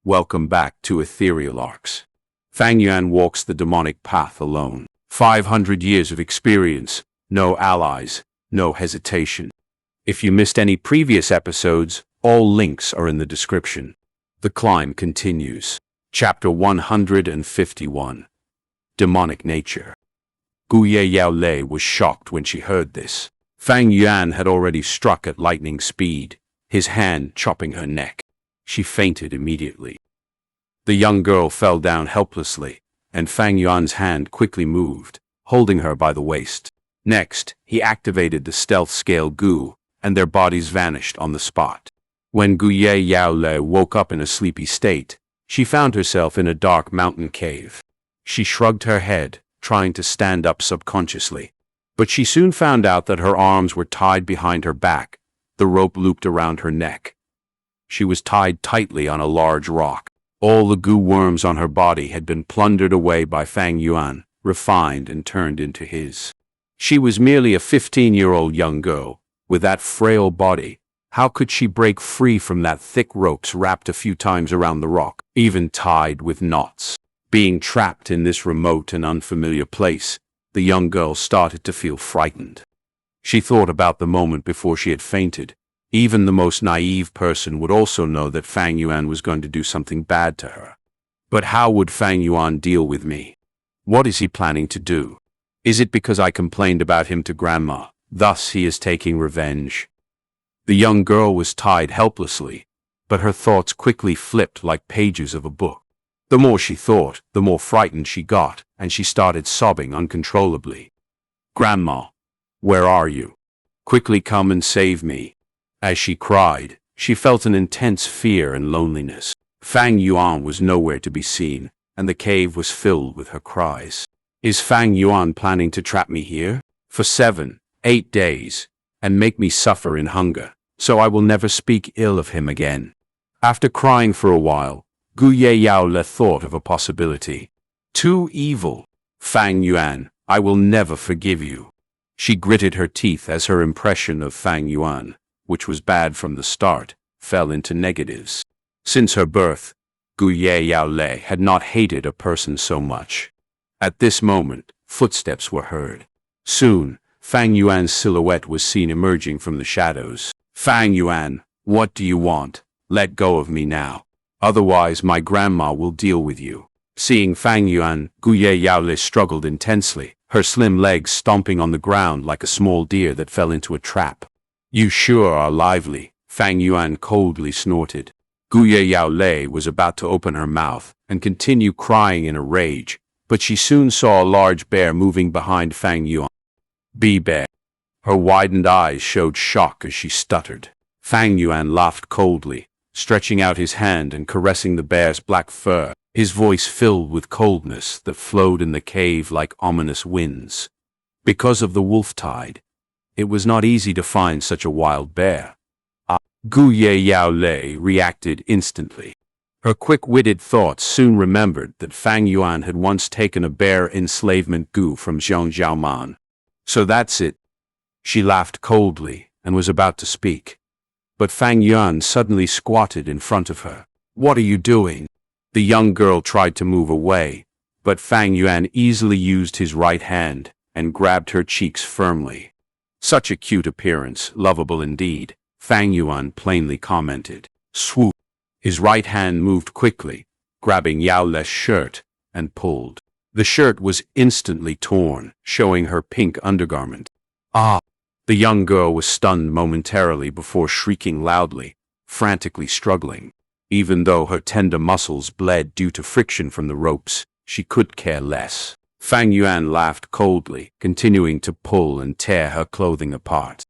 Welcome back to Ethereal Arcs. Fang Yuan walks the demonic path alone. 500 years of experience, no allies, no hesitation. If you missed any previous episodes, all links are in the description. The climb continues. Chapter 151. Demonic Nature. Guye Yaolei was shocked when she heard this. Fang Yuan had already struck at lightning speed, his hand chopping her neck. She fainted immediately. The young girl fell down helplessly, and Fang Yuan's hand quickly moved, holding her by the waist. Next, he activated the stealth scale Gu, and their bodies vanished on the spot. When Guye Yaolei woke up in a sleepy state, she found herself in a dark mountain cave. She shrugged her head, trying to stand up subconsciously. But she soon found out that her arms were tied behind her back, the rope looped around her neck. She was tied tightly on a large rock. All the goo worms on her body had been plundered away by Fang Yuan, refined and turned into his. She was merely a 15-year-old young girl. With that frail body, how could she break free from that thick ropes wrapped a few times around the rock, even tied with knots? Being trapped in this remote and unfamiliar place, the young girl started to feel frightened. She thought about the moment before she had fainted. Even the most naive person would also know that Fang Yuan was going to do something bad to her. But how would Fang Yuan deal with me? What is he planning to do? Is it because I complained about him to Grandma, thus he is taking revenge? The young girl was tied helplessly, but her thoughts quickly flipped like pages of a book. The more she thought, the more frightened she got, and she started sobbing uncontrollably. Grandma, where are you? Quickly come and save me. As she cried, she felt an intense fear and loneliness. Fang Yuan was nowhere to be seen, and the cave was filled with her cries. Is Fang Yuan planning to trap me here? For 7, 8 days, and make me suffer in hunger, so I will never speak ill of him again. After crying for a while, Guye Yaolei thought of a possibility. Too evil. Fang Yuan, I will never forgive you. She gritted her teeth as her impression of Fang Yuan, which was bad from the start, fell into negatives. Since her birth, Guye Yaolei had not hated a person so much. At this moment, footsteps were heard. Soon, Fang Yuan's silhouette was seen emerging from the shadows. Fang Yuan, what do you want? Let go of me now. Otherwise my grandma will deal with you. Seeing Fang Yuan, Guye Yaolei struggled intensely, her slim legs stomping on the ground like a small deer that fell into a trap. You sure are lively, Fang Yuan coldly snorted. Guye Yaolei was about to open her mouth and continue crying in a rage, but she soon saw a large bear moving behind Fang Yuan. Bear. Her widened eyes showed shock as she stuttered. Fang Yuan laughed coldly, stretching out his hand and caressing the bear's black fur, his voice filled with coldness that flowed in the cave like ominous winds. Because of the wolf tide, it was not easy to find such a wild bear. Guye Yaolei reacted instantly. Her quick-witted thoughts soon remembered that Fang Yuan had once taken a bear enslavement Gu from Zhang. So that's it. She laughed coldly and was about to speak. But Fang Yuan suddenly squatted in front of her. What are you doing? The young girl tried to move away, but Fang Yuan easily used his right hand and grabbed her cheeks firmly. Such a cute appearance, lovable indeed, Fang Yuan plainly commented. Swoop! His right hand moved quickly, grabbing Yaolei's shirt, and pulled. The shirt was instantly torn, showing her pink undergarment. Ah! The young girl was stunned momentarily before shrieking loudly, frantically struggling. Even though her tender muscles bled due to friction from the ropes, she could care less. Fang Yuan laughed coldly, continuing to pull and tear her clothing apart.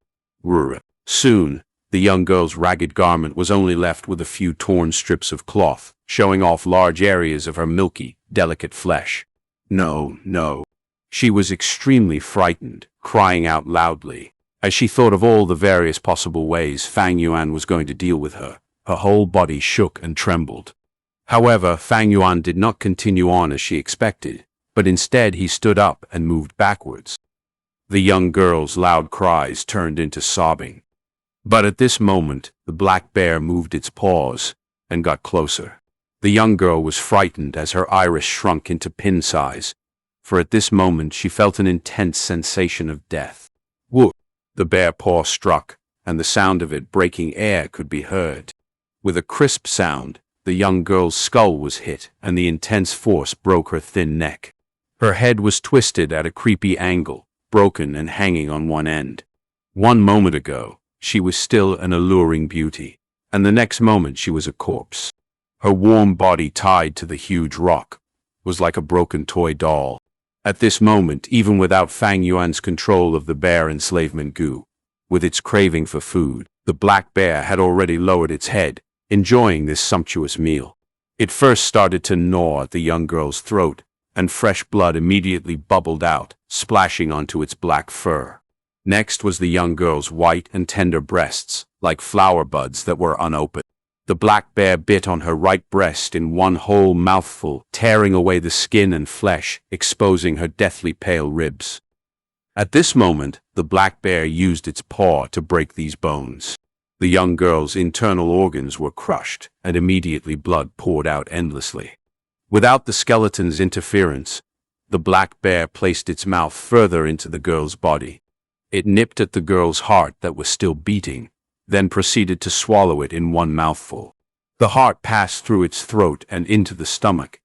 Soon, the young girl's ragged garment was only left with a few torn strips of cloth, showing off large areas of her milky, delicate flesh. No. She was extremely frightened, crying out loudly. As she thought of all the various possible ways Fang Yuan was going to deal with her, her whole body shook and trembled. However, Fang Yuan did not continue on as she expected, but instead he stood up and moved backwards. The young girl's loud cries turned into sobbing. But at this moment, the black bear moved its paws and got closer. The young girl was frightened as her iris shrunk into pin size, for at this moment she felt an intense sensation of death. Whoop! The bare paw struck, and the sound of it breaking air could be heard. With a crisp sound, the young girl's skull was hit, and the intense force broke her thin neck. Her head was twisted at a creepy angle, broken and hanging on one end. 1 moment ago, she was still an alluring beauty, and the next moment she was a corpse. Her warm body tied to the huge rock was like a broken toy doll. At this moment, even without Fang Yuan's control of the bear enslavement goo, with its craving for food, the black bear had already lowered its head, enjoying this sumptuous meal. It first started to gnaw at the young girl's throat, and fresh blood immediately bubbled out, splashing onto its black fur. Next was the young girl's white and tender breasts, like flower buds that were unopened. The black bear bit on her right breast in one whole mouthful, tearing away the skin and flesh, exposing her deathly pale ribs. At this moment, the black bear used its paw to break these bones. The young girl's internal organs were crushed, and immediately blood poured out endlessly. Without the skeleton's interference, the black bear placed its mouth further into the girl's body. It nipped at the girl's heart that was still beating, then proceeded to swallow it in one mouthful. The heart passed through its throat and into the stomach,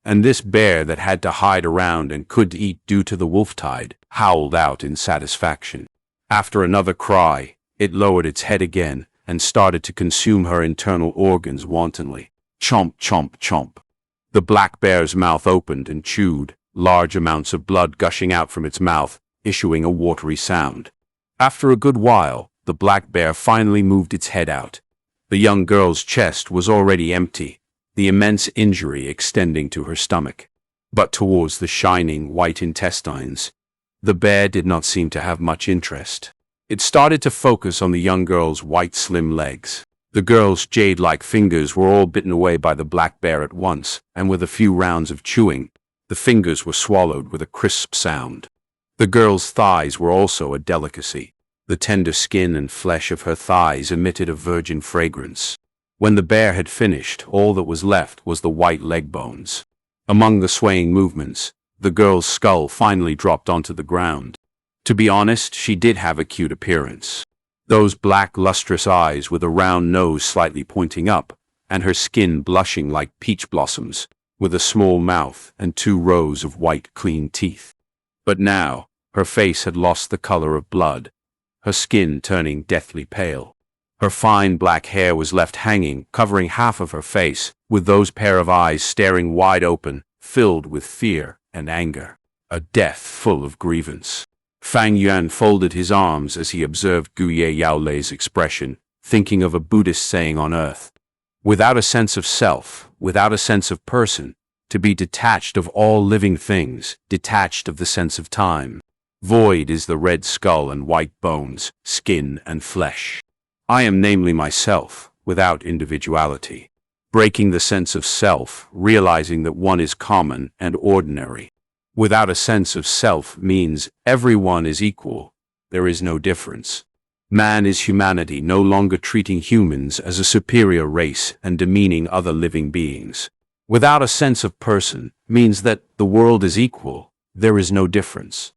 and this bear that had to hide around and couldn't eat due to the wolf tide howled out in satisfaction. After another cry, it lowered its head again and started to consume her internal organs wantonly. Chomp, chomp, chomp. The black bear's mouth opened and chewed, large amounts of blood gushing out from its mouth, issuing a watery sound. After a good while, the black bear finally moved its head out. The young girl's chest was already empty, the immense injury extending to her stomach. But towards the shining white intestines, the bear did not seem to have much interest. It started to focus on the young girl's white slim legs. The girl's jade-like fingers were all bitten away by the black bear at once, and with a few rounds of chewing, the fingers were swallowed with a crisp sound. The girl's thighs were also a delicacy. The tender skin and flesh of her thighs emitted a virgin fragrance. When the bear had finished, all that was left was the white leg bones. Among the swaying movements, the girl's skull finally dropped onto the ground. To be honest, she did have a cute appearance. Those black, lustrous eyes with a round nose slightly pointing up, and her skin blushing like peach blossoms, with a small mouth and 2 rows of white, clean teeth. But now, her face had lost the color of blood, her skin turning deathly pale. Her fine black hair was left hanging, covering half of her face, with those pair of eyes staring wide open, filled with fear and anger. A death full of grievance. Fang Yuan folded his arms as he observed Gu Ye Yaolei's expression, thinking of a Buddhist saying on earth. Without a sense of self, without a sense of person, to be detached of all living things, detached of the sense of time. Void is the red skull and white bones, skin and flesh. I am namely myself, without individuality. Breaking the sense of self, realizing that one is common and ordinary. Without a sense of self means everyone is equal. There is no difference. Man is humanity, no longer treating humans as a superior race and demeaning other living beings. Without a sense of person means that the world is equal. There is no difference.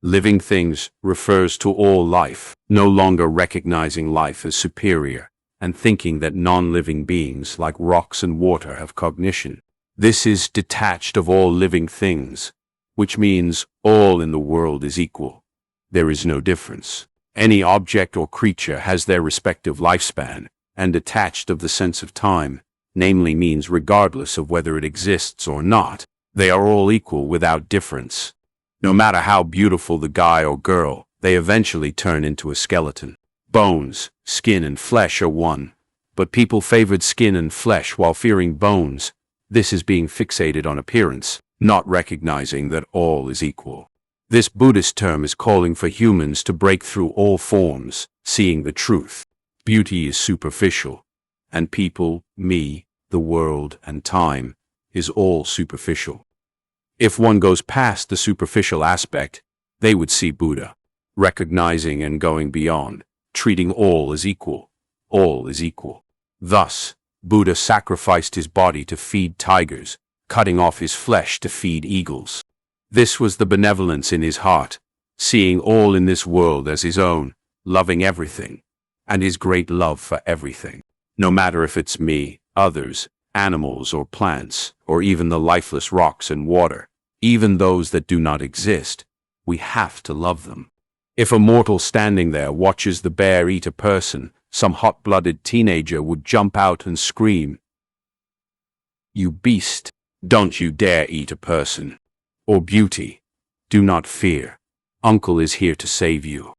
Living things refers to all life, no longer recognizing life as superior and thinking that non-living beings like rocks and water have cognition. This is detached of all living things, which means all in the world is equal. There is no difference. Any object or creature has their respective lifespan, and detached of the sense of time, namely means regardless of whether it exists or not, they are all equal without difference. No matter how beautiful the guy or girl, they eventually turn into a skeleton. Bones, skin and flesh are one, but people favored skin and flesh while fearing bones. This is being fixated on appearance, not recognizing that all is equal. This Buddhist term is calling for humans to break through all forms, seeing the truth. Beauty is superficial, and people, me, the world, and time is all superficial. If one goes past the superficial aspect, they would see Buddha, recognizing and going beyond, treating all as equal. All is equal. Thus, Buddha sacrificed his body to feed tigers, cutting off his flesh to feed eagles. This was the benevolence in his heart, seeing all in this world as his own, loving everything, and his great love for everything. No matter if it's me, others, animals or plants, or even the lifeless rocks and water, even those that do not exist, we have to love them. If a mortal standing there watches the bear eat a person, some hot-blooded teenager would jump out and scream, "You beast, don't you dare eat a person." Or beauty, do not fear. Uncle is here to save you.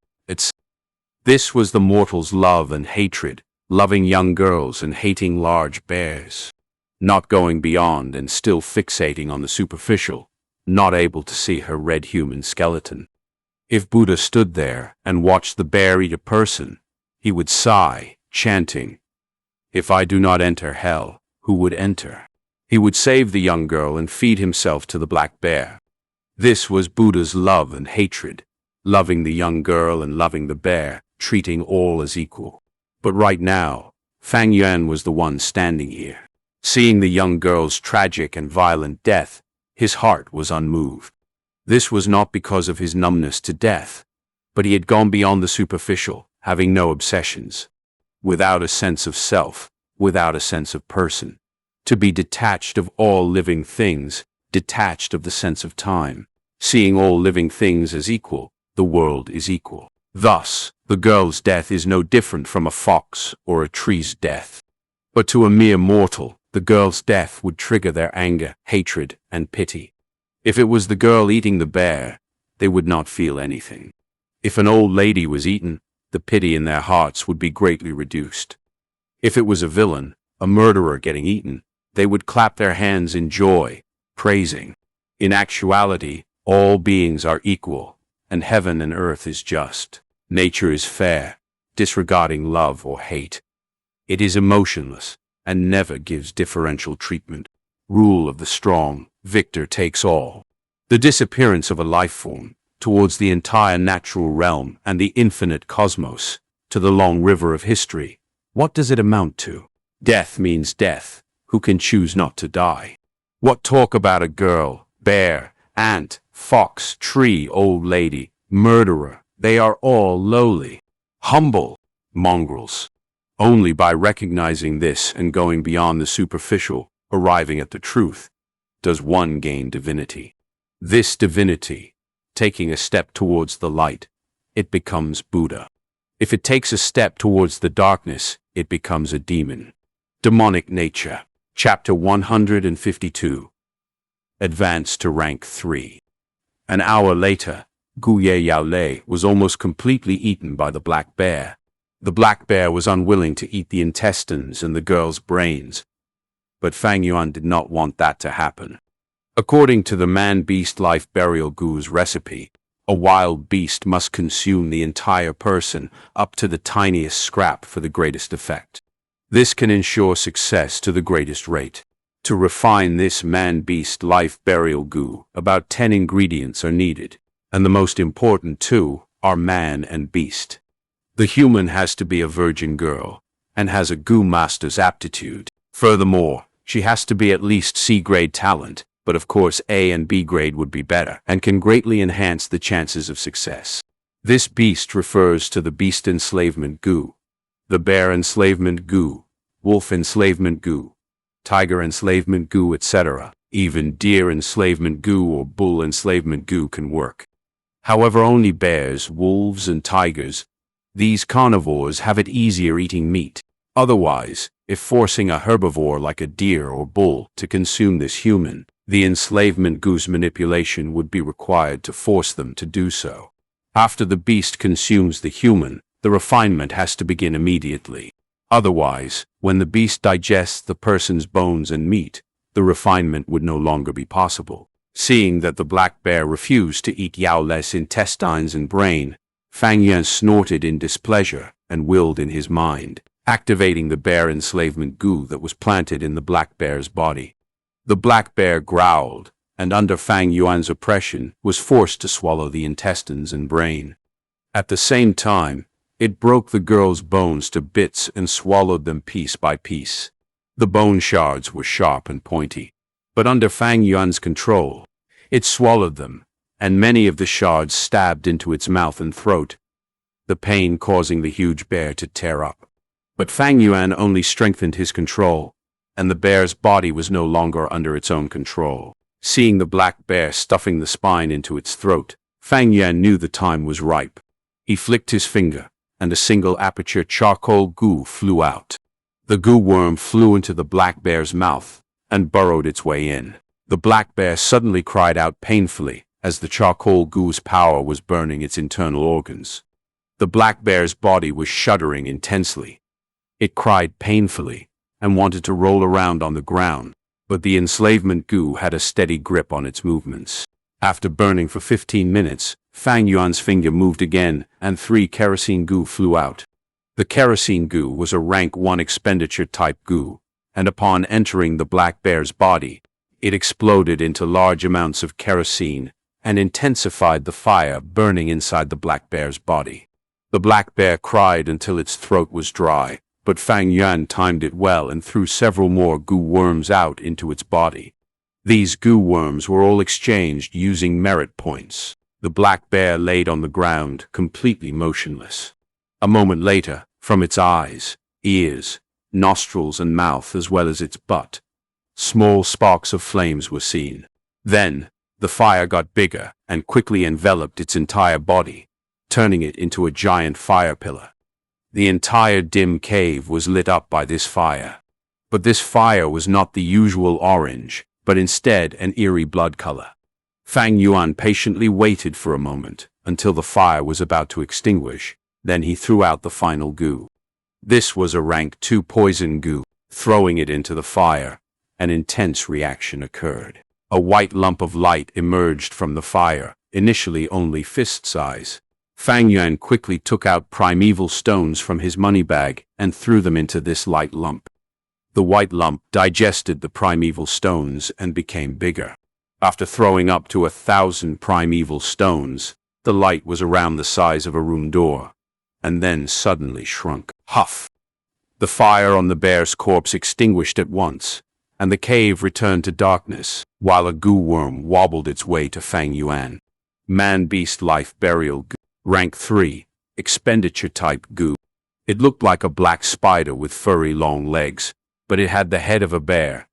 This was the mortal's love and hatred, loving young girls and hating large bears. Not going beyond and still fixating on the superficial, not able to see her red human skeleton. If Buddha stood there and watched the bear eat a person, he would sigh, chanting, "If I do not enter hell, who would enter?" He would save the young girl and feed himself to the black bear. This was Buddha's love and hatred, loving the young girl and loving the bear, treating all as equal. But right now, Fang Yuan was the one standing here. Seeing the young girl's tragic and violent death, his heart was unmoved. This was not because of his numbness to death, but he had gone beyond the superficial, having no obsessions, without a sense of self, without a sense of person. To be detached of all living things, detached of the sense of time, seeing all living things as equal, the world is equal. Thus, the girl's death is no different from a fox or a tree's death. But to a mere mortal, the girl's death would trigger their anger, hatred, and pity. If it was the girl eating the bear, they would not feel anything. If an old lady was eaten, the pity in their hearts would be greatly reduced. If it was a villain, a murderer getting eaten, they would clap their hands in joy, praising. In actuality, all beings are equal, and heaven and earth is just. Nature is fair, disregarding love or hate. It is emotionless, and never gives differential treatment. Rule of the strong, victor takes all. The disappearance of a life form, towards the entire natural realm and the infinite cosmos, to the long river of history, what does it amount to? Death means death. Who can choose not to die? What talk about a girl, bear, ant, fox, tree, old lady, murderer? They are all lowly, humble mongrels. Only by recognizing this and going beyond the superficial, arriving at the truth, does one gain divinity. This divinity, taking a step towards the light, it becomes Buddha. If it takes a step towards the darkness, it becomes a demon. Demonic nature. Chapter 152. Advance to rank 3. An hour later, Guye Yaolei was almost completely eaten by the black bear. The black bear was unwilling to eat the intestines and the girl's brains, but Fang Yuan did not want that to happen. According to the man-beast life burial gu's recipe, a wild beast must consume the entire person up to the tiniest scrap for the greatest effect. This can ensure success to the greatest rate. To refine this man-beast life burial gu, about 10 ingredients are needed, and the most important two are man and beast. The human has to be a virgin girl, and has a gu master's aptitude. Furthermore, she has to be at least C-grade talent, but of course A and B grade would be better, and can greatly enhance the chances of success. This beast refers to the beast enslavement gu, the bear enslavement gu, wolf enslavement gu, tiger enslavement gu, etc. Even deer enslavement gu or bull enslavement gu can work. However, only bears, wolves, and tigers, these carnivores, have it easier eating meat. Otherwise, if forcing a herbivore like a deer or bull to consume this human, the enslavement gu's manipulation would be required to force them to do so. After the beast consumes the human, the refinement has to begin immediately. Otherwise, when the beast digests the person's bones and meat, the refinement would no longer be possible. Seeing that the black bear refused to eat Yaolei's intestines and brain, Fang Yuan snorted in displeasure and willed in his mind, activating the bear enslavement gu that was planted in the black bear's body. The black bear growled, and under Fang Yuan's oppression, was forced to swallow the intestines and brain. At the same time, it broke the girl's bones to bits and swallowed them piece by piece. The bone shards were sharp and pointy, but under Fang Yuan's control, it swallowed them, and many of the shards stabbed into its mouth and throat, the pain causing the huge bear to tear up. But Fang Yuan only strengthened his control, and the bear's body was no longer under its own control. Seeing the black bear stuffing the spine into its throat, Fang Yuan knew the time was ripe. He flicked his finger, and a single aperture charcoal goo flew out. The goo worm flew into the black bear's mouth and burrowed its way in. The black bear suddenly cried out painfully as the charcoal goo's power was burning its internal organs. The black bear's body was shuddering intensely. It cried painfully and wanted to roll around on the ground, but the enslavement goo had a steady grip on its movements. After burning for 15 minutes, Fang Yuan's finger moved again, and 3 kerosene goo flew out. The kerosene goo was a rank 1 expenditure type goo, and upon entering the black bear's body, it exploded into large amounts of kerosene and intensified the fire burning inside the black bear's body. The black bear cried until its throat was dry, but Fang Yuan timed it well and threw several more goo worms out into its body. These goo worms were all exchanged using merit points. The black bear laid on the ground, completely motionless. A moment later, from its eyes, ears, nostrils and mouth as well as its butt, small sparks of flames were seen. Then, the fire got bigger and quickly enveloped its entire body, turning it into a giant fire pillar. The entire dim cave was lit up by this fire. But this fire was not the usual orange, but instead an eerie blood color. Fang Yuan patiently waited for a moment until the fire was about to extinguish. Then he threw out the final goo. This was a rank 2 poison goo. Throwing it into the fire, an intense reaction occurred. A white lump of light emerged from the fire, initially only fist size. Fang Yuan quickly took out primeval stones from his money bag and threw them into this light lump. The white lump digested the primeval stones and became bigger. After throwing up to 1,000 primeval stones, the light was around the size of a room door, and then suddenly shrunk. Huff! The fire on the bear's corpse extinguished at once, and the cave returned to darkness, while a goo worm wobbled its way to Fang Yuan. Man-beast life burial goo. Rank 3, expenditure type goo. It looked like a black spider with furry long legs, but it had the head of a bear,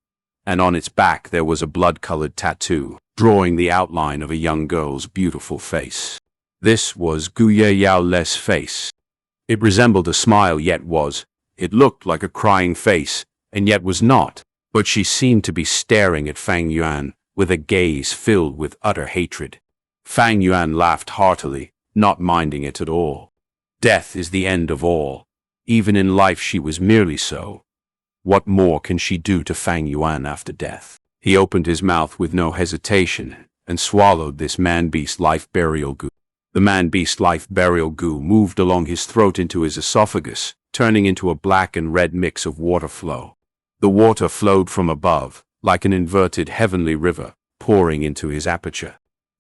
and on its back there was a blood-colored tattoo, drawing the outline of a young girl's beautiful face. This was Gu Ye Yao Le's face. It resembled a smile it looked like a crying face, and yet was not, but she seemed to be staring at Fang Yuan with a gaze filled with utter hatred. Fang Yuan laughed heartily, not minding it at all. Death is the end of all. Even in life she was merely so. What more can she do to Fang Yuan after death? He opened his mouth with no hesitation and swallowed this man-beast life burial goo. The man-beast life burial goo moved along his throat into his esophagus, turning into a black and red mix of water flow. The water flowed from above, like an inverted heavenly river, pouring into his aperture.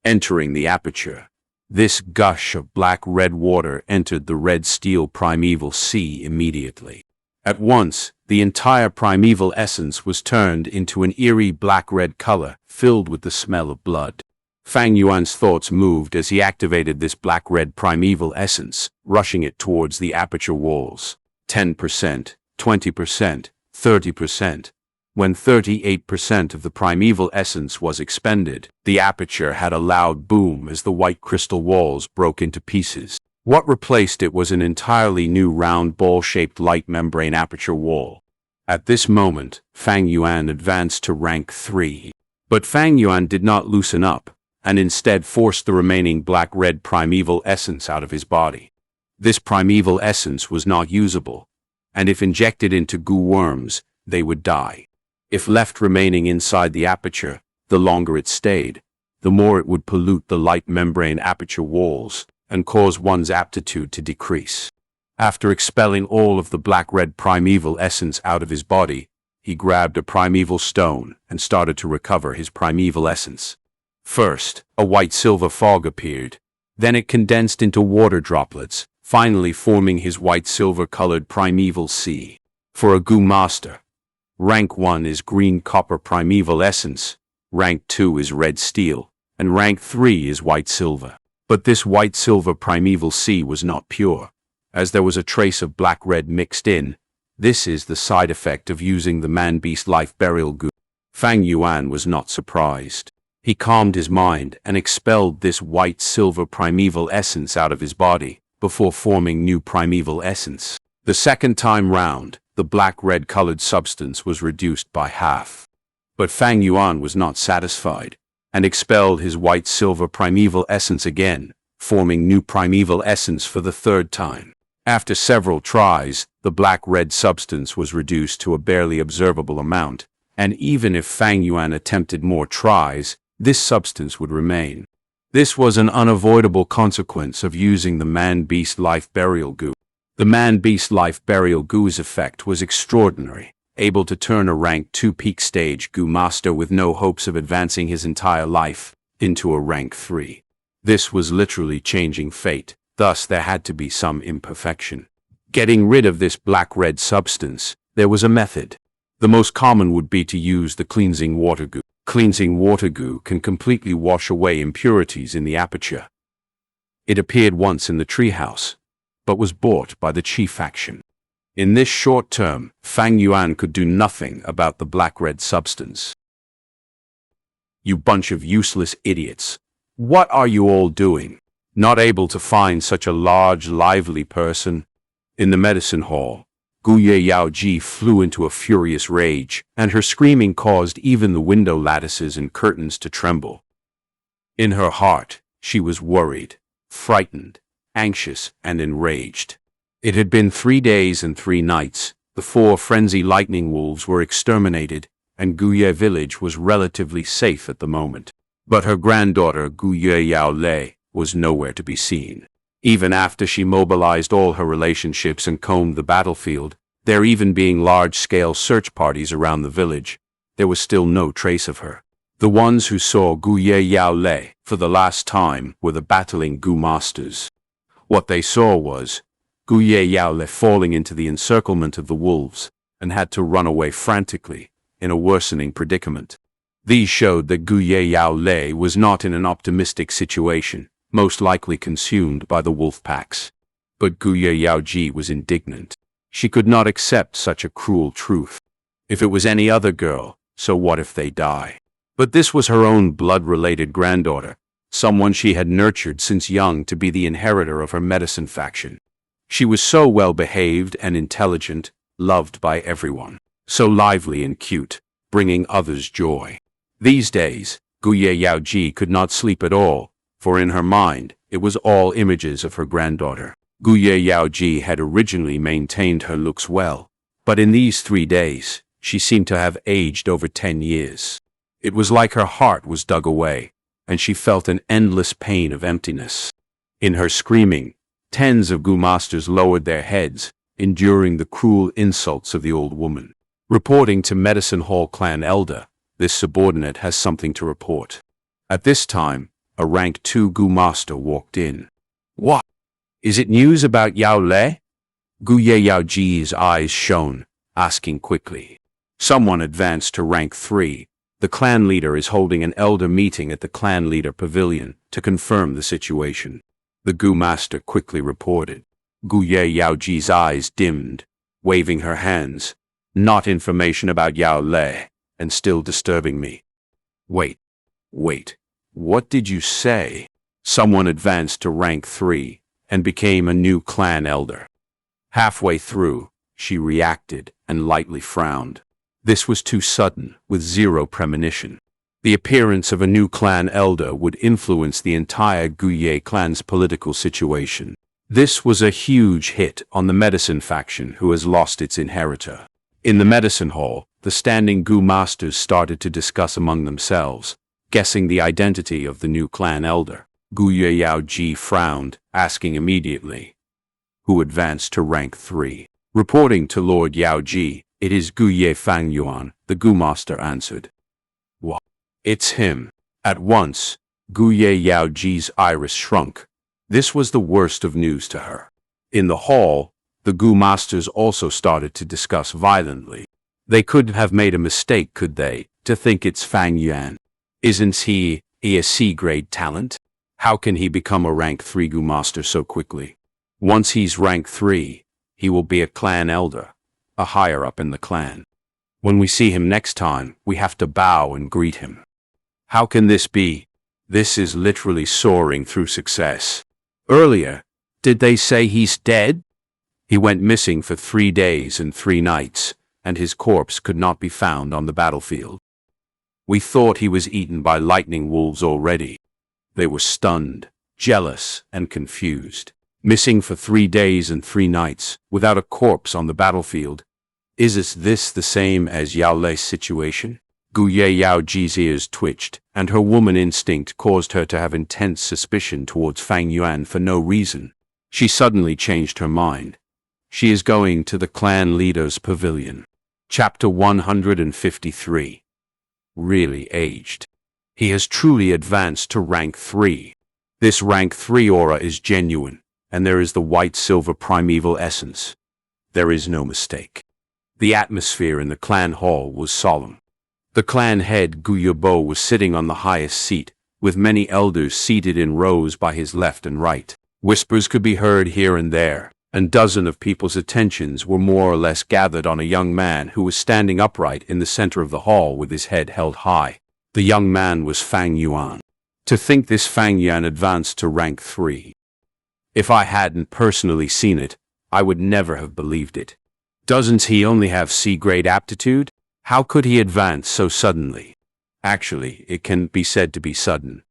Entering the aperture, this gush of black-red water entered the red steel primeval sea immediately. At once, the entire primeval essence was turned into an eerie black-red color filled with the smell of blood. Fang Yuan's thoughts moved as he activated this black-red primeval essence, rushing it towards the aperture walls. 10%, 20%, 30%. When 38% of the primeval essence was expended, the aperture had a loud boom as the white crystal walls broke into pieces. What replaced it was an entirely new round ball-shaped light membrane aperture wall. At this moment, Fang Yuan advanced to rank 3. But Fang Yuan did not loosen up, and instead forced the remaining black-red primeval essence out of his body. This primeval essence was not usable, and if injected into goo worms, they would die. If left remaining inside the aperture, the longer it stayed, the more it would pollute the light membrane aperture walls and cause one's aptitude to decrease. After expelling all of the black-red primeval essence out of his body, he grabbed a primeval stone and started to recover his primeval essence. First, a white-silver fog appeared. Then it condensed into water droplets, finally forming his white-silver-colored primeval sea. For a goo master, Rank 1 is green copper primeval essence, rank 2 is red steel, and rank 3 is white silver. But this white silver primeval sea was not pure, as there was a trace of black-red mixed in. This is the side effect of using the man-beast life burial goo. Fang Yuan was not surprised. He calmed his mind and expelled this white silver primeval essence out of his body before forming new primeval essence. The second time round, the black-red colored substance was reduced by half. But Fang Yuan was not satisfied and expelled his white silver primeval essence again, forming new primeval essence for the third time. After several tries, the black-red substance was reduced to a barely observable amount, and even if Fang Yuan attempted more tries, this substance would remain. This was an unavoidable consequence of using the man-beast life burial goo. The man-beast life burial goo's effect was extraordinary, able to turn a rank 2 peak stage goo master with no hopes of advancing his entire life into a rank 3. This was literally changing fate, thus there had to be some imperfection. Getting rid of this black-red substance, there was a method. The most common would be to use the cleansing water goo. Cleansing water goo can completely wash away impurities in the aperture. It appeared once in the treehouse, but was bought by the Qi faction. In this short term, Fang Yuan could do nothing about the black-red substance. You bunch of useless idiots. What are you all doing? Not able to find such a large, lively person? In the medicine hall, Guye Yaoji flew into a furious rage, and her screaming caused even the window lattices and curtains to tremble. In her heart, she was worried, frightened, anxious, and enraged. It had been 3 days and 3 nights. The 4 frenzy lightning wolves were exterminated, and Guye village was relatively safe at the moment. But her granddaughter, Guye Yaolei, was nowhere to be seen. Even after she mobilized all her relationships and combed the battlefield, there even being large-scale search parties around the village, there was still no trace of her. The ones who saw Guye Yaolei for the last time were the battling Gu masters. What they saw was Guye Yaolei falling into the encirclement of the wolves and had to run away frantically in a worsening predicament. These showed that Guye Yaolei was not in an optimistic situation, most likely consumed by the wolf packs. But Guye Yaoji was indignant. She could not accept such a cruel truth. If it was any other girl, so what if they die? But this was her own blood-related granddaughter, someone she had nurtured since young to be the inheritor of her medicine faction. She was so well-behaved and intelligent, loved by everyone, so lively and cute, bringing others joy. These days, Guye Yaoji could not sleep at all, for in her mind, it was all images of her granddaughter. Guye Yaoji had originally maintained her looks well, but in these 3 days, she seemed to have aged over 10 years. It was like her heart was dug away, and she felt an endless pain of emptiness. In her screaming, tens of Gu masters lowered their heads, enduring the cruel insults of the old woman. Reporting to Medicine Hall Clan Elder, this subordinate has something to report. At this time, a rank 2 Gu master walked in. What? Is it news about Yao Le? Guye Yaoji's eyes shone, asking quickly. Someone advanced to rank 3. The clan leader is holding an elder meeting at the clan leader pavilion to confirm the situation. The Gu master quickly reported. Guye Yaoji's eyes dimmed, waving her hands. Not information about Yao Le, and still disturbing me. Wait. What did you say? Someone advanced to rank 3 and became a new clan elder. Halfway through, she reacted and lightly frowned. This was too sudden, with zero premonition. The appearance of a new clan elder would influence the entire Guye clan's political situation. This was a huge hit on the medicine faction who has lost its inheritor. In the medicine hall, the standing Gu masters started to discuss among themselves, guessing the identity of the new clan elder. Guye Yaoji frowned, asking immediately, who advanced to rank 3. Reporting to Lord Yaoji, it is Guye Fang Yuan, the Gu master answered. What? It's him. At once, Guye Yaoji's iris shrunk. This was the worst of news to her. In the hall, the Gu masters also started to discuss violently. They could have made a mistake, could they, to think it's Fang Yuan? Isn't he a C-grade talent? How can he become a rank 3 Gu master so quickly? Once he's rank 3, he will be a clan elder, a higher up in the clan. When we see him next time, we have to bow and greet him. How can this be? This is literally soaring through success. Earlier, did they say he's dead? He went missing for 3 days and 3 nights, and his corpse could not be found on the battlefield. We thought he was eaten by lightning wolves already. They were stunned, jealous, and confused. Missing for 3 days and 3 nights, without a corpse on the battlefield. Is this the same as Yao Lei's situation? Guye Yao Ji's ears twitched, and her woman instinct caused her to have intense suspicion towards Fang Yuan for no reason. She suddenly changed her mind. She is going to the clan leader's pavilion. Chapter 153. Really aged. He has truly advanced to rank 3. This rank 3 aura is genuine, and there is the white-silver primeval essence. There is no mistake. The atmosphere in the clan hall was solemn. The clan head Gu Yebo was sitting on the highest seat, with many elders seated in rows by his left and right. Whispers could be heard here and there, and dozens of people's attentions were more or less gathered on a young man who was standing upright in the center of the hall with his head held high. The young man was Fang Yuan. To think this Fang Yuan advanced to rank 3. If I hadn't personally seen it, I would never have believed it. Doesn't he only have C-grade aptitude? How could he advance so suddenly? Actually, it can be said to be sudden.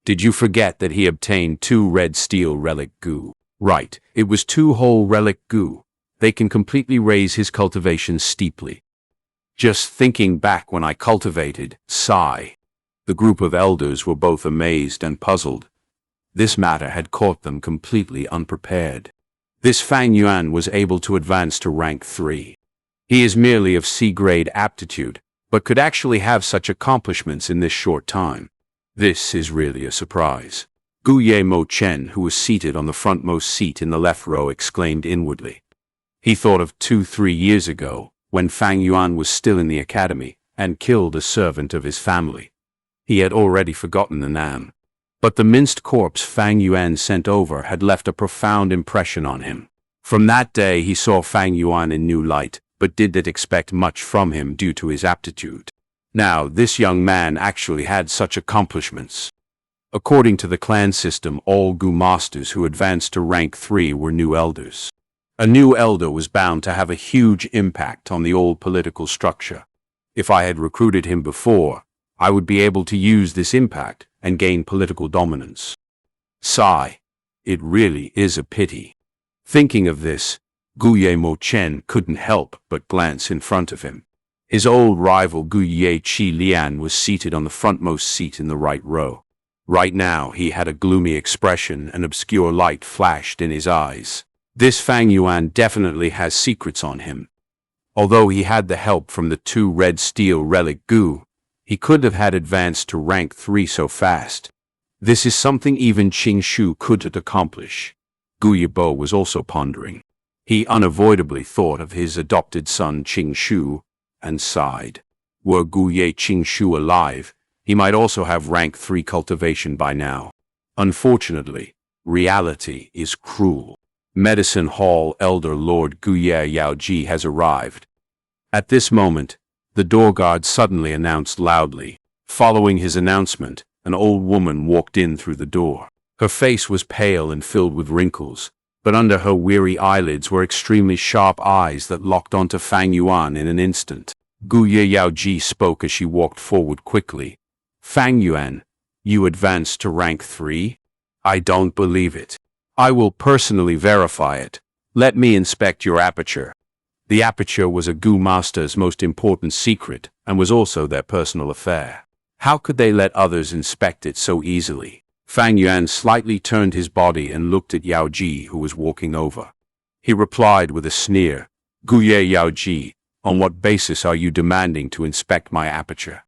Did you forget that he obtained 2 red steel relic Gu? Right, it was 2 whole relic Gu. They can completely raise his cultivation steeply. Just thinking back when I cultivated, sigh. The group of elders were both amazed and puzzled. This matter had caught them completely unprepared. This Fang Yuan was able to advance to rank 3. He is merely of C-grade aptitude, but could actually have such accomplishments in this short time. This is really a surprise. Guye Mo Chen, who was seated on the frontmost seat in the left row, exclaimed inwardly. He thought of 2-3 years ago, when Fang Yuan was still in the academy, and killed a servant of his family. He had already forgotten the name. But the minced corpse Fang Yuan sent over had left a profound impression on him. From that day he saw Fang Yuan in new light, but did not expect much from him due to his aptitude. Now, this young man actually had such accomplishments. According to the clan system, all Gu masters who advanced to rank 3 were new elders. A new elder was bound to have a huge impact on the old political structure. If I had recruited him before, I would be able to use this impact and gain political dominance. Sigh. It really is a pity. Thinking of this, Guye Mo Chen couldn't help but glance in front of him. His old rival Guye Qi Lian was seated on the frontmost seat in the right row. Right now he had a gloomy expression and obscure light flashed in his eyes. This Fang Yuan definitely has secrets on him. Although he had the help from the 2 red steel relic Gu, he could have had advanced to rank 3 so fast. This is something even Qing Shu couldn't accomplish. Gu Yibo was also pondering. He unavoidably thought of his adopted son Qing Shu, and sighed. Were Guye Qing Shu alive, he might also have rank 3 cultivation by now. Unfortunately, reality is cruel. Medicine Hall Elder Lord Guye Yaoji has arrived. At this moment, the door guard suddenly announced loudly. Following his announcement, an old woman walked in through the door. Her face was pale and filled with wrinkles, but under her weary eyelids were extremely sharp eyes that locked onto Fang Yuan in an instant. Guye Yaoji spoke as she walked forward quickly. Fang Yuan, you advanced to rank 3? I don't believe it. I will personally verify it. Let me inspect your aperture. The aperture was a Gu master's most important secret and was also their personal affair. How could they let others inspect it so easily? Fang Yuan slightly turned his body and looked at Yao Ji, who was walking over. He replied with a sneer, Guye Yao Ji, on what basis are you demanding to inspect my aperture?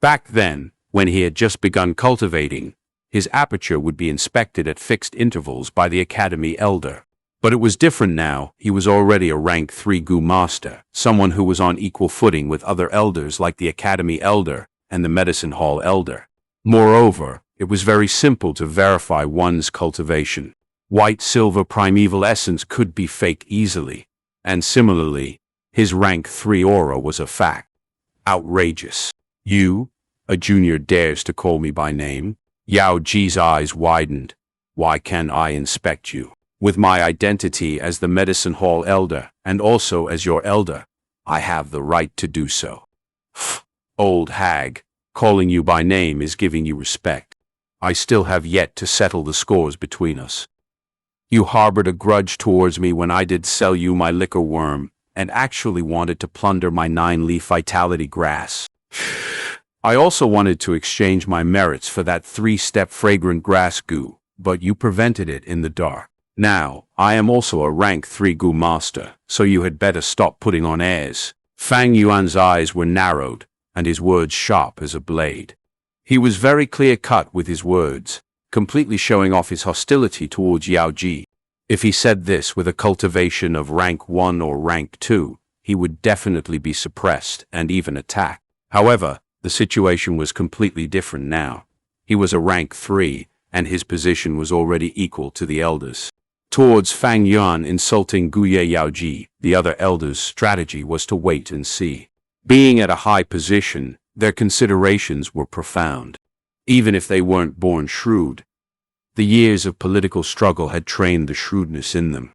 Back then, when he had just begun cultivating, his aperture would be inspected at fixed intervals by the academy elder. But it was different now. He was already a rank 3 Gu master, someone who was on equal footing with other elders like the Academy Elder and the Medicine Hall Elder. Moreover, it was very simple to verify one's cultivation. White silver primeval essence could be fake easily, and similarly, his rank 3 aura was a fact. Outrageous. You, a junior, dares to call me by name? Yao Ji's eyes widened. Why can't I inspect you? With my identity as the Medicine Hall Elder, and also as your elder, I have the right to do so. Old hag, calling you by name is giving you respect. I still have yet to settle the scores between us. You harbored a grudge towards me when I did sell you my liquor worm, and actually wanted to plunder my 9-leaf vitality grass. I also wanted to exchange my merits for that 3-step fragrant grass goo, but you prevented it in the dark. Now, I am also a rank 3 Gu master, so you had better stop putting on airs. Fang Yuan's eyes were narrowed, and his words sharp as a blade. He was very clear-cut with his words, completely showing off his hostility towards Yao Ji. If he said this with a cultivation of rank 1 or rank 2, he would definitely be suppressed and even attacked. However, the situation was completely different now. He was a rank 3, and his position was already equal to the elders. Towards Fang Yuan insulting Guye Yaoji, the other elders' strategy was to wait and see. Being at a high position, their considerations were profound. Even if they weren't born shrewd, the years of political struggle had trained the shrewdness in them.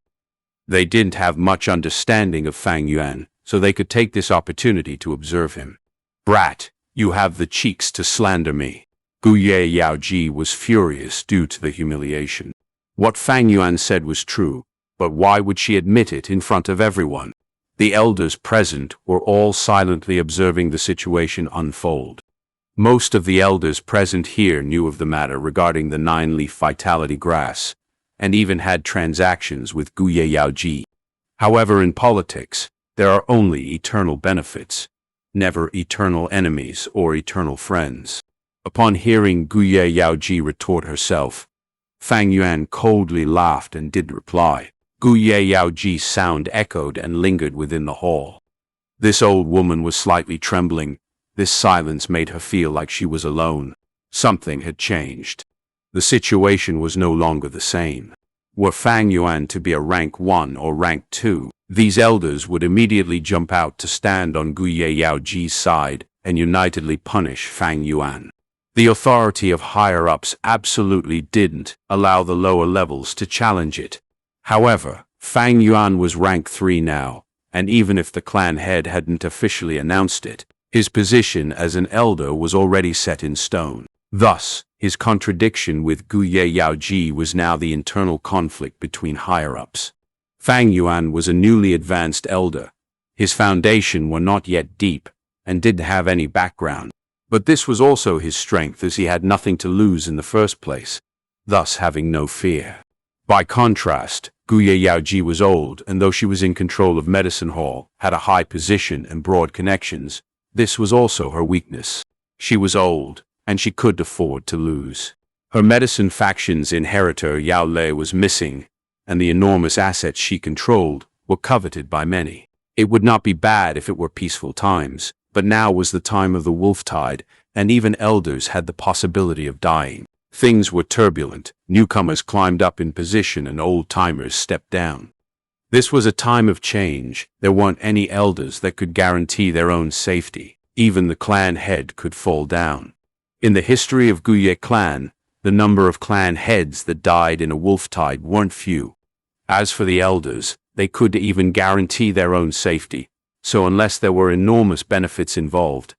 They didn't have much understanding of Fang Yuan, so they could take this opportunity to observe him. Brat, you have the cheeks to slander me. Guye Yaoji was furious due to the humiliation. What Fang Yuan said was true, but why would she admit it in front of everyone? The elders present were all silently observing the situation unfold. Most of the elders present here knew of the matter regarding the 9-leaf vitality grass, and even had transactions with Guye Yaoji. However, in politics, there are only eternal benefits, never eternal enemies or eternal friends. Upon hearing Guye Yaoji retort herself, Fang Yuan coldly laughed and didn't reply. Guye Yaoji's sound echoed and lingered within the hall. This old woman was slightly trembling. This silence made her feel like she was alone. Something had changed. The situation was no longer the same. Were Fang Yuan to be a rank 1 or rank 2, these elders would immediately jump out to stand on Guye Yaoji's side and unitedly punish Fang Yuan. The authority of higher-ups absolutely didn't allow the lower levels to challenge it. However, Fang Yuan was rank 3 now, and even if the clan head hadn't officially announced it, his position as an elder was already set in stone. Thus, his contradiction with Guye Yaoji was now the internal conflict between higher-ups. Fang Yuan was a newly advanced elder. His foundation were not yet deep, and didn't have any background. But this was also his strength, as he had nothing to lose in the first place, thus having no fear. By contrast, Guye Yaoji was old, and though she was in control of Medicine Hall, had a high position and broad connections, this was also her weakness. She was old, and she could afford to lose. Her medicine faction's inheritor Yao Lei was missing, and the enormous assets she controlled were coveted by many. It would not be bad if it were peaceful times, but now was the time of the wolf tide, and even elders had the possibility of dying. Things were turbulent, newcomers climbed up in position and old-timers stepped down. This was a time of change. There weren't any elders that could guarantee their own safety. Even the clan head could fall down. In the history of Guye clan, the number of clan heads that died in a wolf tide weren't few. As for the elders, they could even guarantee their own safety, so unless there were enormous benefits involved,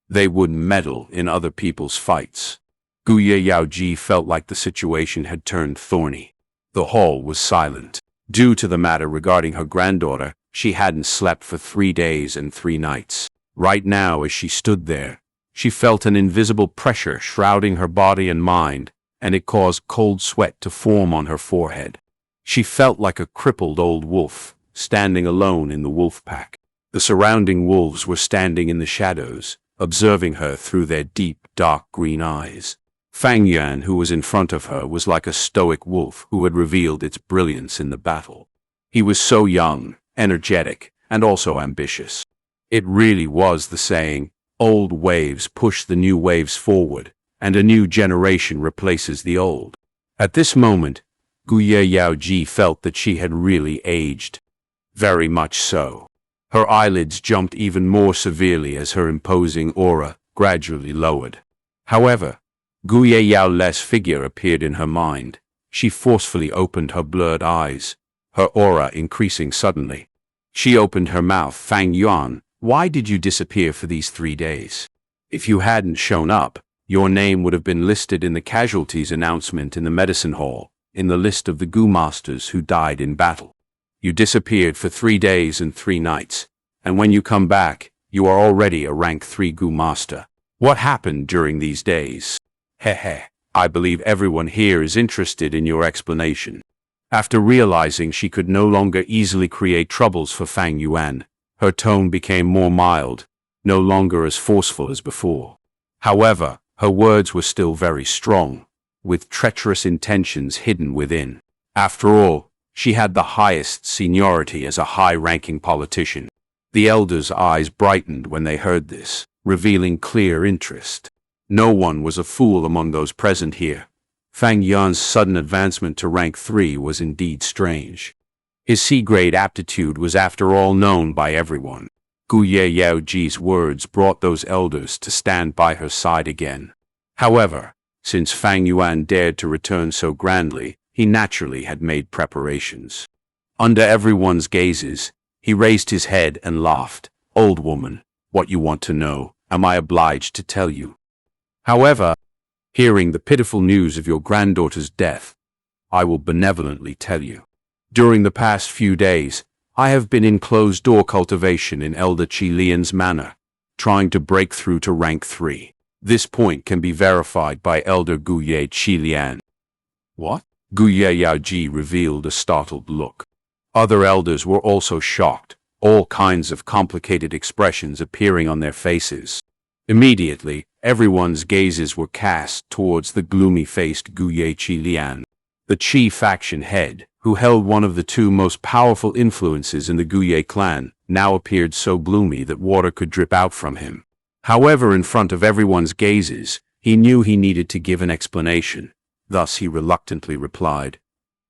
they wouldn't meddle in other people's fights. Guye Yaoji felt like the situation had turned thorny. The hall was silent. Due to the matter regarding her granddaughter, she hadn't slept for 3 days and 3 nights. Right now, as she stood there, she felt an invisible pressure shrouding her body and mind, and it caused cold sweat to form on her forehead. She felt like a crippled old wolf, standing alone in the wolf pack. The surrounding wolves were standing in the shadows, observing her through their deep, dark green eyes. Fang Yuan, who was in front of her, was like a stoic wolf who had revealed its brilliance in the battle. He was so young, energetic, and also ambitious. It really was the saying, old waves push the new waves forward, and a new generation replaces the old. At this moment, Guye Yaoji felt that she had really aged. Very much so. Her eyelids jumped even more severely as her imposing aura gradually lowered. However, Guye Yao's figure appeared in her mind. She forcefully opened her blurred eyes, her aura increasing suddenly. She opened her mouth. Fang Yuan, why did you disappear for these 3 days? If you hadn't shown up, your name would have been listed in the casualties announcement in the medicine hall, in the list of the Gu masters who died in battle. You disappeared for 3 days and 3 nights, and when you come back, you are already a rank 3 Gu master. What happened during these days? Hehe, I believe everyone here is interested in your explanation. After realizing she could no longer easily create troubles for Fang Yuan, her tone became more mild, no longer as forceful as before. However, her words were still very strong, with treacherous intentions hidden within. After all, she had the highest seniority as a high-ranking politician. The elders' eyes brightened when they heard this, revealing clear interest. No one was a fool among those present here. Fang Yuan's sudden advancement to rank 3 was indeed strange. His C-grade aptitude was after all known by everyone. Guye Yaoji's words brought those elders to stand by her side again. However, since Fang Yuan dared to return so grandly, he naturally had made preparations. Under everyone's gazes, he raised his head and laughed. Old woman, what you want to know, am I obliged to tell you? However, hearing the pitiful news of your granddaughter's death, I will benevolently tell you. During the past few days, I have been in closed-door cultivation in Elder Qi Lian's manor, trying to break through to rank 3. This point can be verified by Elder Guye Qi Lian. What? Guye Yaoji revealed a startled look. Other elders were also shocked, all kinds of complicated expressions appearing on their faces. Immediately, everyone's gazes were cast towards the gloomy-faced Guye Qi Lian. The Qi faction head, who held one of the 2 most powerful influences in the Guye clan, now appeared so gloomy that water could drip out from him. However, in front of everyone's gazes, he knew he needed to give an explanation. Thus he reluctantly replied,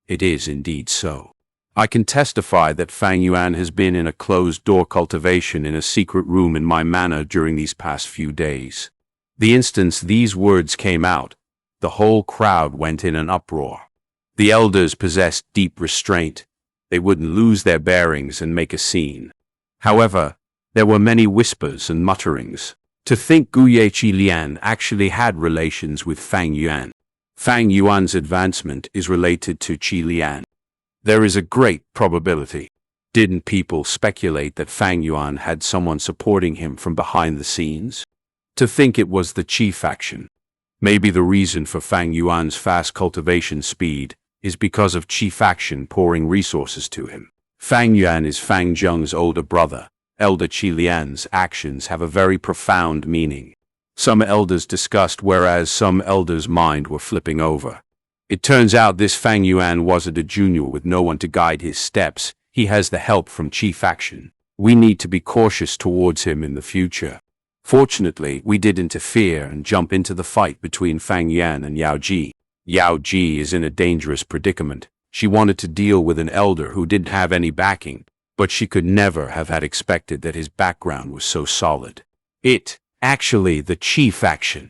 "It is indeed so. I can testify that Fang Yuan has been in a closed-door cultivation in a secret room in my manor during these past few days." The instant these words came out, the whole crowd went in an uproar. The elders possessed deep restraint. They wouldn't lose their bearings and make a scene. However, there were many whispers and mutterings. To think Guye Qi Lian actually had relations with Fang Yuan. Fang Yuan's advancement is related to Qi Lian. There is a great probability. Didn't people speculate that Fang Yuan had someone supporting him from behind the scenes? To think it was the Qi faction. Maybe the reason for Fang Yuan's fast cultivation speed is because of Qi faction pouring resources to him. Fang Yuan is Fang Zheng's older brother. Elder Qi Lian's actions have a very profound meaning. Some elders discussed, whereas some elders' mind were flipping over. It turns out this Fang Yuan wasn't a junior with no one to guide his steps. He has the help from Qi faction. We need to be cautious towards him in the future. Fortunately, we did interfere and jump into the fight between Fang Yuan and Yao Ji. Yao Ji is in a dangerous predicament. She wanted to deal with an elder who didn't have any backing, but she could never have had expected that his background was so solid. Actually, the Qi faction.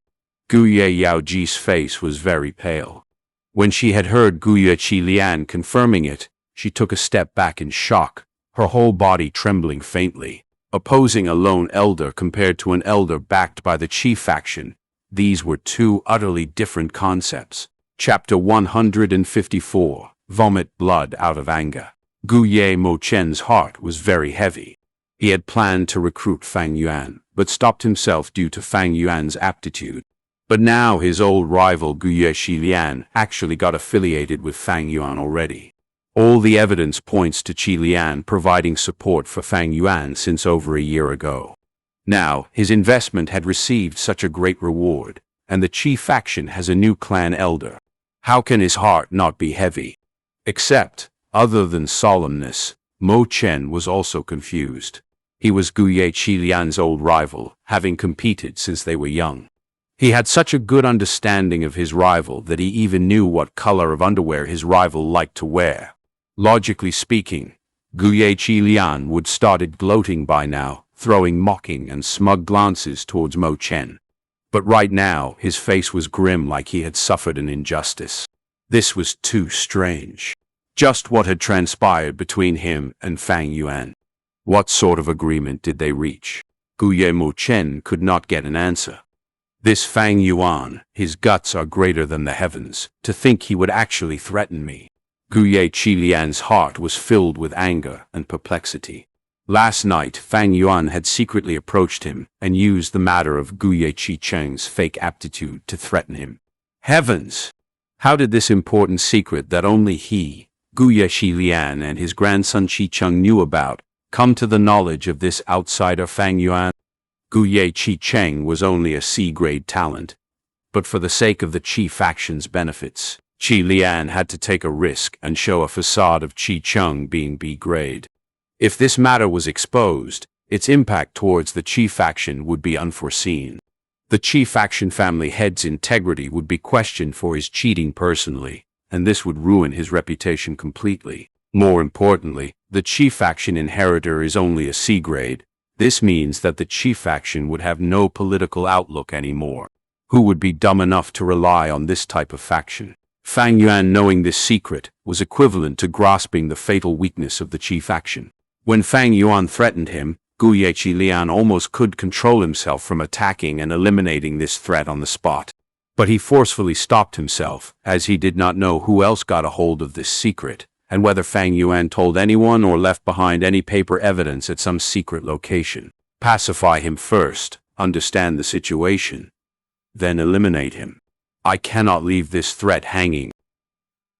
Guye Yaoji's face was very pale. When she had heard Guye Qi Lian confirming it, she took a step back in shock, her whole body trembling faintly. Opposing a lone elder compared to an elder backed by the Qi faction, these were 2 utterly different concepts. Chapter 154, Vomit Blood Out of Anger. Guye Mochen's heart was very heavy. He had planned to recruit Fang Yuan, but stopped himself due to Fang Yuan's aptitude. But now his old rival Guye Qi Lian actually got affiliated with Fang Yuan already. All the evidence points to Qi Lian providing support for Fang Yuan since over a year ago. Now, his investment had received such a great reward, and the Qi faction has a new clan elder. How can his heart not be heavy? Except, other than solemnness, Mo Chen was also confused. He was Guye Qilian's old rival, having competed since they were young. He had such a good understanding of his rival that he even knew what color of underwear his rival liked to wear. Logically speaking, Guye Qilian would started gloating by now, throwing mocking and smug glances towards Mo Chen. But right now, his face was grim like he had suffered an injustice. This was too strange. Just what had transpired between him and Fang Yuan. What sort of agreement did they reach? Guye Mo Chen could not get an answer. This Fang Yuan, his guts are greater than the heavens, to think he would actually threaten me. Guye Qilian's heart was filled with anger and perplexity. Last night, Fang Yuan had secretly approached him and used the matter of Guye Qicheng's fake aptitude to threaten him. Heavens! How did this important secret that only he, Guye Qilian, and his grandson Qicheng knew about, come to the knowledge of this outsider Fang Yuan? Guye Qicheng was only a C-grade talent, but for the sake of the Qi faction's benefits, Qilian had to take a risk and show a facade of Qicheng being B-grade. If this matter was exposed, its impact towards the Qi faction would be unforeseen. The Qi faction family head's integrity would be questioned for his cheating personally, and this would ruin his reputation completely. More importantly, the Qi faction inheritor is only a C-grade. This means that the Qi faction would have no political outlook anymore. Who would be dumb enough to rely on this type of faction? Fang Yuan, knowing this secret, was equivalent to grasping the fatal weakness of the Qi faction. When Fang Yuan threatened him, Guye Qilian almost could control himself from attacking and eliminating this threat on the spot. But he forcefully stopped himself, as he did not know who else got a hold of this secret, and whether Fang Yuan told anyone or left behind any paper evidence at some secret location. Pacify him first, understand the situation, then eliminate him. I cannot leave this threat hanging.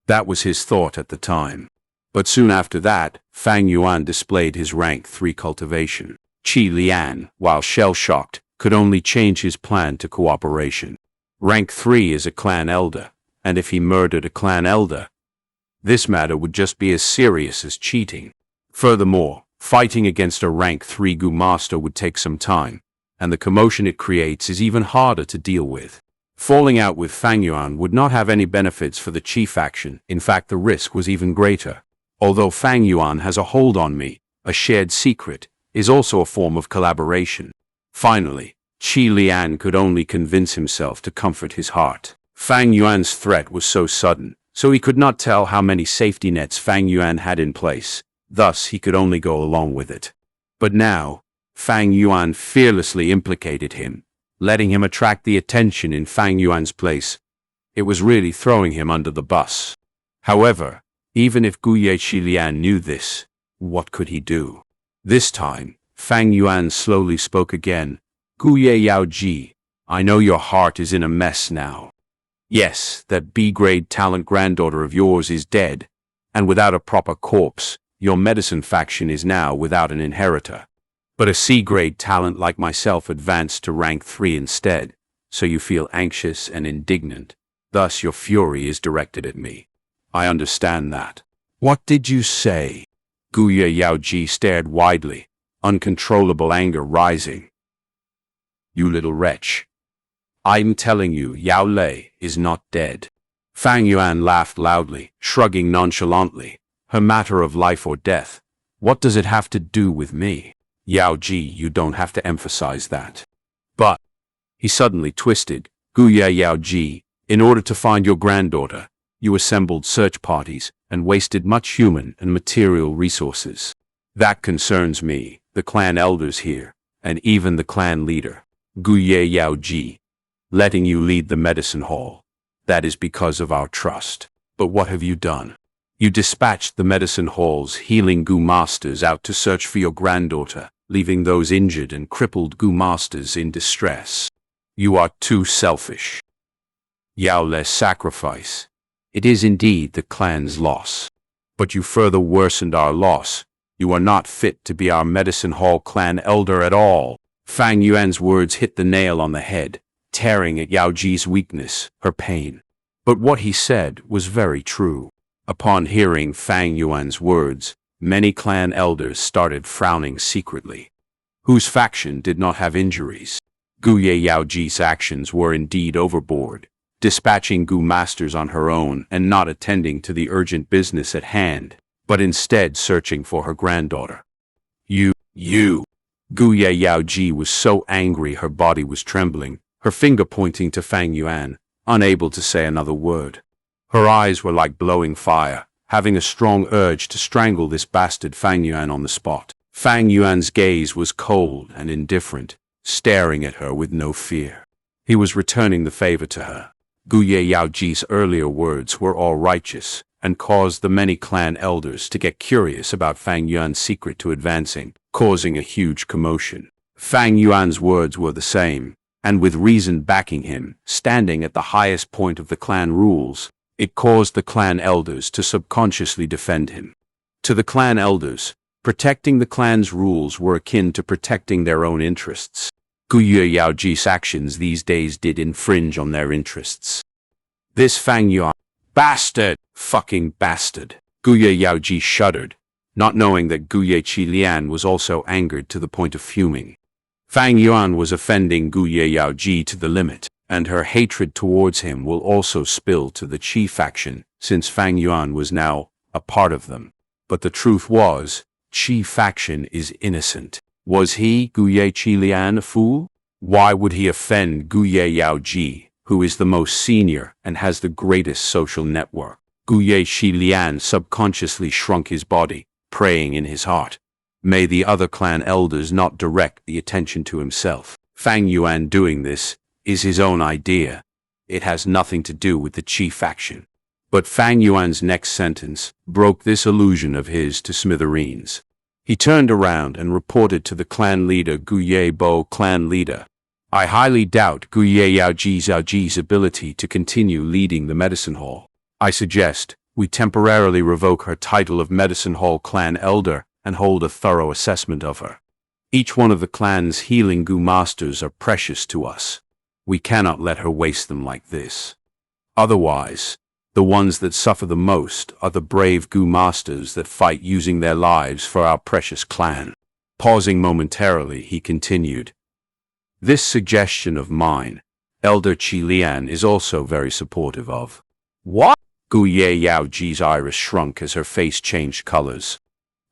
That was his thought at the time. But soon after that, Fang Yuan displayed his rank 3 cultivation. Qilian, while shell-shocked, could only change his plan to cooperation. Rank 3 is a clan elder, and if he murdered a clan elder, this matter would just be as serious as cheating. Furthermore, fighting against a rank 3 Gu master would take some time, and the commotion it creates is even harder to deal with. Falling out with Fang Yuan would not have any benefits for the Qi faction. In fact, the risk was even greater. Although Fang Yuan has a hold on me, a shared secret is also a form of collaboration. Finally, Qilian could only convince himself to comfort his heart. Fang Yuan's threat was so sudden, so he could not tell how many safety nets Fang Yuan had in place. Thus, he could only go along with it. But now, Fang Yuan fearlessly implicated him, letting him attract the attention in Fang Yuan's place. It was really throwing him under the bus. However, even if Guye Qilian knew this, what could he do? This time, Fang Yuan slowly spoke again. Guye Yaoji, I know your heart is in a mess now. Yes, that B-grade talent granddaughter of yours is dead, and without a proper corpse, your medicine faction is now without an inheritor. But a C-grade talent like myself advanced to rank 3 instead, so you feel anxious and indignant. Thus your fury is directed at me. I understand that. What did you say? Guye Yaoji stared widely, uncontrollable anger rising. You little wretch. I'm telling you, Yao Lei is not dead. Fang Yuan laughed loudly, shrugging nonchalantly. Her matter of life or death. What does it have to do with me? Yao Ji, you don't have to emphasize that. But, he suddenly twisted, Guye Yao Ji, in order to find your granddaughter, you assembled search parties and wasted much human and material resources. That concerns me, the clan elders here, and even the clan leader, Guye Yao Ji, letting you lead the medicine hall. That is because of our trust. But what have you done? You dispatched the medicine hall's healing Gu masters out to search for your granddaughter, leaving those injured and crippled Gu masters in distress. You are too selfish. Yao Lei's sacrifice. It is indeed the clan's loss. But you further worsened our loss. You are not fit to be our medicine hall clan elder at all. Fang Yuan's words hit the nail on the head, tearing at Yao Ji's weakness, her pain. But what he said was very true. Upon hearing Fang Yuan's words, many clan elders started frowning secretly. Whose faction did not have injuries? Guye Yao Ji's actions were indeed overboard, dispatching Gu masters on her own and not attending to the urgent business at hand, but instead searching for her granddaughter. You. Guye Yao Ji was so angry her body was trembling, her finger pointing to Fang Yuan, unable to say another word. Her eyes were like glowing fire, having a strong urge to strangle this bastard Fang Yuan on the spot. Fang Yuan's gaze was cold and indifferent, staring at her with no fear. He was returning the favor to her. Guye Yao Ji's earlier words were all righteous, and caused the many clan elders to get curious about Fang Yuan's secret to advancing, causing a huge commotion. Fang Yuan's words were the same, and with reason backing him, standing at the highest point of the clan rules, it caused the clan elders to subconsciously defend him. To the clan elders, protecting the clan's rules were akin to protecting their own interests. Guye Yao Ji's actions these days did infringe on their interests. This Fang Yuan, bastard, fucking bastard. Guye Yao Ji shuddered, not knowing that Guye Qilian was also angered to the point of fuming. Fang Yuan was offending Guye Yao Ji to the limit, and her hatred towards him will also spill to the Qi faction, since Fang Yuan was now a part of them. But the truth was, Qi faction is innocent. Was he, Guye Qilian, a fool? Why would he offend Guye Yao Ji, who is the most senior and has the greatest social network? Guye Qilian subconsciously shrunk his body, praying in his heart. May the other clan elders not direct the attention to himself. Fang Yuan doing this is his own idea. It has nothing to do with the Qi faction. But Fang Yuan's next sentence broke this illusion of his to smithereens. He turned around and reported to the clan leader Guye Bo, clan leader. I highly doubt Guye Yao Ji's ability to continue leading the medicine hall. I suggest we temporarily revoke her title of medicine hall clan elder and hold a thorough assessment of her. Each one of the clan's healing Gu masters are precious to us. We cannot let her waste them like this. Otherwise, the ones that suffer the most are the brave Gu masters that fight using their lives for our precious clan. Pausing momentarily, he continued. This suggestion of mine, Elder Qilian is also very supportive of. What? Guye Yao Ji's iris shrunk as her face changed colors.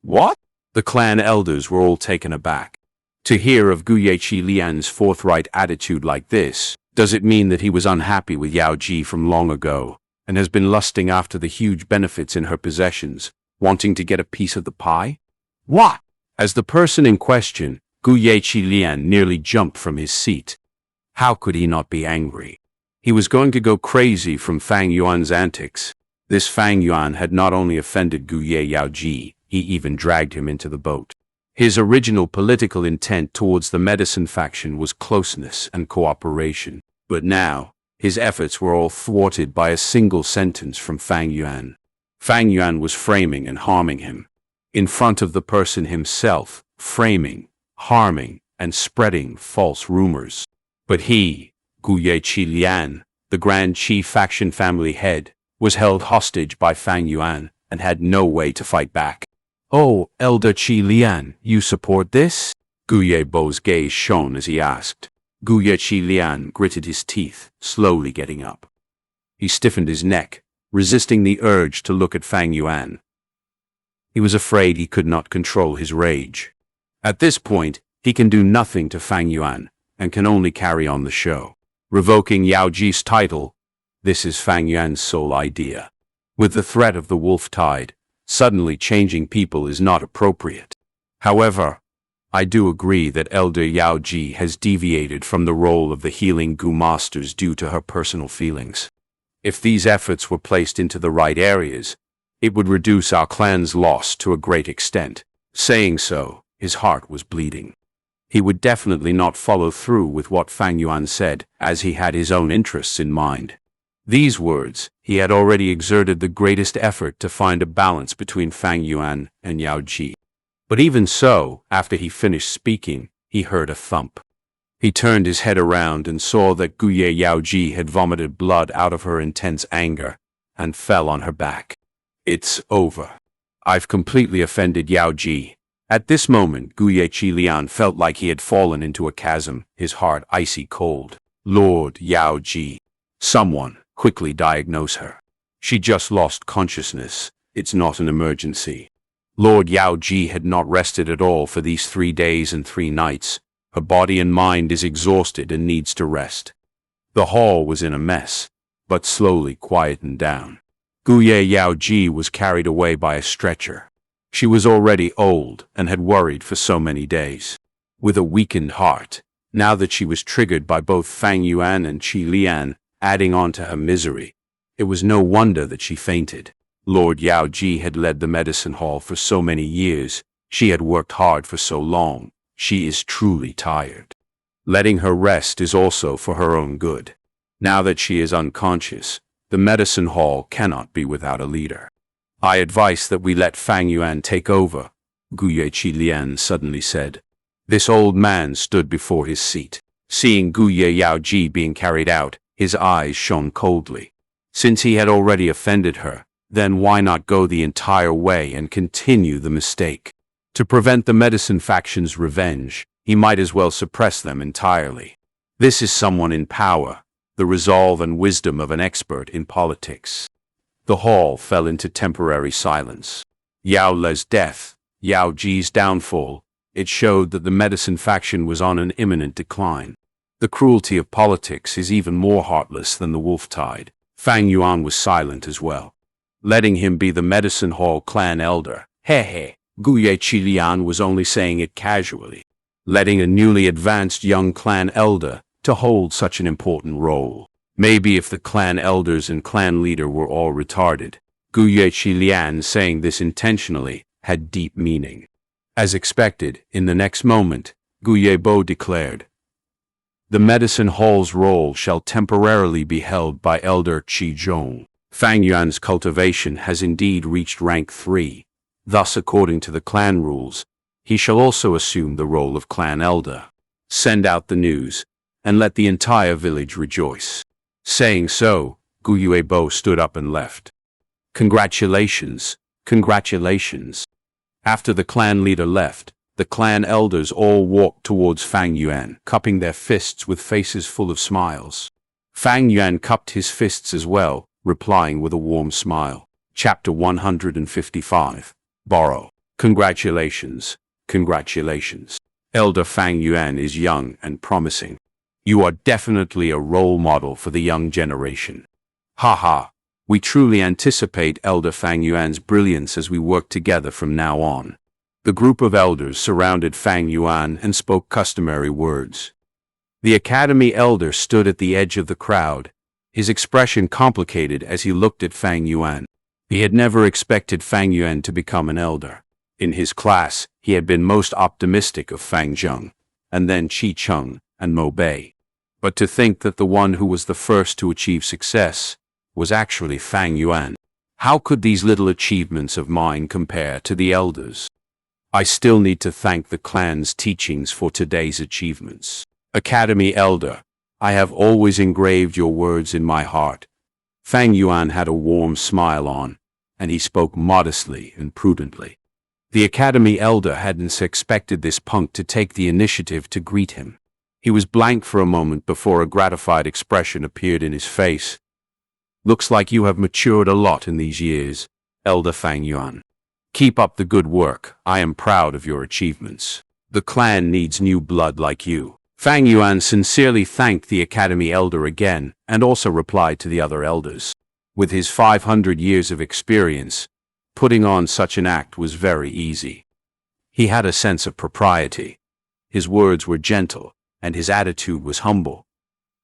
What? The clan elders were all taken aback. To hear of Guye Qilian's forthright attitude like this, does it mean that he was unhappy with Yao Ji from long ago, and has been lusting after the huge benefits in her possessions, wanting to get a piece of the pie? What? As the person in question, Guye Qilian nearly jumped from his seat. How could he not be angry? He was going to go crazy from Fang Yuan's antics. This Fang Yuan had not only offended Guye Yao Ji, he even dragged him into the boat. His original political intent towards the medicine faction was closeness and cooperation. But now, his efforts were all thwarted by a single sentence from Fang Yuan. Fang Yuan was framing and harming him. In front of the person himself, framing, harming, and spreading false rumors. But he, Guye Qilian, the Grand Qi faction family head, was held hostage by Fang Yuan and had no way to fight back. Oh, Elder Qilian, you support this? Guye Bo's gaze shone as he asked. Guye Qilian gritted his teeth, slowly getting up. He stiffened his neck, resisting the urge to look at Fang Yuan. He was afraid he could not control his rage. At this point, he can do nothing to Fang Yuan, and can only carry on the show. Revoking Yao Ji's title, this is Fang Yuan's sole idea. With the threat of the wolf tide, suddenly changing people is not appropriate. However, I do agree that Elder Yao Ji has deviated from the role of the healing Gu masters due to her personal feelings. If these efforts were placed into the right areas, it would reduce our clan's loss to a great extent. Saying so, his heart was bleeding. He would definitely not follow through with what Fang Yuan said, as he had his own interests in mind. These words, he had already exerted the greatest effort to find a balance between Fang Yuan and Yao Ji. But even so, after he finished speaking, he heard a thump. He turned his head around and saw that Guye Yaoji had vomited blood out of her intense anger and fell on her back. It's over. I've completely offended Yaoji. At this moment, Guye Qilian felt like he had fallen into a chasm, his heart icy cold. Lord Yaoji. Someone, quickly diagnose her. She just lost consciousness. It's not an emergency. Lord Yaoji had not rested at all for these 3 days and 3 nights. Her body and mind is exhausted and needs to rest. The hall was in a mess, but slowly quietened down. Guye Yaoji was carried away by a stretcher. She was already old and had worried for so many days. With a weakened heart, now that she was triggered by both Fang Yuan and Qi Lian adding on to her misery, it was no wonder that she fainted. Lord Yaoji had led the medicine hall for so many years. She had worked hard for so long. She is truly tired. Letting her rest is also for her own good. Now that she is unconscious, the medicine hall cannot be without a leader. I advise that we let Fang Yuan take over, Guye Qilian suddenly said. This old man stood before his seat. Seeing Guye Yaoji being carried out, his eyes shone coldly. Since he had already offended her, then why not go the entire way and continue the mistake? To prevent the medicine faction's revenge, he might as well suppress them entirely. This is someone in power, the resolve and wisdom of an expert in politics. The hall fell into temporary silence. Yao Le's death, Yao Ji's downfall, it showed that the medicine faction was on an imminent decline. The cruelty of politics is even more heartless than the wolf tide. Fang Yuan was silent as well. Letting him be the medicine hall clan elder. He. Guye Qilian was only saying it casually. Letting a newly advanced young clan elder to hold such an important role. Maybe if the clan elders and clan leader were all retarded. Guye Qilian saying this intentionally had deep meaning. As expected, in the next moment, Guye Bo declared, "The medicine hall's role shall temporarily be held by Elder Qi Zhong. Fang Yuan's cultivation has indeed reached rank 3. Thus, according to the clan rules, he shall also assume the role of clan elder. Send out the news, and let the entire village rejoice." Saying so, Guye Bo stood up and left. Congratulations, congratulations. After the clan leader left, the clan elders all walked towards Fang Yuan, cupping their fists with faces full of smiles. Fang Yuan cupped his fists as well, replying with a warm smile. Chapter 155. Borrow. Congratulations, congratulations. Elder Fang Yuan is young and promising. You are definitely a role model for the young generation. Haha, we truly anticipate Elder Fang Yuan's brilliance as we work together from now on. The group of elders surrounded Fang Yuan and spoke customary words. The academy elder stood at the edge of the crowd, his expression complicated as he looked at Fang Yuan. He had never expected Fang Yuan to become an elder. In his class, he had been most optimistic of Fang Zheng, and then Qi Cheng and Mo Bei. But to think that the one who was the first to achieve success was actually Fang Yuan. How could these little achievements of mine compare to the elders? I still need to thank the clan's teachings for today's achievements. Academy Elder, I have always engraved your words in my heart. Fang Yuan had a warm smile on, and he spoke modestly and prudently. The Academy Elder hadn't expected this punk to take the initiative to greet him. He was blank for a moment before a gratified expression appeared in his face. Looks like you have matured a lot in these years, Elder Fang Yuan. Keep up the good work. I am proud of your achievements. The clan needs new blood like you. Fang Yuan sincerely thanked the Academy Elder again and also replied to the other elders. With his 500 years of experience, putting on such an act was very easy. He had a sense of propriety. His words were gentle, and his attitude was humble,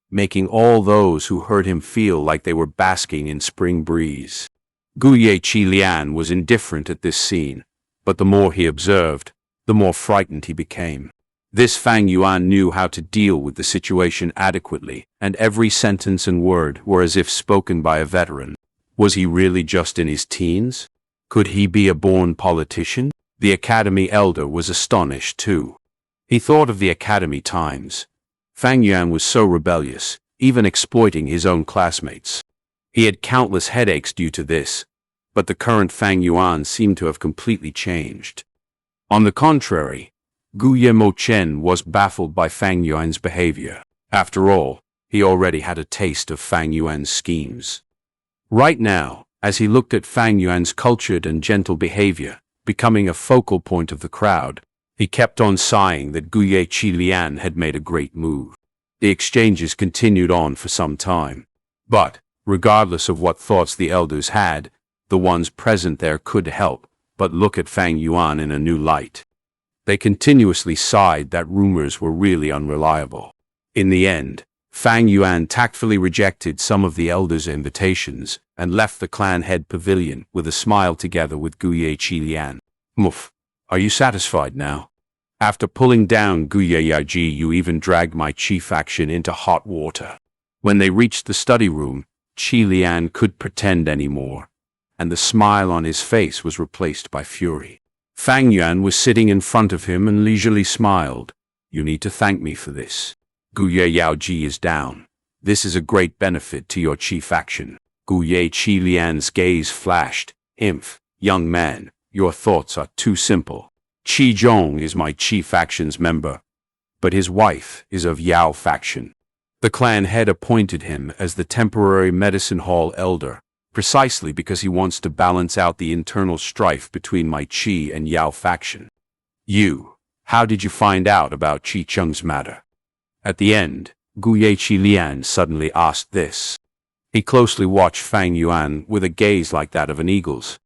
making all those who heard him feel like they were basking in spring breeze. Guye Qilian was indifferent at this scene, but the more he observed, the more frightened he became. This Fang Yuan knew how to deal with the situation adequately, and every sentence and word were as if spoken by a veteran. Was he really just in his teens? Could he be a born politician? The Academy Elder was astonished too. He thought of the Academy times. Fang Yuan was so rebellious, even exploiting his own classmates. He had countless headaches due to this, but the current Fang Yuan seemed to have completely changed. On the contrary, Guillermo Chen was baffled by Fang Yuan's behavior. After all, he already had a taste of Fang Yuan's schemes. Right now, as he looked at Fang Yuan's cultured and gentle behavior, becoming a focal point of the crowd, he kept on sighing that Guye Qilian had made a great move. The exchanges continued on for some time. But, regardless of what thoughts the elders had, the ones present there could help but look at Fang Yuan in a new light. They continuously sighed that rumors were really unreliable. In the end, Fang Yuan tactfully rejected some of the elders' invitations and left the clan head pavilion with a smile together with Guye Qilian. Muff, are you satisfied now? After pulling down Guye Yaji, you even dragged my chi faction into hot water. When they reached the study room, Qilian couldn't pretend anymore, and the smile on his face was replaced by fury. Fang Yuan was sitting in front of him and leisurely smiled. You need to thank me for this. Guye Yaoji is down. This is a great benefit to your chi faction. Guye Qilian's gaze flashed. Young man, your thoughts are too simple. Qi Zhong is my chi faction's member, but his wife is of Yao faction. The clan head appointed him as the temporary medicine hall elder, precisely because he wants to balance out the internal strife between my Qi and Yao faction. How did you find out about Qi Cheng's matter? At the end, Guye Qilian suddenly asked this. He closely watched Fang Yuan with a gaze like that of an eagle's.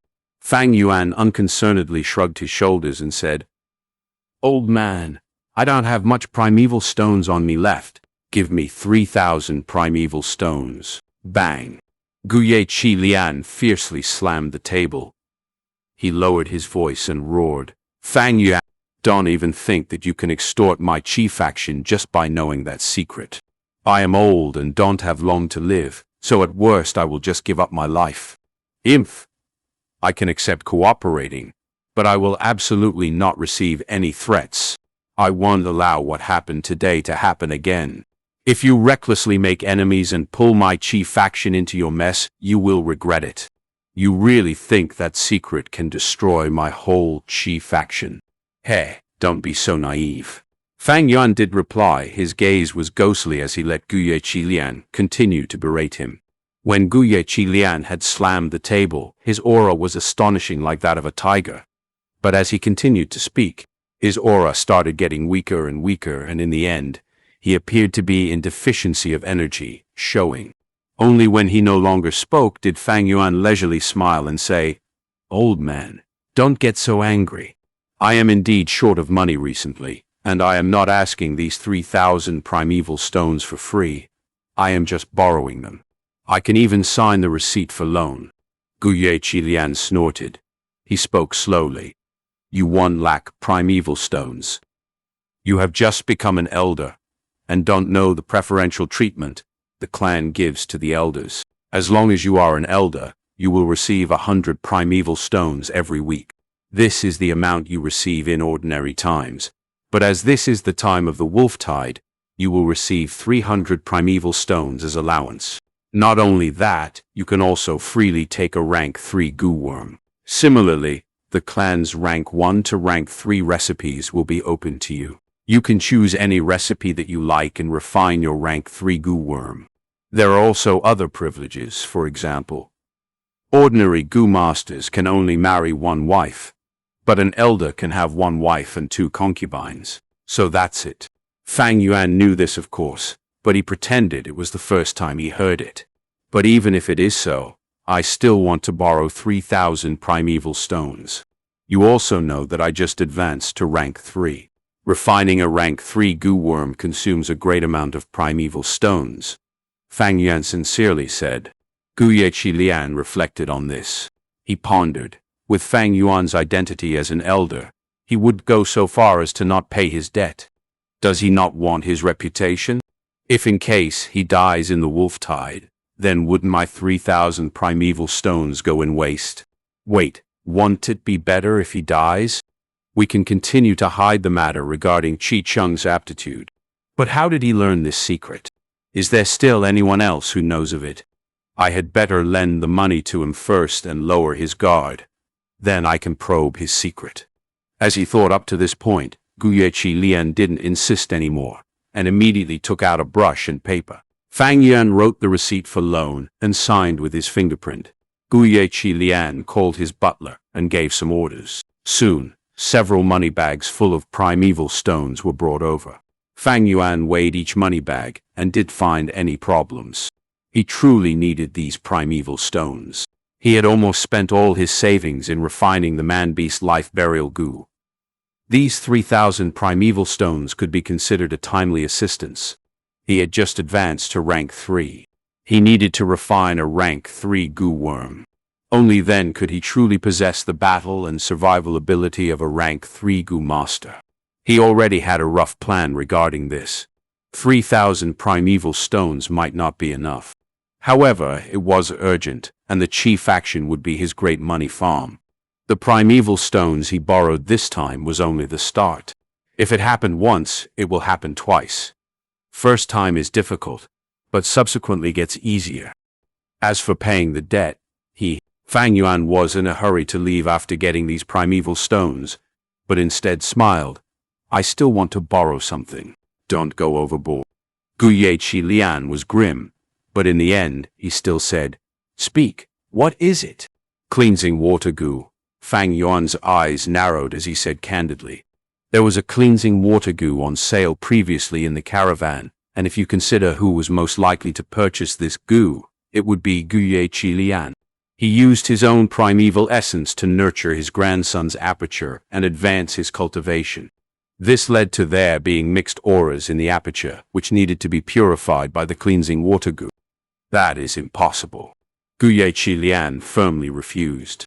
Fang Yuan unconcernedly shrugged his shoulders and said, Old man, I don't have much primeval stones on me left. Give me 3,000 primeval stones. Bang! Guye Qilian fiercely slammed the table. He lowered his voice and roared, Fang Yuan, don't even think that you can extort my chi faction just by knowing that secret. I am old and don't have long to live, so at worst I will just give up my life. I can accept cooperating, but I will absolutely not receive any threats. I won't allow what happened today to happen again. If you recklessly make enemies and pull my chi faction into your mess, you will regret it. You really think that secret can destroy my whole chi faction? Hey, don't be so naive. Fang Yuan did reply. His gaze was ghostly as he let Guye Qilian continue to berate him. When Guye Qilian had slammed the table, his aura was astonishing, like that of a tiger. But as he continued to speak, his aura started getting weaker and weaker, and in the end, he appeared to be in deficiency of energy, showing. Only when he no longer spoke did Fang Yuan leisurely smile and say, Old man, don't get so angry. I am indeed short of money recently, and I am not asking these 3,000 primeval stones for free. I am just borrowing them. I can even sign the receipt for loan. Guye Qilian snorted. He spoke slowly. You lack primeval stones. You have just become an elder, and don't know the preferential treatment the clan gives to the elders. As long as you are an elder, you will receive 100 primeval stones every week. This is the amount you receive in ordinary times. But as this is the time of the wolf tide, you will receive 300 primeval stones as allowance. Not only that, you can also freely take a rank 3 goo worm. Similarly, the clan's rank 1 to rank 3 recipes will be open to you. You can choose any recipe that you like and refine your rank 3 goo worm. There are also other privileges. For example, ordinary goo masters can only marry 1 wife, but an elder can have 1 wife and 2 concubines. So that's it. Fang Yuan knew this, of course, but he pretended it was the first time he heard it. But even if it is so, I still want to borrow 3,000 primeval stones. You also know that I just advanced to rank 3. Refining a rank 3 goo worm consumes a great amount of primeval stones. Fang Yuan sincerely said. Guye Qilian reflected on this. He pondered. With Fang Yuan's identity as an elder, he would go so far as to not pay his debt. Does he not want his reputation? If in case he dies in the wolf tide, then wouldn't my 3,000 primeval stones go in waste? Wait, won't it be better if he dies? We can continue to hide the matter regarding Qi Cheng's aptitude. But how did he learn this secret? Is there still anyone else who knows of it? I had better lend the money to him first and lower his guard. Then I can probe his secret. As he thought up to this point, Guyechi Lian didn't insist anymore, and immediately took out a brush and paper. Fang Yuan wrote the receipt for loan and signed with his fingerprint. Guyechi Lian called his butler and gave some orders. Soon, several money bags full of primeval stones were brought over. Fang Yuan weighed each money bag and didn't find any problems. He truly needed these primeval stones. He had almost spent all his savings in refining the man-beast life burial goo. These 3,000 primeval stones could be considered a timely assistance. He had just advanced to rank 3. He needed to refine a rank 3 goo worm. Only then could he truly possess the battle and survival ability of a rank 3 goo master. He already had a rough plan regarding this. 3,000 primeval stones might not be enough. However, it was urgent, and the chief action would be his great money farm. The primeval stones he borrowed this time was only the start. If it happened once, it will happen twice. First time is difficult, but subsequently gets easier. As for paying the debt, Fang Yuan was in a hurry to leave after getting these primeval stones, but instead smiled. I still want to borrow something. Don't go overboard. Guyechi Lian was grim, but in the end, he still said, Speak, what is it? Cleansing water goo. Fang Yuan's eyes narrowed as he said candidly. There was a cleansing water goo on sale previously in the caravan, and if you consider who was most likely to purchase this goo, it would be Guyechi Lian. He used his own primeval essence to nurture his grandson's aperture and advance his cultivation. This led to there being mixed auras in the aperture, which needed to be purified by the cleansing water goo. That is impossible. Guyechi Lian firmly refused.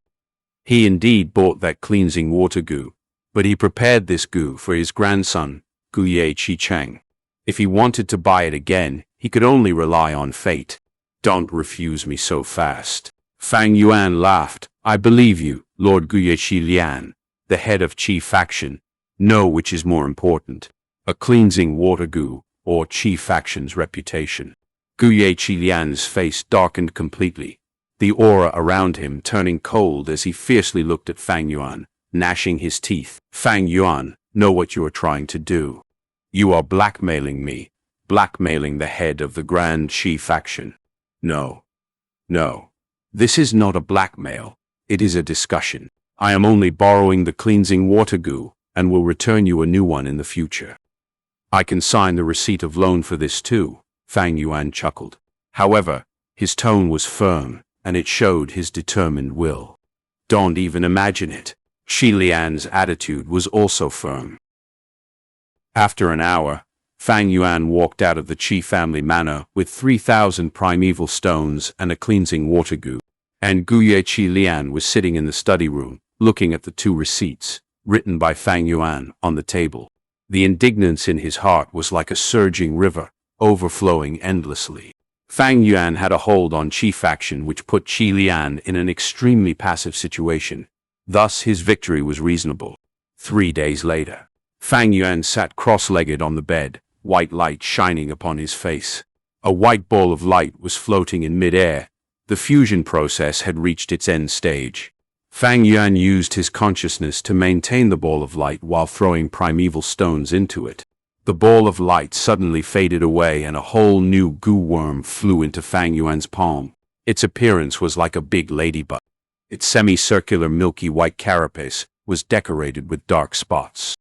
He indeed bought that cleansing water goo, but he prepared this goo for his grandson, Guyechi Cheng. If he wanted to buy it again, he could only rely on fate. Don't refuse me so fast. Fang Yuan laughed. I believe you, Lord Guyechi Lian, the head of Qi faction. Know which is more important, a cleansing water goo or Qi faction's reputation. Guyechi Lian's face darkened completely, the aura around him turning cold as he fiercely looked at Fang Yuan, gnashing his teeth. Fang Yuan, know what you are trying to do. You are blackmailing me, blackmailing the head of the Grand Qi faction. No. No. This is not a blackmail, it is a discussion. I am only borrowing the cleansing water goo, and will return you a new one in the future. I can sign the receipt of loan for this too, Fang Yuan chuckled. However, his tone was firm, and it showed his determined will. Don't even imagine it. Shi Lian's attitude was also firm. After an hour, Fang Yuan walked out of the Qi family manor with 3,000 primeval stones and a cleansing water goo. And Guyechi Lian was sitting in the study room, looking at the 2 receipts, written by Fang Yuan, on the table. The indignance in his heart was like a surging river, overflowing endlessly. Fang Yuan had a hold on Qi faction which put Qi Lian in an extremely passive situation. Thus his victory was reasonable. 3 days later, Fang Yuan sat cross-legged on the bed, white light shining upon his face. A white ball of light was floating in mid-air. The fusion process had reached its end stage. Fang Yuan used his consciousness to maintain the ball of light while throwing primeval stones into it. The ball of light suddenly faded away and a whole new goo worm flew into Fang Yuan's palm. Its appearance was like a big ladybug. Its semicircular milky white carapace was decorated with dark spots.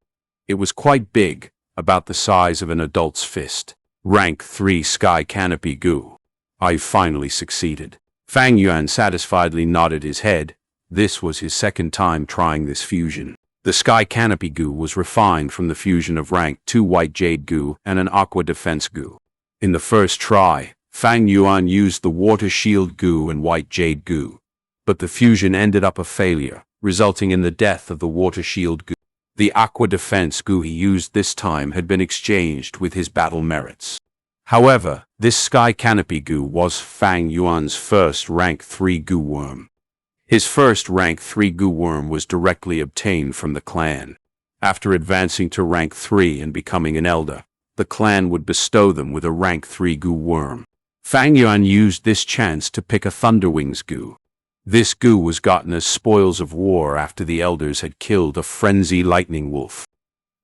It was quite big, about the size of an adult's fist. Rank 3 Sky Canopy Goo. I finally succeeded. Fang Yuan satisfiedly nodded his head. This was his second time trying this fusion. The Sky Canopy Goo was refined from the fusion of rank 2 White Jade Goo and an Aqua Defense Goo. In the first try, Fang Yuan used the Water Shield Goo and White Jade Goo, but the fusion ended up a failure, resulting in the death of the Water Shield Goo. The Aqua Defense Goo he used this time had been exchanged with his battle merits. However, this Sky Canopy Goo was Fang Yuan's first rank 3 Goo worm. His first rank 3 Goo worm was directly obtained from the clan. After advancing to rank 3 and becoming an elder, the clan would bestow them with a rank 3 goo worm. Fang Yuan used this chance to pick a Thunderwings goo. This goo was gotten as spoils of war after the elders had killed a frenzy lightning wolf.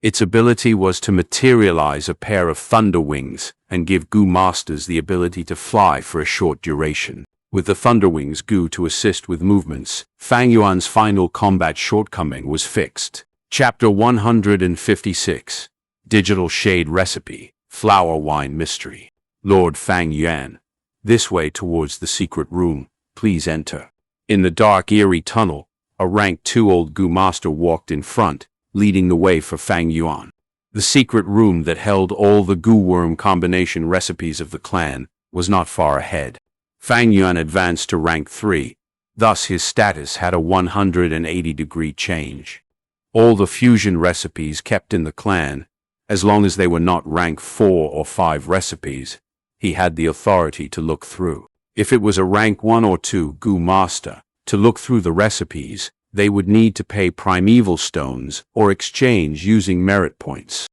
Its ability was to materialize a pair of thunder wings and give goo masters the ability to fly for a short duration. With the Thunderwings goo to assist with movements, Fang Yuan's final combat shortcoming was fixed. Chapter 156. Digital Shade Recipe, Flower Wine Mystery. Lord Fang Yuan, this way towards the secret room, please enter. In the dark, eerie tunnel, a rank 2 old goo master walked in front, leading the way for Fang Yuan. The secret room that held all the goo worm combination recipes of the clan was not far ahead. Fang Yuan advanced to rank 3, thus his status had a 180-degree change. All the fusion recipes kept in the clan, as long as they were not rank 4 or 5 recipes, he had the authority to look through. If it was a rank 1 or 2 goo master, to look through the recipes, they would need to pay primeval stones or exchange using merit points.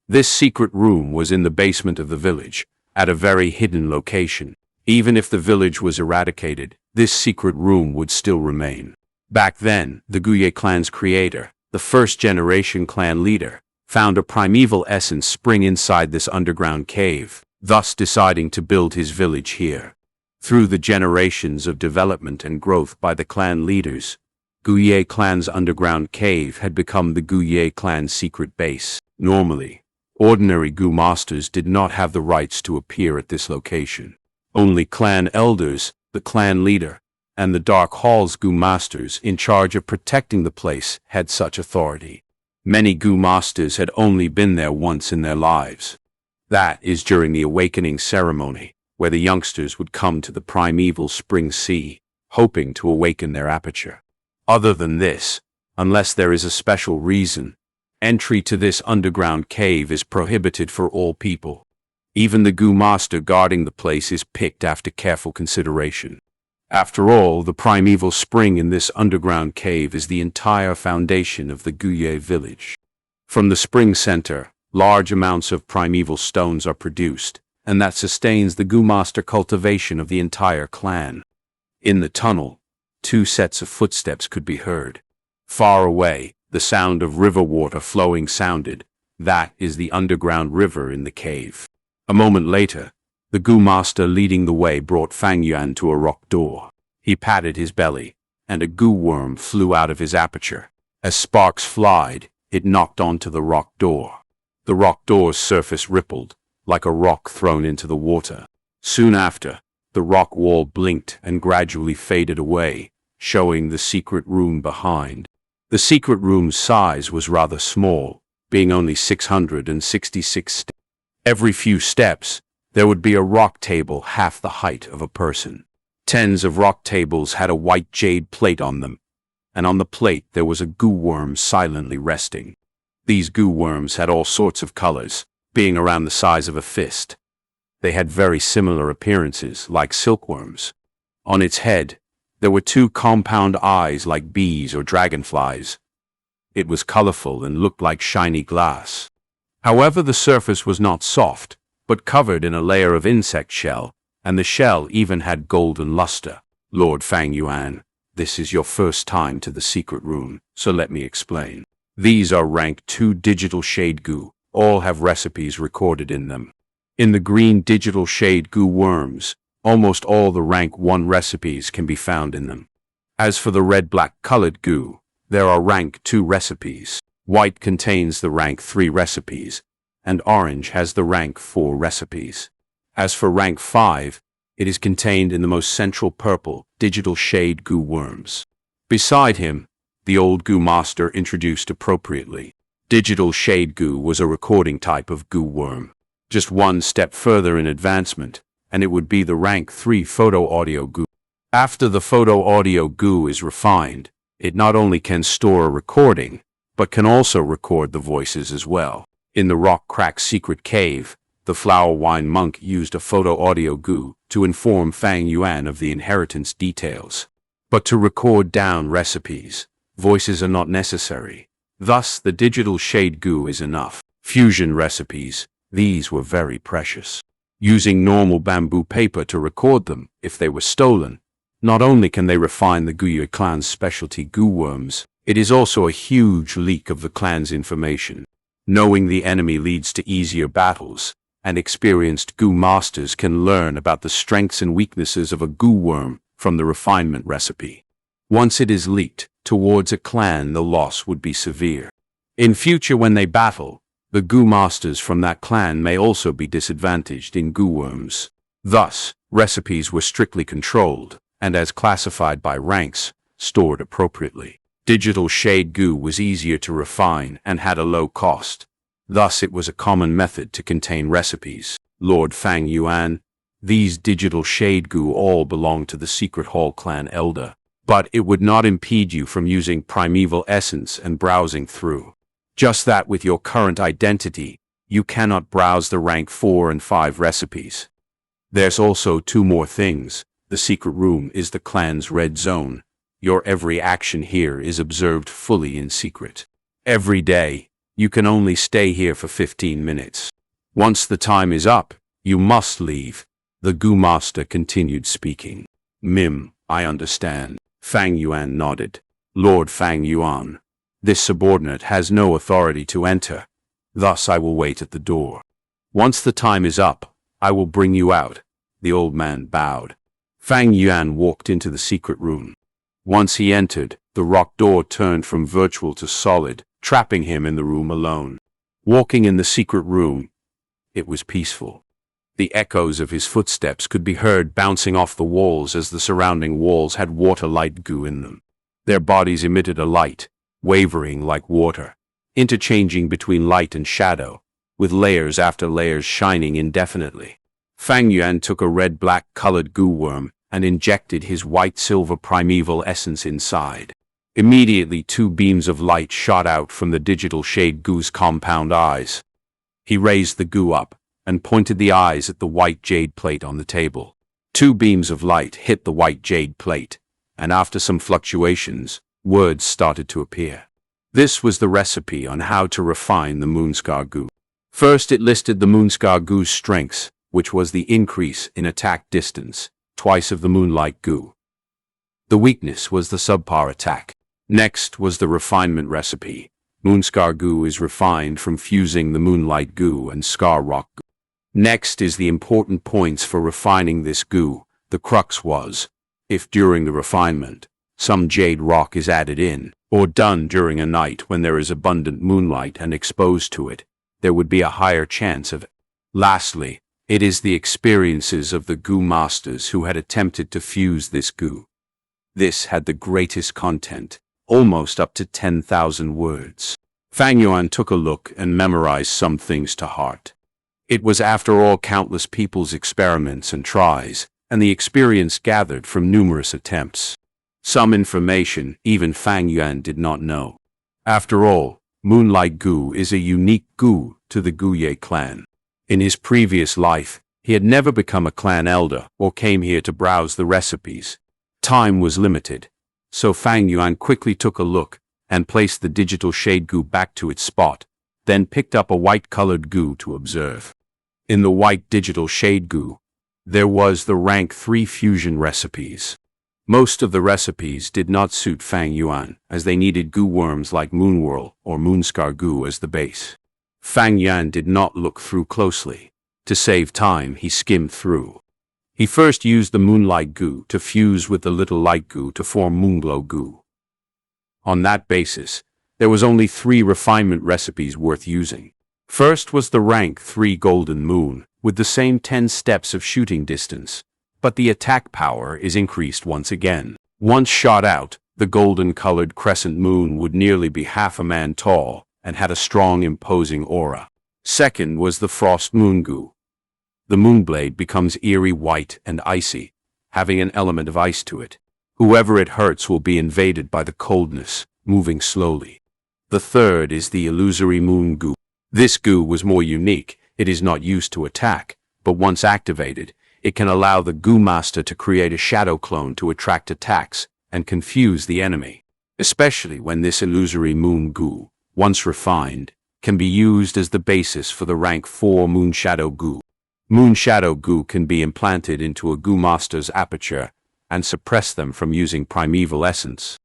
This secret room was in the basement of the village, at a very hidden location. Even if the village was eradicated, this secret room would still remain. Back then, the Guye clan's creator, the first-generation clan leader, found a primeval essence spring inside this underground cave, thus deciding to build his village here. Through the generations of development and growth by the clan leaders, Guye clan's underground cave had become the Guye clan's secret base. Normally, ordinary goo masters did not have the rights to appear at this location. Only clan elders, the clan leader, and the Dark Hall's goo masters in charge of protecting the place had such authority. Many goo masters had only been there once in their lives. That is during the awakening ceremony, where the youngsters would come to the primeval spring sea, hoping to awaken their aperture. Other than this, unless there is a special reason, entry to this underground cave is prohibited for all people. Even the goo master guarding the place is picked after careful consideration. After all, the primeval spring in this underground cave is the entire foundation of the Guye village. From the spring center, large amounts of primeval stones are produced, and that sustains the goo master cultivation of the entire clan. In the tunnel, 2 sets of footsteps could be heard. Far away, the sound of river water flowing sounded. That is the underground river in the cave. A moment later, the goo master leading the way brought Fang Yuan to a rock door. He patted his belly, and a goo worm flew out of his aperture. As sparks flied, it knocked onto the rock door. The rock door's surface rippled, like a rock thrown into the water. Soon after, the rock wall blinked and gradually faded away, showing the secret room behind. The secret room's size was rather small, being only 666 steps. Every few steps, there would be a rock table half the height of a person. Tens of rock tables had a white jade plate on them, and on the plate there was a goo worm silently resting. These goo worms had all sorts of colors, being around the size of a fist. They had very similar appearances, like silkworms. On its head, there were 2 compound eyes like bees or dragonflies. It was colorful and looked like shiny glass. However, the surface was not soft, but covered in a layer of insect shell, and the shell even had golden luster. Lord Fang Yuan, this is your first time to the secret room, so let me explain. These are rank 2 digital shade goo, all have recipes recorded in them. In the green digital shade goo worms, almost all the rank 1 recipes can be found in them. As for the red-black colored goo, there are rank 2 recipes. White contains the rank 3 recipes, and orange has the rank 4 recipes. As for rank 5, it is contained in the most central purple, digital shade goo worms. Beside him, the old goo master introduced appropriately. Digital shade goo was a recording type of goo worm. Just 1 step further in advancement, and it would be the rank 3 photo-audio goo. After the photo-audio goo is refined, it not only can store a recording, but can also record the voices as well. In the rock crack secret cave, the flower wine monk used a photo-audio goo to inform Fang Yuan of the inheritance details. But to record down recipes, voices are not necessary. Thus, the digital shade goo is enough. Fusion recipes, These were very precious. Using normal bamboo paper to record them if they were stolen, not only can they refine the Guyue clan's specialty goo worms, it is also a huge leak of the clan's information. Knowing the enemy leads to easier battles, and experienced goo masters can learn about the strengths and weaknesses of a goo worm from the refinement recipe. Once it is leaked towards a clan, the loss would be severe. In future, when they battle, the goo masters from that clan may also be disadvantaged in goo worms. Thus, recipes were strictly controlled, and as classified by ranks, stored appropriately. Digital shade goo was easier to refine and had a low cost. Thus, it was a common method to contain recipes. Lord Fang Yuan, these digital shade goo all belong to the Secret Hall clan elder, but it would not impede you from using primeval essence and browsing through. Just that with your current identity, you cannot browse the rank 4 and 5 recipes. There's also 2 more things. The secret room is the clan's red zone. Your every action here is observed fully in secret. Every day, you can only stay here for 15 minutes. Once the time is up, you must leave. The goo master continued speaking. I understand. Fang Yuan nodded. Lord Fang Yuan, this subordinate has no authority to enter. Thus I will wait at the door. Once the time is up, I will bring you out. The old man bowed. Fang Yuan walked into the secret room. Once he entered, the rock door turned from virtual to solid, trapping him in the room alone. Walking in the secret room, it was peaceful. The echoes of his footsteps could be heard bouncing off the walls as the surrounding walls had water-light goo in them. Their bodies emitted a light, wavering like water, interchanging between light and shadow, with layers after layers shining indefinitely. Fang Yuan took a red-black colored goo worm and injected his white-silver primeval essence inside. Immediately 2 beams of light shot out from the digital shade goo's compound eyes. He raised the goo up and pointed the eyes at the white jade plate on the table. 2 beams of light hit the white jade plate, and after some fluctuations, words started to appear. This was the recipe on how to refine the Moonscar goo. First, it listed the Moonscar goo's strengths, which was the increase in attack distance, twice of the Moonlight goo. The weakness was the subpar attack. Next was the refinement recipe. Moonscar goo is refined from fusing the Moonlight goo and Scar Rock goo. Next is the important points for refining this goo. The crux was, if during the refinement, some jade rock is added in, or done during a night when there is abundant moonlight and exposed to it, there would be a higher chance of it. Lastly, it is the experiences of the goo masters who had attempted to fuse this goo. This had the greatest content, almost up to 10,000 words. Fang Yuan took a look and memorized some things to heart. It was after all countless people's experiments and tries, and the experience gathered from numerous attempts. Some information even Fang Yuan did not know. After all, Moonlight goo is a unique goo to the Guyue clan. In his previous life, he had never become a clan elder or came here to browse the recipes. Time was limited, so Fang Yuan quickly took a look and placed the digital shade goo back to its spot, then picked up a white-colored goo to observe. In the white digital shade goo, there was the rank 3 fusion recipes. Most of the recipes did not suit Fang Yuan, as they needed goo worms like Moonwhirl or Moonscar goo as the base. Fang Yuan did not look through closely. To save time, he skimmed through. He first used the Moonlight goo to fuse with the Little Light goo to form Moonglow goo. On that basis, there was only 3 refinement recipes worth using. First was the rank 3 Golden Moon, with the same 10 steps of shooting distance, but the attack power is increased once again. Once shot out, the golden-colored crescent moon would nearly be half a man tall and had a strong, imposing aura. Second was the Frost Moon goo. The moonblade becomes eerie white and icy, having an element of ice to it. Whoever it hurts will be invaded by the coldness, moving slowly. The third is the Illusory Moon goo. This goo was more unique. It is not used to attack, but once activated, it can allow the goo master to create a shadow clone to attract attacks and confuse the enemy. Especially when this Illusory Moon goo, once refined, can be used as the basis for the rank 4 Moon Shadow Goo. Moon Shadow Goo can be implanted into a Goo Master's aperture and suppress them from using primeval essence.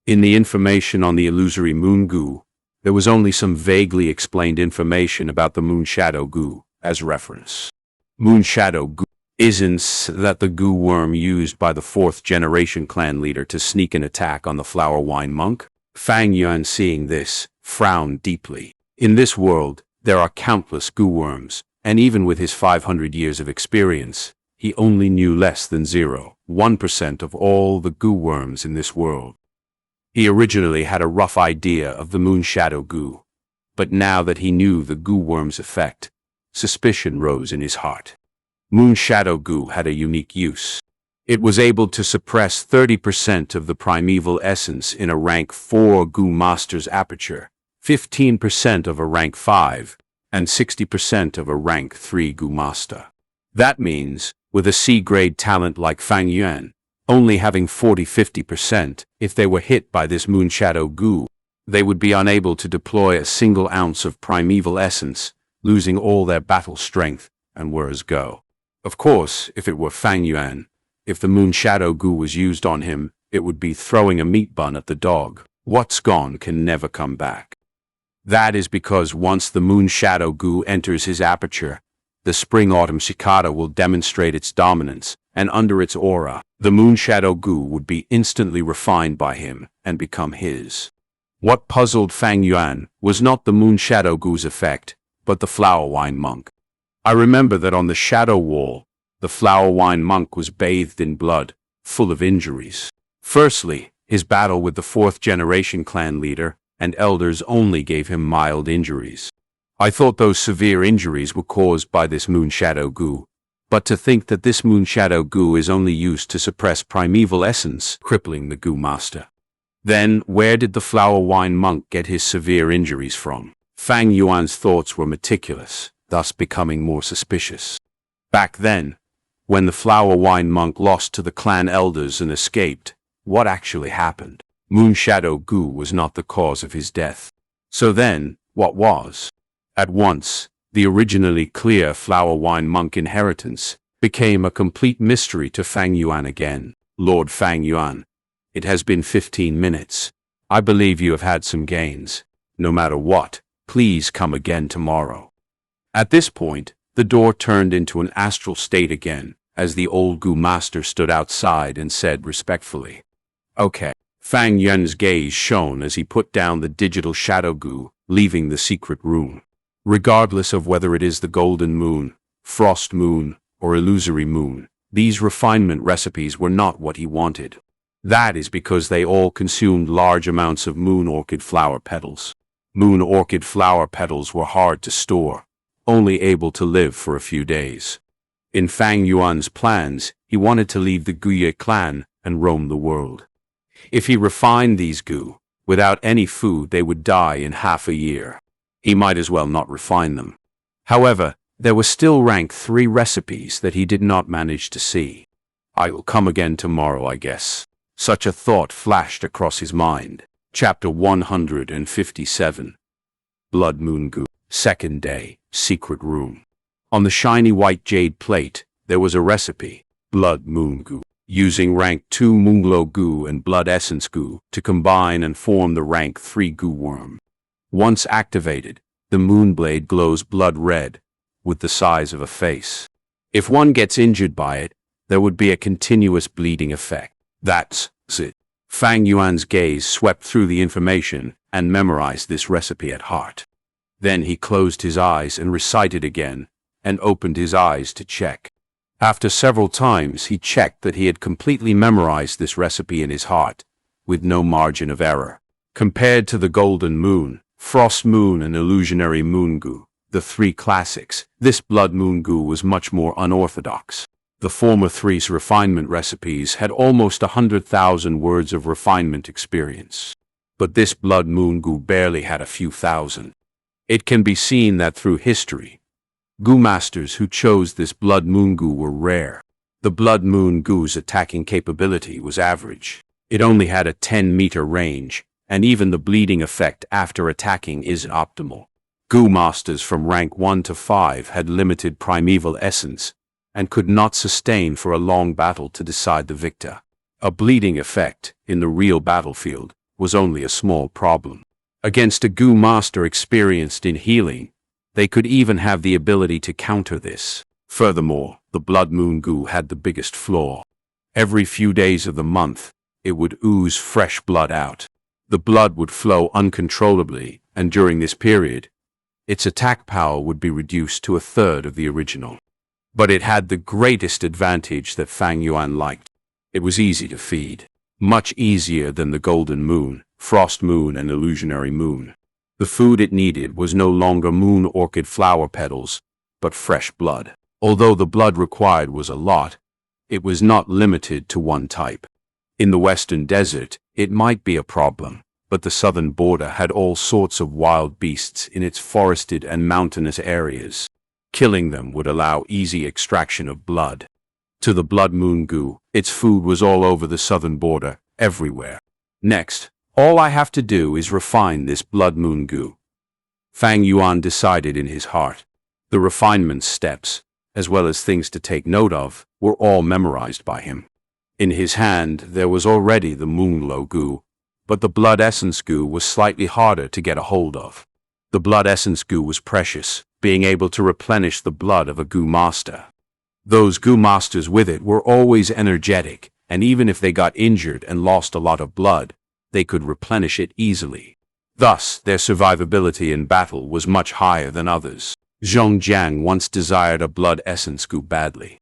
In the information on the illusory Moon Goo, there was only some vaguely explained information about the Moon Shadow Goo as reference. Moon Shadow Goo isn't that the goo worm used by the 4th generation clan leader to sneak an attack on the flower wine monk? Fang Yuan, seeing this, frowned deeply. In this world, there are countless goo worms, and even with his 500 years of experience, he only knew less than 0.1% of all the goo worms in this world. He originally had a rough idea of the Moon Shadow Goo, but now that he knew the goo worm's effect, suspicion rose in his heart. Moon Shadow Goo had a unique use. It was able to suppress 30% of the primeval essence in a rank 4 Goo Master's aperture, 15% of a rank 5, and 60% of a rank 3 Goo Master. That means, with a C-grade talent like Fang Yuan, only having 40–50%, if they were hit by this Moon Shadow Goo, they would be unable to deploy a single ounce of primeval essence, losing all their battle strength, and were as go. Of course, if it were Fang Yuan, if the Moon Shadow Goo was used on him, it would be throwing a meat bun at the dog. What's gone can never come back. That is because once the Moon Shadow Goo enters his aperture, the Spring Autumn Cicada will demonstrate its dominance, and under its aura, the Moon Shadow Goo would be instantly refined by him and become his. What puzzled Fang Yuan was not the Moon Shadow Goo's effect, but the flower wine monk. I remember that on the shadow wall, the flower wine monk was bathed in blood, full of injuries. Firstly, his battle with the 4th generation clan leader and elders only gave him mild injuries. I thought those severe injuries were caused by this Moon Shadow Goo, but to think that this Moon Shadow Goo is only used to suppress primeval essence, crippling the Goo Master. Then, where did the flower wine monk get his severe injuries from? Fang Yuan's thoughts were meticulous, thus becoming more suspicious. Back then, when the flower wine monk lost to the clan elders and escaped, what actually happened? Moon Shadow Goo was not the cause of his death. So then, what was? At once, the originally clear flower wine monk inheritance became a complete mystery to Fang Yuan again. Lord Fang Yuan, it has been 15 minutes. I believe you have had some gains. No matter what, please come again tomorrow. At this point, the door turned into an astral state again, as the old Goo Master stood outside and said respectfully, "Okay." Fang Yuan's gaze shone as he put down the digital shadow Goo, leaving the secret room. Regardless of whether it is the golden moon, frost moon, or illusory moon, these refinement recipes were not what he wanted. That is because they all consumed large amounts of moon orchid flower petals. Moon orchid flower petals were hard to store, only able to live for a few days. In Fang Yuan's plans, he wanted to leave the Guye clan and roam the world. If he refined these Goo, without any food they would die in half a year. He might as well not refine them. However, there were still rank 3 recipes that he did not manage to see. I will come again tomorrow, I guess. Such a thought flashed across his mind. Chapter 157. Blood Moon Goo. Second day, secret room. On the shiny white jade plate, there was a recipe, Blood Moon Goo, using rank 2 Moonglow Goo and Blood Essence Goo to combine and form the rank 3 Goo Worm. Once activated, the Moonblade glows blood red, with the size of a face. If one gets injured by it, there would be a continuous bleeding effect. That's it. Fang Yuan's gaze swept through the information and memorized this recipe at heart. Then he closed his eyes and recited again, and opened his eyes to check. After several times, he checked that he had completely memorized this recipe in his heart, with no margin of error. Compared to the Golden Moon, Frost Moon and Illusionary Moon Goo, the 3 classics, this Blood Moon Goo was much more unorthodox. The former 3's refinement recipes had almost 100,000 words of refinement experience. But this Blood Moon Goo barely had a few thousand. It can be seen that through history, Goo Masters who chose this Blood Moon Goo were rare. The Blood Moon Goo's attacking capability was average. It only had a 10-meter range, and even the bleeding effect after attacking isn't optimal. Goo masters from rank 1 to 5 had limited primeval essence and could not sustain for a long battle to decide the victor. A bleeding effect in the real battlefield was only a small problem. Against a Goo master experienced in healing, they could even have the ability to counter this. Furthermore, the Blood Moon Goo had the biggest flaw. Every few days of the month, it would ooze fresh blood out. The blood would flow uncontrollably, and during this period, its attack power would be reduced to a third of the original. But it had the greatest advantage that Fang Yuan liked. It was easy to feed. Much easier than the Golden Moon, Frost Moon, and Illusionary Moon. The food it needed was no longer moon orchid flower petals, but fresh blood. Although the blood required was a lot, it was not limited to one type. In the Western Desert, it might be a problem, but the southern border had all sorts of wild beasts in its forested and mountainous areas. Killing them would allow easy extraction of blood. To the Blood Moon Goo, its food was all over the southern border, everywhere. Next, all I have to do is refine this Blood Moon Goo. Fang Yuan decided in his heart. The refinement steps, as well as things to take note of, were all memorized by him. In his hand, there was already the Moonlow Goo, but the Blood Essence Goo was slightly harder to get a hold of. The Blood Essence Goo was precious, being able to replenish the blood of a Goo master. Those Goo masters with it were always energetic, and even if they got injured and lost a lot of blood, they could replenish it easily. Thus, their survivability in battle was much higher than others. Zhong once desired a Blood Essence Goo badly.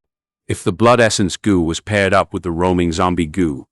If the Blood Essence Goo was paired up with the roaming zombie Goo,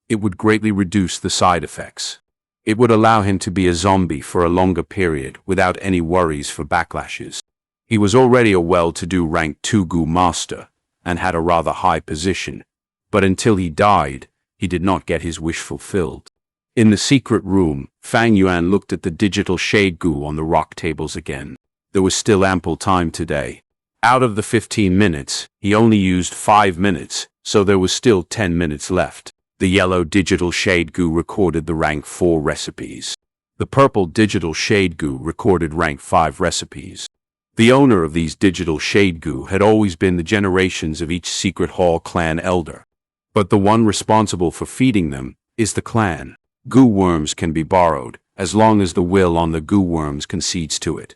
it would greatly reduce the side effects. It would allow him to be a zombie for a longer period without any worries for backlashes. He was already a well-to-do rank 2 Goo master and had a rather high position, but until he died, he did not get his wish fulfilled. In the secret room, Fang Yuan looked at the digital shade Goo on the rock tables again. There was still ample time today. Out of the 15 minutes, he only used 5 minutes, so there was still 10 minutes left. The yellow digital shade Goo recorded the rank 4 recipes. The purple digital shade Goo recorded rank 5 recipes. The owner of these digital shade Goo had always been the generations of each Secret Hall clan elder. But the one responsible for feeding them is the clan. Goo worms can be borrowed, as long as the will on the Goo worms concedes to it.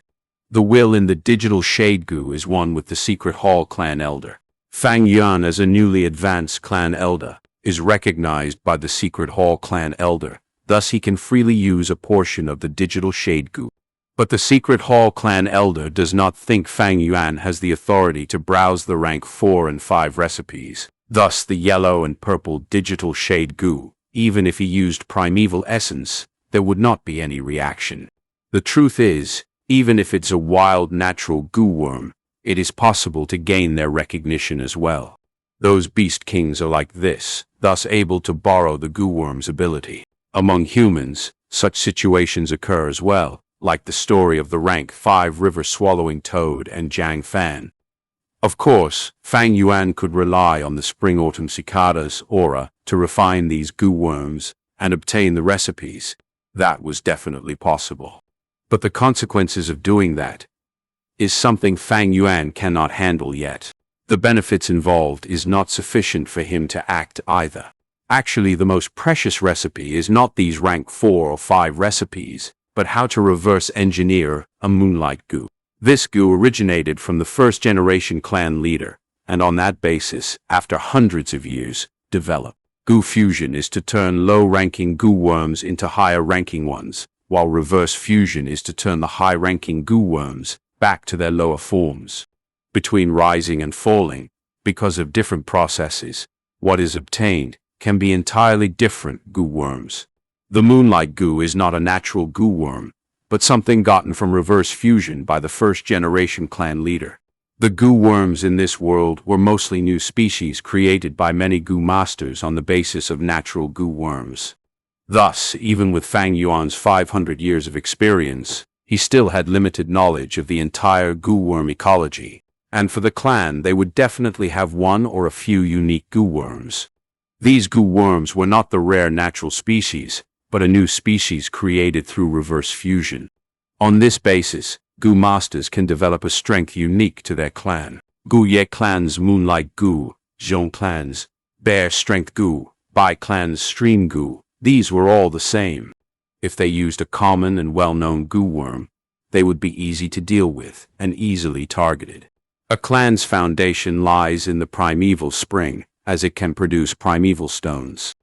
The will in the digital shade Goo is one with the Secret Hall clan elder. Fang Yuan, as a newly advanced clan elder, is recognized by the Secret Hall clan elder, thus he can freely use a portion of the digital shade Goo. But the Secret Hall clan elder does not think Fang Yuan has the authority to browse the rank 4 and 5 recipes. Thus the yellow and purple digital shade Goo, even if he used primeval essence, there would not be any reaction. The truth is, even if it's a wild natural Goo worm, it is possible to gain their recognition as well. Those beast kings are like this, thus able to borrow the Goo worm's ability. Among humans, such situations occur as well, like the story of the rank 5 river-swallowing toad and Jiang Fan. Of course, Fang Yuan could rely on the Spring Autumn Cicada's aura to refine these Goo worms and obtain the recipes. That was definitely possible. But the consequences of doing that is something Fang Yuan cannot handle yet. The benefits involved is not sufficient for him to act either. Actually, the most precious recipe is not these rank 4 or 5 recipes, but how to reverse engineer a Moonlight Goo. This Goo originated from the first generation clan leader, and on that basis, after hundreds of years, developed. Goo fusion is to turn low-ranking Goo worms into higher-ranking ones, while reverse fusion is to turn the high-ranking Goo worms back to their lower forms. Between rising and falling, because of different processes, what is obtained can be entirely different Goo worms. The Moonlight Goo is not a natural Goo worm, but something gotten from reverse fusion by the first generation clan leader. The Goo worms in this world were mostly new species created by many Goo masters on the basis of natural Goo worms. Thus, even with Fang Yuan's 500 years of experience, he still had limited knowledge of the entire Goo worm ecology, and for the clan they would definitely have one or a few unique Goo worms. These Goo worms were not the rare natural species, but a new species created through reverse fusion. On this basis, Gu masters can develop a strength unique to their clan. Gu Ye clan's Moonlight Gu, Zhong clan's Bear Strength Gu, Bai clan's Stream Gu, these were all the same. If they used a common and well-known Gu worm, they would be easy to deal with and easily targeted. A clan's foundation lies in the primeval spring, as it can produce primeval stones.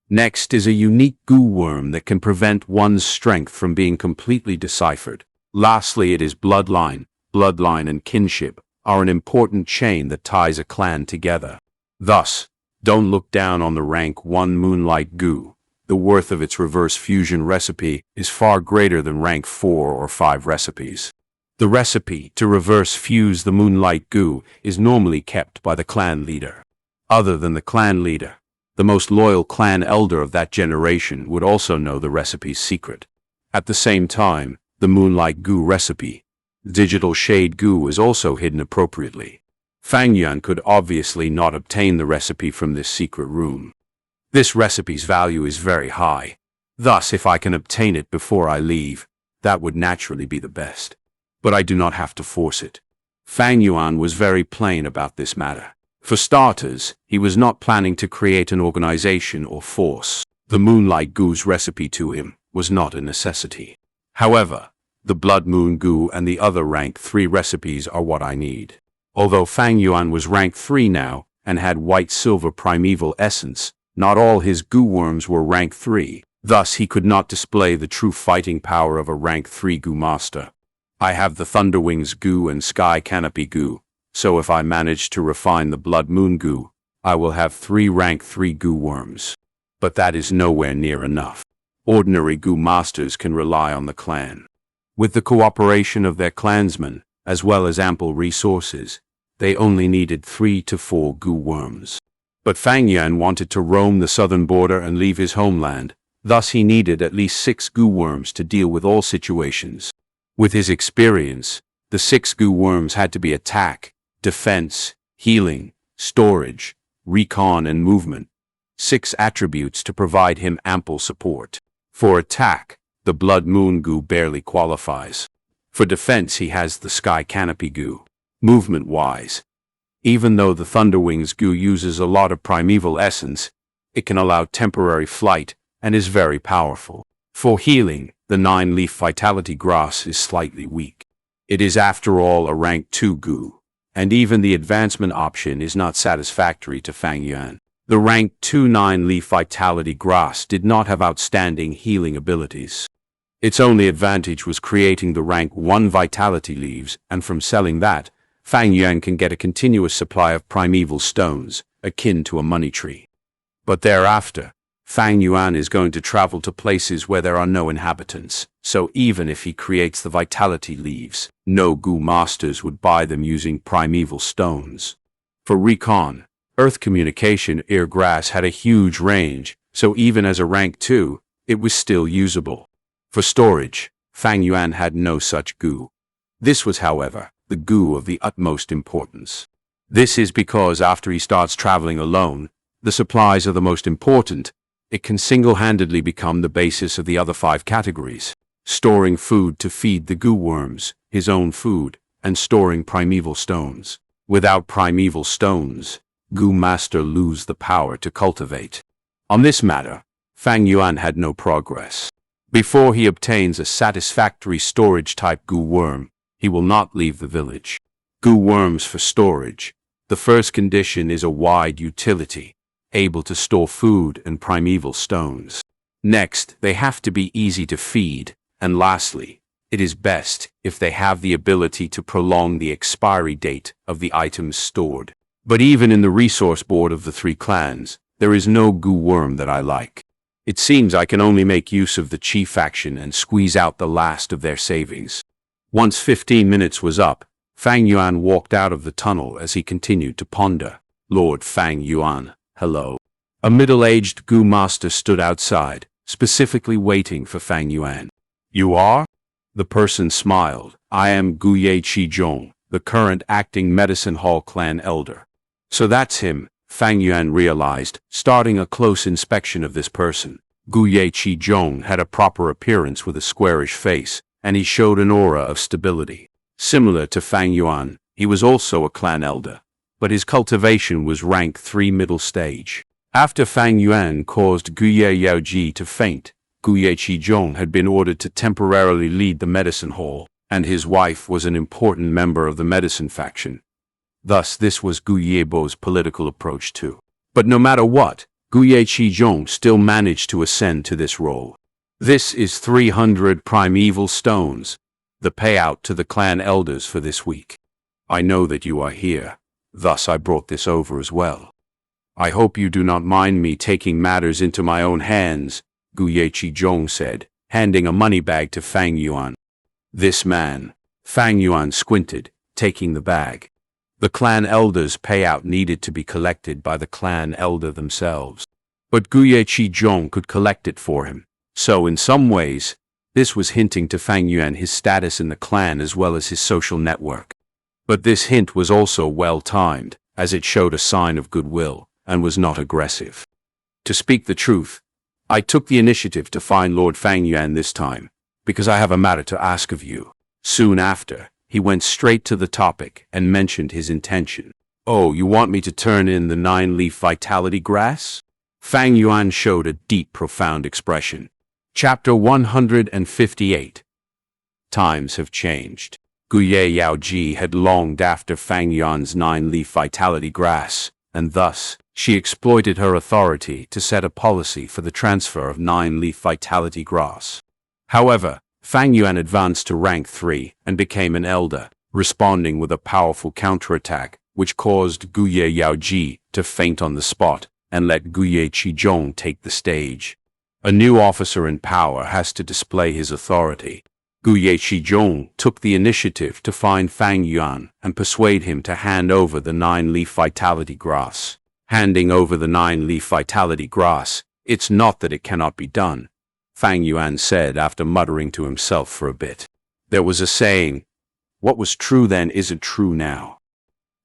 Next is a unique Gu worm that can prevent one's strength from being completely deciphered. Lastly, it is bloodline. Bloodline and kinship are an important chain that ties a clan together. Thus, don't look down on the rank 1 Moonlight Gu. The worth of its reverse fusion recipe is far greater than rank 4 or 5 recipes. The recipe to reverse fuse the Moonlight Gu is normally kept by the clan leader. Other than the clan leader, the most loyal clan elder of that generation would also know the recipe's secret. At the same time, the Moonlight Gu recipe, Digital Shade Gu, is also hidden appropriately. Fang Yuan could obviously not obtain the recipe from this secret room. This recipe's value is very high. Thus, if I can obtain it before I leave, that would naturally be the best. But I do not have to force it. Fang Yuan was very plain about this matter. For starters, he was not planning to create an organization or force. The Moonlight Gu's recipe to him was not a necessity. However, the Blood Moon Gu and the other rank 3 recipes are what I need. Although Fang Yuan was rank 3 now and had white-silver primeval essence, not all his Gu worms were rank 3. Thus, he could not display the true fighting power of a rank 3 Gu master. I have the Thunderwings Gu and Sky Canopy Gu, so if I manage to refine the Blood Moon Gu, I will have 3 rank 3 Gu worms. But that is nowhere near enough. Ordinary Gu masters can rely on the clan. With the cooperation of their clansmen, as well as ample resources, they only needed 3 to 4 Gu worms. But Fang Yuan wanted to roam the southern border and leave his homeland, thus he needed at least 6 Gu worms to deal with all situations. With his experience, the 6 Gu worms had to be attack, defense, healing, storage, recon, and movement. 6 attributes to provide him ample support. For attack, the Blood Moon Gu barely qualifies. For defense, he has the Sky Canopy Gu. Movement-wise, even though the Thunderwings Gu uses a lot of primeval essence, it can allow temporary flight and is very powerful. For healing, the 9-leaf Vitality Grass is slightly weak. It is after all a rank 2 Gu, and even the advancement option is not satisfactory to Fang Yuan. The rank 2 9-leaf Vitality Grass did not have outstanding healing abilities. Its only advantage was creating the rank 1 Vitality leaves, and from selling that, Fang Yuan can get a continuous supply of primeval stones, akin to a money tree. But thereafter, Fang Yuan is going to travel to places where there are no inhabitants, so even if he creates the Vitality leaves, no Gu masters would buy them using primeval stones. For recon, Earth Communication Ear Grass had a huge range, so even as a rank 2, it was still usable. For storage, Fang Yuan had no such Gu. This was, however, the Gu of the utmost importance. This is because after he starts traveling alone, the supplies are the most important. It can single-handedly become the basis of the other 5 categories. Storing food to feed the Gu worms, his own food, and storing primeval stones. Without primeval stones, Gu master lose the power to cultivate. On this matter, Fang Yuan had no progress. Before he obtains a satisfactory storage-type Gu worm, he will not leave the village. Gu worms for storage. The first condition is a wide utility, able to store food and primeval stones. Next, they have to be easy to feed, and lastly, it is best if they have the ability to prolong the expiry date of the items stored. But even in the resource board of the 3 clans, there is no Gu worm that I like. It seems I can only make use of the Qi faction and squeeze out the last of their savings. Once 15 minutes was up, Fang Yuan walked out of the tunnel as he continued to ponder. Lord Fang Yuan, hello. A middle-aged Gu master stood outside, specifically waiting for Fang Yuan. You are? The person smiled. I am Gu Ye Qizhong, the current acting Medicine Hall clan elder. So that's him, Fang Yuan realized, starting a close inspection of this person. Gu Ye Qizhong had a proper appearance with a squarish face, and he showed an aura of stability. Similar to Fang Yuan, he was also a clan elder, but his cultivation was rank 3 middle stage. After Fang Yuan caused Guye Yaoji to faint, Guye Qizhong had been ordered to temporarily lead the medicine hall, and his wife was an important member of the medicine faction. Thus, this was Guye Bo's political approach too. But no matter what, Guye Qizhong still managed to ascend to this role. This is 300 primeval stones, the payout to the clan elders for this week. I know that you are here, thus I brought this over as well. I hope you do not mind me taking matters into my own hands, Guye Qizhong said, handing a money bag to Fang Yuan. This man. Fang Yuan squinted, taking the bag. The clan elders' payout needed to be collected by the clan elder themselves. But Guye Qizhong could collect it for him. So in some ways, this was hinting to Fang Yuan his status in the clan as well as his social network. But this hint was also well-timed, as it showed a sign of goodwill, and was not aggressive. To speak the truth, I took the initiative to find Lord Fang Yuan this time, because I have a matter to ask of you. Soon after, he went straight to the topic and mentioned his intention. Oh, you want me to turn in the 9-leaf vitality grass? Fang Yuan showed a deep, profound expression. Chapter 158. Times have changed. Guye Yaoji had longed after Fang Yuan's 9-leaf vitality grass, and thus, she exploited her authority to set a policy for the transfer of 9-leaf vitality grass. However, Fang Yuan advanced to rank 3 and became an elder, responding with a powerful counterattack, which caused Guye Yaoji to faint on the spot and let Guye Qizhong take the stage. A new officer in power has to display his authority. Guye Qizhong took the initiative to find Fang Yuan and persuade him to hand over the 9-leaf vitality grass. Handing over the 9-leaf vitality grass, it's not that it cannot be done, Fang Yuan said after muttering to himself for a bit. There was a saying, what was true then isn't true now.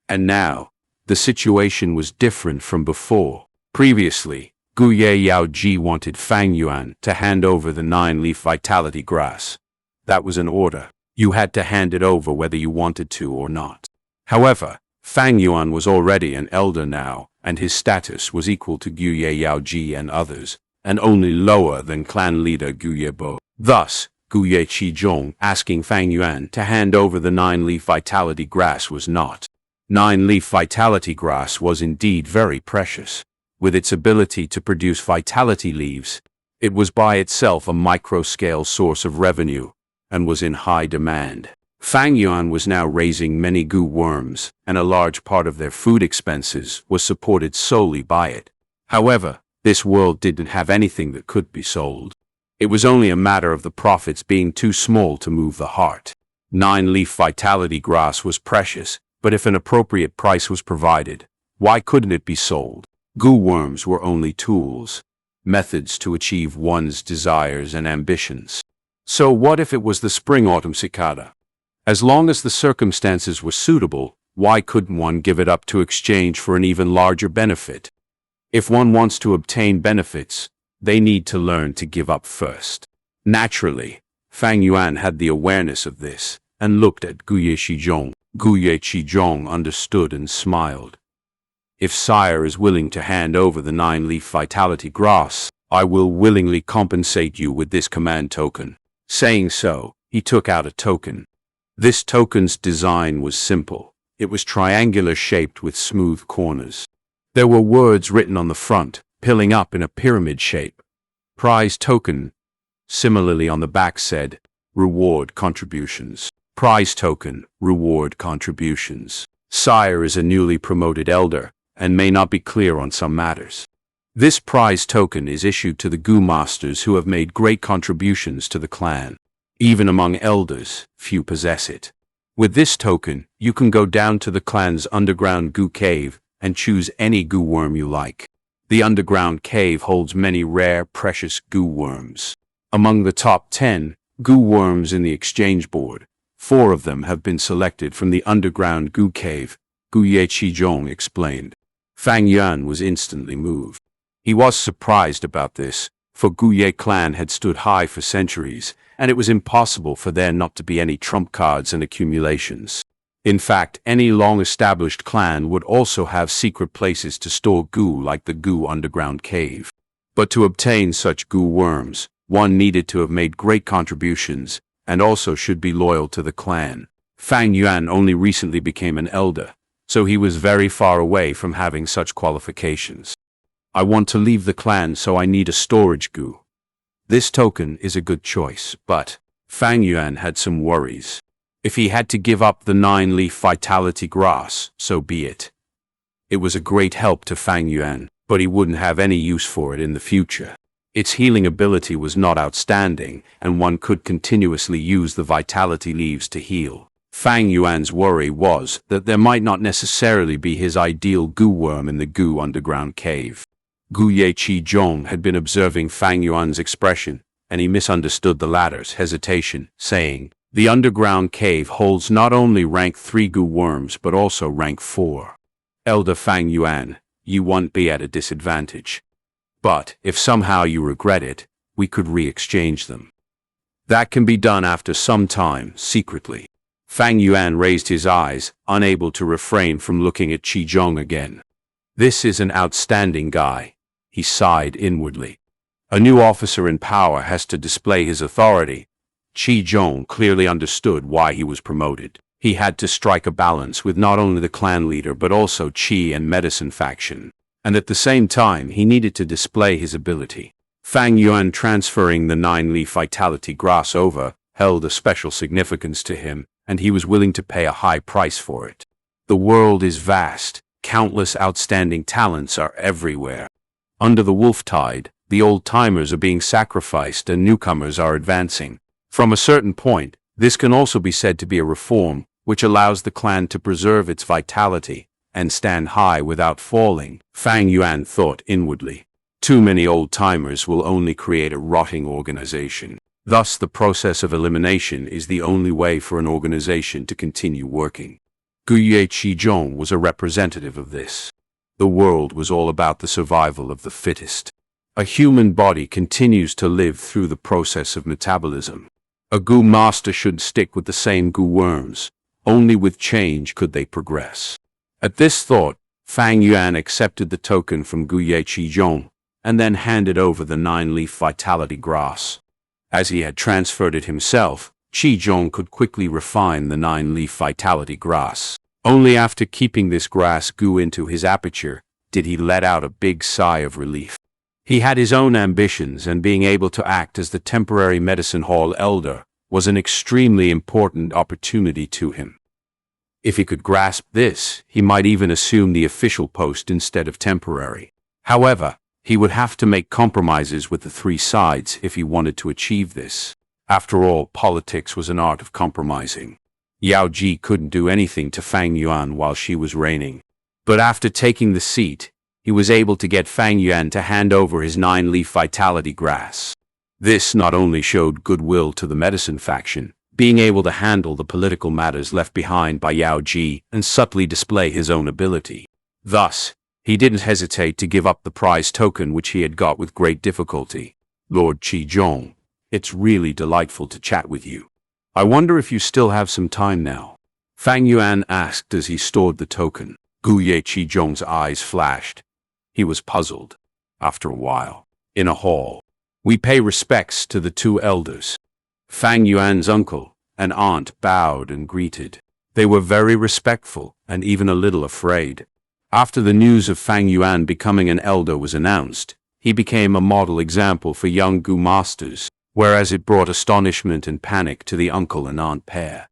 And now, the situation was different from before. Previously, Guye Yaoji wanted Fang Yuan to hand over the 9-leaf vitality grass. That was an order. You had to hand it over whether you wanted to or not. However, Fang Yuan was already an elder now, and his status was equal to Guye Yaoji and others, and only lower than clan leader Guye Bo. Thus, Guye Qizhong asking Fang Yuan to hand over the 9-leaf vitality grass was not. 9-leaf vitality grass was indeed very precious. With its ability to produce vitality leaves, it was by itself a micro-scale source of revenue, and was in high demand. Fang Yuan was now raising many goo worms, and a large part of their food expenses was supported solely by it. However, this world didn't have anything that could be sold. It was only a matter of the profits being too small to move the heart. 9-leaf vitality grass was precious, but if an appropriate price was provided, why couldn't it be sold? Goo worms were only tools, methods to achieve one's desires and ambitions. So what if it was the Spring Autumn Cicada? As long as the circumstances were suitable, why couldn't one give it up to exchange for an even larger benefit? If one wants to obtain benefits, they need to learn to give up first. Naturally, Fang Yuan had the awareness of this, and looked at Guye Qizhong. Guye Qizhong understood and smiled. If sire is willing to hand over the 9-leaf vitality grass, I will willingly compensate you with this command token. Saying so, he took out a token. This token's design was simple. It was triangular shaped with smooth corners. There were words written on the front, piling up in a pyramid shape. Prize token. Similarly on the back said, reward contributions. Prize token, reward contributions. Sire is a newly promoted elder, and may not be clear on some matters. This prize token is issued to the Goo Masters who have made great contributions to the clan. Even among elders, few possess it. With this token, you can go down to the clan's underground Goo Cave and choose any goo worm you like. The underground cave holds many rare, precious goo worms. Among the top 10 goo worms in the exchange board, 4 of them have been selected from the underground Goo Cave, Guye Qizhong explained. Fang Yuan was instantly moved. He was surprised about this, for Guye clan had stood high for centuries, and it was impossible for there not to be any trump cards and accumulations. In fact, any long-established clan would also have secret places to store goo like the goo underground cave. But to obtain such goo worms, one needed to have made great contributions, and also should be loyal to the clan. Fang Yuan only recently became an elder, so he was very far away from having such qualifications. I want to leave the clan, so I need a storage goo. This token is a good choice, but Fang Yuan had some worries. If he had to give up the 9-leaf vitality grass, so be it. It was a great help to Fang Yuan, but he wouldn't have any use for it in the future. Its healing ability was not outstanding, and one could continuously use the vitality leaves to heal. Fang Yuan's worry was that there might not necessarily be his ideal goo worm in the goo underground cave. Guye Qizhong had been observing Fang Yuan's expression, and he misunderstood the latter's hesitation, saying, "The underground cave holds not only rank 3 goo worms but also rank 4. Elder Fang Yuan, you won't be at a disadvantage. But, if somehow you regret it, we could re-exchange them. That can be done after some time, secretly." Fang Yuan raised his eyes, unable to refrain from looking at Qizhong again. This is an outstanding guy, he sighed inwardly. A new officer in power has to display his authority. Qizhong clearly understood why he was promoted. He had to strike a balance with not only the clan leader but also Qi and medicine faction. And at the same time he needed to display his ability. Fang Yuan transferring the 9-leaf vitality grass over held a special significance to him, and he was willing to pay a high price for it. The world is vast, countless outstanding talents are everywhere. Under the wolf tide, the old-timers are being sacrificed and newcomers are advancing. From a certain point, this can also be said to be a reform, which allows the clan to preserve its vitality and stand high without falling, Fang Yuan thought inwardly. Too many old-timers will only create a rotting organization. Thus, the process of elimination is the only way for an organization to continue working. Guye Qizhong was a representative of this. The world was all about the survival of the fittest. A human body continues to live through the process of metabolism. A goo master should stick with the same goo worms. Only with change could they progress. At this thought, Fang Yuan accepted the token from Guye Qizhong and then handed over the 9-leaf vitality grass. As he had transferred it himself, Qizhong could quickly refine the 9-leaf vitality grass. Only after keeping this grass goo into his aperture did he let out a big sigh of relief. He had his own ambitions, and being able to act as the temporary medicine hall elder was an extremely important opportunity to him. If he could grasp this, he might even assume the official post instead of temporary. However, he would have to make compromises with the 3 sides if he wanted to achieve this. After all, politics was an art of compromising. Yao Ji couldn't do anything to Fang Yuan while she was reigning. But after taking the seat, he was able to get Fang Yuan to hand over his 9-leaf vitality grass. This not only showed goodwill to the medicine faction, being able to handle the political matters left behind by Yao Ji and subtly display his own ability. Thus, he didn't hesitate to give up the prize token which he had got with great difficulty. "Lord Qizhong, it's really delightful to chat with you. I wonder if you still have some time now?" Fang Yuan asked as he stored the token. Guye Qizhong's eyes flashed. He was puzzled. After a while, in a hall, we pay respects to the 2 elders. Fang Yuan's uncle and aunt bowed and greeted. They were very respectful and even a little afraid. After the news of Fang Yuan becoming an elder was announced, he became a model example for young goo masters, whereas it brought astonishment and panic to the uncle and aunt pair.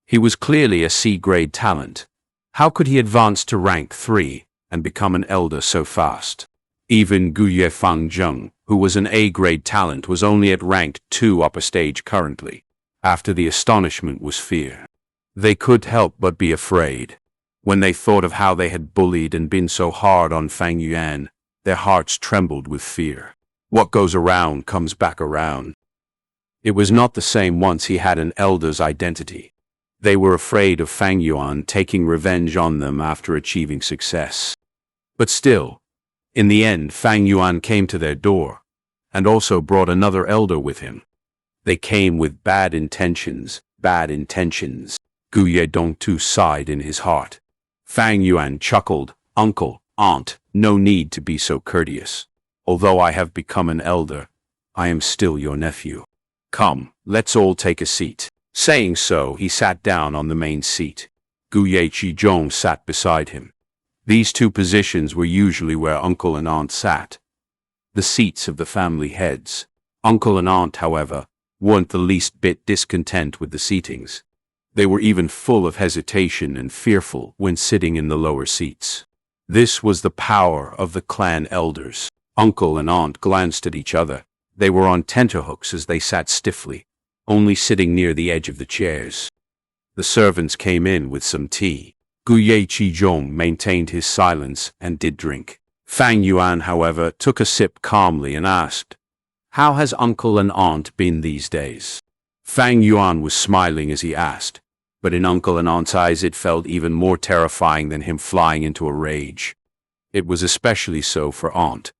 He was clearly a C-grade talent. How could he advance to rank 3 and become an elder so fast? Even Guye Fangzheng, who was an A-grade talent, was only at rank 2 upper stage currently. After the astonishment was fear. They could help but be afraid. When they thought of how they had bullied and been so hard on Fang Yuan, their hearts trembled with fear. What goes around comes back around. It was not the same once he had an elder's identity. They were afraid of Fang Yuan taking revenge on them after achieving success. But still, in the end, Fang Yuan came to their door. and also brought another elder with him. They came with bad intentions, bad intentions. Guye Dongtu sighed in his heart. Fang Yuan chuckled. Uncle, aunt, no need to be so courteous. Although I have become an elder, I am still your nephew. Come, let's all take a seat. Saying so, he sat down on the main seat. Guye Qizhong sat beside him. These two positions were usually where uncle and aunt sat, the seats of the family heads. Uncle and aunt, however, weren't the least bit discontent with the seatings. They were even full of hesitation and fearful when sitting in the lower seats. This was the power of the clan elders. Uncle and aunt glanced at each other. They were on tenterhooks as they sat stiffly, only sitting near the edge of the chairs. The servants came in with some tea. Guye Qizhong maintained his silence and did drink. Fang Yuan, however, took a sip calmly and asked, "How has uncle and aunt been these days?" Fang Yuan was smiling as he asked, but in uncle and aunt's eyes it felt even more terrifying than him flying into a rage. It was especially so for aunt.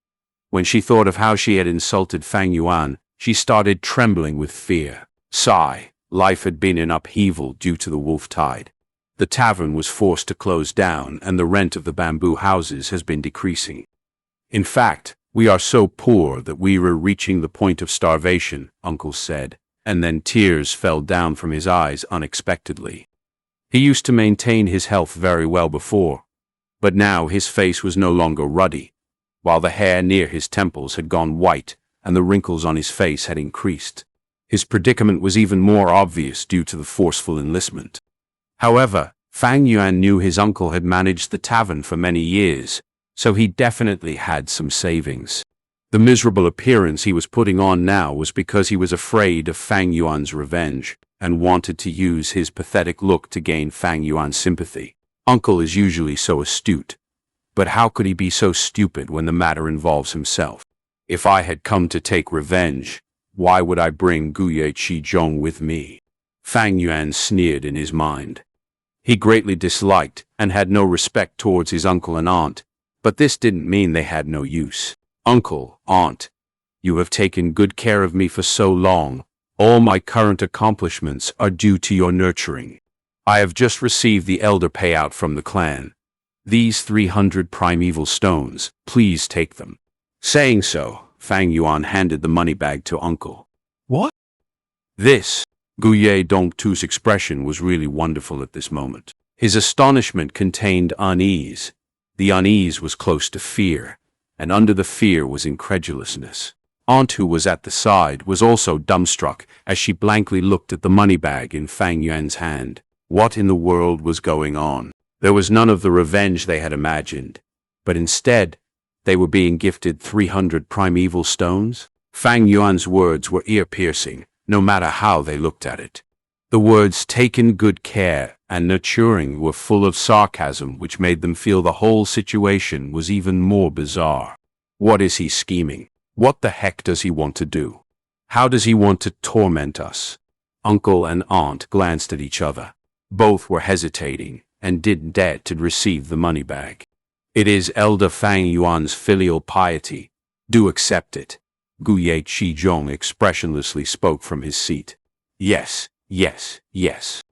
When she thought of how she had insulted Fang Yuan, she started trembling with fear. Sigh. Life had been in upheaval due to the wolf tide. The tavern was forced to close down, and the rent of the bamboo houses has been decreasing. In fact, we are so poor that we were reaching the point of starvation, uncle said, and then tears fell down from his eyes unexpectedly. He used to maintain his health very well before, but now his face was no longer ruddy, while the hair near his temples had gone white and the wrinkles on his face had increased. His predicament was even more obvious due to the forceful enlistment. However, Fang Yuan knew his uncle had managed the tavern for many years, so he definitely had some savings. The miserable appearance he was putting on now was because he was afraid of Fang Yuan's revenge and wanted to use his pathetic look to gain Fang Yuan's sympathy. Uncle is usually so astute, but how could he be so stupid when the matter involves himself? If I had come to take revenge, why would I bring Guye Qizhong with me? Fang Yuan sneered in his mind. He greatly disliked and had no respect towards his uncle and aunt, but this didn't mean they had no use. Uncle, aunt, you have taken good care of me for so long. All my current accomplishments are due to your nurturing. I have just received the elder payout from the clan. These 300 primeval stones, please take them. Saying so, Fang Yuan handed the money bag to uncle. What? This. Guye Dongtu's expression was really wonderful at this moment. His astonishment contained unease. The unease was close to fear, and under the fear was incredulousness. Aunt, who was at the side, was also dumbstruck as she blankly looked at the money bag in Fang Yuan's hand. What in the world was going on? There was none of the revenge they had imagined, but instead, they were being gifted 300 primeval stones? Fang Yuan's words were ear-piercing, no matter how they looked at it. The words "taken good care" and "nurturing" were full of sarcasm, which made them feel the whole situation was even more bizarre. What is he scheming? What the heck does he want to do? How does he want to torment us? Uncle and aunt glanced at each other. Both were hesitating and didn't dare to receive the money bag. It is Elder Fang Yuan's filial piety. Do accept it. Guye Qizhong expressionlessly spoke from his seat. Yes, yes, yes.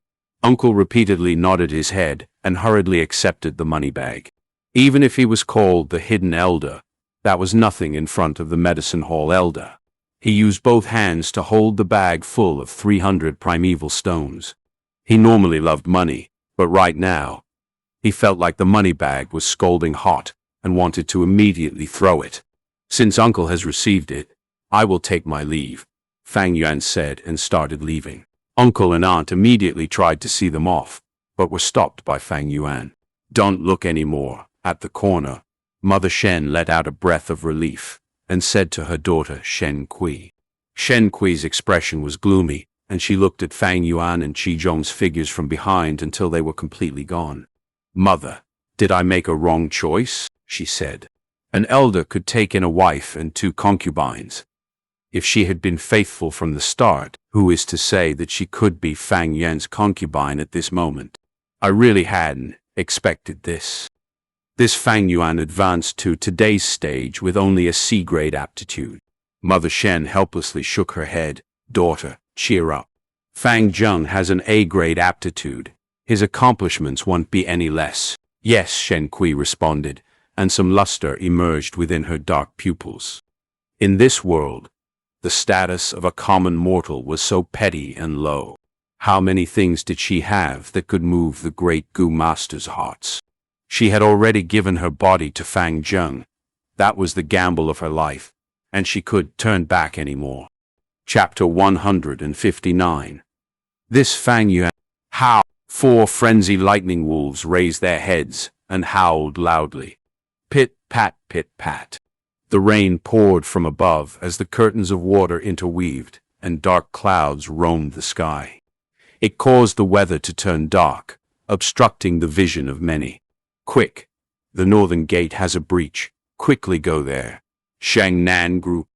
Uncle repeatedly nodded his head and hurriedly accepted the money bag. Even if he was called the hidden elder, that was nothing in front of the medicine hall elder. He used both hands to hold the bag full of 300 primeval stones. He normally loved money, but right now, he felt like the money bag was scalding hot and wanted to immediately throw it. Since uncle has received it, I will take my leave, Fang Yuan said and started leaving. Uncle and aunt immediately tried to see them off, but were stopped by Fang Yuan. Don't look anymore. At the corner, Mother Shen let out a breath of relief and said to her daughter Shen Kui. Shen Kui's expression was gloomy, and she looked at Fang Yuan and Qizhong's figures from behind until they were completely gone. Mother, did I make a wrong choice? She said. An elder could take in a wife and 2 concubines. If she had been faithful from the start, who is to say that she could be Fang Yuan's concubine at this moment? I really hadn't expected this. This Fang Yuan advanced to today's stage with only a C-grade aptitude. Mother Shen helplessly shook her head. Daughter, cheer up. Fang Zheng has an A-grade aptitude. His accomplishments won't be any less. Yes, Shen Kui responded, and some luster emerged within her dark pupils. In this world, the status of a common mortal was so petty and low. How many things did she have that could move the great Gu Master's hearts? She had already given her body to Fang Zheng. That was the gamble of her life, and she could turn back anymore. Chapter 159. This Fang Yuan. How? 4 frenzied lightning wolves raised their heads and howled loudly. Pit-pat, pit-pat. The rain poured from above as the curtains of water interweaved, and dark clouds roamed the sky. It caused the weather to turn dark, obstructing the vision of many. Quick! The northern gate has a breach. Quickly go there. Shang Nan Group.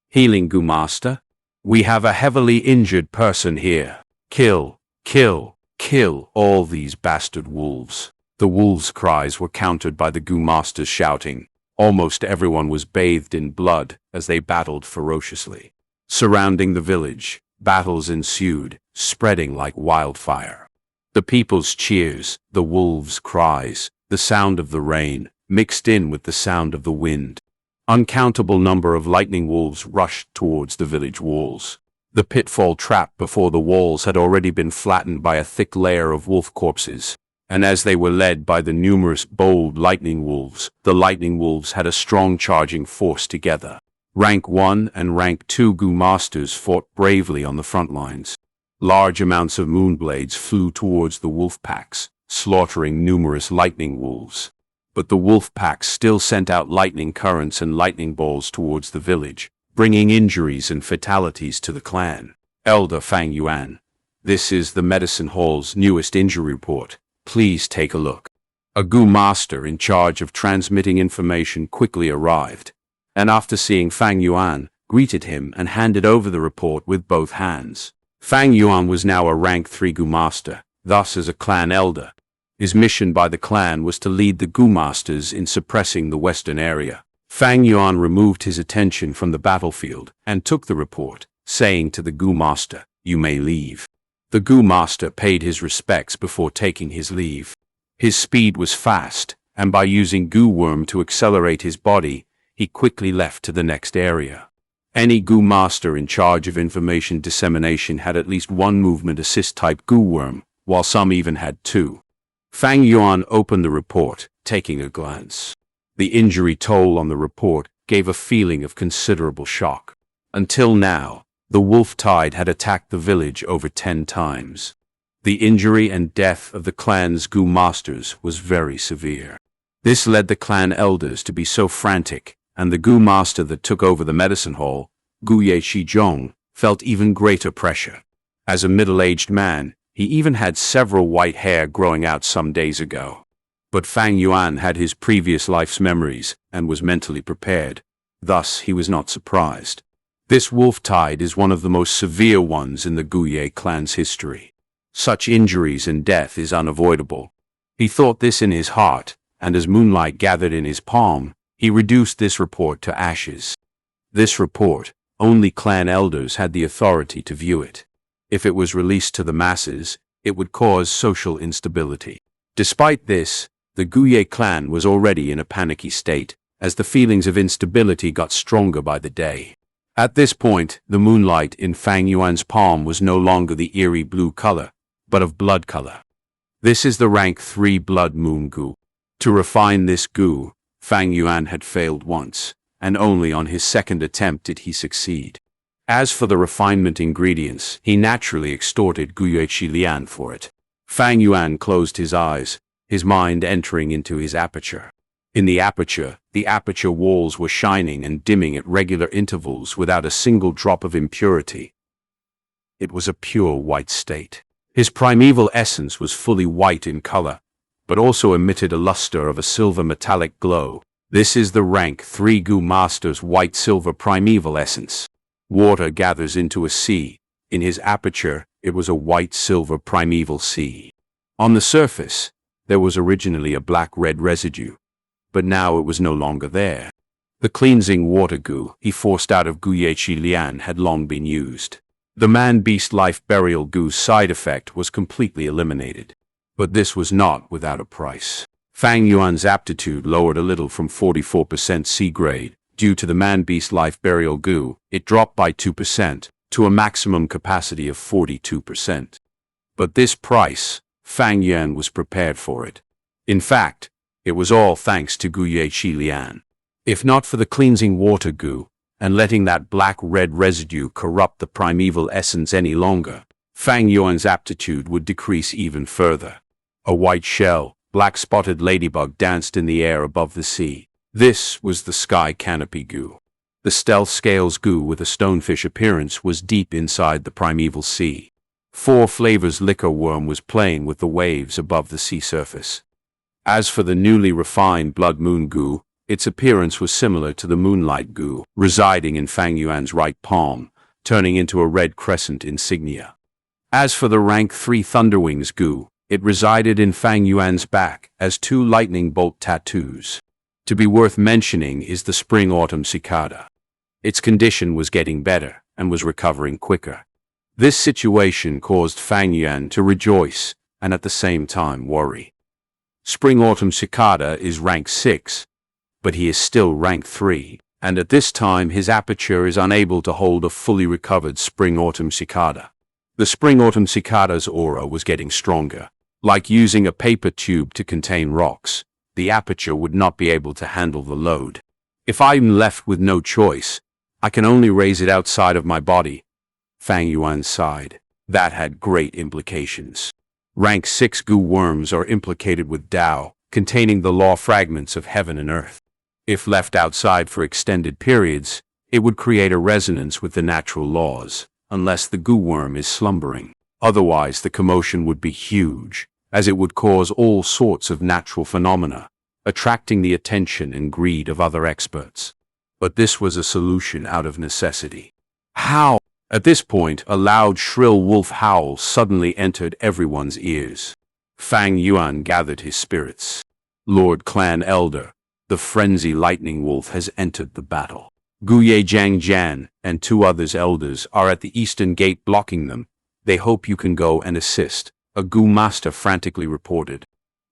Healing Gu Master? We have a heavily injured person here. Kill, kill, kill all these bastard wolves. The wolves' cries were countered by the Gu Masters shouting. Almost everyone was bathed in blood as they battled ferociously. Surrounding the village, battles ensued, spreading like wildfire. The people's cheers, the wolves' cries, the sound of the rain, mixed in with the sound of the wind. Uncountable number of lightning wolves rushed towards the village walls. The pitfall trap before the walls had already been flattened by a thick layer of wolf corpses, and as they were led by the numerous bold lightning wolves, the lightning wolves had a strong charging force together. Rank 1 and Rank 2 Gu Masters fought bravely on the front lines. Large amounts of moonblades flew towards the wolf packs, slaughtering numerous lightning wolves. But the wolf packs still sent out lightning currents and lightning balls towards the village, bringing injuries and fatalities to the clan. Elder Fang Yuan, this is the medicine hall's newest injury report. Please take a look. A Gu Master in charge of transmitting information quickly arrived, and after seeing Fang Yuan, greeted him and handed over the report with both hands. Fang Yuan was now a Rank 3 Gu Master, thus as a clan elder. His mission by the clan was to lead the Gu Masters in suppressing the western area. Fang Yuan removed his attention from the battlefield and took the report, saying to the Gu Master, "You may leave." The Gu Master paid his respects before taking his leave. His speed was fast, and by using Gu Worm to accelerate his body, he quickly left to the next area. Any Gu Master in charge of information dissemination had at least one movement assist type Gu Worm, while some even had 2. Fang Yuan opened the report, taking a glance. The injury toll on the report gave a feeling of considerable shock. Until now, the wolf tide had attacked the village over 10 times. The injury and death of the clan's Gu Masters was very severe. This led the clan elders to be so frantic, and the Gu Master that took over the medicine hall, Gu Ye Shizhong, felt even greater pressure. As a middle-aged man, he even had several white hair growing out some days ago. But Fang Yuan had his previous life's memories and was mentally prepared. Thus, he was not surprised. This wolf tide is one of the most severe ones in the Guye clan's history. Such injuries and death is unavoidable. He thought this in his heart, and as moonlight gathered in his palm, he reduced this report to ashes. This report, only clan elders had the authority to view it. If it was released to the masses, it would cause social instability. Despite this, the Guye clan was already in a panicky state, as the feelings of instability got stronger by the day. At this point, the moonlight in Fang Yuan's palm was no longer the eerie blue color, but of blood color. This is the Rank 3 Blood Moon Gu. To refine this Gu, Fang Yuan had failed once, and only on his second attempt did he succeed. As for the refinement ingredients, he naturally extorted Guyueqi Lian for it. Fang Yuan closed his eyes, his mind entering into his aperture. In the aperture walls were shining and dimming at regular intervals without a single drop of impurity. It was a pure white state. His primeval essence was fully white in color, but also emitted a luster of a silver metallic glow. This is the Rank 3 Gu Master's white-silver primeval essence. Water gathers into a sea. In his aperture, it was a white-silver primeval sea. On the surface, there was originally a black-red residue, but now it was no longer there. The cleansing water goo he forced out of Guyechi Lian had long been used. The man-beast life burial goo's side effect was completely eliminated. But this was not without a price. Fang Yuan's aptitude lowered a little from 44% C grade. Due to the man-beast life burial goo, it dropped by 2% to a maximum capacity of 42%. But this price, Fang Yuan was prepared for it. In fact, it was all thanks to Guyechi Lian. If not for the cleansing water goo, and letting that black-red residue corrupt the primeval essence any longer, Fang Yuan's aptitude would decrease even further. A white shell, black-spotted ladybug danced in the air above the sea. This was the sky canopy goo. The stealth scales goo with a stonefish appearance was deep inside the primeval sea. 4 Flavors liquor worm was playing with the waves above the sea surface. As for the newly refined blood moon goo, its appearance was similar to the moonlight goo, residing in Fang Yuan's right palm, turning into a red crescent insignia. As for the rank 3 Thunderwings goo, it resided in Fang Yuan's back as 2 lightning bolt tattoos. To be worth mentioning is the Spring Autumn Cicada. Its condition was getting better and was recovering quicker. This situation caused Fang Yuan to rejoice and at the same time worry. Spring Autumn Cicada is rank 6, but he is still rank 3, and at this time his aperture is unable to hold a fully recovered Spring Autumn Cicada. The Spring Autumn Cicada's aura was getting stronger. Like using a paper tube to contain rocks, the aperture would not be able to handle the load. If I'm left with no choice, I can only raise it outside of my body. Fang Yuan sighed. That had great implications. Rank 6 goo worms are implicated with Dao, containing the law fragments of heaven and earth. If left outside for extended periods, it would create a resonance with the natural laws, unless the goo worm is slumbering. Otherwise, the commotion would be huge, as it would cause all sorts of natural phenomena, attracting the attention and greed of other experts. But this was a solution out of necessity. How? At this point, a loud, shrill wolf howl suddenly entered everyone's ears. Fang Yuan gathered his spirits. Lord Clan Elder, the frenzy lightning wolf has entered the battle. Guye Jiang and 2 others elders are at the eastern gate blocking them. They hope you can go and assist, a goo master frantically reported.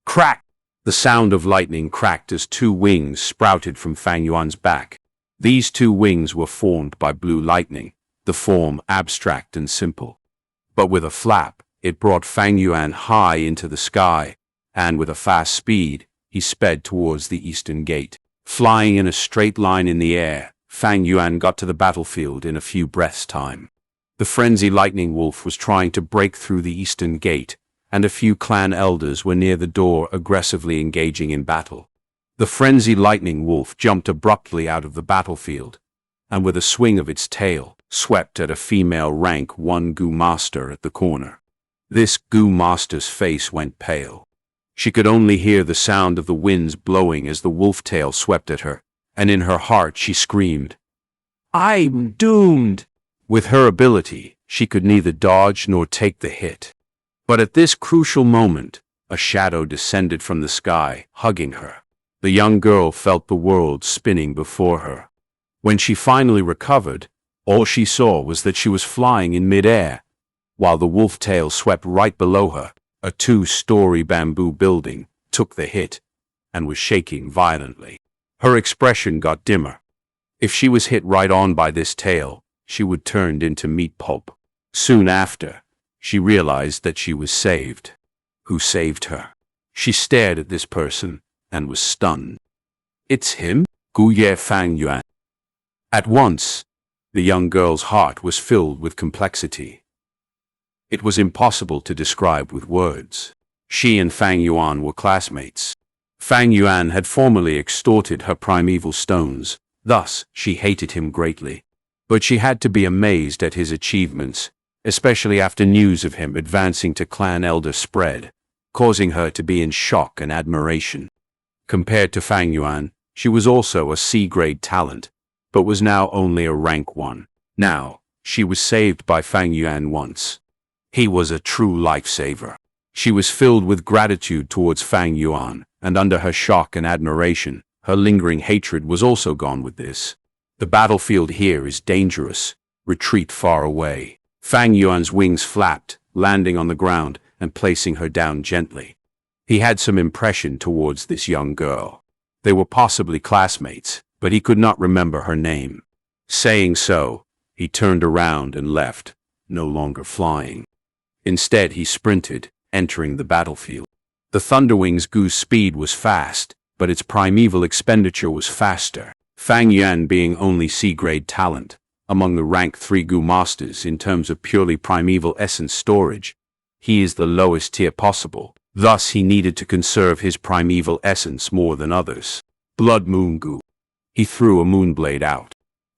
Crack! The sound of lightning cracked as 2 wings sprouted from Fang Yuan's back. These 2 wings were formed by blue lightning, the form abstract and simple. But with a flap, it brought Fang Yuan high into the sky, and with a fast speed, he sped towards the eastern gate. Flying in a straight line in the air, Fang Yuan got to the battlefield in a few breaths' time. The frenzy lightning wolf was trying to break through the eastern gate, and a few clan elders were near the door aggressively engaging in battle. The frenzy lightning wolf jumped abruptly out of the battlefield, and with a swing of its tail, swept at a female rank 1 goo master at the corner. This goo master's face went pale. She could only hear the sound of the winds blowing as the wolf tail swept at her, and in her heart she screamed, "I'm doomed!" With her ability, she could neither dodge nor take the hit. But at this crucial moment, a shadow descended from the sky, hugging her. The young girl felt the world spinning before her. When she finally recovered, all she saw was that she was flying in midair, while the wolf tail swept right below her. A 2-story bamboo building took the hit and was shaking violently. Her expression got dimmer. If she was hit right on by this tail, she would turn into meat pulp. Soon after, she realized that she was saved. Who saved her? She stared at this person and was stunned. It's him, Guye Fang Yuan. At once, the young girl's heart was filled with complexity. It was impossible to describe with words. She and Fang Yuan were classmates. Fang Yuan had formerly extorted her primeval stones, thus she hated him greatly. But she had to be amazed at his achievements, especially after news of him advancing to clan elder spread, causing her to be in shock and admiration. Compared to Fang Yuan, she was also a C-grade talent, but was now only a rank 1. Now, she was saved by Fang Yuan once. He was a true lifesaver. She was filled with gratitude towards Fang Yuan, and under her shock and admiration, Her lingering hatred was also gone with this. The battlefield here is dangerous. Retreat far away. Fang Yuan's wings flapped, landing on the ground and placing her down gently. He had some impression towards this young girl. They were possibly classmates, but he could not remember her name. Saying so, he turned around and left, no longer flying. Instead, he sprinted, entering the battlefield. The Thunderwing's goose speed was fast, but its primeval expenditure was faster. Fang Yuan being only C-grade talent, among the rank 3 Gu masters in terms of purely primeval essence storage, he is the lowest tier possible. Thus he needed to conserve his primeval essence more than others. Blood Moon Gu. He threw a moonblade out.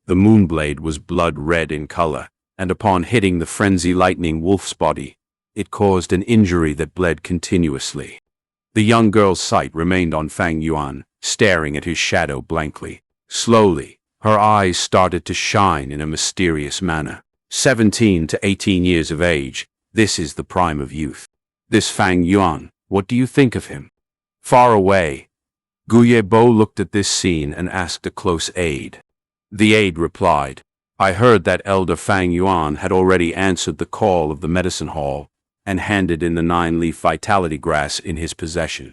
The moonblade was blood red in color, and upon hitting the frenzy lightning wolf's body, it caused an injury that bled continuously. The young girl's sight remained on Fang Yuan, staring at his shadow blankly. Slowly, her eyes started to shine in a mysterious manner. 17 to 18 years of age, this is the prime of youth. This Fang Yuan, what do you think of him? Far away, Gu Bo looked at this scene and asked a close aide. The aide replied, I heard that elder Fang Yuan had already answered the call of the medicine hall and handed in the 9-leaf vitality grass in his possession.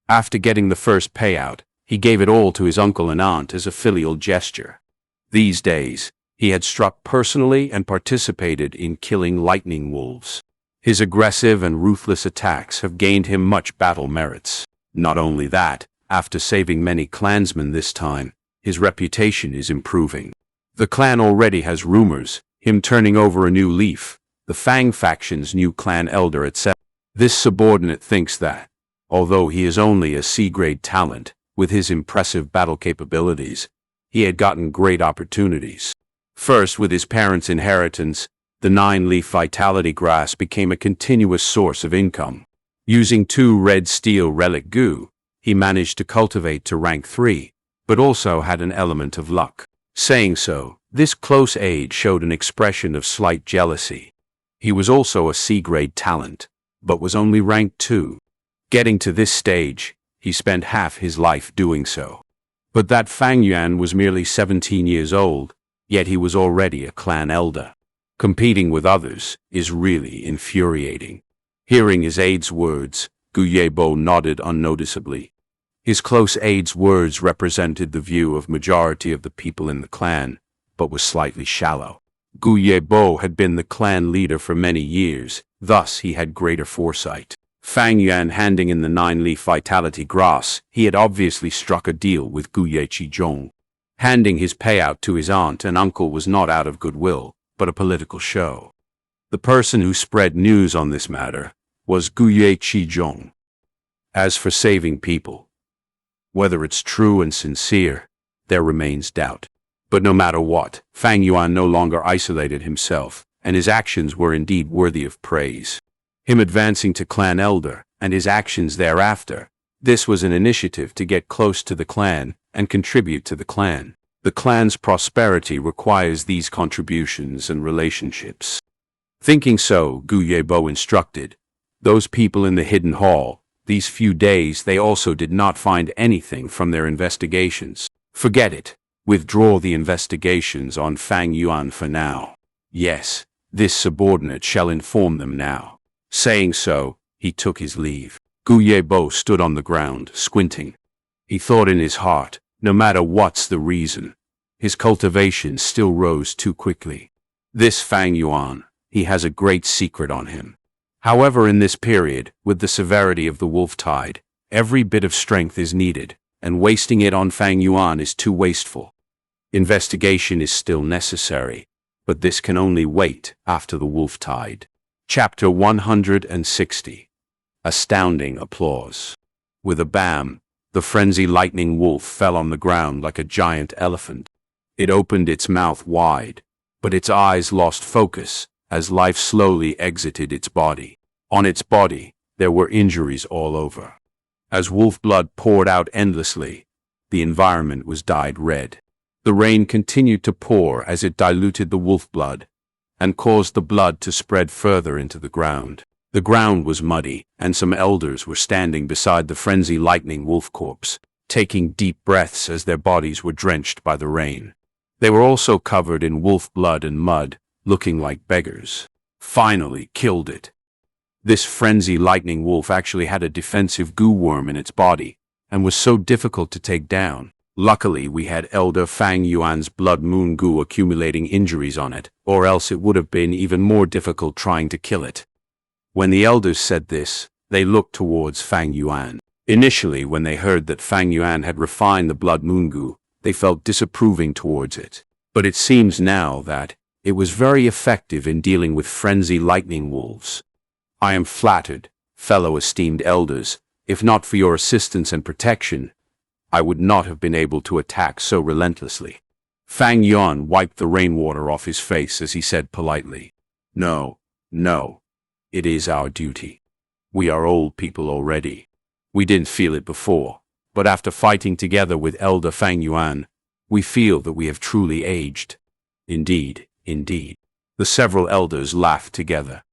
After getting the first payout, he gave it all to his uncle and aunt as a filial gesture. These days, he had struck personally and participated in killing lightning wolves. His aggressive and ruthless attacks have gained him much battle merits. Not only that, after saving many clansmen this time, his reputation is improving. The clan already has rumors, him turning over a new leaf, the Fang faction's new clan elder, etc. This subordinate thinks that, although he is only a C-grade talent, with his impressive battle capabilities, he had gotten great opportunities. First, with his parents' inheritance, the 9-leaf vitality grass became a continuous source of income. Using 2 red steel relic Gu, he managed to cultivate to rank 3, but also had an element of luck. Saying so, this close aide showed an expression of slight jealousy. He was also a C-grade talent, but was only ranked 2. Getting to this stage, he spent half his life doing so. But that Fang Yuan was merely 17 years old, yet he was already a clan elder. Competing with others is really infuriating. Hearing his aide's words, Gu Bo nodded unnoticeably. His close aide's words represented the view of majority of the people in the clan, but was slightly shallow. Gu Bo had been the clan leader for many years, thus he had greater foresight. Fang Yuan handing in the 9-leaf vitality grass, he had obviously struck a deal with Gu Qizhong. Handing his payout to his aunt and uncle was not out of goodwill, but a political show. The person who spread news on this matter was Gu Qizhong. As for saving people, whether it's true and sincere, there remains doubt. But no matter what, Fang Yuan no longer isolated himself, and his actions were indeed worthy of praise. Him advancing to clan elder, and his actions thereafter, this was an initiative to get close to the clan and contribute to the clan. The clan's prosperity requires these contributions and relationships. Thinking so, Gu Bo instructed, those people in the hidden hall, these few days they also did not find anything from their investigations. Forget it. Withdraw the investigations on Fang Yuan for now. Yes, this subordinate shall inform them now. Saying so, he took his leave. Gu Bo stood on the ground, squinting. He thought in his heart, no matter what's the reason, his cultivation still rose too quickly. This Fang Yuan, he has a great secret on him. However, in this period, with the severity of the wolf tide, every bit of strength is needed, and wasting it on Fang Yuan is too wasteful. Investigation is still necessary, but this can only wait after the wolf tide. Chapter 160. Astounding applause. With a bam, the frenzy lightning wolf fell on the ground like a giant elephant. It opened its mouth wide, but its eyes lost focus as life slowly exited its body. On its body, there were injuries all over. As wolf blood poured out endlessly, the environment was dyed red. The rain continued to pour as it diluted the wolf blood and caused the blood to spread further into the ground. The ground was muddy, and some elders were standing beside the frenzy lightning wolf corpse. taking deep breaths as their bodies were drenched by the rain. They were also covered in wolf blood and mud, looking like beggars. Finally killed it. This frenzy lightning wolf actually had a defensive goo worm in its body, and was so difficult to take down. Luckily, we had Elder Fang Yuan's blood moon goo accumulating injuries on it, or else it would have been even more difficult trying to kill it. When the elders said this, they looked towards Fang Yuan. Initially, when they heard that Fang Yuan had refined the blood moon goo, they felt disapproving towards it. But it seems now that it was very effective in dealing with frenzy lightning wolves. I am flattered, fellow esteemed elders. If not for your assistance and protection, I would not have been able to attack so relentlessly. Fang Yuan wiped the rainwater off his face as he said politely, No, it is our duty. We are old people already. We didn't feel it before, but after fighting together with Elder Fang Yuan, we feel that we have truly aged. Indeed. The several elders laughed together.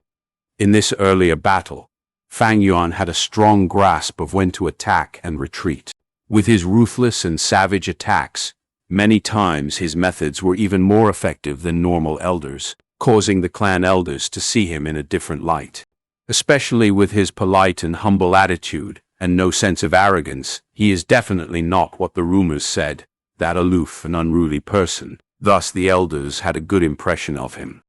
In this earlier battle, Fang Yuan had a strong grasp of when to attack and retreat. With his ruthless and savage attacks, many times his methods were even more effective than normal elders, causing the clan elders to see him in a different light. Especially with his polite and humble attitude and no sense of arrogance, he is definitely not what the rumors said, that aloof and unruly person. Thus the elders had a good impression of him.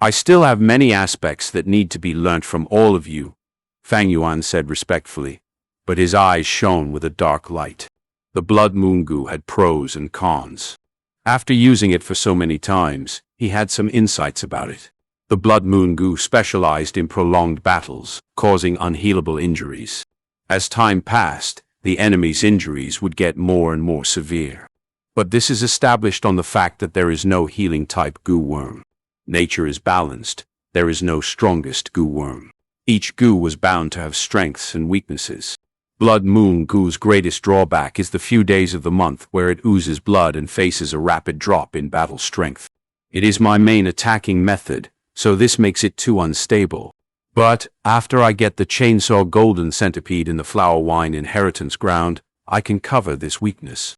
I still have many aspects that need to be learnt from all of you, Fang Yuan said respectfully, but his eyes shone with a dark light. The blood moon goo had pros and cons. After using it for so many times, he had some insights about it. The blood moon goo specialized in prolonged battles, causing unhealable injuries. As time passed, the enemy's injuries would get more and more severe. But this is established on the fact that there is no healing type goo worm. Nature is balanced. There is no strongest goo worm. Each goo was bound to have strengths and weaknesses. Blood moon goo's greatest drawback is the few days of the month where it oozes blood and faces a rapid drop in battle strength. It is my main attacking method, so this makes it too unstable. But after I get the chainsaw golden centipede in the flower wine inheritance ground, I can cover this weakness.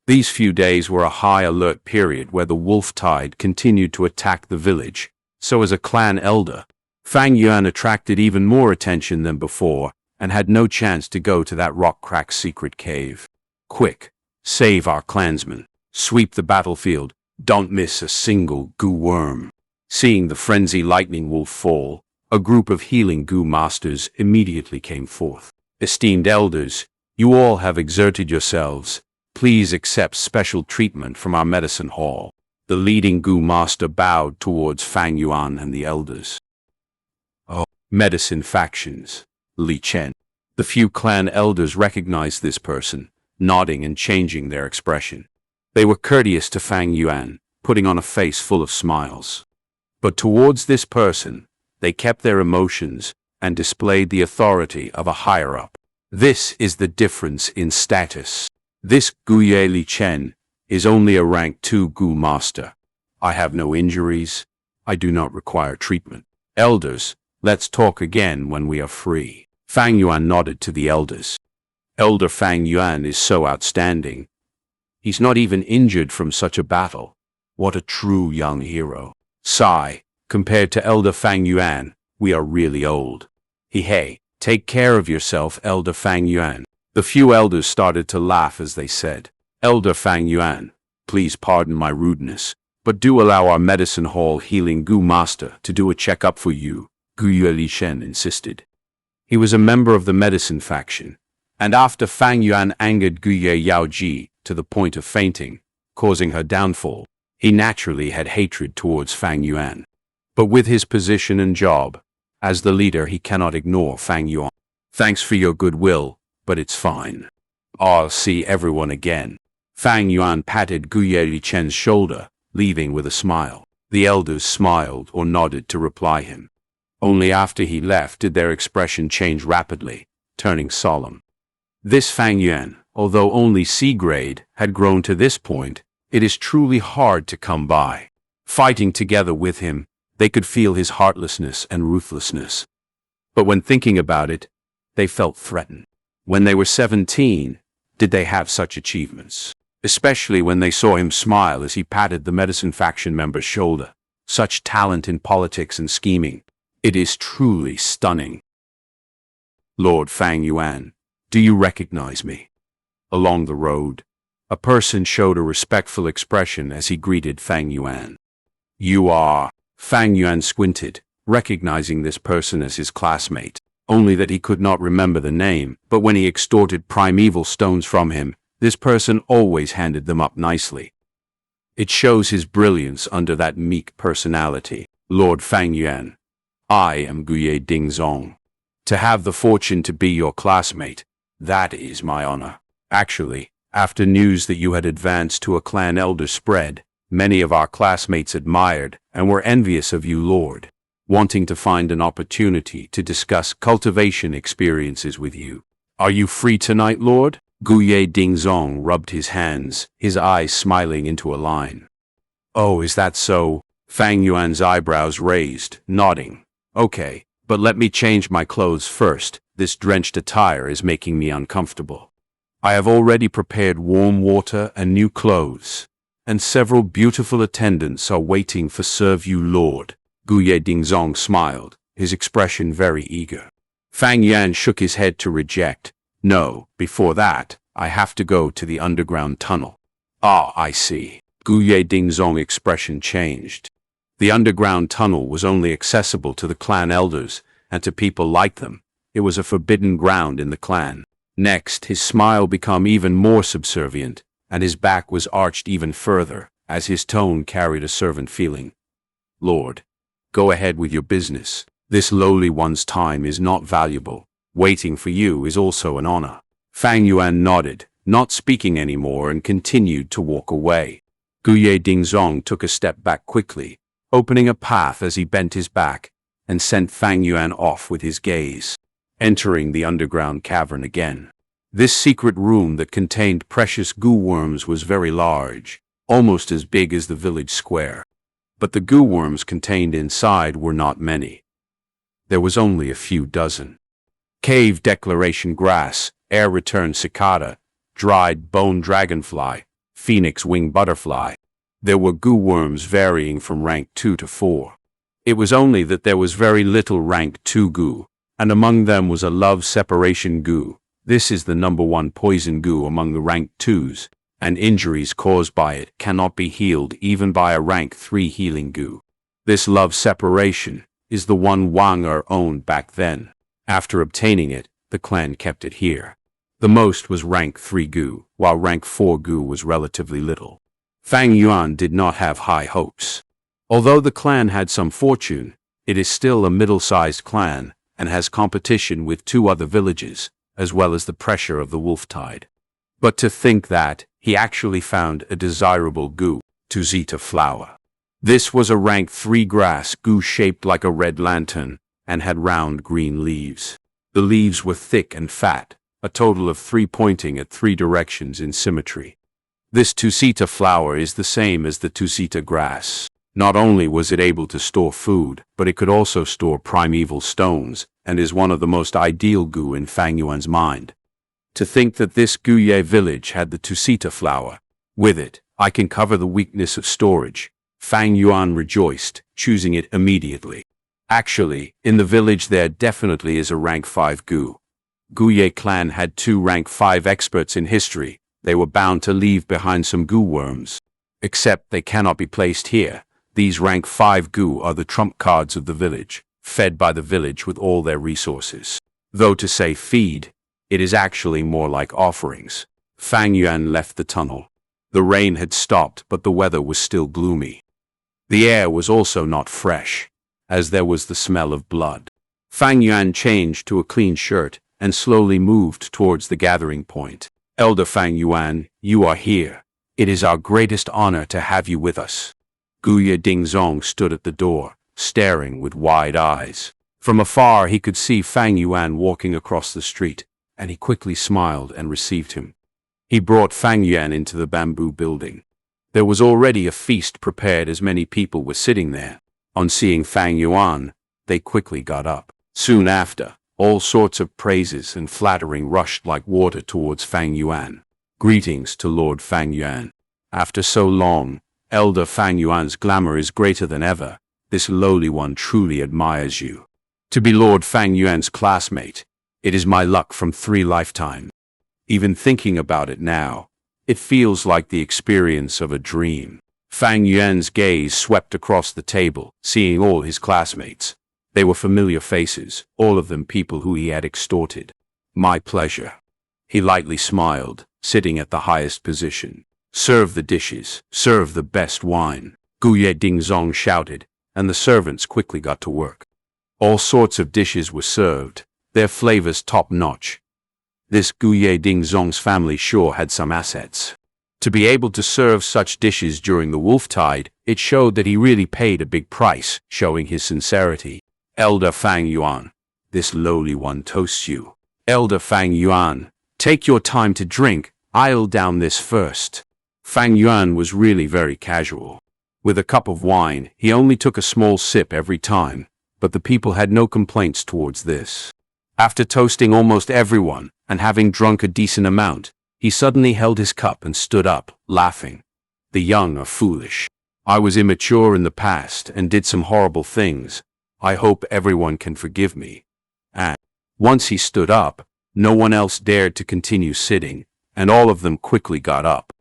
These few days were a high alert period where the wolf tide continued to attack the village, so as a clan elder, Fang Yuan attracted even more attention than before and had no chance to go to that rock-cracked secret cave. Quick, save our clansmen. Sweep the battlefield. Don't miss a single goo worm. Seeing the frenzy lightning wolf fall, a group of healing goo masters immediately came forth. Esteemed elders, you all have exerted yourselves. Please accept special treatment from our medicine hall. The leading goo master bowed towards Fang Yuan and the elders. Oh, medicine factions. Li Chen. The few clan elders recognized this person, nodding and changing their expression. They were courteous to Fang Yuan, putting on a face full of smiles. But towards this person, they kept their emotions and displayed the authority of a higher-up. This is the difference in status. This Guye Li Chen is only a rank 2 goo master. I have no injuries. I do not require treatment. Elders, let's talk again when we are free. Fang Yuan nodded to the elders. Elder Fang Yuan is so outstanding. He's not even injured from such a battle. What a true young hero. Sigh, compared to Elder Fang Yuan, we are really old. Hey, take care of yourself, Elder Fang Yuan. The few elders started to laugh as they said, Elder Fang Yuan, please pardon my rudeness, but do allow our medicine hall healing goo master to do a checkup for you, Guye Li Shen insisted. He was a member of the medicine faction, and after Fang Yuan angered Guye Yaoji to the point of fainting, causing her downfall, he naturally had hatred towards Fang Yuan. But with his position and job, as the leader, he cannot ignore Fang Yuan. Thanks for your goodwill, but it's fine. I'll see everyone again. Fang Yuan patted Guye Li Chen's shoulder, leaving with a smile. The elders smiled or nodded to reply him. Only after he left did their expression change rapidly, turning solemn. This Fang Yuan, although only C-grade, had grown to this point. It is truly hard to come by. Fighting together with him, they could feel his heartlessness and ruthlessness. But when thinking about it, they felt threatened. When they were 17, did they have such achievements. Especially when they saw him smile as he patted the medicine faction member's shoulder. Such talent in politics and scheming. It is truly stunning. Lord Fang Yuan, do you recognize me? Along the road, a person showed a respectful expression as he greeted Fang Yuan. You are... Fang Yuan squinted, recognizing this person as his classmate. Only that he could not remember the name, but when he extorted primeval stones from him, this person always handed them up nicely. It shows his brilliance under that meek personality. Lord Fang Yuan, I am Guye Dingzong. To have the fortune to be your classmate, that is my honor. Actually, after news that you had advanced to a clan elder spread, many of our classmates admired and were envious of you, Lord, wanting to find an opportunity to discuss cultivation experiences with you. Are you free tonight, Lord? Guye Dingzong rubbed his hands, his eyes smiling into a line. Oh, is that so? Fang Yuan's eyebrows raised, nodding. Okay, but let me change my clothes first. This drenched attire is making me uncomfortable. I have already prepared warm water and new clothes, and several beautiful attendants are waiting for serve you, Lord. Guye Dingzong smiled, his expression very eager. Fang Yuan shook his head to reject. No, before that, I have to go to the underground tunnel. Ah, I see. Guye Dingzong's expression changed. The underground tunnel was only accessible to the clan elders and to people like them. It was a forbidden ground in the clan. Next, his smile became even more subservient, and his back was arched even further, as his tone carried a servant feeling. Lord, go ahead with your business. This lowly one's time is not valuable. Waiting for you is also an honor. Fang Yuan nodded, not speaking anymore, and continued to walk away. Guye Dingzong took a step back quickly, opening a path as he bent his back, and sent Fang Yuan off with his gaze. Entering the underground cavern again. This secret room that contained precious goo worms was very large, almost as big as the village square. But the goo worms contained inside were not many. There was only a few dozen. Cave declaration grass, air return cicada, dried bone dragonfly, phoenix wing butterfly. There were goo worms varying from rank 2 to 4. It was only that there was very little rank 2 goo, and among them was a love separation goo. This is the #1 poison goo among the rank 2s, and injuries caused by it cannot be healed even by a rank 3 healing goo. This love separation is the one Wang Er owned back then. After obtaining it, the clan kept it here. The most was rank 3 goo, while rank 4 goo was relatively little. Fang Yuan did not have high hopes. Although the clan had some fortune, it is still a middle-sized clan and has competition with 2 other villages, as well as the pressure of the wolf tide. But to think that he actually found a desirable goo, Tuzita flower. This was a rank 3 grass goo shaped like a red lantern and had round green leaves. The leaves were thick and fat, a total of 3 pointing at 3 directions in symmetry. This Tuzita flower is the same as the Tuzita grass. Not only was it able to store food, but it could also store primeval stones, and is one of the most ideal goo in Fang Yuan's mind. To think that this Guye village had the Tuzita flower. With it, I can cover the weakness of storage. Fang Yuan rejoiced, choosing it immediately. Actually, in the village there definitely is a rank 5 goo. Guye clan had 2 rank 5 experts in history. They were bound to leave behind some goo worms. Except they cannot be placed here. These rank 5 goo are the trump cards of the village, fed by the village with all their resources. Though to say feed, it is actually more like offerings. Fang Yuan left the tunnel. The rain had stopped, but the weather was still gloomy. The air was also not fresh, as there was the smell of blood. Fang Yuan changed to a clean shirt and slowly moved towards the gathering point. Elder Fang Yuan, you are here. It is our greatest honor to have you with us. Guye Dingzong stood at the door, staring with wide eyes. From afar he could see Fang Yuan walking across the street, and he quickly smiled and received him. He brought Fang Yuan into the bamboo building. There was already a feast prepared as many people were sitting there. On seeing Fang Yuan, they quickly got up. Soon after, all sorts of praises and flattering rushed like water towards Fang Yuan. Greetings to Lord Fang Yuan. After so long, Elder Fang Yuan's glamour is greater than ever. This lowly one truly admires you. To be Lord Fang Yuan's classmate, it is my luck from 3 lifetimes. Even thinking about it now, it feels like the experience of a dream. Fang Yuan's gaze swept across the table, seeing all his classmates. They were familiar faces, all of them people who he had extorted. My pleasure. He lightly smiled, sitting at the highest position. Serve the dishes, serve the best wine, Guye Dingzong shouted, and the servants quickly got to work. All sorts of dishes were served, their flavors top-notch. This Guye Dingzong's family sure had some assets. To be able to serve such dishes during the wolf tide, it showed that he really paid a big price, showing his sincerity. Elder Fang Yuan, this lowly one toasts you. Elder Fang Yuan, take your time to drink, I'll down this first. Fang Yuan was really very casual. With a cup of wine, he only took a small sip every time, but the people had no complaints towards this. After toasting almost everyone, and having drunk a decent amount, he suddenly held his cup and stood up, laughing. The young are foolish. I was immature in the past and did some horrible things. I hope everyone can forgive me. And once he stood up, no one else dared to continue sitting, and all of them quickly got up.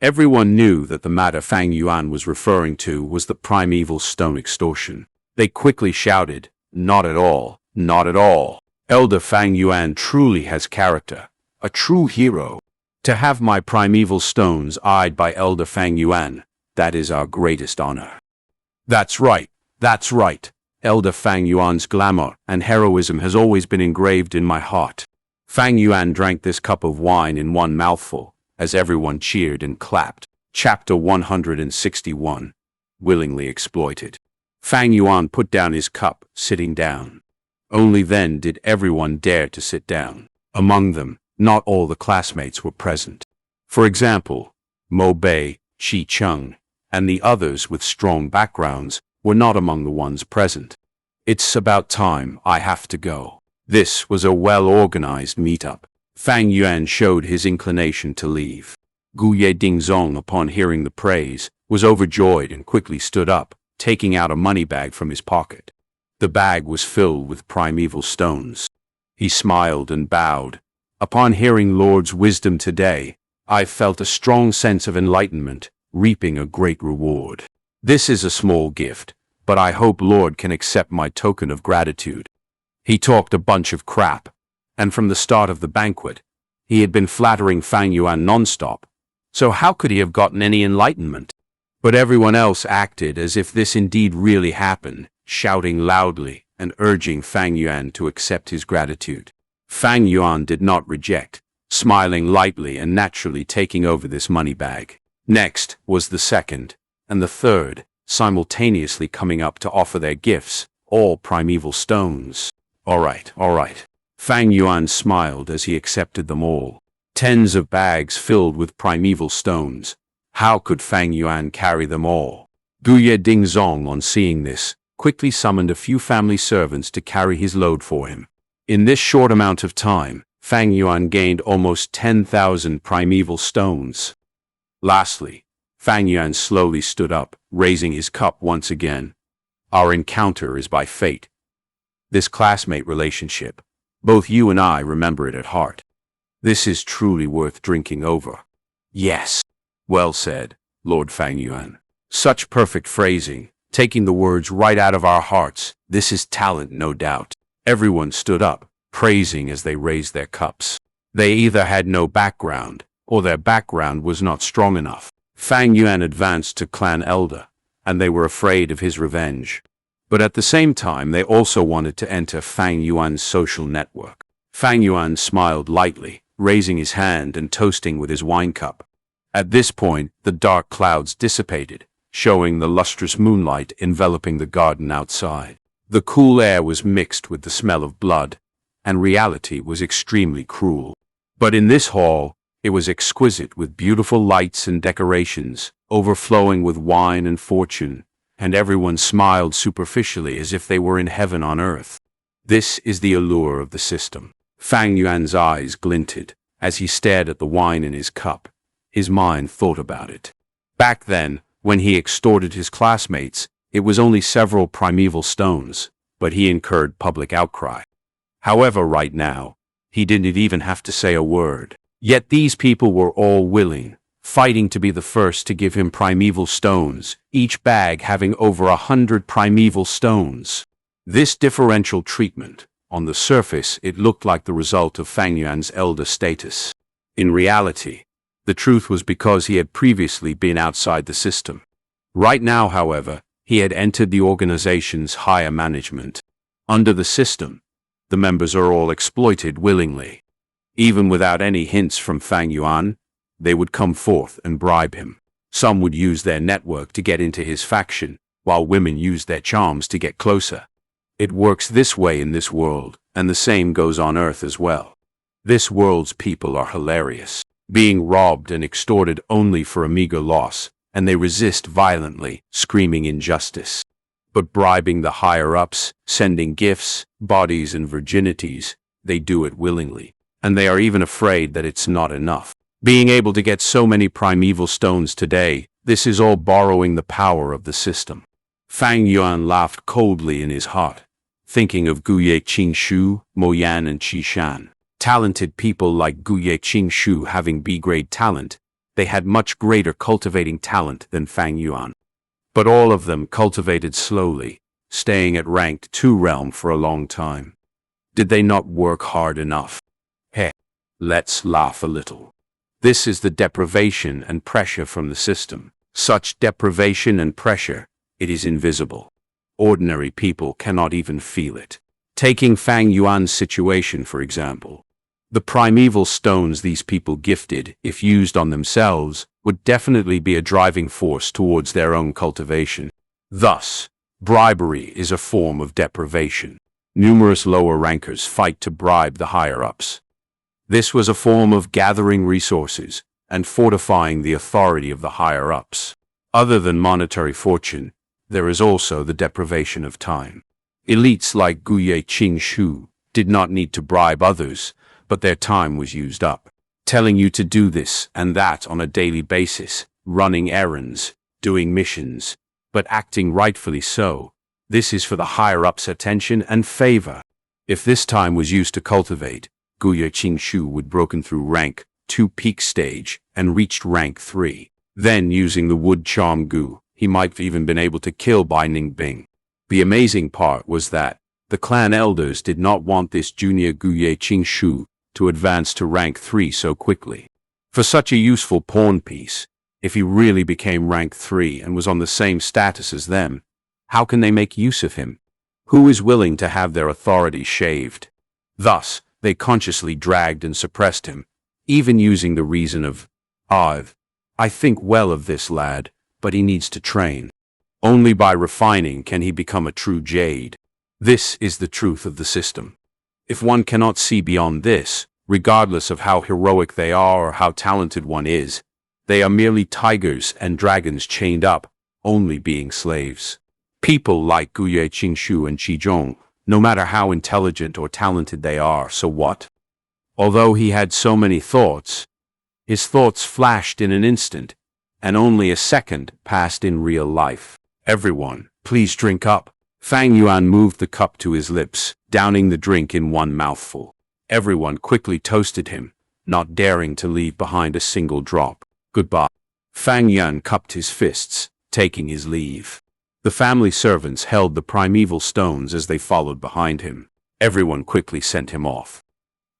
Everyone knew that the matter Fang Yuan was referring to was the primeval stone extortion. They quickly shouted, "Not at all, not at all. Elder Fang Yuan truly has character, a true hero. To have my primeval stones eyed by Elder Fang Yuan, that is our greatest honor." That's right, that's right. Elder Fang Yuan's glamour and heroism has always been engraved in my heart. Fang Yuan drank this cup of wine in one mouthful, as everyone cheered and clapped. Chapter 161. Willingly Exploited. Fang Yuan put down his cup, sitting down. Only then did everyone dare to sit down. Among them, not all the classmates were present. For example, Mo Bei, Qi Cheng, and the others with strong backgrounds were not among the ones present. It's about time, I have to go. This was a well-organized meetup. Fang Yuan showed his inclination to leave. Guye Dingzong, upon hearing the praise, was overjoyed and quickly stood up, taking out a money bag from his pocket. The bag was filled with primeval stones. He smiled and bowed. Upon hearing Lord's wisdom today, I felt a strong sense of enlightenment, reaping a great reward. This is a small gift, but I hope Lord can accept my token of gratitude. He talked a bunch of crap, and from the start of the banquet, he had been flattering Fang Yuan non-stop, so how could he have gotten any enlightenment? But everyone else acted as if this indeed really happened, shouting loudly and urging Fang Yuan to accept his gratitude. Fang Yuan did not reject, smiling lightly and naturally taking over this money bag. Next was the second, and the third, simultaneously coming up to offer their gifts, all primeval stones. All right. Fang Yuan smiled as he accepted them all. Tens of bags filled with primeval stones. How could Fang Yuan carry them all? Guye Dingzong, on seeing this, quickly summoned a few family servants to carry his load for him. In this short amount of time, Fang Yuan gained almost 10,000 primeval stones. Lastly, Fang Yuan slowly stood up, raising his cup once again. Our encounter is by fate. This classmate relationship, both you and I remember it at heart. This is truly worth drinking over. Yes. Well said, Lord Fang Yuan. Such perfect phrasing, taking the words right out of our hearts. This is talent, no doubt. Everyone stood up, praising as they raised their cups. They either had no background, or their background was not strong enough. Fang Yuan advanced to clan elder, and they were afraid of his revenge. But at the same time, they also wanted to enter Fang Yuan's social network. Fang Yuan smiled lightly, raising his hand and toasting with his wine cup. At this point, the dark clouds dissipated, showing the lustrous moonlight enveloping the garden outside. The cool air was mixed with the smell of blood, and reality was extremely cruel. But in this hall, it was exquisite with beautiful lights and decorations, overflowing with wine and fortune, and everyone smiled superficially as if they were in heaven on earth. This is the allure of the system. Fang Yuan's eyes glinted, As he stared at the wine in his cup, his mind thought about it. Back then, when he extorted his classmates, it was only several primeval stones, but he incurred public outcry. However, right now, he didn't even have to say a word. Yet these people were all willing, fighting to be the first to give him primeval stones, each bag having over 100 primeval stones. This differential treatment, on the surface, it looked like the result of Fang Yuan's elder status. In reality, the truth was because he had previously been outside the system. Right now, however, he had entered the organization's higher management. Under the system, the members are all exploited willingly. Even without any hints from Fang Yuan, they would come forth and bribe him. Some would use their network to get into his faction, while women used their charms to get closer. It works this way in this world, and the same goes on Earth as well. This world's people are hilarious, being robbed and extorted only for a meager loss, and they resist violently, screaming injustice. But bribing the higher-ups, sending gifts, bodies and virginities, they do it willingly, and they are even afraid that it's not enough. Being able to get so many primeval stones today, this is all borrowing the power of the system. Fang Yuan laughed coldly in his heart, thinking of Guye Qingshu, Mo Yan and Qi Shan. Talented people like Guye Qingshu having B-grade talent, they had much greater cultivating talent than Fang Yuan. But all of them cultivated slowly, staying at ranked 2 realm for a long time. Did they not work hard enough? Heh, let's laugh a little. This is the deprivation and pressure from the system. Such deprivation and pressure, it is invisible. Ordinary people cannot even feel it. Taking Fang Yuan's situation, for example. The primeval stones these people gifted, if used on themselves, would definitely be a driving force towards their own cultivation. Thus, bribery is a form of deprivation. Numerous lower rankers fight to bribe the higher-ups. This was a form of gathering resources and fortifying the authority of the higher-ups. Other than monetary fortune, there is also the deprivation of time. Elites like Guye Qingshu did not need to bribe others, but their time was used up. Telling you to do this and that on a daily basis, running errands, doing missions, but acting rightfully so. This is for the higher-ups' attention and favor. If this time was used to cultivate, Guye Qingshu would broken through rank 2 peak stage and reached rank 3. Then, using the wood charm Gu, he might have even been able to kill Bai Ningbing. The amazing part was that the clan elders did not want this junior Guye Qingshu to advance to rank 3 so quickly. For such a useful pawn piece, if he really became rank 3 and was on the same status as them, how can they make use of him? Who is willing to have their authority shaved? Thus, they consciously dragged and suppressed him, even using the reason of, I think well of this lad, but he needs to train. Only by refining can he become a true jade. This is the truth of the system. If one cannot see beyond this, regardless of how heroic they are or how talented one is, they are merely tigers and dragons chained up, only being slaves. People like Guye Qingshu and Qizhong, no matter how intelligent or talented they are, so what? Although he had so many thoughts, his thoughts flashed in an instant, and only a second passed in real life. Everyone, please drink up. Fang Yuan moved the cup to his lips, downing the drink in one mouthful. Everyone quickly toasted him, not daring to leave behind a single drop. Goodbye. Fang Yuan cupped his fists, taking his leave. The family servants held the primeval stones as they followed behind him. Everyone quickly sent him off.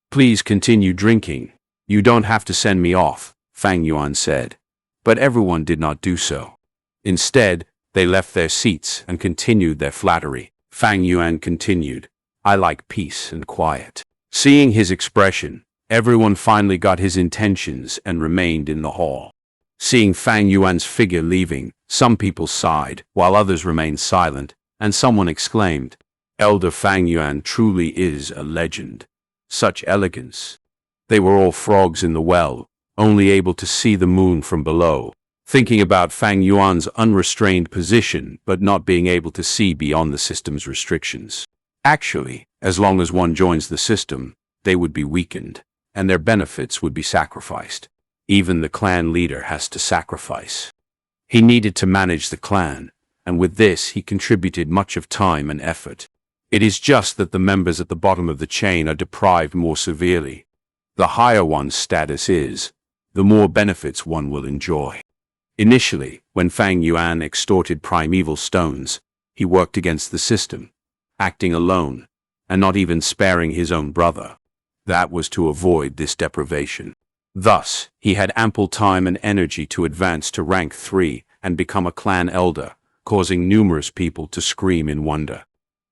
Please continue drinking. You don't have to send me off, Fang Yuan said. But everyone did not do so. Instead, they left their seats and continued their flattery. Fang Yuan continued, I like peace and quiet. Seeing his expression, everyone finally got his intentions and remained in the hall. Seeing Fang Yuan's figure leaving, some people sighed, while others remained silent, and someone exclaimed, Elder Fang Yuan truly is a legend. Such elegance. They were all frogs in the well, only able to see the moon from below. Thinking about Fang Yuan's unrestrained position, but not being able to see beyond the system's restrictions. Actually, as long as one joins the system, they would be weakened. and their benefits would be sacrificed. Even the clan leader has to sacrifice. He needed to manage the clan, and with this he contributed much of time and effort. It is just that the members at the bottom of the chain are deprived more severely. The higher one's status is, the more benefits one will enjoy. Initially, when Fang Yuan extorted primeval stones, he worked against the system, acting alone, and not even sparing his own brother. That was to avoid this deprivation. Thus, he had ample time and energy to advance to rank 3 and become a clan elder, causing numerous people to scream in wonder.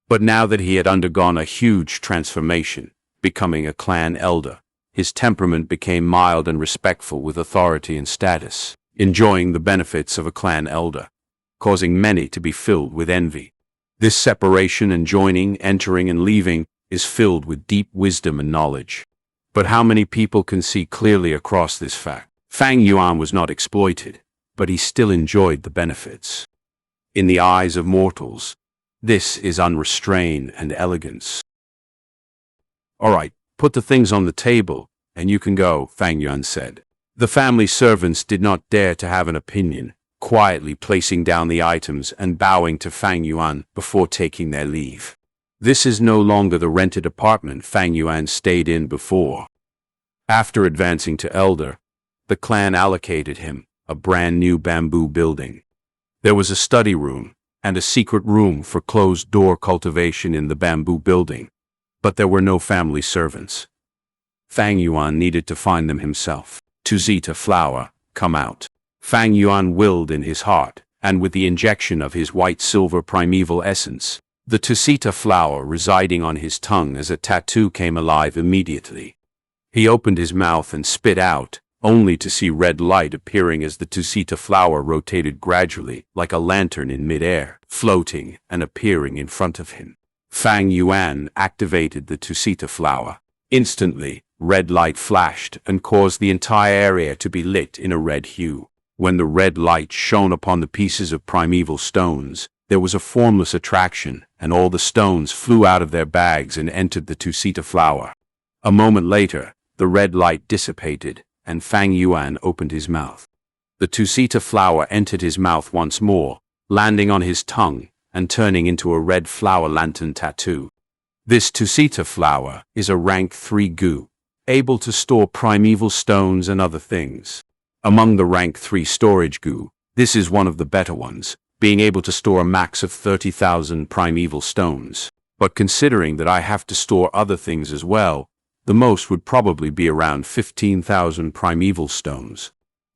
But now that he had undergone a huge transformation, becoming a clan elder, his temperament became mild and respectful with authority and status, enjoying the benefits of a clan elder, causing many to be filled with envy. This separation and joining, entering and leaving, is filled with deep wisdom and knowledge. But how many people can see clearly across this fact? Fang Yuan was not exploited, but he still enjoyed the benefits. In the eyes of mortals, this is unrestrained and elegance. "All right, put the things on the table, and you can go," Fang Yuan said. The family servants did not dare to have an opinion, quietly placing down the items and bowing to Fang Yuan before taking their leave. This is no longer the rented apartment Fang Yuan stayed in before. After advancing to elder, the clan allocated him a brand new bamboo building. There was a study room and a secret room for closed-door cultivation in the bamboo building, but there were no family servants. Fang Yuan needed to find them himself. "Xianxia flower, come out." Fang Yuan willed in his heart, and with the injection of his white-silver primeval essence, the Xianxia flower residing on his tongue as a tattoo came alive immediately. He opened his mouth and spit out, only to see red light appearing as the Xianxia flower rotated gradually, like a lantern in midair, floating and appearing in front of him. Fang Yuan activated the Xianxia flower. Instantly, red light flashed and caused the entire area to be lit in a red hue. When the red light shone upon the pieces of primeval stones, there was a formless attraction, and all the stones flew out of their bags and entered the Xianxia flower. A moment later, the red light dissipated, and Fang Yuan opened his mouth. The Xianxia flower entered his mouth once more, landing on his tongue and turning into a red flower lantern tattoo. This Xianxia flower is a rank 3 gu, able to store primeval stones and other things. Among the rank 3 storage gu, this is one of the better ones, being able to store a max of 30,000 primeval stones. But considering that I have to store other things as well, the most would probably be around 15,000 primeval stones.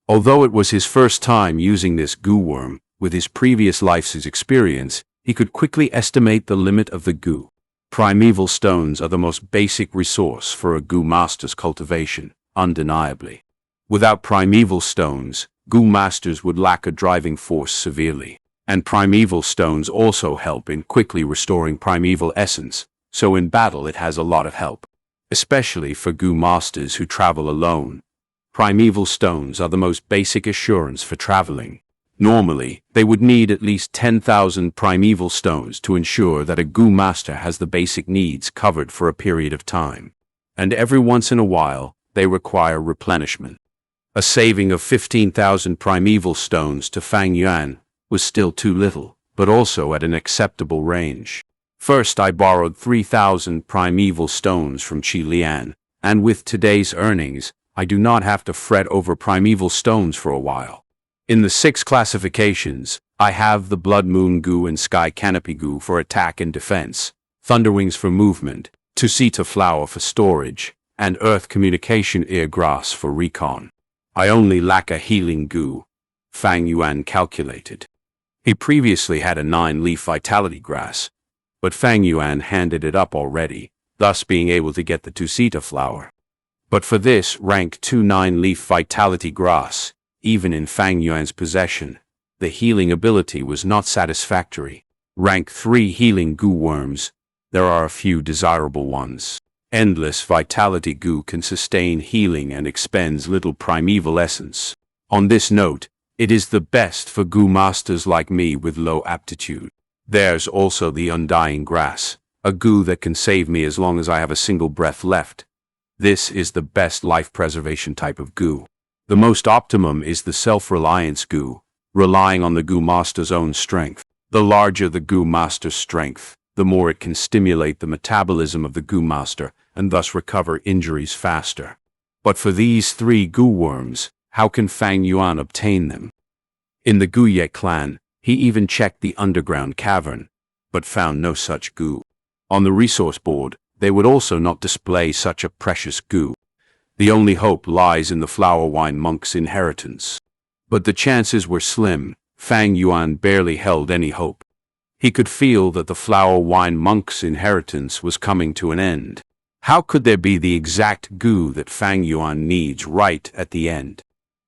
Although it was his first time using this gu worm, with his previous life's experience, he could quickly estimate the limit of the gu. Primeval stones are the most basic resource for a gu master's cultivation, undeniably. Without primeval stones, gu masters would lack a driving force severely. And primeval stones also help in quickly restoring primeval essence, so in battle it has a lot of help. Especially for gu masters who travel alone. Primeval stones are the most basic assurance for traveling. Normally, they would need at least 10,000 primeval stones to ensure that a gu master has the basic needs covered for a period of time. And every once in a while, they require replenishment. A saving of 15,000 primeval stones to Fang Yuan was still too little, but also at an acceptable range. First, I borrowed 3,000 primeval stones from Qi Lian, and with today's earnings, I do not have to fret over primeval stones for a while. In the 6 classifications, I have the Blood Moon Gu and Sky Canopy Gu for attack and defense, Thunderwings for movement, Xianxia flower for storage, and Earth Communication Ear Grass for recon. I only lack a healing Gu, Fang Yuan calculated. He previously had a 9-leaf vitality grass, but Fang Yuan handed it up already, thus being able to get the Xianxia flower. But for this rank 2 9-leaf vitality grass, even in Fang Yuan's possession, the healing ability was not satisfactory. Rank 3 healing gu worms, there are a few desirable ones. Endless vitality gu can sustain healing and expends little primeval essence. On this note, it is the best for gu masters like me with low aptitude. There's also the undying grass, a gu that can save me as long as I have a single breath left. This is the best life preservation type of goo. The most optimum is the self-reliance goo, relying on the goo master's own strength. The larger the goo master's strength, the more it can stimulate the metabolism of the goo master and thus recover injuries faster. But for these 3 goo worms, how can Fang Yuan obtain them? In the Guye clan, he even checked the underground cavern, but found no such goo. On the resource board, they would also not display such a precious goo. The only hope lies in the flower wine monk's inheritance. But the chances were slim. Fang Yuan barely held any hope. He could feel that the flower wine monk's inheritance was coming to an end. How could there be the exact goo that Fang Yuan needs right at the end?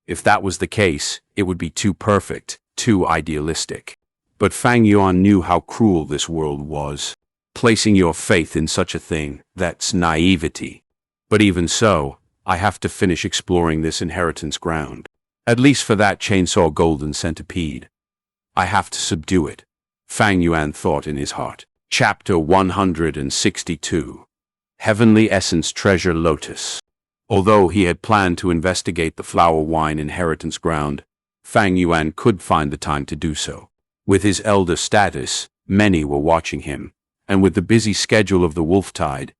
If that was the case, it would be too perfect, too idealistic. But Fang Yuan knew how cruel this world was. Placing your faith in such a thing, that's naivety. But even so, I have to finish exploring this inheritance ground. At least for that chainsaw golden centipede. I have to subdue it, Fang Yuan thought in his heart. Chapter 162. Heavenly Essence Treasure Lotus. Although he had planned to investigate the flower wine inheritance ground, Fang Yuan could find the time to do so. With his elder status, many were watching him, and with the busy schedule of the Wolftide,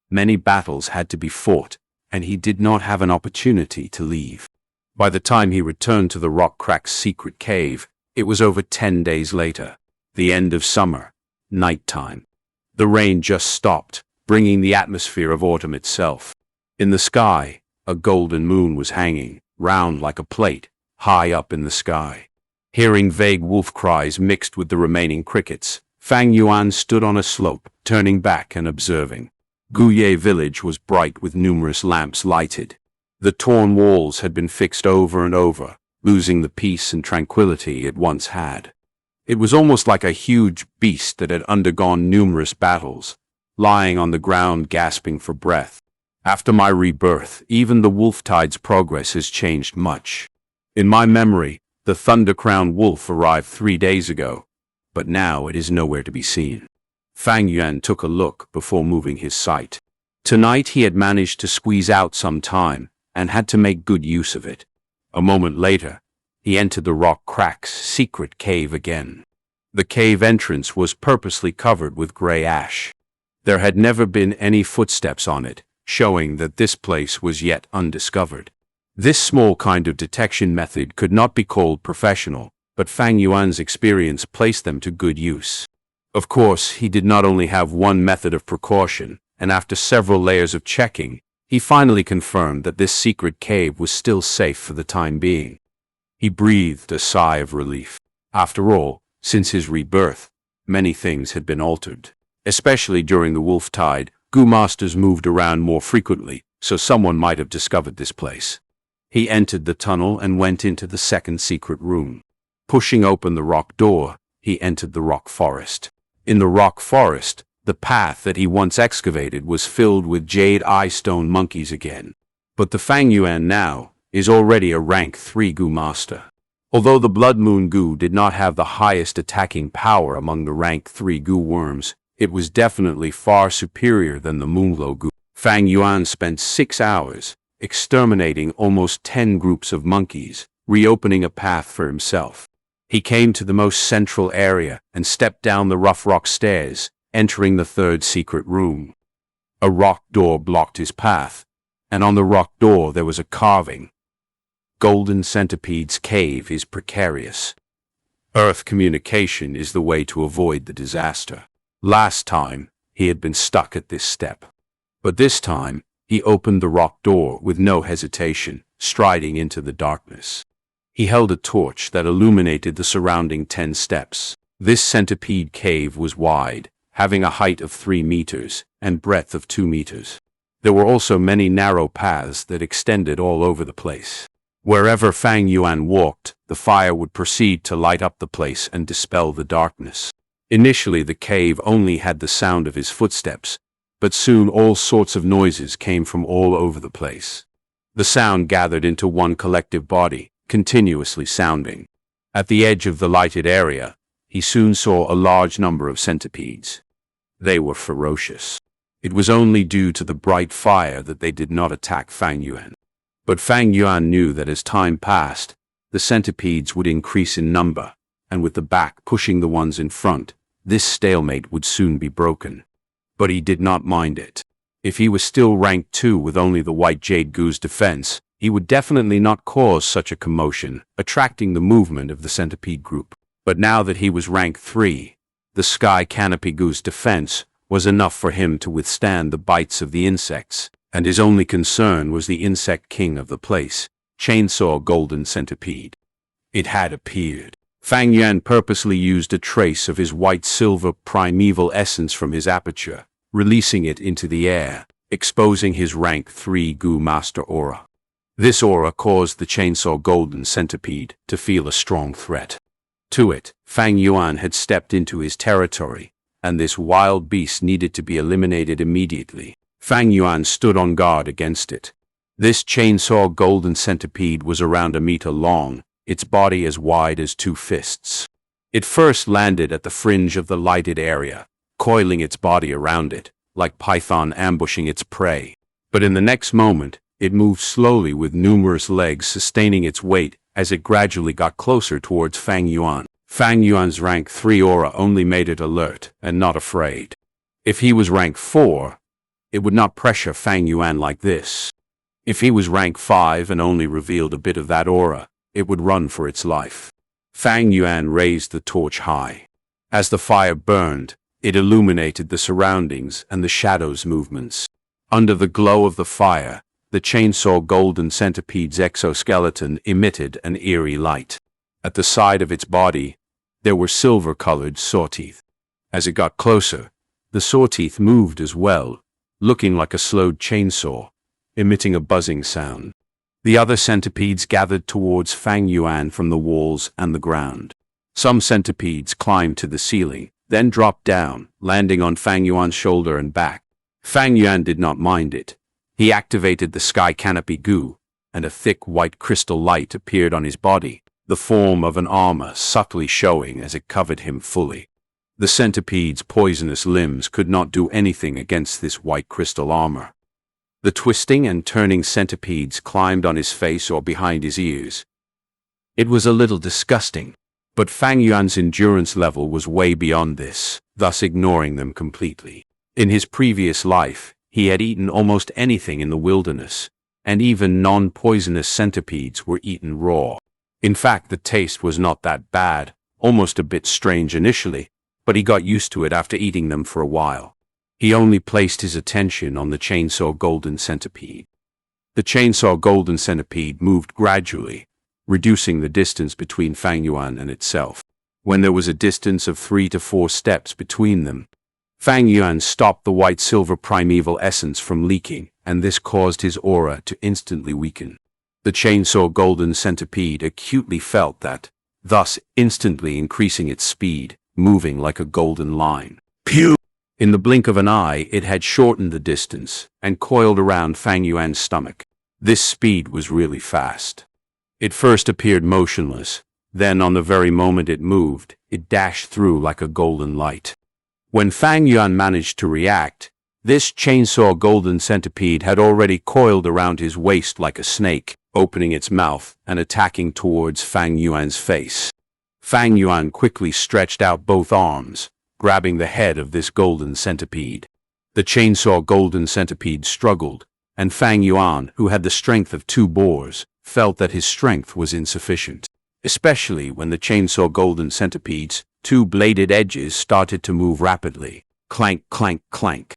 many battles had to be fought, and he did not have an opportunity to leave. By the time he returned to the rock crack's secret cave, it was over 10 days later, the end of summer, nighttime. The rain just stopped, bringing the atmosphere of autumn itself. In the sky, a golden moon was hanging, round like a plate, high up in the sky. Hearing vague wolf cries mixed with the remaining crickets, Fang Yuan stood on a slope, turning back and observing. Guye village was bright with numerous lamps lighted. The torn walls had been fixed over and over, losing the peace and tranquility it once had. It was almost like a huge beast that had undergone numerous battles, lying on the ground gasping for breath. After my rebirth, even the Wolftide's progress has changed much. In my memory, the Thunder-Crowned Wolf arrived 3 days ago, but now it is nowhere to be seen. Fang Yuan took a look before moving his sight. Tonight he had managed to squeeze out some time, and had to make good use of it. A moment later, he entered the rock crack's secret cave again. The cave entrance was purposely covered with gray ash. There had never been any footsteps on it, showing that this place was yet undiscovered. This small kind of detection method could not be called professional, but Fang Yuan's experience placed them to good use. Of course, he did not only have one method of precaution, and after several layers of checking, he finally confirmed that this secret cave was still safe for the time being. He breathed a sigh of relief. After all, since his rebirth, many things had been altered. Especially during the Wolftide, Goo Masters moved around more frequently, so someone might have discovered this place. He entered the tunnel and went into the second secret room. Pushing open the rock door, he entered the rock forest. In the rock forest, the path that he once excavated was filled with jade eye stone monkeys again. But the Fang Yuan now is already a rank 3 Goo Master. Although the Blood Moon Goo did not have the highest attacking power among the rank 3 Goo worms, it was definitely far superior than the Moonglow Goo. Fang Yuan spent 6 hours exterminating almost 10 groups of monkeys, reopening a path for himself. He came to the most central area and stepped down the rough rock stairs, entering the third secret room. A rock door blocked his path, and on the rock door there was a carving. Golden Centipede's cave is precarious. Earth communication is the way to avoid the disaster. Last time, he had been stuck at this step. But this time, he opened the rock door with no hesitation, striding into the darkness. He held a torch that illuminated the surrounding 10 steps. This centipede cave was wide, having a height of 3 meters and breadth of 2 meters. There were also many narrow paths that extended all over the place. Wherever Fang Yuan walked, the fire would proceed to light up the place and dispel the darkness. Initially, the cave only had the sound of his footsteps, but soon all sorts of noises came from all over the place. The sound gathered into one collective body, continuously sounding. At the edge of the lighted area, he soon saw a large number of centipedes. They were ferocious. It was only due to the bright fire that they did not attack Fang Yuan. But Fang Yuan knew that as time passed, the centipedes would increase in number, and with the back pushing the ones in front, this stalemate would soon be broken. But he did not mind it. If he was still rank 2 with only the white jade goo's defense, he would definitely not cause such a commotion, attracting the movement of the centipede group. But now that he was rank 3, the sky canopy goo's defense was enough for him to withstand the bites of the insects, and his only concern was the insect king of the place, Chainsaw Golden Centipede. It had appeared. Fang Yuan purposely used a trace of his white-silver primeval essence from his aperture, releasing it into the air, exposing his rank 3 goo master aura. This aura caused the Chainsaw Golden Centipede to feel a strong threat. To it, Fang Yuan had stepped into his territory, and this wild beast needed to be eliminated immediately. Fang Yuan stood on guard against it. This Chainsaw Golden Centipede was around a meter long, its body as wide as 2 fists. It first landed at the fringe of the lighted area, coiling its body around it, like python ambushing its prey. But in the next moment, it moved slowly with numerous legs sustaining its weight as it gradually got closer towards Fang Yuan. Fang Yuan's rank 3 aura only made it alert and not afraid. If he was rank 4, it would not pressure Fang Yuan like this. If he was rank 5 and only revealed a bit of that aura, it would run for its life. Fang Yuan raised the torch high. As the fire burned, it illuminated the surroundings and the shadows' movements. Under the glow of the fire, the Chainsaw Golden Centipede's exoskeleton emitted an eerie light. At the side of its body, there were silver-colored sawteeth. As it got closer, the sawteeth moved as well, looking like a slowed chainsaw, emitting a buzzing sound. The other centipedes gathered towards Fang Yuan from the walls and the ground. Some centipedes climbed to the ceiling, then dropped down, landing on Fang Yuan's shoulder and back. Fang Yuan did not mind it. He activated the sky canopy goo, and a thick white crystal light appeared on his body, the form of an armor subtly showing as it covered him fully. The centipede's poisonous limbs could not do anything against this white crystal armor. The twisting and turning centipedes climbed on his face or behind his ears. It was a little disgusting, but Fang Yuan's endurance level was way beyond this, thus ignoring them completely. In his previous life, he had eaten almost anything in the wilderness, and even non-poisonous centipedes were eaten raw. In fact, the taste was not that bad, almost a bit strange initially, but he got used to it after eating them for a while. He only placed his attention on the Chainsaw Golden Centipede. The Chainsaw Golden Centipede moved gradually, reducing the distance between Fang Yuan and itself. When there was a distance of 3 to 4 steps between them, Fang Yuan stopped the white-silver primeval essence from leaking, and this caused his aura to instantly weaken. The Chainsaw Golden Centipede acutely felt that, thus instantly increasing its speed, moving like a golden line. Pew! In the blink of an eye, it had shortened the distance and coiled around Fang Yuan's stomach. This speed was really fast. It first appeared motionless, then on the very moment it moved, it dashed through like a golden light. When Fang Yuan managed to react, this Chainsaw Golden Centipede had already coiled around his waist like a snake, opening its mouth and attacking towards Fang Yuan's face. Fang Yuan quickly stretched out both arms, grabbing the head of this golden centipede. The Chainsaw Golden Centipede struggled, and Fang Yuan, who had the strength of 2 boars, felt that his strength was insufficient, especially when the Chainsaw Golden Centipede's 2 bladed edges started to move rapidly. Clank, clank, clank.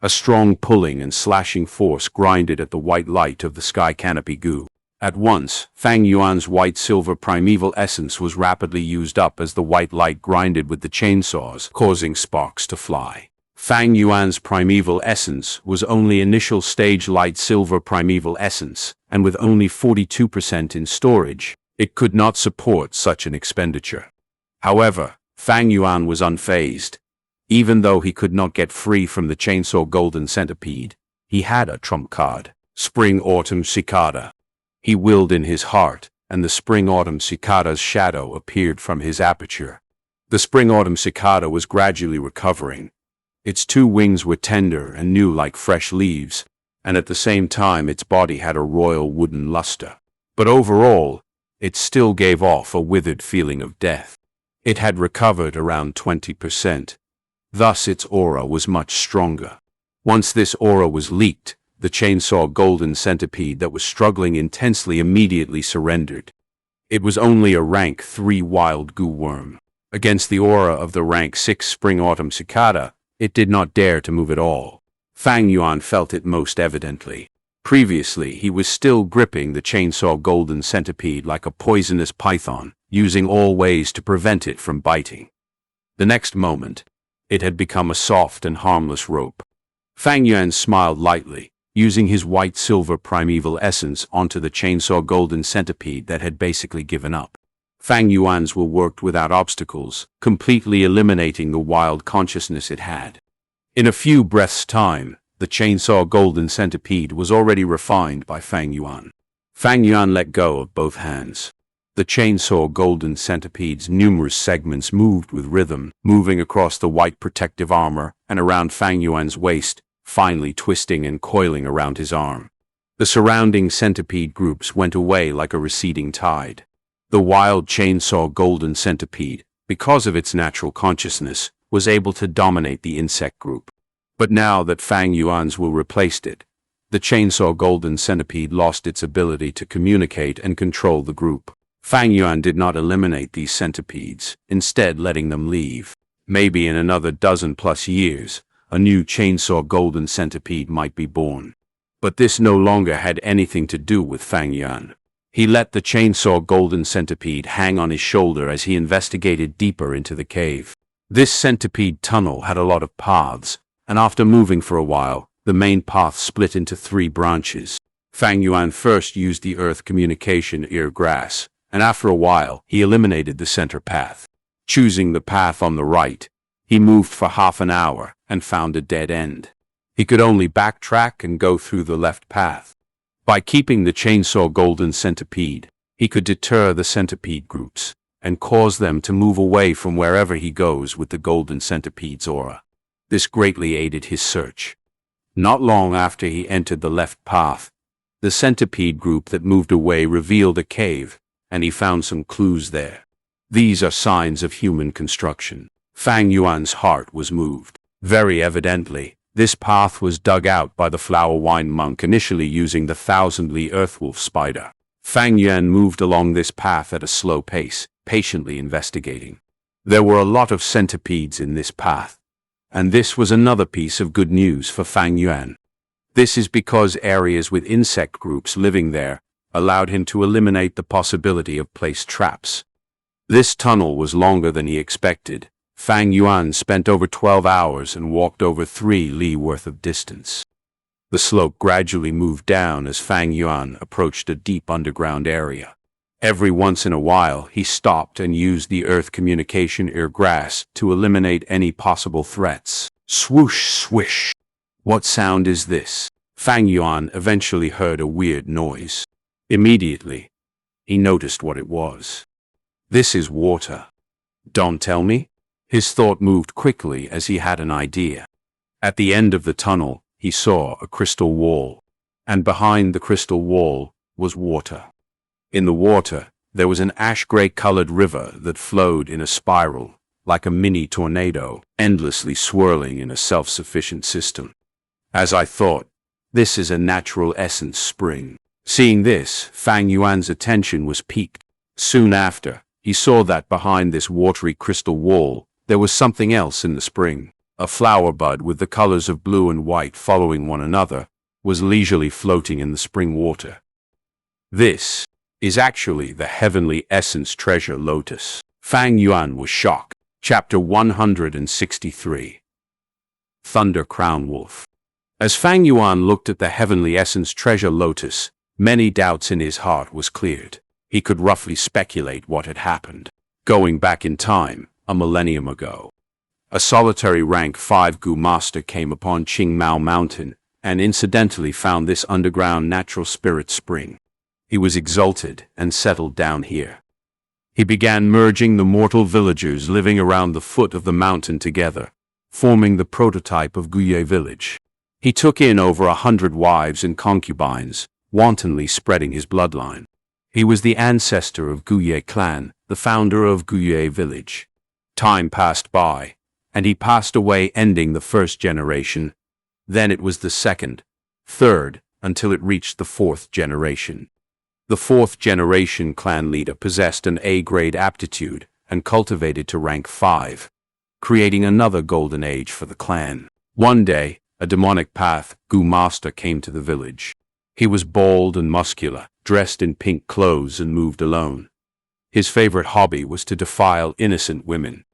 A strong pulling and slashing force grinded at the white light of the sky canopy goo. At once, Fang Yuan's white-silver primeval essence was rapidly used up as the white light grinded with the chainsaws, causing sparks to fly. Fang Yuan's primeval essence was only initial stage light-silver primeval essence, and with only 42% in storage, it could not support such an expenditure. However, Fang Yuan was unfazed. Even though he could not get free from the Chainsaw Golden Centipede, he had a trump card, Spring Autumn Cicada. He willed in his heart, and the Spring Autumn Cicada's shadow appeared from his aperture. The Spring Autumn Cicada was gradually recovering, Its two wings were tender and new like fresh leaves, and at the same time its body had a royal wooden luster. But overall, it still gave off a withered feeling of death. It had recovered around 20%. Thus its aura was much stronger. Once this aura was leaked, the chainsaw golden centipede that was struggling intensely immediately surrendered. It was only a rank 3 wild goo worm. Against the aura of the rank 6 Spring Autumn Cicada, it did not dare to move at all. Fang Yuan felt it most evidently. Previously, he was still gripping the chainsaw golden centipede like a poisonous python, using all ways to prevent it from biting. The next moment, it had become a soft and harmless rope. Fang Yuan smiled lightly, using his white-silver primeval essence onto the chainsaw golden centipede that had basically given up. Fang Yuan's will worked without obstacles, completely eliminating the wild consciousness it had. In a few breaths' time, the chainsaw golden centipede was already refined by Fang Yuan. Fang Yuan let go of both hands. The chainsaw golden centipede's numerous segments moved with rhythm, moving across the white protective armor and around Fang Yuan's waist, finally twisting and coiling around his arm. The surrounding centipede groups went away like a receding tide. The wild chainsaw golden centipede, because of its natural consciousness, was able to dominate the insect group. But now that Fang Yuan's will replaced it, the chainsaw golden centipede lost its ability to communicate and control the group. Fang Yuan did not eliminate these centipedes, instead letting them leave. Maybe in another dozen-plus years, a new chainsaw golden centipede might be born. But this no longer had anything to do with Fang Yuan. He let the chainsaw golden centipede hang on his shoulder as he investigated deeper into the cave. This centipede tunnel had a lot of paths, and after moving for a while, the main path split into 3 branches. Fang Yuan first used the earth communication ear grass, and after a while, he eliminated the center path. Choosing the path on the right, he moved for half an hour and found a dead end. He could only backtrack and go through the left path. By keeping the chainsaw golden centipede, he could deter the centipede groups and cause them to move away from wherever he goes with the golden centipede's aura. This greatly aided his search. Not long after he entered the left path, the centipede group that moved away revealed a cave, and he found some clues there. These are signs of human construction. Fang Yuan's heart was moved. Very evidently, this path was dug out by the flower wine monk initially using the thousandly earthwolf spider. Fang Yuan moved along this path at a slow pace, patiently investigating. There were a lot of centipedes in this path, and this was another piece of good news for Fang Yuan. This is because areas with insect groups living there allowed him to eliminate the possibility of placed traps. This tunnel was longer than he expected. Fang Yuan spent over 12 hours and walked over 3 li worth of distance. The slope gradually moved down as Fang Yuan approached a deep underground area. Every once in a while, he stopped and used the earth communication ear grass to eliminate any possible threats. Swoosh, swish. What sound is this? Fang Yuan eventually heard a weird noise. Immediately, he noticed what it was. This is water. Don't tell me? His thought moved quickly as he had an idea. At the end of the tunnel, he saw a crystal wall, and behind the crystal wall was water. In the water, there was an ash-gray-colored river that flowed in a spiral, like a mini tornado, endlessly swirling in a self-sufficient system. As I thought, this is a natural essence spring. Seeing this, Fang Yuan's attention was piqued. Soon after, he saw that behind this watery crystal wall, there was something else in the spring. A flower bud with the colors of blue and white following one another was leisurely floating in the spring water. This is actually the heavenly essence treasure lotus. Fang Yuan was shocked. Chapter 163. Thunder Crown Wolf. As Fang Yuan looked at the heavenly essence treasure lotus, many doubts in his heart was cleared. He could roughly speculate what had happened. Going back in time, a millennium ago, a solitary rank 5 Gu master came upon Qingmao Mountain and incidentally found this underground natural spirit spring. He was exalted and settled down here. He began merging the mortal villagers living around the foot of the mountain together, forming the prototype of Guye village. He took in over 100 wives and concubines, wantonly spreading his bloodline. He was the ancestor of Guye clan, the founder of Guye village. Time passed by, and he passed away, ending the first generation. Then it was the second, third, until it reached the fourth generation. The fourth generation clan leader possessed an A-grade aptitude and cultivated to rank 5, creating another golden age for the clan. One day, a demonic path Gu master came to the village. He was bald and muscular, dressed in pink clothes, and moved alone. His favorite hobby was to defile innocent women.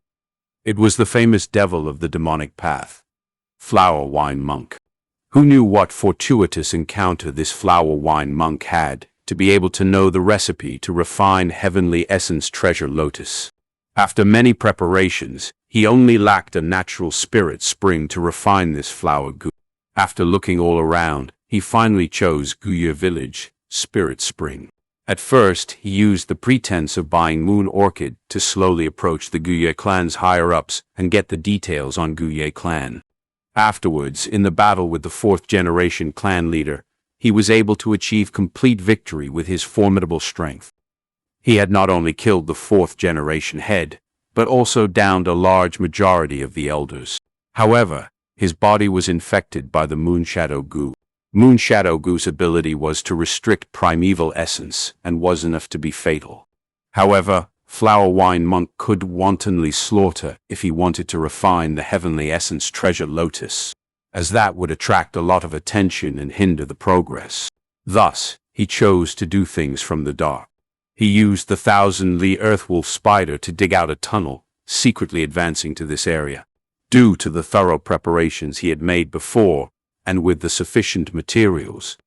It was the famous devil of the demonic path, Flower Wine Monk. Who knew what fortuitous encounter this Flower Wine Monk had to be able to know the recipe to refine heavenly essence treasure lotus? After many preparations, he only lacked a natural spirit spring to refine this flower goo. After looking all around, he finally chose Guye village, spirit spring. At first, he used the pretense of buying moon orchid to slowly approach the Guye clan's higher-ups and get the details on Guye clan. Afterwards, in the battle with the fourth-generation clan leader, he was able to achieve complete victory with his formidable strength. He had not only killed the fourth-generation head, but also downed a large majority of the elders. However, his body was infected by the Moonshadow Goo. Moonshadow Goo's ability was to restrict primeval essence and was enough to be fatal. However, Flower Wine Monk could wantonly slaughter if he wanted to refine the heavenly essence treasure lotus, as that would attract a lot of attention and hinder the progress. Thus, he chose to do things from the dark. He used the 1,000-li earthwolf spider to dig out a tunnel, secretly advancing to this area. Due to the thorough preparations he had made before, and with the sufficient materials,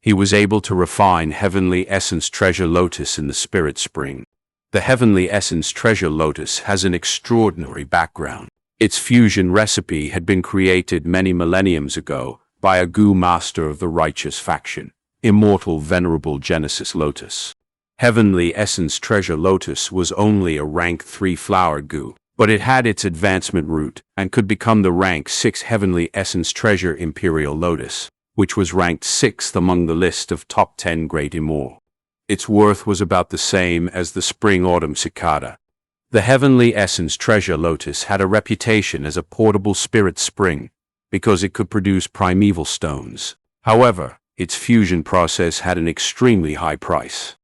he was able to refine heavenly essence treasure lotus in the spirit spring. The heavenly essence treasure lotus has an extraordinary background. Its fusion recipe had been created many millenniums ago by a Gu master of the righteous faction, immortal venerable Genesis Lotus. Heavenly essence treasure lotus was only a rank 3 flower Gu, but it had its advancement route and could become the rank 6 heavenly essence treasure imperial lotus, which was ranked 6th among the list of top 10 great immortal. Its worth was about the same as the Spring Autumn Cicada. The heavenly essence treasure lotus had a reputation as a portable spirit spring because it could produce primeval stones. However, its fusion process had an extremely high price.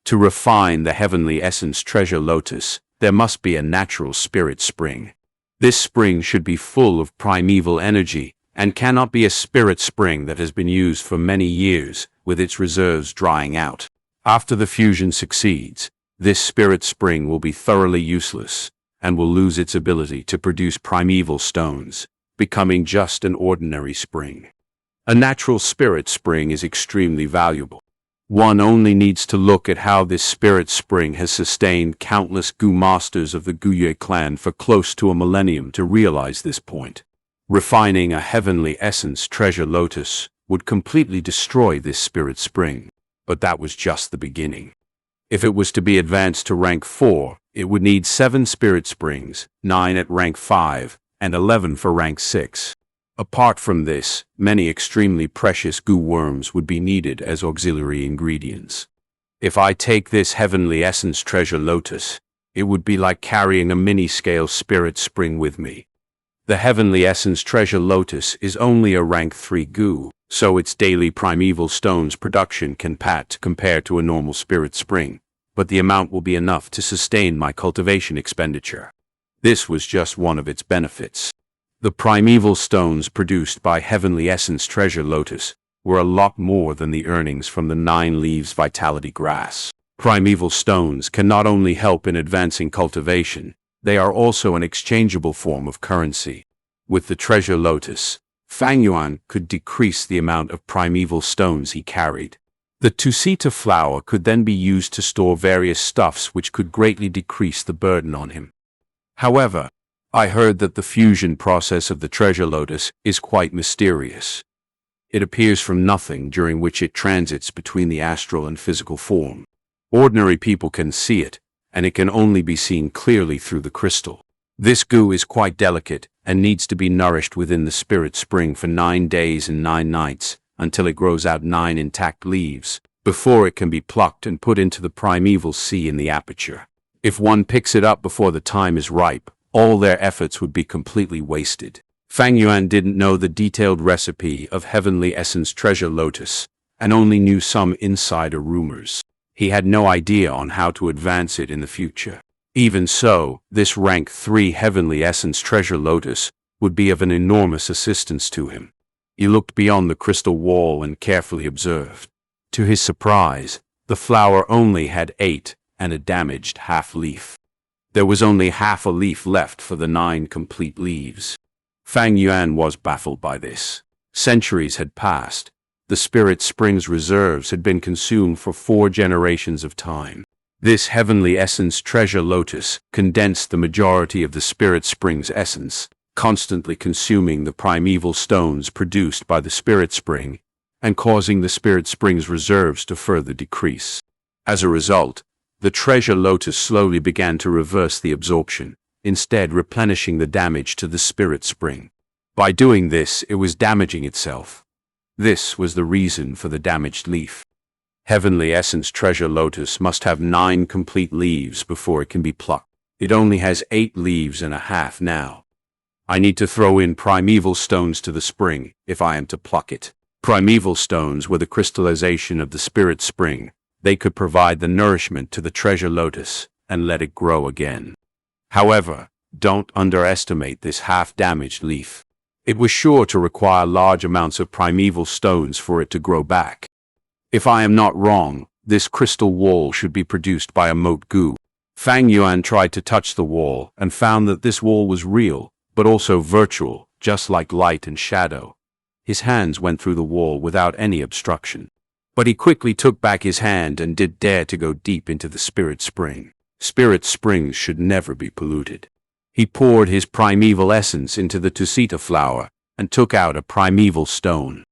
To refine the heavenly essence treasure lotus, there must be a natural spirit spring. This spring should be full of primeval energy and cannot be a spirit spring that has been used for many years with its reserves drying out. After the fusion succeeds, this spirit spring will be thoroughly useless and will lose its ability to produce primeval stones, becoming just an ordinary spring. A natural spirit spring is extremely valuable. One only needs to look at how this spirit spring has sustained countless Gu masters of the Guye clan for close to a millennium to realize this point. Refining a heavenly essence treasure lotus would completely destroy this spirit spring. But that was just the beginning. If it was to be advanced to rank 4, it would need 7 spirit springs, 9 at rank 5, and 11 for rank 6. Apart from this, many extremely precious goo worms would be needed as auxiliary ingredients. If I take this heavenly essence treasure lotus, it would be like carrying a mini-scale spirit spring with me. The heavenly essence treasure lotus is only a rank 3 goo, so its daily primeval stones production can pat compare to a normal spirit spring, but the amount will be enough to sustain my cultivation expenditure. This was just one of its benefits. The primeval stones produced by heavenly essence treasure lotus were a lot more than the earnings from the 9 leaves vitality grass. Primeval stones can not only help in advancing cultivation, they are also an exchangeable form of currency. With the treasure lotus, Fang Yuan could decrease the amount of primeval stones he carried. The Tusita flower could then be used to store various stuffs which could greatly decrease the burden on him. However, I heard that the fusion process of the treasure lotus is quite mysterious. It appears from nothing, during which it transits between the astral and physical form. Ordinary people can see it, and it can only be seen clearly through the crystal. This goo is quite delicate and needs to be nourished within the spirit spring for 9 days and 9 nights until it grows out 9 intact leaves, before it can be plucked and put into the primeval sea in the aperture. If one picks it up before the time is ripe, all their efforts would be completely wasted. Fang Yuan didn't know the detailed recipe of Heavenly Essence Treasure Lotus, and only knew some insider rumors. He had no idea on how to advance it in the future. Even so, this rank 3 Heavenly Essence Treasure Lotus would be of an enormous assistance to him. He looked beyond the crystal wall and carefully observed. To his surprise, the flower only had 8 and a damaged half leaf. There was only half a leaf left for the 9 complete leaves. Fang Yuan was baffled by this. Centuries had passed. The Spirit Spring's reserves had been consumed for 4 generations of time. This Heavenly Essence Treasure Lotus condensed the majority of the Spirit Spring's essence, constantly consuming the primeval stones produced by the Spirit Spring, and causing the Spirit Spring's reserves to further decrease. As a result, the Treasure Lotus slowly began to reverse the absorption, instead replenishing the damage to the Spirit Spring. By doing this, it was damaging itself. This was the reason for the damaged leaf. Heavenly Essence Treasure Lotus must have 9 complete leaves before it can be plucked. It only has 8 leaves and a half now. I need to throw in primeval stones to the spring if I am to pluck it. Primeval stones were the crystallization of the Spirit Spring. They could provide the nourishment to the Treasure Lotus and let it grow again. However, don't underestimate this half-damaged leaf. It was sure to require large amounts of primeval stones for it to grow back. If I am not wrong, this crystal wall should be produced by a moat goo. Fang Yuan tried to touch the wall and found that this wall was real, but also virtual, just like light and shadow. His hands went through the wall without any obstruction. But he quickly took back his hand and did dare to go deep into the Spirit Spring. Spirit Springs should never be polluted. He poured his primeval essence into the Tusita flower and took out a primeval stone.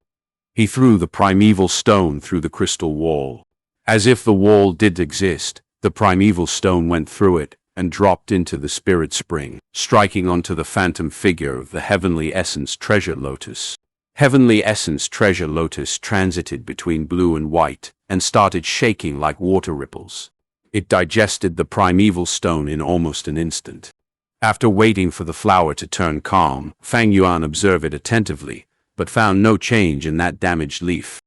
He threw the primeval stone through the crystal wall. As if the wall did exist, the primeval stone went through it and dropped into the Spirit Spring, striking onto the phantom figure of the Heavenly Essence Treasure Lotus. Heavenly Essence Treasure Lotus transited between blue and white and started shaking like water ripples. It digested the primeval stone in almost an instant. After waiting for the flower to turn calm, Fang Yuan observed it attentively, but found no change in that damaged leaf.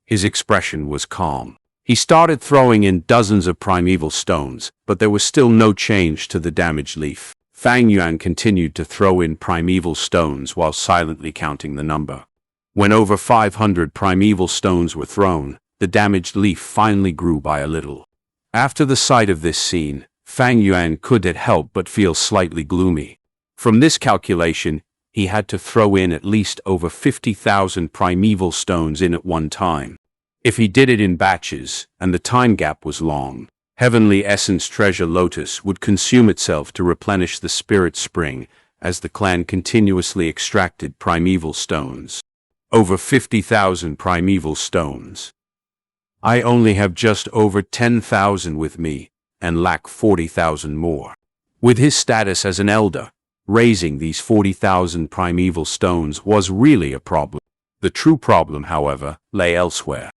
His expression was calm. He started throwing in dozens of primeval stones, but there was still no change to the damaged leaf. Fang Yuan continued to throw in primeval stones while silently counting the number. When over 500 primeval stones were thrown, the damaged leaf finally grew by a little. After the sight of this scene, Fang Yuan couldn't help but feel slightly gloomy. From this calculation, he had to throw in at least over 50,000 primeval stones in at one time. If he did it in batches, and the time gap was long, Heavenly Essence Treasure Lotus would consume itself to replenish the Spirit Spring as the clan continuously extracted primeval stones. Over 50,000 primeval stones. I only have just over 10,000 with me, and lack 40,000 more. With his status as an elder, raising these 40,000 primeval stones was really a problem. The true problem, however, lay elsewhere.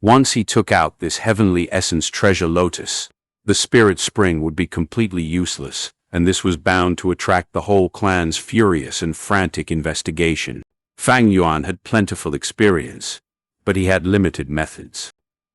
Once he took out this Heavenly Essence Treasure Lotus, the Spirit Spring would be completely useless, and this was bound to attract the whole clan's furious and frantic investigation. Fang Yuan had plentiful experience, but he had limited methods.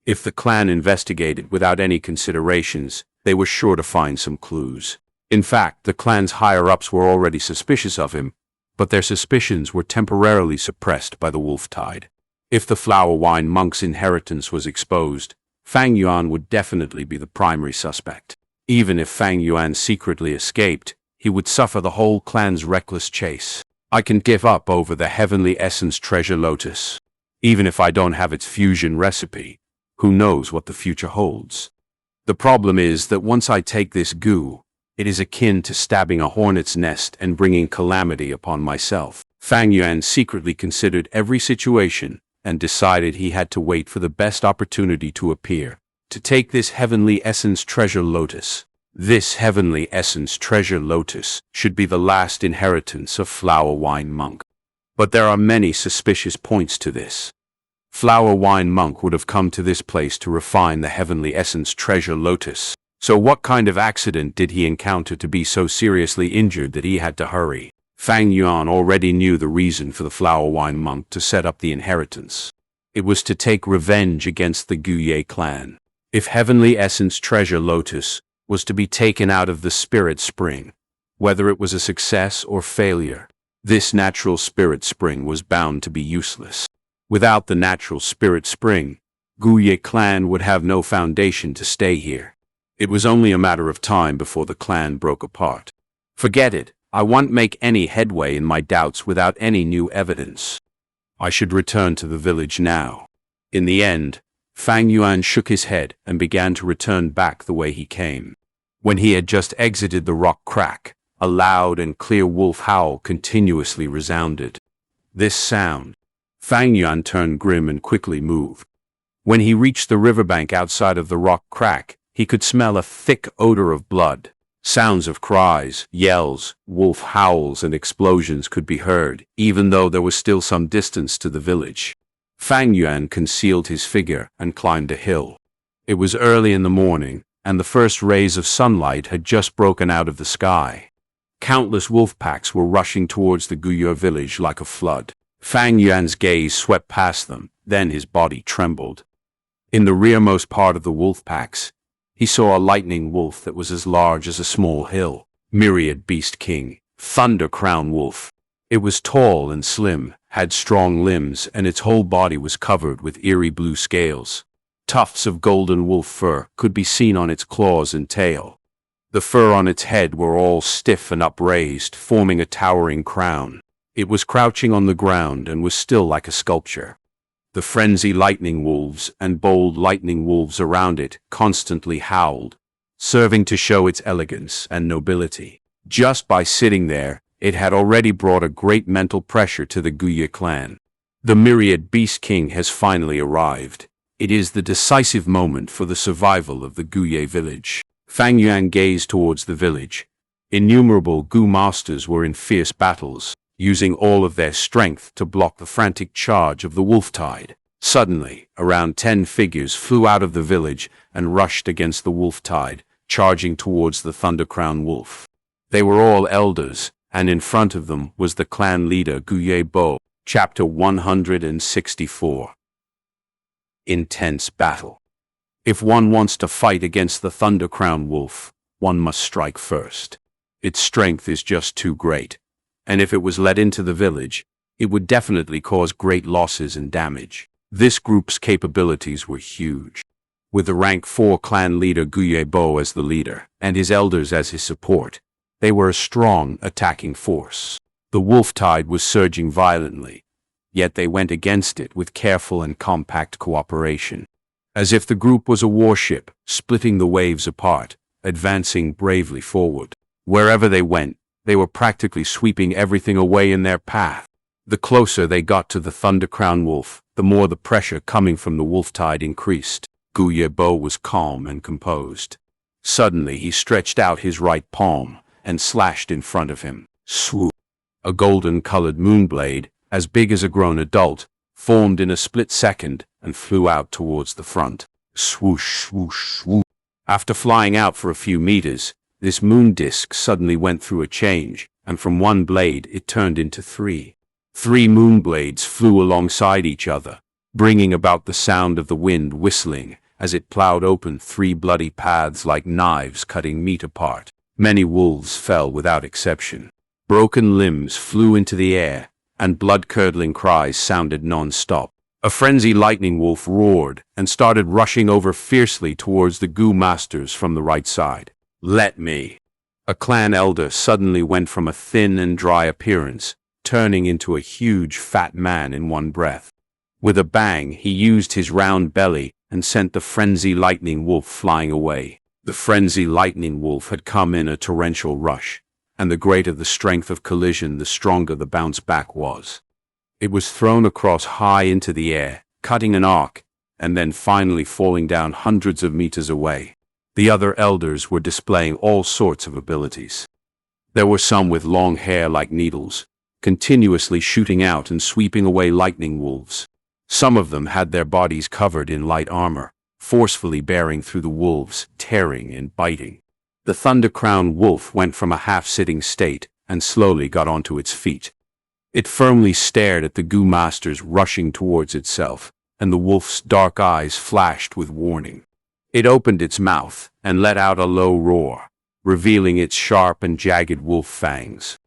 If the clan investigated without any considerations, they were sure to find some clues. In fact, the clan's higher-ups were already suspicious of him, but their suspicions were temporarily suppressed by the wolf tide. If the flower wine monk's inheritance was exposed, Fang Yuan would definitely be the primary suspect. Even if Fang Yuan secretly escaped, he would suffer the whole clan's reckless chase. I can give up over the Heavenly Essence Treasure Lotus. Even if I don't have its fusion recipe, who knows what the future holds? The problem is that once I take this goo, it is akin to stabbing a hornet's nest and bringing calamity upon myself. Fang Yuan secretly considered every situation and decided he had to wait for the best opportunity to appear, to take this Heavenly Essence Treasure Lotus. This heavenly essence treasure lotus should be the last inheritance of Flower Wine Monk. But there are many suspicious points to this. Flower Wine Monk would have come to this place to refine the heavenly essence treasure lotus. So what kind of accident did he encounter to be so seriously injured that he had to hurry? Fang Yuan already knew the reason for the Flower Wine Monk to set up the inheritance. It was to take revenge against the Guye clan. If heavenly essence treasure lotus was to be taken out of the spirit spring, whether it was a success or failure, this natural spirit spring was bound to be useless. Without the natural spirit spring, Guye clan would have no foundation to stay here. It was only a matter of time before the clan broke apart. Forget it. I won't make any headway in my doubts without any new evidence. I should return to the village now. In the end, Fang Yuan shook his head and began to return back the way he came. When he had just exited the rock crack, a loud and clear wolf howl continuously resounded. This sound, Fang Yuan turned grim and quickly moved. When he reached the riverbank outside of the rock crack, he could smell a thick odor of blood. Sounds of cries, yells, wolf howls, and explosions could be heard, even though there was still some distance to the village. Fang Yuan concealed his figure and climbed a hill. It was early in the morning, and the first rays of sunlight had just broken out of the sky. Countless wolf packs were rushing towards the Guye village like a flood. Fang Yuan's gaze swept past them, then his body trembled. In the rearmost part of the wolf packs, he saw a lightning wolf that was as large as a small hill. Myriad Beast King, Thunder Crown Wolf. It was tall and slim, had strong limbs, and its whole body was covered with eerie blue scales. Tufts of golden wolf fur could be seen on its claws and tail. The fur on its head were all stiff and upraised, forming a towering crown. It was crouching on the ground and was still like a sculpture. The frenzy lightning wolves and bold lightning wolves around it constantly howled, serving to show its elegance and nobility. Just by sitting there, it had already brought a great mental pressure to the Guye clan. The Myriad Beast King has finally arrived. It is the decisive moment for the survival of the Guye village. Fang Yuan gazed towards the village. Innumerable Gu masters were in fierce battles, using all of their strength to block the frantic charge of the wolf tide. Suddenly, around 10 figures flew out of the village and rushed against the wolf tide, charging towards the Thunder Crown Wolf. They were all elders, and in front of them was the clan leader Guye Bo. Chapter 164. Intense Battle. If one wants to fight against the Thunder Crown Wolf, one must strike first. Its strength is just too great, and if it was let into the village, it would definitely cause great losses and damage. This group's capabilities were huge. With the rank 4 clan leader Guye Bo as the leader, and his elders as his support, they were a strong attacking force. The wolf tide was surging violently, yet they went against it with careful and compact cooperation. As if the group was a warship, splitting the waves apart, advancing bravely forward. Wherever they went, they were practically sweeping everything away in their path. The closer they got to the Thunder Crown Wolf, the more the pressure coming from the wolf tide increased. Guye Bo was calm and composed. Suddenly he stretched out his right palm and slashed in front of him. Swoop! A golden-colored moonblade, as big as a grown adult, formed in a split second and flew out towards the front. Swoosh, swoosh, swoosh. After flying out for a few meters, this moon disk suddenly went through a change, and from one blade it turned into 3. 3 moon blades flew alongside each other, bringing about the sound of the wind whistling as it plowed open 3 bloody paths like knives cutting meat apart. Many wolves fell without exception. Broken limbs flew into the air, and blood-curdling cries sounded non-stop. A frenzied lightning wolf roared and started rushing over fiercely towards the Gu masters from the right side. Let me! A clan elder suddenly went from a thin and dry appearance, turning into a huge fat man in one breath. With a bang, he used his round belly and sent the frenzied lightning wolf flying away. The frenzied lightning wolf had come in a torrential rush, and the greater the strength of collision, the stronger the bounce back was. It was thrown across high into the air, cutting an arc, and then finally falling down hundreds of meters away. The other elders were displaying all sorts of abilities. There were some with long hair like needles, continuously shooting out and sweeping away lightning wolves. Some of them had their bodies covered in light armor, forcefully bearing through the wolves, tearing and biting. The thunder-crowned wolf went from a half-sitting state and slowly got onto its feet. It firmly stared at the goo masters rushing towards itself, and the wolf's dark eyes flashed with warning. It opened its mouth and let out a low roar, revealing its sharp and jagged wolf fangs.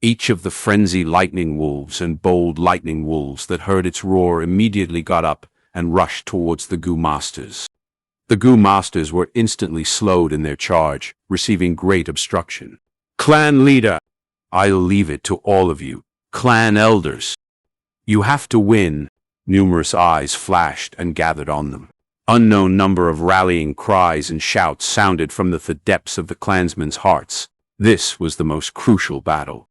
Each of the frenzy lightning wolves and bold lightning wolves that heard its roar immediately got up and rushed towards the goo masters. The goo masters were instantly slowed in their charge, receiving great obstruction. "Clan leader, I'll leave it to all of you, clan elders. You have to win." Numerous eyes flashed and gathered on them. Unknown number of rallying cries and shouts sounded from the depths of the clansmen's hearts. This was the most crucial battle.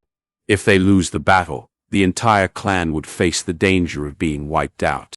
If they lose the battle, the entire clan would face the danger of being wiped out.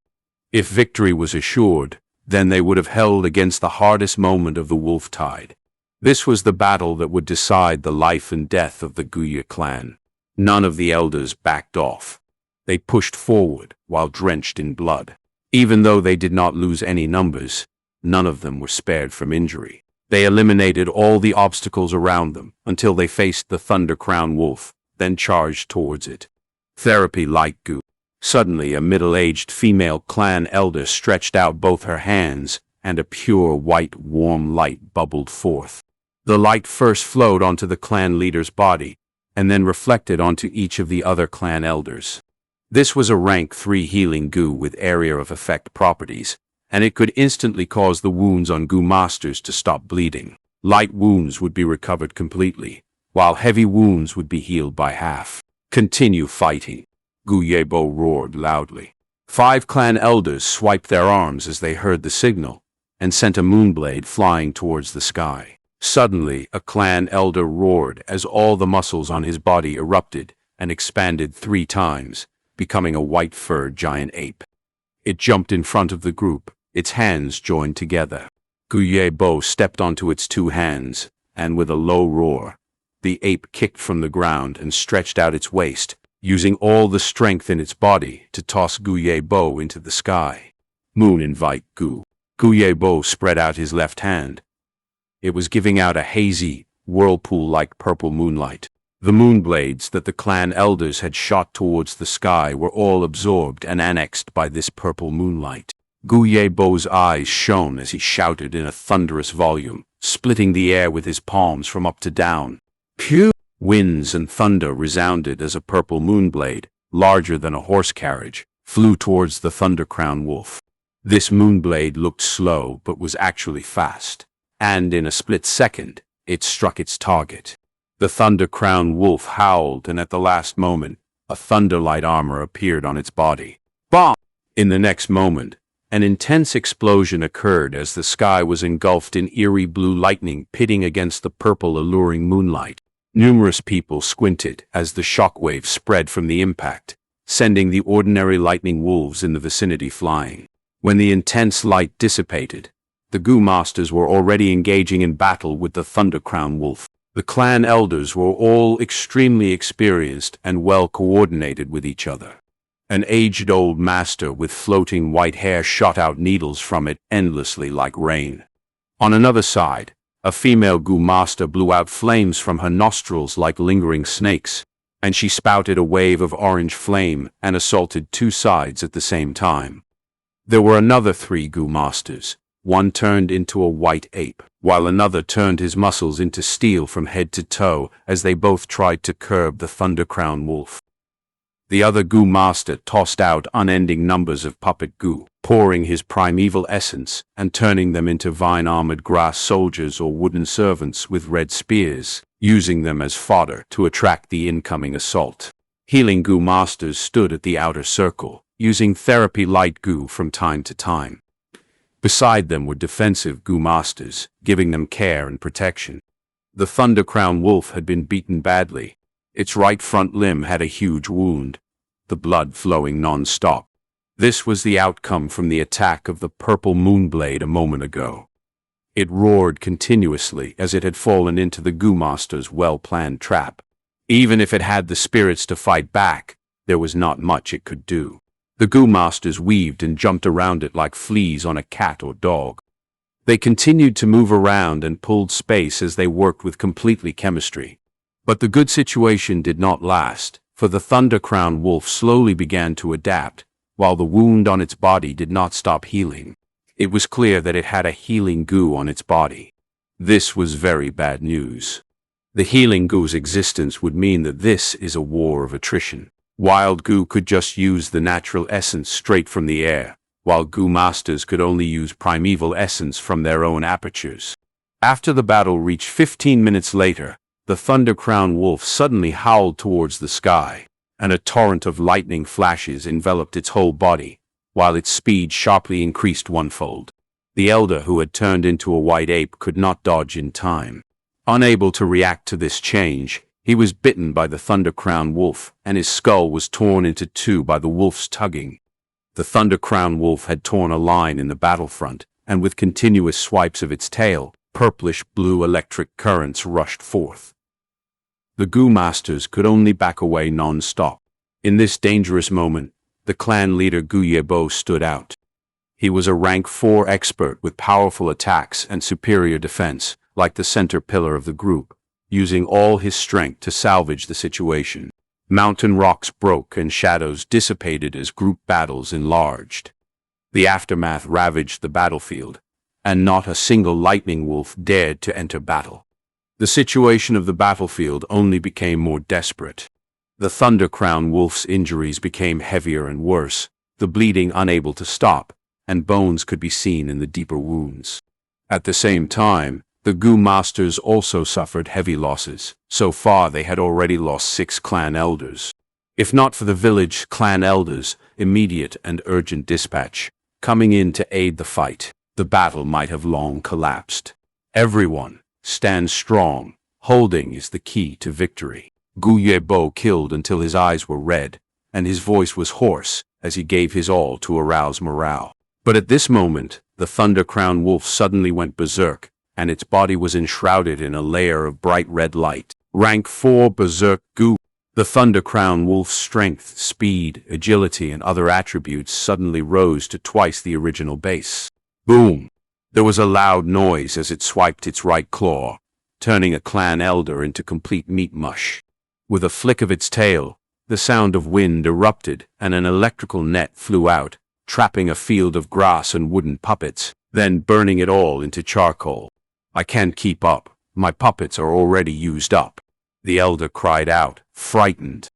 If victory was assured, then they would have held against the hardest moment of the wolf tide. This was the battle that would decide the life and death of the Guya clan. None of the elders backed off. They pushed forward while drenched in blood. Even though they did not lose any numbers, none of them were spared from injury. They eliminated all the obstacles around them until they faced the thunder-crowned wolf, then charged towards it. Therapy light goo. Suddenly, a middle-aged female clan elder stretched out both her hands, and a pure white warm light bubbled forth. The light first flowed onto the clan leader's body, and then reflected onto each of the other clan elders. This was a rank 3 healing goo with area of effect properties, and it could instantly cause the wounds on goo masters to stop bleeding. Light wounds would be recovered completely, while heavy wounds would be healed by half. "Continue fighting," Gu Yebo roared loudly. 5 clan elders swiped their arms as they heard the signal, and sent a moonblade flying towards the sky. Suddenly, a clan elder roared as all the muscles on his body erupted and expanded 3 times, becoming a white-furred giant ape. It jumped in front of the group, its hands joined together. Gu Yebo stepped onto its 2 hands, and with a low roar, the ape kicked from the ground and stretched out its waist, using all the strength in its body to toss Gu Yebo into the sky. "Moon invite Gu." Gu Yebo spread out his left hand. It was giving out a hazy, whirlpool-like purple moonlight. The moonblades that the clan elders had shot towards the sky were all absorbed and annexed by this purple moonlight. Gu Yebo's eyes shone as he shouted in a thunderous volume, splitting the air with his palms from up to down. Pew! Winds and thunder resounded as a purple moonblade, larger than a horse carriage, flew towards the thunder-crowned wolf. This moonblade looked slow but was actually fast, and in a split second, it struck its target. The thunder-crowned wolf howled, and at the last moment, a thunderlight armor appeared on its body. Bomb! In the next moment, an intense explosion occurred as the sky was engulfed in eerie blue lightning pitting against the purple alluring moonlight. Numerous people squinted as the shockwave spread from the impact, sending the ordinary lightning wolves in the vicinity flying. When the intense light dissipated, the Gu masters were already engaging in battle with the thunder-crowned wolf. The clan elders were all extremely experienced and well coordinated with each other. An aged-old master with floating white hair shot out needles from it endlessly like rain. On another side, a female Gu master blew out flames from her nostrils like lingering snakes, and she spouted a wave of orange flame and assaulted 2 sides at the same time. There were another 3 Gu masters. One turned into a white ape, while another turned his muscles into steel from head to toe as they both tried to curb the thunder-crowned wolf. The other Gu master tossed out unending numbers of puppet Gu, pouring his primeval essence and turning them into vine-armored grass soldiers or wooden servants with red spears, using them as fodder to attract the incoming assault. Healing Gu masters stood at the outer circle, using therapy light Gu from time to time. Beside them were defensive Gu masters, giving them care and protection. The thunder-crowned wolf had been beaten badly. Its right front limb had a huge wound, the blood flowing non-stop. This was the outcome from the attack of the purple moonblade a moment ago. It roared continuously as it had fallen into the Goo Master's well-planned trap. Even if it had the spirits to fight back, there was not much it could do. The Goo Masters weaved and jumped around it like fleas on a cat or dog. They continued to move around and pulled space as they worked with completely chemistry. But the good situation did not last, for the Thunder Crown Wolf slowly began to adapt, while the wound on its body did not stop healing. It was clear that it had a healing goo on its body. This was very bad news. The healing goo's existence would mean that this is a war of attrition. Wild goo could just use the natural essence straight from the air, while Goo Masters could only use primeval essence from their own apertures. After the battle reached 15 minutes later, the Thunder Crown Wolf suddenly howled towards the sky, and a torrent of lightning flashes enveloped its whole body, while its speed sharply increased onefold. The elder who had turned into a white ape could not dodge in time. Unable to react to this change, he was bitten by the Thunder Crown Wolf, and his skull was torn into two by the wolf's tugging. The Thunder Crown Wolf had torn a line in the battlefront, and with continuous swipes of its tail, purplish-blue electric currents rushed forth. The Goo Masters could only back away non-stop. In this dangerous moment, the clan leader Gu Yebo stood out. He was a rank 4 expert with powerful attacks and superior defense, like the center pillar of the group, using all his strength to salvage the situation. Mountain rocks broke and shadows dissipated as group battles enlarged. The aftermath ravaged the battlefield, and not a single lightning wolf dared to enter battle. The situation of the battlefield only became more desperate. The Thunder Crown Wolf's injuries became heavier and worse, the bleeding unable to stop, and bones could be seen in the deeper wounds. At the same time, the Goo Masters also suffered heavy losses. So far they had already lost 6 clan elders. If not for the village clan elders' immediate and urgent dispatch coming in to aid the fight, the battle might have long collapsed. Everyone, stand strong. Holding is the key to victory. Gu Yebo killed until his eyes were red, and his voice was hoarse as he gave his all to arouse morale. But at this moment, the Thunder Crown Wolf suddenly went berserk, and its body was enshrouded in a layer of bright red light. Rank 4 Berserk Goo. The Thunder Crown Wolf's strength, speed, agility, and other attributes suddenly rose to twice the original base. Boom! There was a loud noise as it swiped its right claw, turning a clan elder into complete meat mush. With a flick of its tail, the sound of wind erupted and an electrical net flew out, trapping a field of grass and wooden puppets, then burning it all into charcoal. I can't keep up. My puppets are already used up. The elder cried out, frightened.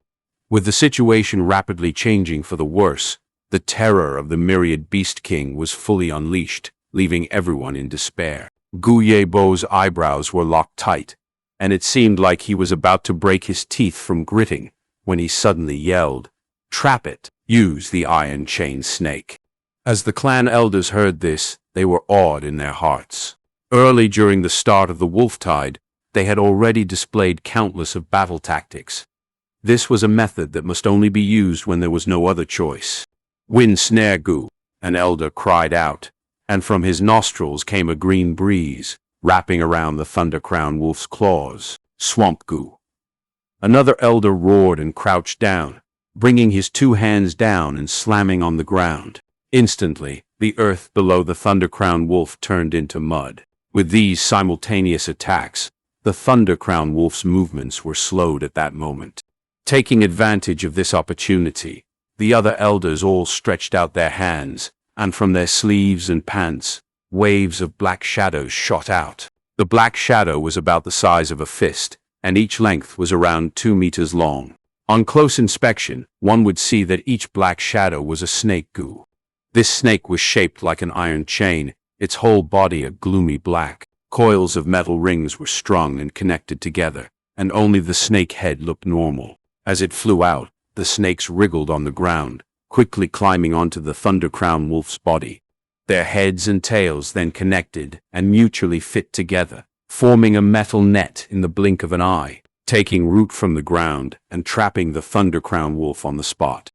With the situation rapidly changing for the worse, the terror of the myriad Beast King was fully unleashed, leaving everyone in despair. Gu Yebo's eyebrows were locked tight, and it seemed like he was about to break his teeth from gritting, when he suddenly yelled, "Trap it! Use the iron chain snake!" As the clan elders heard this, they were awed in their hearts. Early during the start of the Wolftide, they had already displayed countless of battle tactics. This was a method that must only be used when there was no other choice. "Wind snare Gu," an elder cried out, and from his nostrils came a green breeze, wrapping around the Thunder Crown Wolf's claws. "Swamp Gu." Another elder roared and crouched down, bringing his 2 hands down and slamming on the ground. Instantly, the earth below the Thunder Crown Wolf turned into mud. With these simultaneous attacks, the Thunder Crown Wolf's movements were slowed at that moment. Taking advantage of this opportunity, the other elders all stretched out their hands, and from their sleeves and pants, waves of black shadows shot out. The black shadow was about the size of a fist, and each length was around 2 meters long. On close inspection, one would see that each black shadow was a snake Gu. This snake was shaped like an iron chain, its whole body a gloomy black. Coils of metal rings were strung and connected together, and only the snake head looked normal. As it flew out, the snakes wriggled on the ground, quickly climbing onto the Thunder Crown Wolf's body. Their heads and tails then connected and mutually fit together, forming a metal net in the blink of an eye, taking root from the ground and trapping the Thunder Crown Wolf on the spot.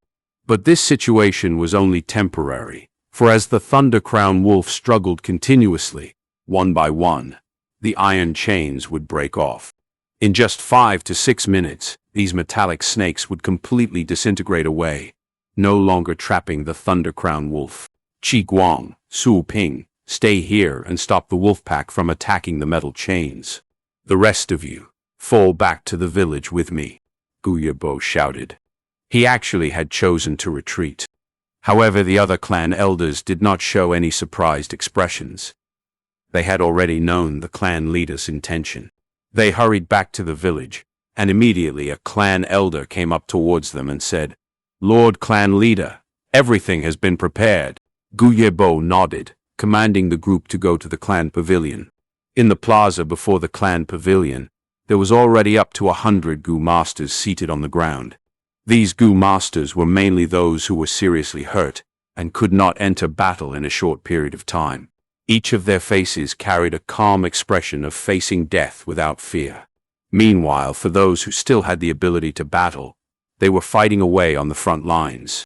But this situation was only temporary, for as the Thunder Crown Wolf struggled continuously, One by one, the iron chains would break off. In just 5 to 6 minutes, these metallic snakes would completely disintegrate away, no longer trapping the Thunder Crown Wolf. Qi Guang, Su Ping, stay here and stop the wolf pack from attacking the metal chains. The rest of you, fall back to the village with me, Gu Yebo shouted. He actually had chosen to retreat. However, the other clan elders did not show any surprised expressions. They had already known the clan leader's intention. They hurried back to the village, and immediately a clan elder came up towards them and said, "Lord Clan Leader, everything has been prepared." Gu Yebo nodded, commanding the group to go to the clan pavilion. In the plaza before the clan pavilion, there was already up to 100 Gu masters seated on the ground. These Gu masters were mainly those who were seriously hurt and could not enter battle in a short period of time. Each of their faces carried a calm expression of facing death without fear. Meanwhile, for those who still had the ability to battle, they were fighting away on the front lines.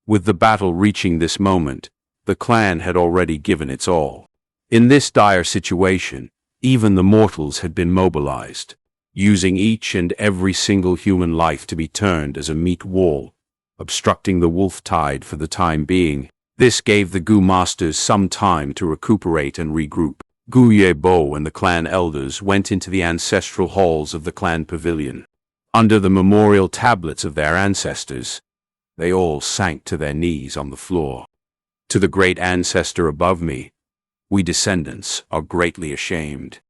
With the battle reaching this moment, the clan had already given its all. In this dire situation, even the mortals had been mobilized, using each and every single human life to be turned as a meat wall, obstructing the wolf tide for the time being. This gave the Gu masters some time to recuperate and regroup. Gu Yebo and the clan elders went into the ancestral halls of the clan pavilion. Under the memorial tablets of their ancestors, they all sank to their knees on the floor. To the great ancestor above me, we descendants are greatly ashamed.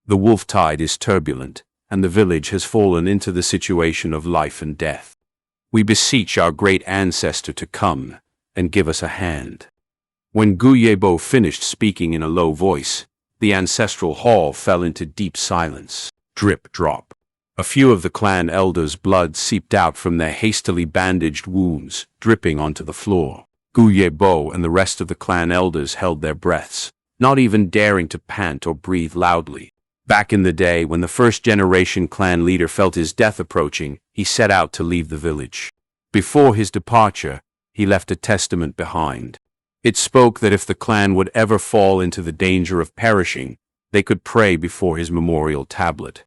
The wolf tide is turbulent, and the village has fallen into the situation of life and death. We beseech our great ancestor to come and give us a hand. When Gu Yebo finished speaking in a low voice, the ancestral hall fell into deep silence. Drip drop. A few of the clan elders' blood seeped out from their hastily bandaged wounds, dripping onto the floor. Gu Yebo and the rest of the clan elders held their breaths, not even daring to pant or breathe loudly. Back in the day, when the first-generation clan leader felt his death approaching, he set out to leave the village. Before his departure, he left a testament behind. It spoke that if the clan would ever fall into the danger of perishing, they could pray before his memorial tablet.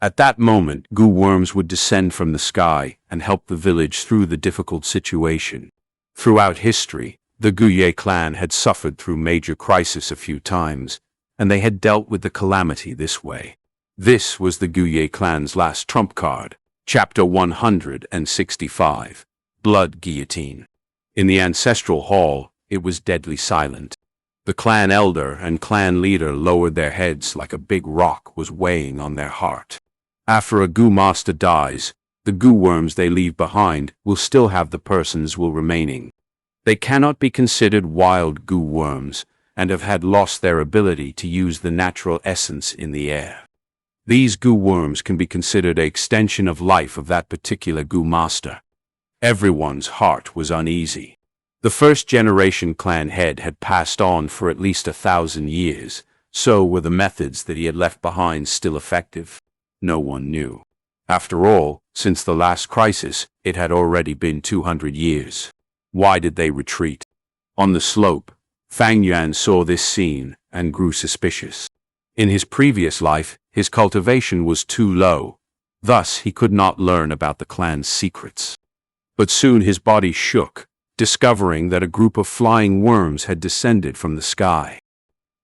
At that moment, Gu worms would descend from the sky and help the village through the difficult situation. Throughout history, the Guye clan had suffered through major crisis a few times, and they had dealt with the calamity this way. This was the Guye clan's last trump card. Chapter 165. Blood Guillotine. In the ancestral hall, it was deadly silent. The clan elder and clan leader lowered their heads like a big rock was weighing on their heart. After a Gu master dies, the Gu worms they leave behind will still have the person's will remaining. They cannot be considered wild Gu worms and have had lost their ability to use the natural essence in the air. These Gu worms can be considered an extension of life of that particular Gu master. Everyone's heart was uneasy. The first-generation clan head had passed on for at least 1,000 years, so were the methods that he had left behind still effective? No one knew. After all, since the last crisis, it had already been 200 years. Why did they retreat? On the slope, Fang Yuan saw this scene and grew suspicious. In his previous life, his cultivation was too low, thus he could not learn about the clan's secrets. But soon his body shook, discovering that a group of flying worms had descended from the sky.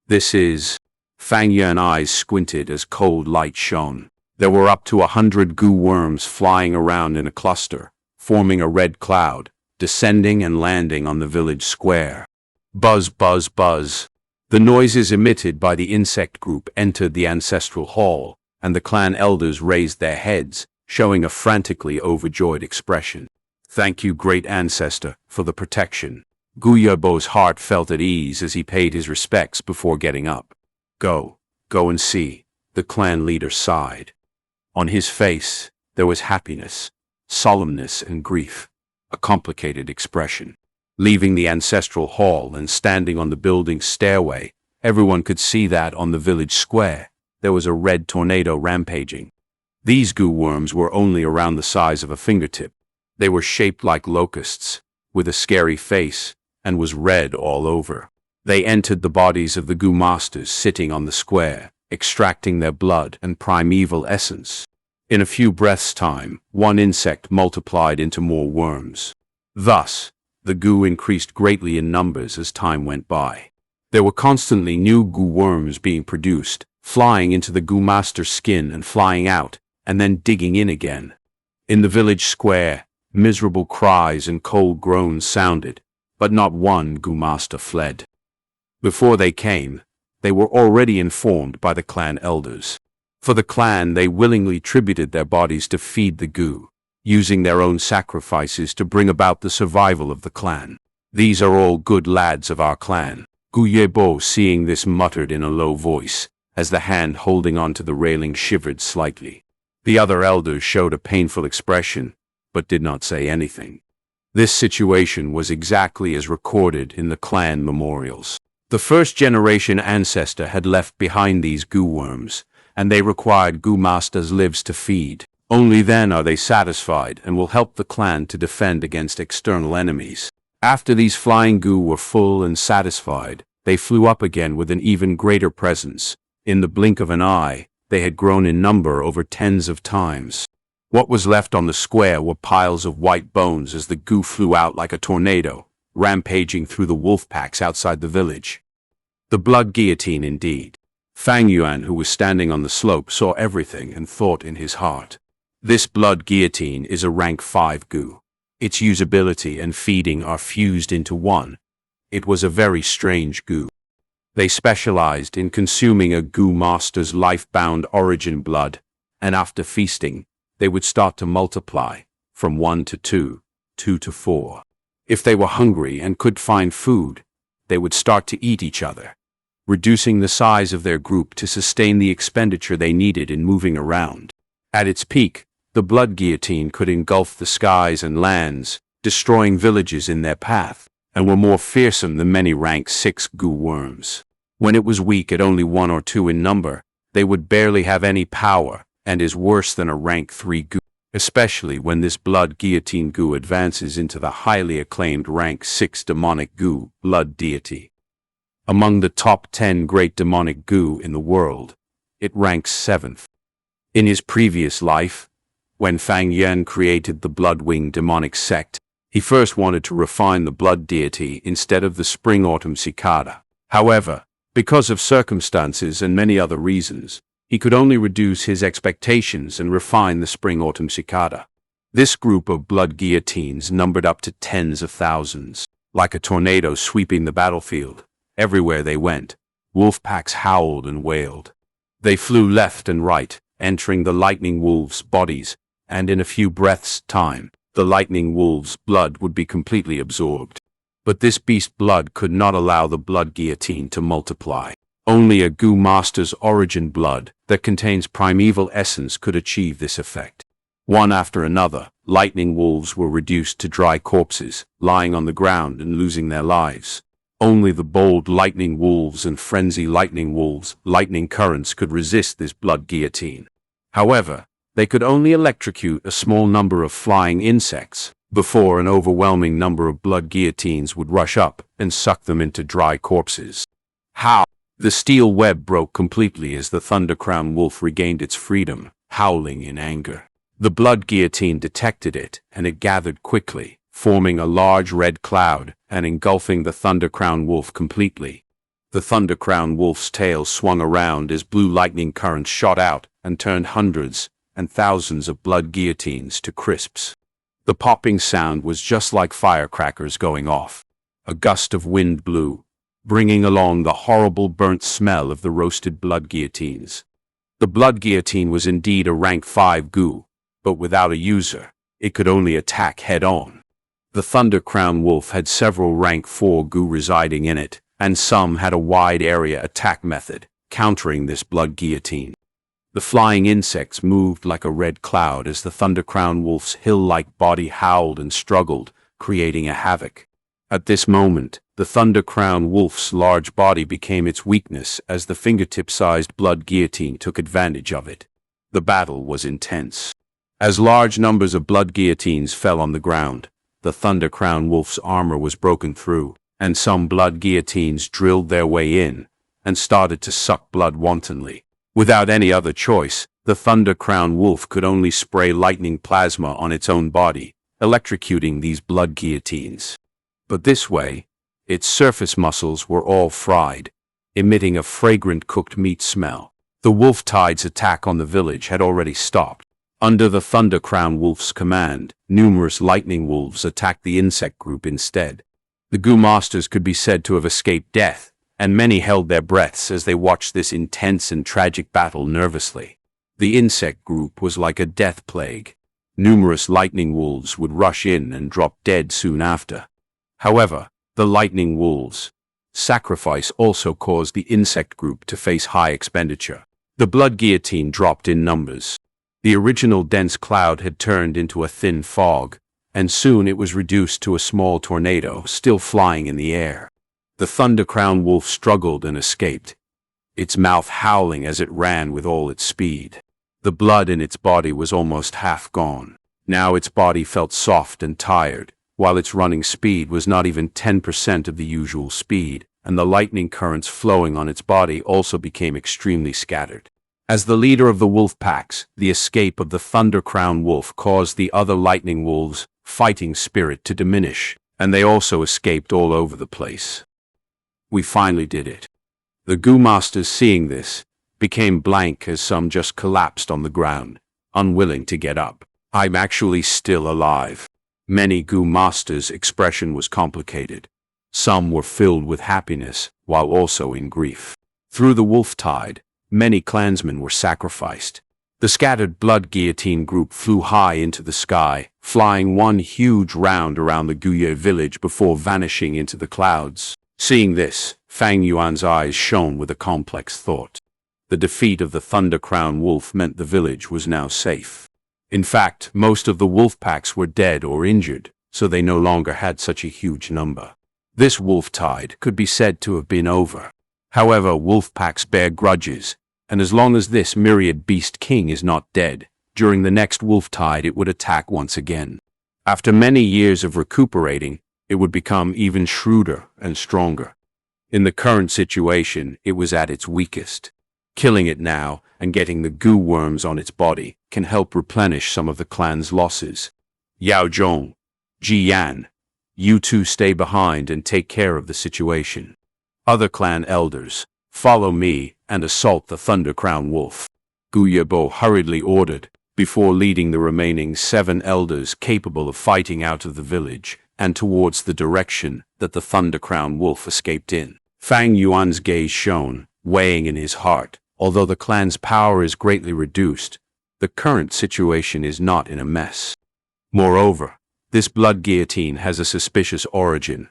This is... Fang Yuan's eyes squinted as cold light shone. There were up to 100 Gu worms flying around in a cluster, forming a red cloud, descending and landing on the village square. Buzz, buzz, buzz. The noises emitted by the insect group entered the ancestral hall, and the clan elders raised their heads, showing a frantically overjoyed expression. Thank you, great ancestor, for the protection. Gu Yebo's heart felt at ease as he paid his respects before getting up. Go and see, the clan leader sighed. On his face, there was happiness, solemnness, and grief, a complicated expression. Leaving the ancestral hall and standing on the building's stairway, everyone could see that on the village square, there was a red tornado rampaging. These Gu worms were only around the size of a fingertip. They were shaped like locusts, with a scary face, and was red all over. They entered the bodies of the goo masters sitting on the square, extracting their blood and primeval essence. In a few breaths' time, one insect multiplied into more worms. Thus, the goo increased greatly in numbers as time went by. There were constantly new goo worms being produced, flying into the goo master's skin and flying out, and then digging in again. In the village square, miserable cries and cold groans sounded, but not one goo master fled. Before they came, they were already informed by the clan elders. For the clan, they willingly tributed their bodies to feed the goo, using their own sacrifices to bring about the survival of the clan. These are all good lads of our clan. Gu Yebo, seeing this, muttered in a low voice, as the hand holding onto the railing shivered slightly. The other elders showed a painful expression, but did not say anything. This situation was exactly as recorded in the clan memorials. The first-generation ancestor had left behind these goo worms, and they required goo masters' lives to feed. Only then are they satisfied and will help the clan to defend against external enemies. After these flying goo were full and satisfied, they flew up again with an even greater presence. In the blink of an eye, they had grown in number over tens of times. What was left on the square were piles of white bones as the goo flew out like a tornado, rampaging through the wolf packs outside the village. The blood guillotine indeed. Fang Yuan, who was standing on the slope, saw everything and thought in his heart. This blood guillotine is a rank 5 goo. Its usability and feeding are fused into one. It was a very strange goo. They specialized in consuming a goo master's life-bound origin blood, and after feasting, they would start to multiply, from 1 to 2, 2 to 4. If they were hungry and could find food, they would start to eat each other, reducing the size of their group to sustain the expenditure they needed in moving around. At its peak, the blood guillotine could engulf the skies and lands, destroying villages in their path, and were more fearsome than many rank 6 goo worms. When it was weak at only 1 or 2 in number, they would barely have any power, and is worse than a rank 3 goo, especially when this blood guillotine goo advances into the highly acclaimed rank 6 demonic goo, blood deity. Among the top 10 great demonic goo in the world, it ranks 7th. In his previous life, when Fang Yuan created the Bloodwing demonic sect, he first wanted to refine the blood deity instead of the Spring Autumn Cicada. However, because of circumstances and many other reasons, he could only reduce his expectations and refine the Spring Autumn Cicada. This group of blood guillotines numbered up to tens of thousands. Like a tornado sweeping the battlefield, everywhere they went, wolf packs howled and wailed. They flew left and right, entering the lightning wolves' bodies, and in a few breaths' time, the lightning wolves' blood would be completely absorbed. But this beast blood could not allow the blood guillotine to multiply. Only a goo master's origin blood that contains primeval essence could achieve this effect. One after another, lightning wolves were reduced to dry corpses, lying on the ground and losing their lives. Only the bold lightning wolves and frenzy lightning wolves' lightning currents could resist this blood guillotine. However, they could only electrocute a small number of flying insects before an overwhelming number of blood guillotines would rush up and suck them into dry corpses. How? The steel web broke completely as the Thundercrown wolf regained its freedom, howling in anger. The blood guillotine detected it, and it gathered quickly, forming a large red cloud and engulfing the Thundercrown wolf completely. The Thundercrown wolf's tail swung around as blue lightning currents shot out and turned hundreds and thousands of blood guillotines to crisps. The popping sound was just like firecrackers going off. A gust of wind blew, bringing along the horrible burnt smell of the roasted blood guillotines. The blood guillotine was indeed a rank 5 goo, but without a user, it could only attack head-on. The Thundercrown wolf had several rank 4 goo residing in it, and some had a wide area attack method, countering this blood guillotine. The flying insects moved like a red cloud as the Thundercrown wolf's hill-like body howled and struggled, creating a havoc. At this moment, the Thundercrown wolf's large body became its weakness as the fingertip-sized blood guillotine took advantage of it. The battle was intense. As large numbers of blood guillotines fell on the ground, the Thundercrown wolf's armor was broken through, and some blood guillotines drilled their way in and started to suck blood wantonly. Without any other choice, the thunder-crowned wolf could only spray lightning plasma on its own body, electrocuting these blood guillotines. But this way, its surface muscles were all fried, emitting a fragrant cooked meat smell. The wolf tide's attack on the village had already stopped. Under the thunder-crowned wolf's command, numerous lightning wolves attacked the insect group instead. The goo masters could be said to have escaped death, and many held their breaths as they watched this intense and tragic battle nervously. The insect group was like a death plague. Numerous lightning wolves would rush in and drop dead soon after. However, the lightning wolves' sacrifice also caused the insect group to face high expenditure. The blood guillotine dropped in numbers. The original dense cloud had turned into a thin fog, and soon it was reduced to a small tornado still flying in the air. The thunder-crowned wolf struggled and escaped, its mouth howling as it ran with all its speed. The blood in its body was almost half gone. Now its body felt soft and tired, while its running speed was not even 10% of the usual speed, and the lightning currents flowing on its body also became extremely scattered. As the leader of the wolf packs, the escape of the thunder-crowned wolf caused the other lightning wolves' fighting spirit to diminish, and they also escaped all over the place. We finally did it. The goo masters, seeing this, became blank as some just collapsed on the ground, unwilling to get up. I'm actually still alive. Many goo masters' expression was complicated. Some were filled with happiness, while also in grief. Through the wolf tide, many clansmen were sacrificed. The scattered blood guillotine group flew high into the sky, flying one huge round around the Guye village before vanishing into the clouds. Seeing this, Fang Yuan's eyes shone with a complex thought. The defeat of the thunder-crowned wolf meant the village was now safe. In fact, most of the wolf packs were dead or injured, so they no longer had such a huge number. This wolf tide could be said to have been over. However, wolf packs bear grudges, and as long as this myriad beast king is not dead, during the next wolf tide it would attack once again. After many years of recuperating, it would become even shrewder and stronger. In the current situation, it was at its weakest. Killing it now and getting the goo worms on its body can help replenish some of the clan's losses. Yao Zhong, Ji Yan, you two stay behind and take care of the situation. Other clan elders, follow me and assault the thunder-crowned wolf. Gu Yebo hurriedly ordered, before leading the remaining 7 elders capable of fighting out of the village and towards the direction that the thunder-crowned wolf escaped in. Fang Yuan's gaze shone, weighing in his heart. Although the clan's power is greatly reduced, the current situation is not in a mess. Moreover, this blood guillotine has a suspicious origin.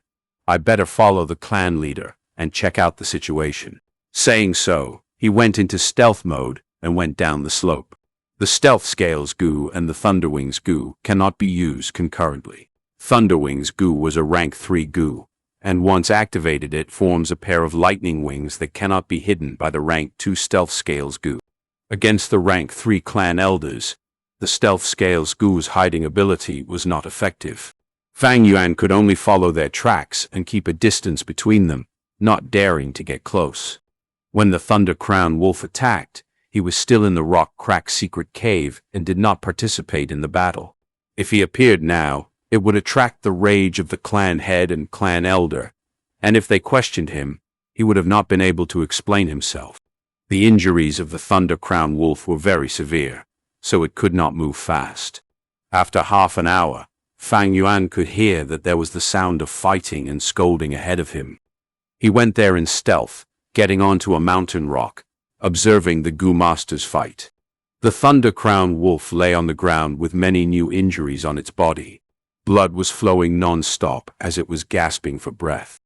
I better follow the clan leader and check out the situation. Saying so, he went into stealth mode and went down the slope. The stealth scales goo and the Thunderwings goo cannot be used concurrently. Thunderwings goo was a rank 3 goo, and once activated it forms a pair of lightning wings that cannot be hidden by the rank 2 stealth scales goo. Against the rank 3 clan elders, the stealth scales goo's hiding ability was not effective. Fang Yuan could only follow their tracks and keep a distance between them, not daring to get close. When the thunder-crowned wolf attacked, he was still in the rock-cracked secret cave and did not participate in the battle. If he appeared now, it would attract the rage of the clan head and clan elder, and if they questioned him, he would have not been able to explain himself. The injuries of the thunder-crowned wolf were very severe, so it could not move fast. After half an hour, Fang Yuan could hear that there was the sound of fighting and scolding ahead of him. He went there in stealth, getting onto a mountain rock, observing the goo masters fight. The thunder-crowned wolf lay on the ground with many new injuries on its body. Blood was flowing non-stop as it was gasping for breath.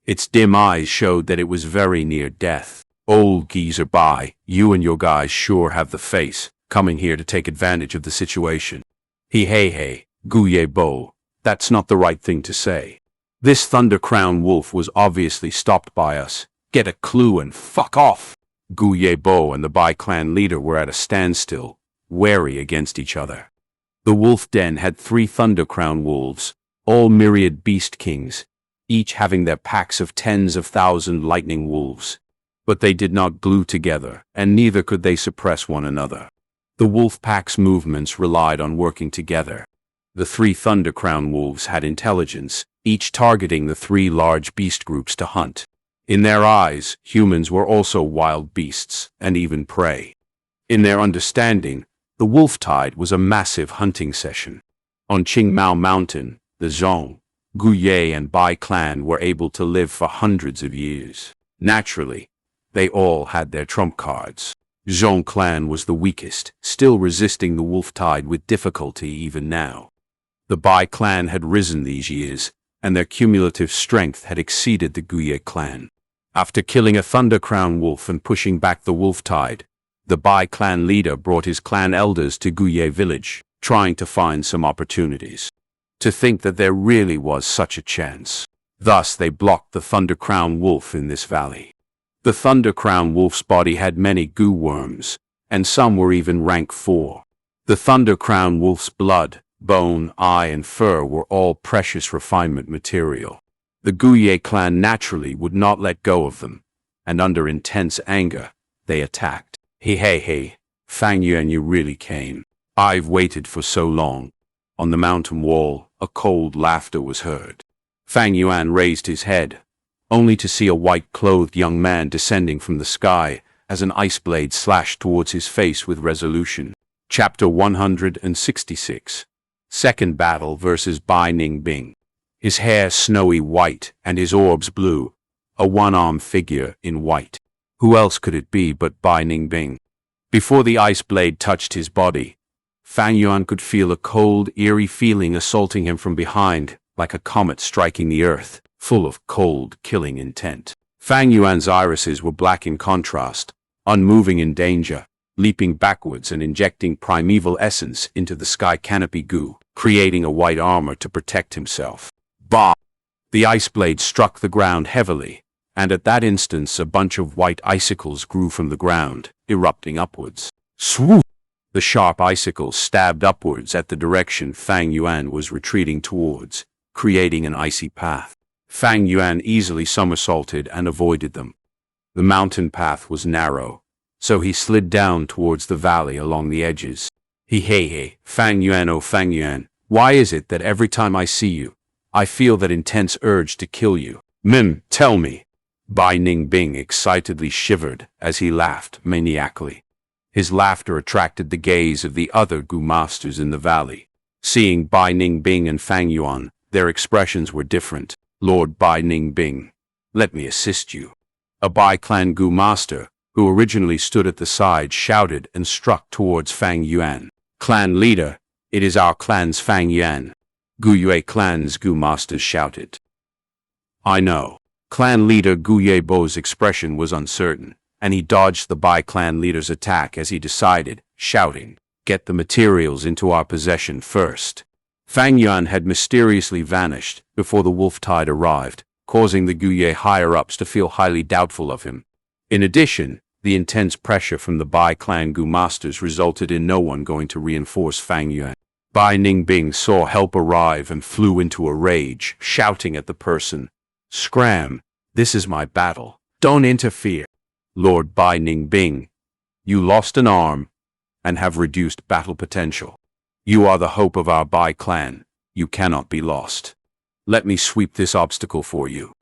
Its dim eyes showed that it was very near death. Old geezer Bai, you and your guys sure have the face, coming here to take advantage of the situation. Hey, Guye Bo, that's not the right thing to say. This thunder-crowned wolf was obviously stopped by us. Get a clue and fuck off. Guye Bo and the Bai clan leader were at a standstill, wary against each other. The wolf den had 3 thunder-crowned wolves, all myriad beast kings, each having their packs of tens of thousands lightning wolves. But they did not glue together, and neither could they suppress one another. The wolf pack's movements relied on working together. The 3 Thunder Crown wolves had intelligence, each targeting the 3 large beast groups to hunt. In their eyes, humans were also wild beasts, and even prey. In their understanding, the wolf tide was a massive hunting session. On Qingmao Mountain, the Zhong, Guye and Bai clan were able to live for hundreds of years. Naturally, they all had their trump cards. Zhong clan was the weakest, still resisting the wolf tide with difficulty even now. The Bai clan had risen these years, and their cumulative strength had exceeded the Guye clan. After killing a Thunder Crown wolf and pushing back the wolf tide, the Bai clan leader brought his clan elders to Guye village, trying to find some opportunities. To think that there really was such a chance. Thus they blocked the Thunder Crown wolf in this valley. The Thunder Crown wolf's body had many goo worms, and some were even rank 4. The Thunder Crown wolf's blood, bone, eye, and fur were all precious refinement material. The Guye clan naturally would not let go of them, and under intense anger, they attacked. Hey, Fang Yuan, you really came. I've waited for so long. On the mountain wall, a cold laughter was heard. Fang Yuan raised his head, only to see a white-clothed young man descending from the sky as an ice blade slashed towards his face with resolution. Chapter 166. Second Battle versus Bai Ningbing. His hair snowy white and his orbs blue, a one-armed figure in white. Who else could it be but Bai Ningbing? Before the ice blade touched his body, Fang Yuan could feel a cold, eerie feeling assaulting him from behind, like a comet striking the earth, full of cold, killing intent. Fang Yuan's irises were black in contrast, unmoving in danger, leaping backwards and injecting primeval essence into the sky canopy goo, creating a white armor to protect himself. Bah! The ice blade struck the ground heavily, and at that instant a bunch of white icicles grew from the ground, erupting upwards. Swoop! The sharp icicles stabbed upwards at the direction Fang Yuan was retreating towards, creating an icy path. Fang Yuan easily somersaulted and avoided them. The mountain path was narrow, so he slid down towards the valley along the edges. Hey, Fang Yuan, oh Fang Yuan, why is it that every time I see you, I feel that intense urge to kill you? Tell me. Bai Ningbing excitedly shivered as he laughed maniacally. His laughter attracted the gaze of the other Gu masters in the valley. Seeing Bai Ningbing and Fang Yuan, their expressions were different. Lord Bai Ningbing, let me assist you. A Bai clan Gu master, who originally stood at the side, shouted and struck towards Fang Yuan. Clan leader, it is our clan's Fang Yuan. Guyue clan's Gu masters shouted. I know. Clan leader Guye Bo's expression was uncertain, and he dodged the Bai clan leader's attack as he decided, shouting, get the materials into our possession first. Fang Yuan had mysteriously vanished before the wolf tide arrived, causing the Guye higher-ups to feel highly doubtful of him. In addition, the intense pressure from the Bai clan Gu masters resulted in no one going to reinforce Fang Yuan. Bai Ningbing saw help arrive and flew into a rage, shouting at the person, Scram, this is my battle. Don't interfere. Lord Bai Ningbing, you lost an arm and have reduced battle potential. You are the hope of our Bai clan. You cannot be lost. Let me sweep this obstacle for you.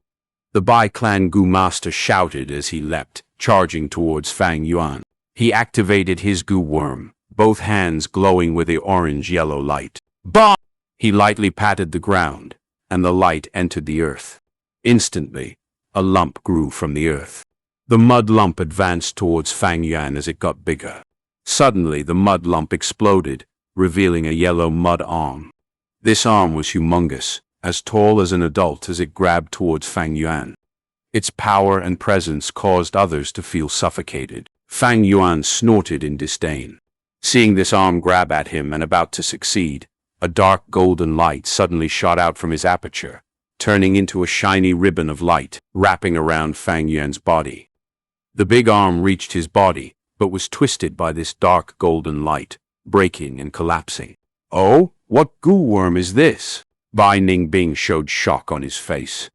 The Bai clan Gu master shouted as he leapt, charging towards Fang Yuan. He activated his Gu worm, both hands glowing with the orange-yellow light. Bah! He lightly patted the ground, and the light entered the earth. Instantly, a lump grew from the earth. The mud lump advanced towards Fang Yuan as it got bigger. Suddenly, the mud lump exploded, revealing a yellow mud arm. This arm was humongous, as tall as an adult as it grabbed towards Fang Yuan. Its power and presence caused others to feel suffocated. Fang Yuan snorted in disdain. Seeing this arm grab at him and about to succeed, a dark golden light suddenly shot out from his aperture, turning into a shiny ribbon of light, wrapping around Fang Yuan's body. The big arm reached his body, but was twisted by this dark golden light, breaking and collapsing. Oh, what goo worm is this? Bai Ningbing showed shock on his face.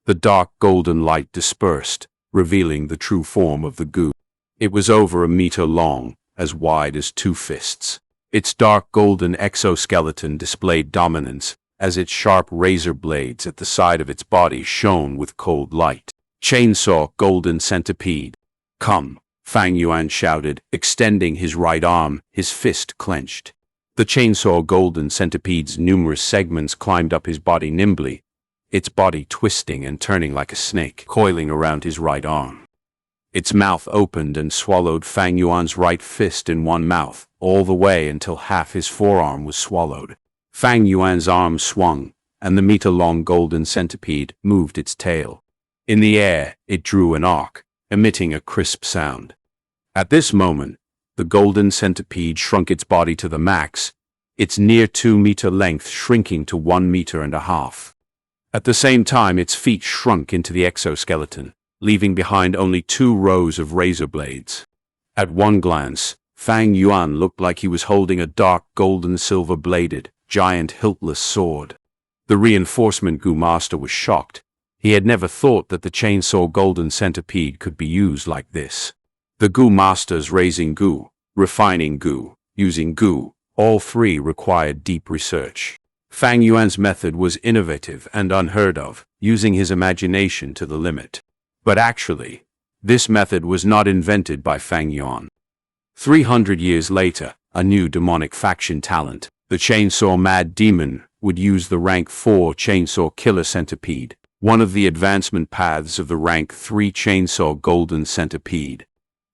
The dark golden light dispersed, revealing the true form of the goo. It was over a meter long, as wide as 2 fists. Its dark golden exoskeleton displayed dominance, as its sharp razor blades at the side of its body shone with cold light. Chainsaw golden centipede. Come, Fang Yuan shouted, extending his right arm, his fist clenched. The chainsaw golden centipede's numerous segments climbed up his body nimbly, its body twisting and turning like a snake, coiling around his right arm. Its mouth opened and swallowed Fang Yuan's right fist in one mouth, all the way until half his forearm was swallowed. Fang Yuan's arm swung, and the meter-long golden centipede moved its tail. In the air, it drew an arc, emitting a crisp sound. At this moment, the golden centipede shrunk its body to the max, its near 2-meter length shrinking to 1.5 meters. At the same time, its feet shrunk into the exoskeleton, leaving behind only 2 rows of razor blades. At one glance, Fang Yuan looked like he was holding a dark golden silver-bladed, giant hiltless sword. The reinforcement goo master was shocked. He had never thought that the chainsaw golden centipede could be used like this. The goo masters raising goo, refining goo, using goo, all 3 required deep research. Fang Yuan's method was innovative and unheard of, using his imagination to the limit. But actually, this method was not invented by Fang Yuan. 300 years later, a new demonic faction talent, the Chainsaw Mad Demon, would use the rank 4 Chainsaw Killer Centipede, one of the advancement paths of the rank 3 Chainsaw Golden Centipede.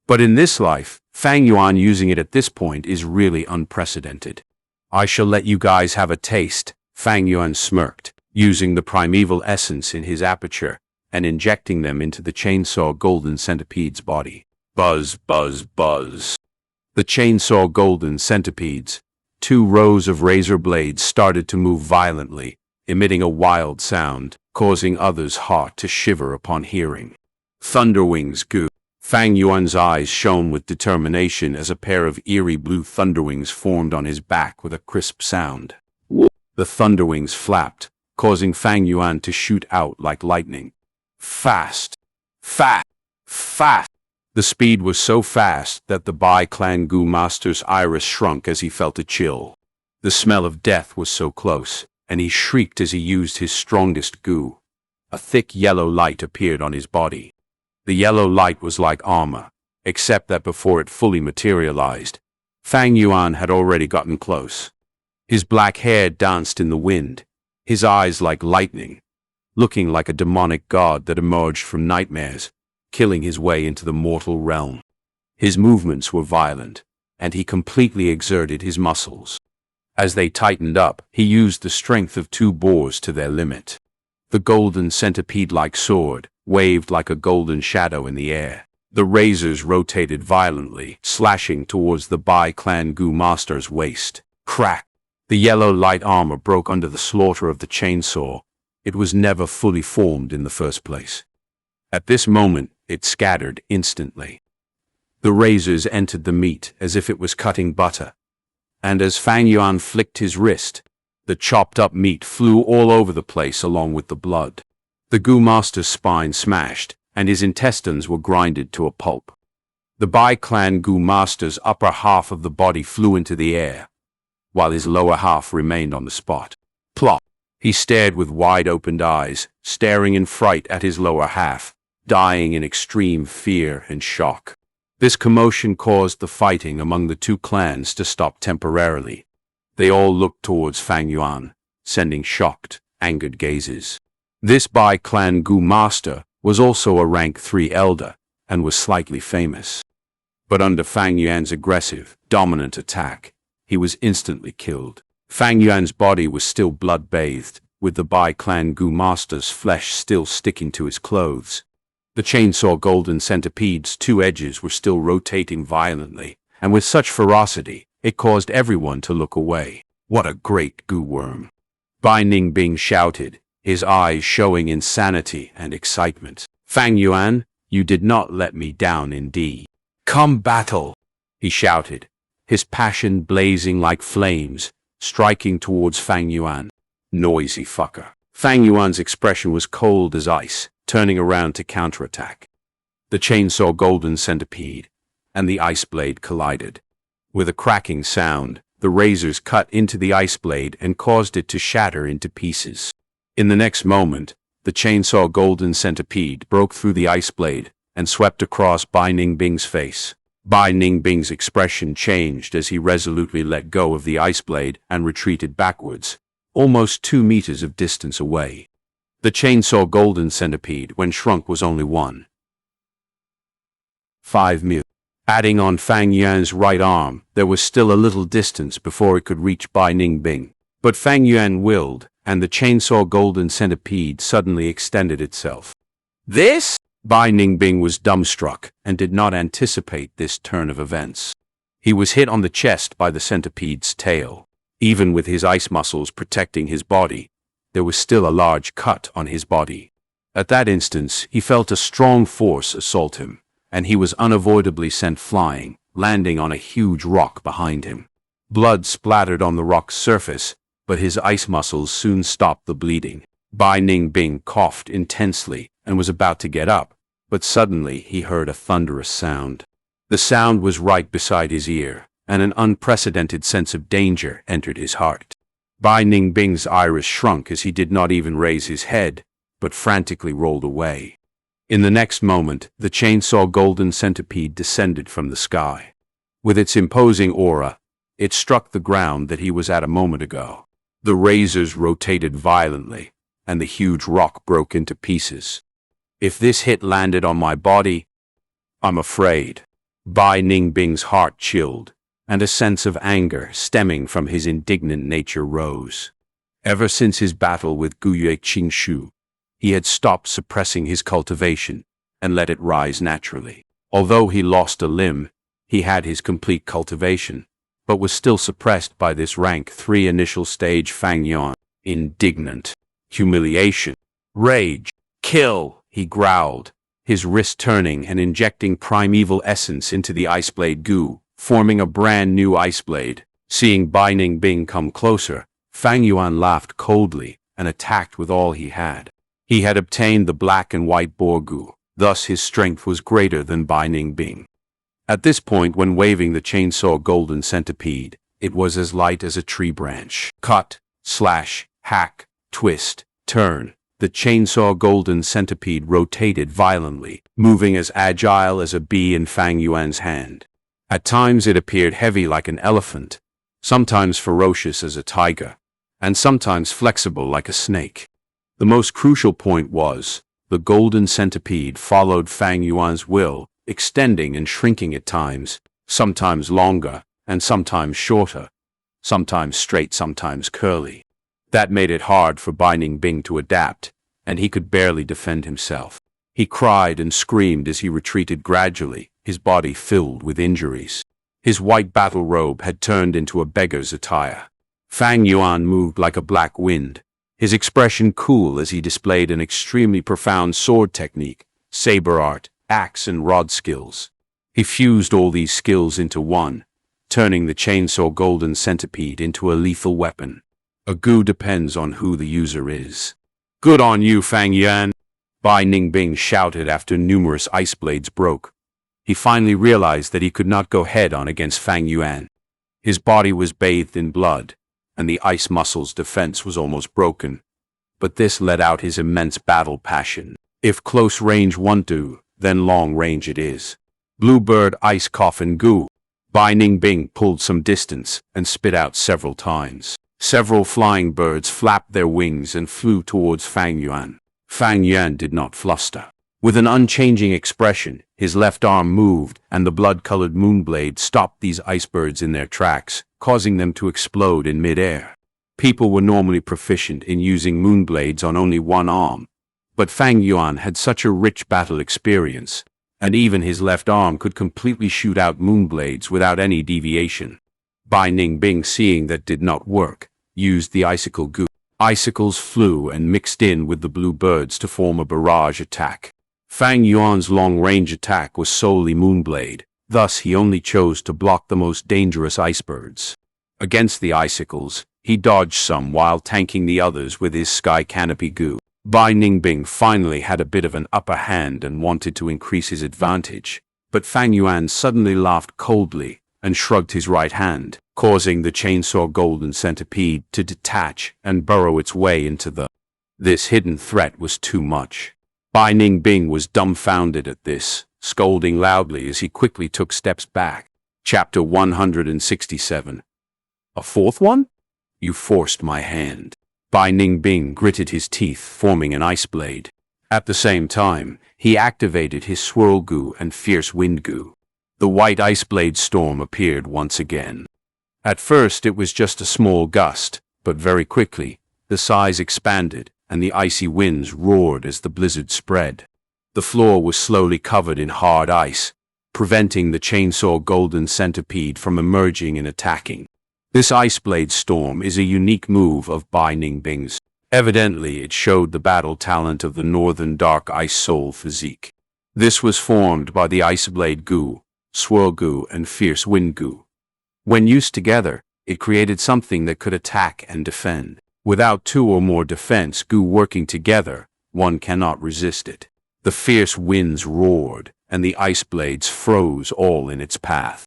But in this life, Fang Yuan using it at this point is really unprecedented. I shall let you guys have a taste, Fang Yuan smirked, using the primeval essence in his aperture and injecting them into the Chainsaw Golden Centipede's body. Buzz, buzz, buzz. The Chainsaw Golden Centipedes, 2 rows of razor blades started to move violently, emitting a wild sound, causing others' heart to shiver upon hearing. Thunderwings goo. Fang Yuan's eyes shone with determination as a pair of eerie blue thunderwings formed on his back with a crisp sound. The thunderwings flapped, causing Fang Yuan to shoot out like lightning. Fast! Fast! Fast! The speed was so fast that the Bai Clan Goo Master's iris shrunk as he felt a chill. The smell of death was so close, and he shrieked as he used his strongest goo. A thick yellow light appeared on his body. The yellow light was like armor, except that before it fully materialized, Fang Yuan had already gotten close. His black hair danced in the wind, his eyes like lightning, looking like a demonic god that emerged from nightmares, killing his way into the mortal realm. His movements were violent, and he completely exerted his muscles. As they tightened up, he used the strength of 2 boars to their limit. The golden centipede-like sword waved like a golden shadow in the air. The razors rotated violently, slashing towards the Bai Clan Goo Master's waist. Crack! The yellow light armor broke under the slaughter of the chainsaw. It was never fully formed in the first place. At this moment, it scattered instantly. The razors entered the meat as if it was cutting butter, and as Fang Yuan flicked his wrist, the chopped-up meat flew all over the place along with the blood. The Goo Master's spine smashed, and his intestines were grinded to a pulp. The Bai Clan Goo Master's upper half of the body flew into the air, while his lower half remained on the spot. Plop! He stared with wide-opened eyes, staring in fright at his lower half, dying in extreme fear and shock. This commotion caused the fighting among the 2 clans to stop temporarily. They all looked towards Fang Yuan, sending shocked, angered gazes. This Bai Clan Goo Master was also a rank 3 elder, and was slightly famous. But under Fang Yuan's aggressive, dominant attack, he was instantly killed. Fang Yuan's body was still blood-bathed, with the Bai Clan Goo Master's flesh still sticking to his clothes. The Chainsaw Golden Centipede's 2 edges were still rotating violently, and with such ferocity, it caused everyone to look away. What a great goo worm! Bai Ningbing shouted, his eyes showing insanity and excitement. Fang Yuan, you did not let me down indeed. Come battle! He shouted, his passion blazing like flames, striking towards Fang Yuan. Noisy fucker. Fang Yuan's expression was cold as ice, turning around to counterattack. The chainsaw golden centipede and the ice blade collided. With a cracking sound, the razors cut into the ice blade and caused it to shatter into pieces. In the next moment, the chainsaw golden centipede broke through the ice blade and swept across Bai Ningbing's face. Bai Ningbing's expression changed as he resolutely let go of the ice blade and retreated backwards, almost 2 meters of distance away. The chainsaw golden centipede, when shrunk, was only 1.5 meters. Adding on Fang Yuan's right arm, there was still a little distance before it could reach Bai Ningbing. But Fang Yuan willed, and the chainsaw golden centipede suddenly extended itself. This? Bai Ningbing was dumbstruck and did not anticipate this turn of events. He was hit on the chest by the centipede's tail. Even with his ice muscles protecting his body, there was still a large cut on his body. At that instant, he felt a strong force assault him, and he was unavoidably sent flying, landing on a huge rock behind him. Blood splattered on the rock's surface, but his ice muscles soon stopped the bleeding. Bai Ningbing coughed intensely and was about to get up, but suddenly he heard a thunderous sound. The sound was right beside his ear, and an unprecedented sense of danger entered his heart. Bai Ningbing's iris shrunk as he did not even raise his head, but frantically rolled away. In the next moment, the chainsaw golden centipede descended from the sky. With its imposing aura, it struck the ground that he was at a moment ago. The razors rotated violently, and the huge rock broke into pieces. If this hit landed on my body, I'm afraid. Bai Ningbing's heart chilled, and a sense of anger stemming from his indignant nature rose. Ever since his battle with Guyue Qingshu, he had stopped suppressing his cultivation and let it rise naturally. Although he lost a limb, he had his complete cultivation, but was still suppressed by this rank 3 initial stage Fang Yuan. Indignant, humiliation, rage, kill, he growled, his wrist turning and injecting primeval essence into the ice blade goo, forming a brand new ice blade. Seeing Bai Ningbing come closer, Fang Yuan laughed coldly and attacked with all he had. He had obtained the black and white boar goo, thus his strength was greater than Bai Ningbing. At this point, when waving the chainsaw golden centipede, it was as light as a tree branch. Cut, slash, hack, twist, turn. The chainsaw golden centipede rotated violently, moving as agile as a bee in Fang Yuan's hand. At times it appeared heavy like an elephant, sometimes ferocious as a tiger, and sometimes flexible like a snake. The most crucial point was, the golden centipede followed Fang Yuan's will, extending and shrinking at times, sometimes longer and sometimes shorter, sometimes straight, sometimes curly. That made it hard for Bai Ningbing to adapt, and he could barely defend himself. He cried and screamed as he retreated gradually, his body filled with injuries. His white battle robe had turned into a beggar's attire. Fang Yuan moved like a black wind, his expression cool as he displayed an extremely profound sword technique, saber art, axe and rod skills. He fused all these skills into one, turning the chainsaw golden centipede into a lethal weapon. A goo depends on who the user is. Good on you, Fang Yuan! Bai Ningbing shouted after numerous ice blades broke. He finally realized that he could not go head-on against Fang Yuan. His body was bathed in blood, and the ice muscle's defense was almost broken. But this let out his immense battle passion. If close range won't do, then long range it is. Bluebird ice coffin goo. Bai Ningbing pulled some distance and spit out several times. Several flying birds flapped their wings and flew towards Fang Yuan. Fang Yuan did not fluster. With an unchanging expression, his left arm moved, and the blood-colored moonblade stopped these ice birds in their tracks, causing them to explode in mid-air. People were normally proficient in using moonblades on only one arm, but Fang Yuan had such a rich battle experience, and even his left arm could completely shoot out moonblades without any deviation. Bai Ningbing, seeing that did not work, used the icicle goo. Icicles flew and mixed in with the blue birds to form a barrage attack. Fang Yuan's long-range attack was solely moonblade, thus he only chose to block the most dangerous ice birds. Against the icicles, He dodged some while tanking the others with his sky canopy goo. Bai Ningbing finally had a bit of an upper hand and wanted to increase his advantage, but Fang Yuan suddenly laughed coldly and shrugged his right hand, causing the chainsaw golden centipede to detach and burrow its way into the... This hidden threat was too much. Bai Ningbing was dumbfounded at this, scolding loudly as he quickly took steps back. Chapter 167. A fourth one? You forced my hand. Bai Ningbing gritted his teeth, forming an ice blade. At the same time, he activated his swirl goo and fierce wind goo. The white ice blade storm appeared once again. At first it was just a small gust, but very quickly, the size expanded and the icy winds roared as the blizzard spread. The floor was slowly covered in hard ice, preventing the chainsaw golden centipede from emerging and attacking. This ice blade storm is a unique move of Bai Ningbing's. Evidently, it showed the battle talent of the northern dark ice soul physique. This was formed by the ice blade goo, swirl goo, and fierce wind goo. When used together, it created something that could attack and defend. Without two or more defense goo working together, one cannot resist it. The fierce winds roared, and the ice blades froze all in its path.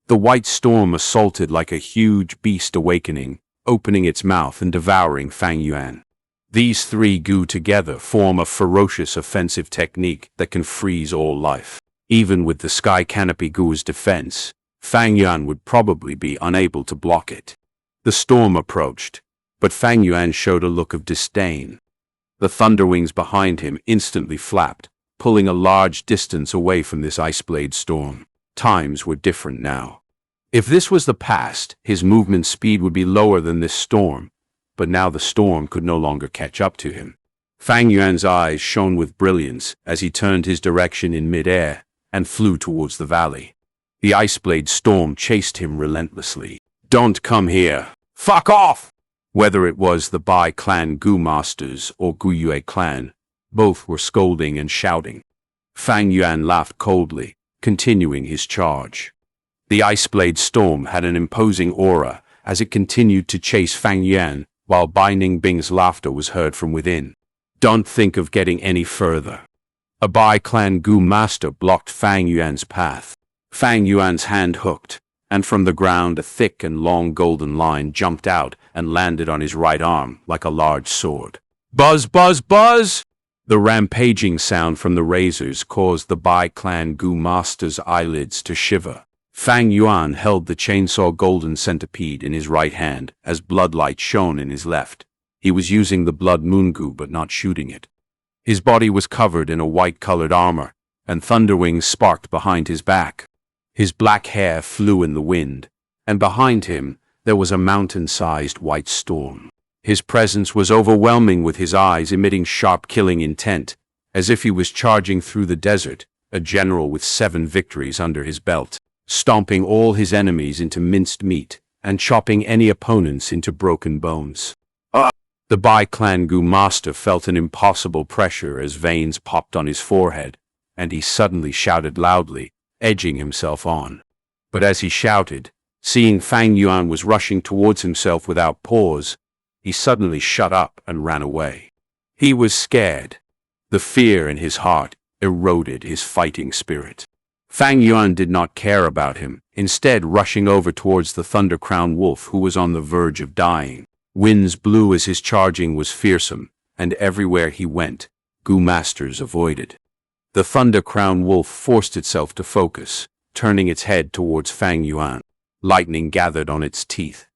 The white storm assaulted like a huge beast awakening, opening its mouth and devouring Fang Yuan. These three goo together form a ferocious offensive technique that can freeze all life. Even with the sky canopy goo's defense, Fang Yuan would probably be unable to block it. The storm approached, but Fang Yuan showed a look of disdain. The thunder wings behind him instantly flapped, pulling a large distance away from this ice blade storm. Times were different now. If this was the past, his movement speed would be lower than this storm, but now the storm could no longer catch up to him. Fang Yuan's eyes shone with brilliance as he turned his direction in midair and flew towards the valley. The ice blade storm chased him relentlessly. Don't come here! Fuck off! Whether it was the Bai clan Gu masters or Gu Yue clan, both were scolding and shouting. Fang Yuan laughed coldly, continuing his charge. The ice blade storm had an imposing aura as it continued to chase Fang Yuan, while Bai Ningbing's laughter was heard from within. Don't think of getting any further. A Bai clan Gu master blocked Fang Yuan's path. Fang Yuan's hand hooked, and from the ground a thick and long golden line jumped out and landed on his right arm like a large sword. Buzz, buzz, buzz! The rampaging sound from the razors caused the Bai clan Gu master's eyelids to shiver. Fang Yuan held the chainsaw golden centipede in his right hand as bloodlight shone in his left. He was using the blood moon goo but not shooting it. His body was covered in a white-colored armor, and thunder wings sparked behind his back. His black hair flew in the wind, and behind him there was a mountain-sized white storm. His presence was overwhelming, with his eyes emitting sharp killing intent, as if he was charging through the desert, a general with 7 victories under his belt, stomping all his enemies into minced meat and chopping any opponents into broken bones. The Bai clan Gu master felt an impossible pressure as veins popped on his forehead, and he suddenly shouted loudly, edging himself on. But as he shouted, seeing Fang Yuan was rushing towards himself without pause, he suddenly shut up and ran away. He was scared. The fear in his heart eroded his fighting spirit. Fang Yuan did not care about him, instead rushing over towards the Thunder-Crowned Wolf, who was on the verge of dying. Winds blew as his charging was fearsome, and everywhere he went, Gu masters avoided. The Thunder-Crowned Wolf forced itself to focus, turning its head towards Fang Yuan. Lightning gathered on its teeth.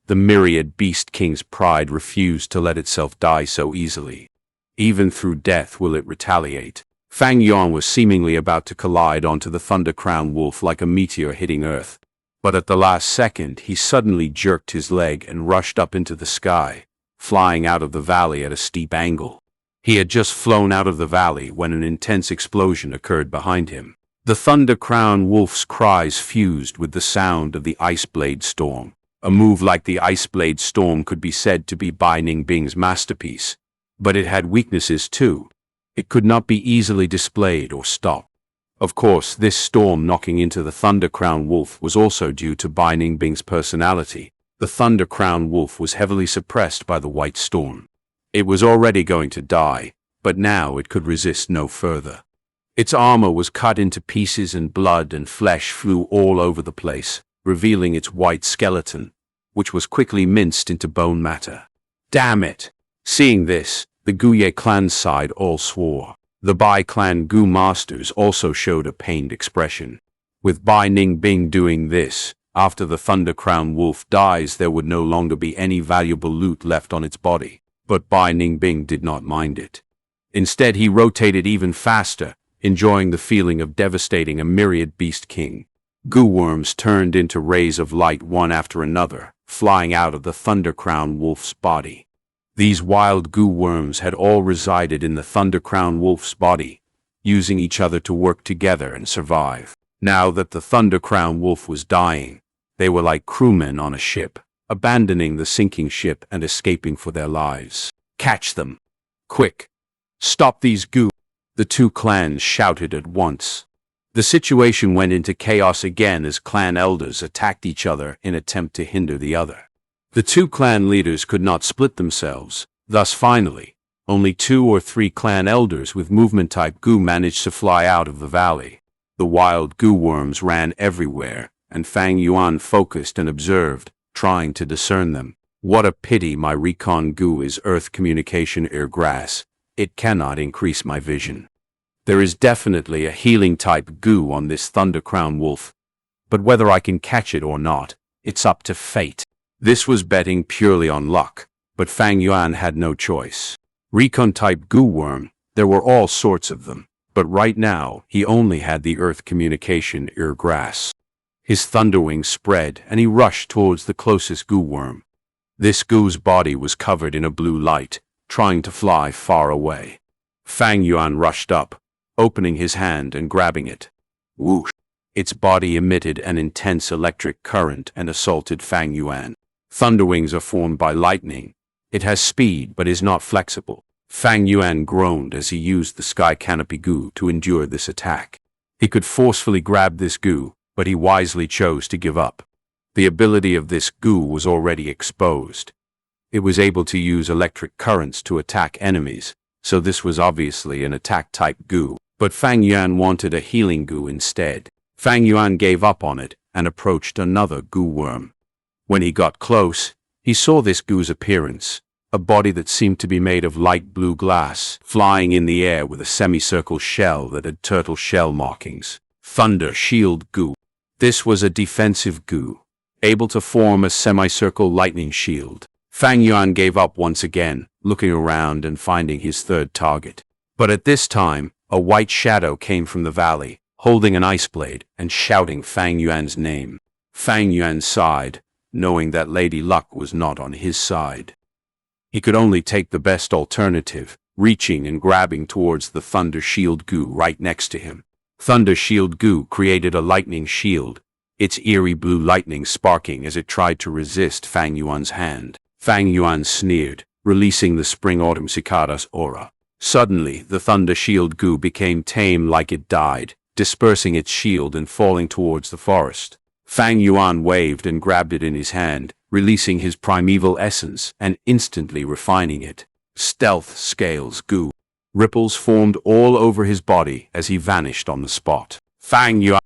The myriad Beast King's pride refused to let itself die so easily. Even through death will it retaliate. Fang Yuan was seemingly about to collide onto the Thunder-Crowned Wolf like a meteor hitting Earth. But at the last second, he suddenly jerked his leg and rushed up into the sky, flying out of the valley at a steep angle. He had just flown out of the valley when an intense explosion occurred behind him. The Thunder-Crowned Wolf's cries fused with the sound of the Ice Blade Storm. A move like the Ice Blade Storm could be said to be Bai Ningbing's masterpiece, but it had weaknesses too. It could not be easily displayed or stopped. Of course, this storm knocking into the Thunder-Crowned Wolf was also due to Bai Ningbing's personality. The The Thunder Crown Wolf was heavily suppressed by the White Storm. It was already going to die, but now it could resist no further. Its armor was cut into pieces and blood and flesh flew all over the place, revealing its white skeleton, which was quickly minced into bone matter. Damn it! Seeing this, the Guye clan side all swore. The Bai clan Gu masters also showed a pained expression. With Bai Ningbing doing this, after the Thunder Crown Wolf dies there would no longer be any valuable loot left on its body. But Bai Ningbing did not mind it. Instead he rotated even faster, enjoying the feeling of devastating a myriad beast king. Goo worms turned into rays of light one after another, flying out of the Thunder Crown Wolf's body. These wild goo worms had all resided in the Thunder Crown Wolf's body, using each other to work together and survive. Now that the Thunder Crown Wolf was dying, they were like crewmen on a ship, abandoning the sinking ship and escaping for their lives. Catch them! Quick! Stop these goo! The two clans shouted at once. The situation went into chaos again as clan elders attacked each other in attempt to hinder the other. The two clan leaders could not split themselves, thus finally, only 2 or 3 clan elders with movement-type goo managed to fly out of the valley. The wild goo worms ran everywhere, and Fang Yuan focused and observed, trying to discern them. What a pity my recon goo is earth communication grass. It cannot increase my vision. There is definitely a healing-type goo on this Thunder Crown Wolf, but whether I can catch it or not, it's up to fate. This was betting purely on luck, but Fang Yuan had no choice. Recon-type goo worm, there were all sorts of them, but right now he only had the earth communication grass. His thunderwings spread and he rushed towards the closest goo worm. This goo's body was covered in a blue light, trying to fly far away. Fang Yuan rushed up, opening his hand and grabbing it. Whoosh! Its body emitted an intense electric current and assaulted Fang Yuan. Thunderwings are formed by lightning. It has speed but is not flexible. Fang Yuan groaned as he used the sky canopy goo to endure this attack. He could forcefully grab this goo, but he wisely chose to give up. The ability of this goo was already exposed. It was able to use electric currents to attack enemies, so this was obviously an attack-type goo. But Fang Yuan wanted a healing goo instead. Fang Yuan gave up on it and approached another goo worm. When he got close, he saw this goo's appearance, a body that seemed to be made of light blue glass, flying in the air with a semicircle shell that had turtle shell markings. Thunder Shield Goo. This was a defensive goo, able to form a semicircle lightning shield. Fang Yuan gave up once again, looking around and finding his third target. But at this time, a white shadow came from the valley, holding an ice blade and shouting Fang Yuan's name. Fang Yuan sighed, knowing that Lady Luck was not on his side. He could only take the best alternative, reaching and grabbing towards the Thunder Shield Goo right next to him. Thunder Shield Goo created a lightning shield, its eerie blue lightning sparking as it tried to resist Fang Yuan's hand. Fang Yuan sneered, releasing the Spring Autumn Cicada's aura. Suddenly, the Thunder Shield Goo became tame like it died, dispersing its shield and falling towards the forest. Fang Yuan waved and grabbed it in his hand, releasing his primeval essence and instantly refining it. Stealth Scales Goo. Ripples formed all over his body as he vanished on the spot. Fang Yuan!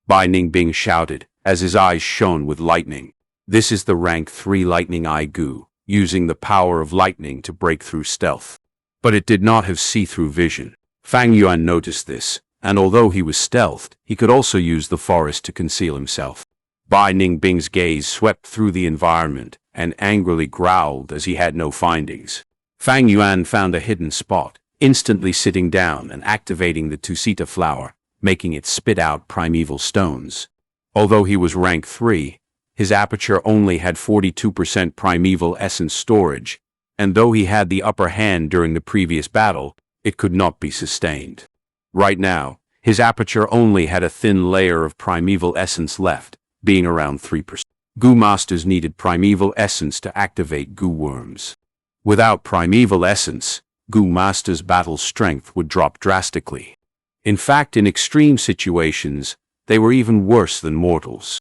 Bai Ningbing shouted, as his eyes shone with lightning. This is the rank 3 Lightning Eye Goo, using the power of lightning to break through stealth. But it did not have see-through vision. Fang Yuan noticed this, and although he was stealthed, he could also use the forest to conceal himself. Bai Ningbing's gaze swept through the environment and angrily growled as he had no findings. Fang Yuan found a hidden spot, instantly sitting down and activating the Tusita flower, making it spit out primeval stones. Although he was rank 3, his aperture only had 42% primeval essence storage, and though he had the upper hand during the previous battle, it could not be sustained. Right now, his aperture only had a thin layer of primeval essence left, being around 3%. Goo Masters needed primeval essence to activate goo worms. Without primeval essence, Goo Masters' battle strength would drop drastically. In fact, in extreme situations, they were even worse than mortals.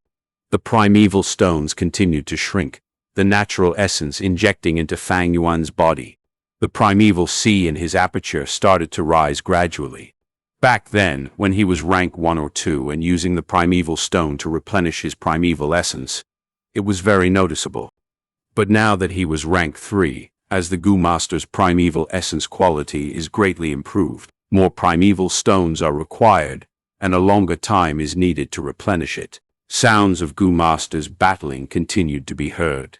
The primeval stones continued to shrink, the natural essence injecting into Fang Yuan's body. The primeval sea in his aperture started to rise gradually. Back then, when he was rank 1 or 2 and using the primeval stone to replenish his primeval essence, it was very noticeable. But now that he was rank 3, as the Gu Master's primeval essence quality is greatly improved, more primeval stones are required, and a longer time is needed to replenish it. Sounds of Gu Masters battling continued to be heard.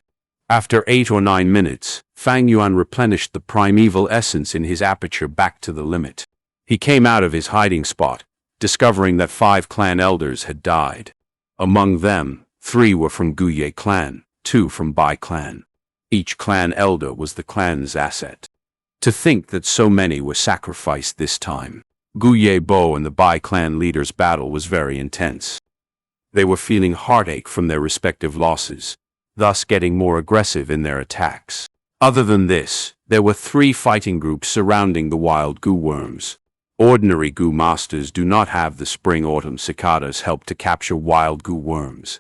After 8 or 9 minutes, Fang Yuan replenished the primeval essence in his aperture back to the limit. He came out of his hiding spot, discovering that 5 clan elders had died. Among them, 3 were from Guye clan, 2 from Bai clan. Each clan elder was the clan's asset. To think that so many were sacrificed this time. Guye Bo and the Bai clan leaders' battle was very intense. They were feeling heartache from their respective losses, thus getting more aggressive in their attacks. Other than this, there were 3 fighting groups surrounding the wild Gu worms. Ordinary Gu Masters do not have the Spring Autumn Cicadas help to capture wild Gu worms.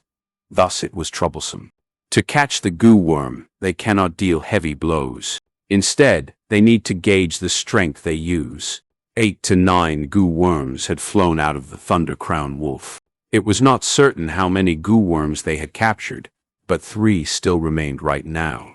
Thus it was troublesome. To catch the Gu worm, they cannot deal heavy blows. Instead, they need to gauge the strength they use. 8 to 9 Gu worms had flown out of the Thunder Crown Wolf. It was not certain how many Gu worms they had captured, but 3 still remained right now.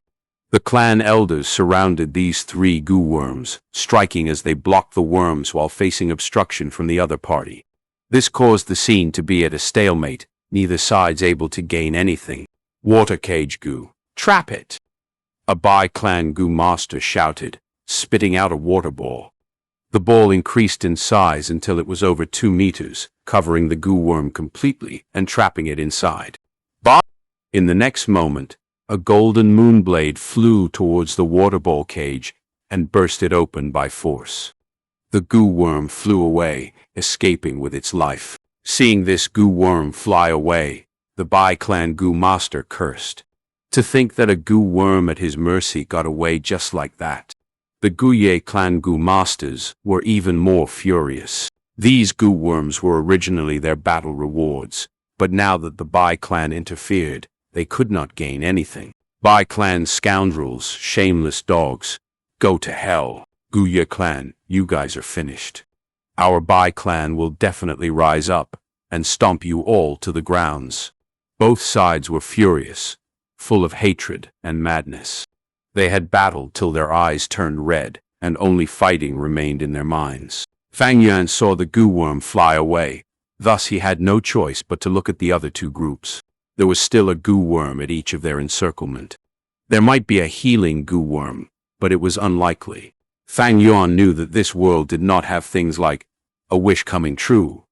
The clan elders surrounded these 3 Gu worms, striking as they blocked the worms while facing obstruction from the other party. This caused the scene to be at a stalemate, neither side's able to gain anything. Water Cage Gu, trap it! A Bai clan Gu master shouted, spitting out a water ball. The ball increased in size until it was over 2 meters, covering the Gu worm completely and trapping it inside. In the next moment, a golden moonblade flew towards the water ball cage and burst it open by force. The Gu worm flew away, escaping with its life. Seeing this Gu worm fly away, the Bai clan Gu master cursed. To think that a Gu worm at his mercy got away just like that. The Guye clan Gu masters were even more furious. These Gu worms were originally their battle rewards, but now that the Bai clan interfered, they could not gain anything. Bai clan scoundrels, shameless dogs, go to hell. Guye clan, you guys are finished. Our Bai clan will definitely rise up and stomp you all to the grounds. Both sides were furious, full of hatred and madness. They had battled till their eyes turned red, and only fighting remained in their minds. Fang Yuan saw the Gu worm fly away, thus he had no choice but to look at the other 2 groups. There was still a Gu worm at each of their encirclement. There might be a healing Gu worm, but it was unlikely. Fang Yuan knew that this world did not have things like a wish coming true,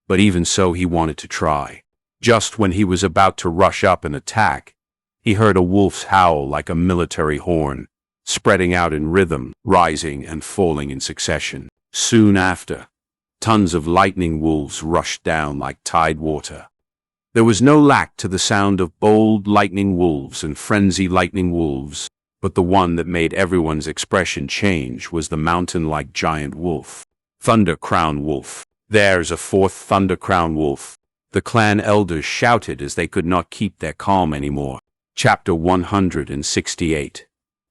but even so he wanted to try. Just when he was about to rush up and attack, he heard a wolf's howl like a military horn, spreading out in rhythm, rising and falling in succession. Soon after, tons of lightning wolves rushed down like tide water. There was no lack to the sound of bold lightning wolves and frenzy lightning wolves, but the one that made everyone's expression change was the mountain-like giant wolf. Thunder Crown Wolf. There's a 4th Thunder Crown Wolf. The clan elders shouted as they could not keep their calm anymore. Chapter 168.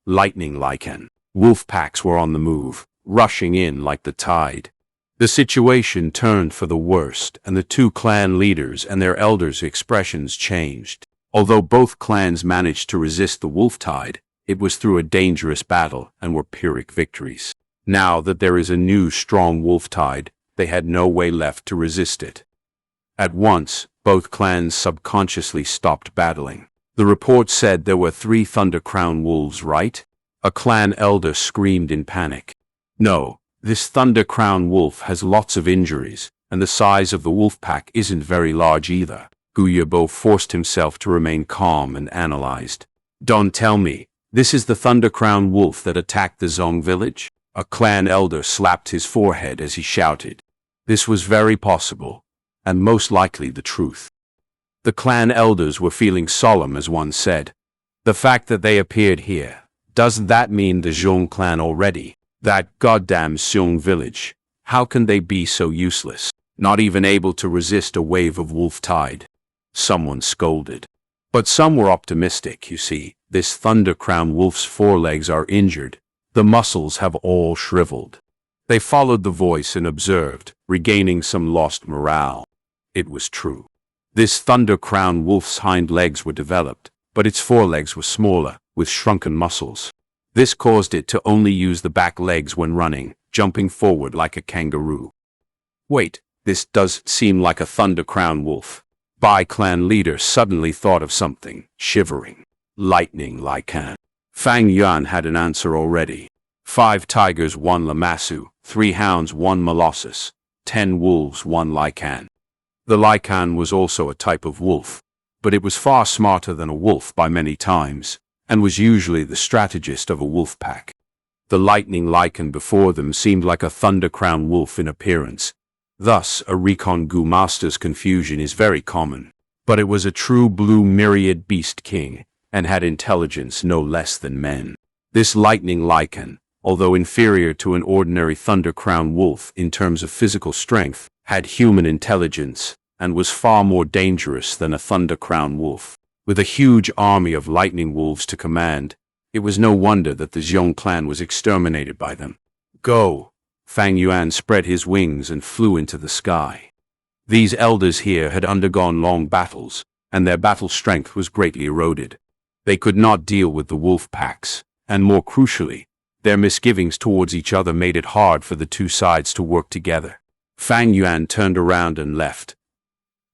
Lightning Lycan. Wolf packs were on the move, rushing in like the tide. The situation turned for the worst, and the 2 clan leaders and their elders' expressions changed. Although both clans managed to resist the wolf tide, it was through a dangerous battle and were Pyrrhic victories. Now that there is a new strong wolf tide, they had no way left to resist it. At once, both clans subconsciously stopped battling. The report said there were 3 Thunder Crown wolves, right? A clan elder screamed in panic. No. This Thunder Crown Wolf has lots of injuries, and the size of the wolf pack isn't very large either. Guyabo forced himself to remain calm and analyzed. Don't tell me, this is the Thunder Crown Wolf that attacked the Zong village? A clan elder slapped his forehead as he shouted. This was very possible, and most likely the truth. The clan elders were feeling solemn as one said. The fact that they appeared here, doesn't that mean the Zhong clan already? That goddamn Xiong village, how can they be so useless? Not even able to resist a wave of wolf tide. Someone scolded. But some were optimistic, you see. This Thunder Crown Wolf's forelegs are injured. The muscles have all shriveled. They followed the voice and observed, regaining some lost morale. It was true. This Thunder Crown Wolf's hind legs were developed, but its forelegs were smaller, with shrunken muscles. This caused it to only use the back legs when running, jumping forward like a kangaroo. Wait, this does seem like a Thunder Crown Wolf. Bai clan leader suddenly thought of something, shivering. Lightning Lycan. Fang Yuan had an answer already. 5 tigers, 1 Lamassu, 3 hounds, 1 molossus, 10 wolves, 1 Lycan. The Lycan was also a type of wolf, but it was far smarter than a wolf by many times, and was usually the strategist of a wolf pack. The lightning Lycan before them seemed like a Thunder Crown Wolf in appearance. Thus, a Recon Gu master's confusion is very common. But it was a true blue myriad beast king, and had intelligence no less than men. This lightning Lycan, although inferior to an ordinary Thunder Crown Wolf in terms of physical strength, had human intelligence, and was far more dangerous than a Thunder Crown Wolf. With a huge army of lightning wolves to command, it was no wonder that the Zhen clan was exterminated by them. Go! Fang Yuan spread his wings and flew into the sky. These elders here had undergone long battles, and their battle strength was greatly eroded. They could not deal with the wolf packs, and more crucially, their misgivings towards each other made it hard for the two sides to work together. Fang Yuan turned around and left.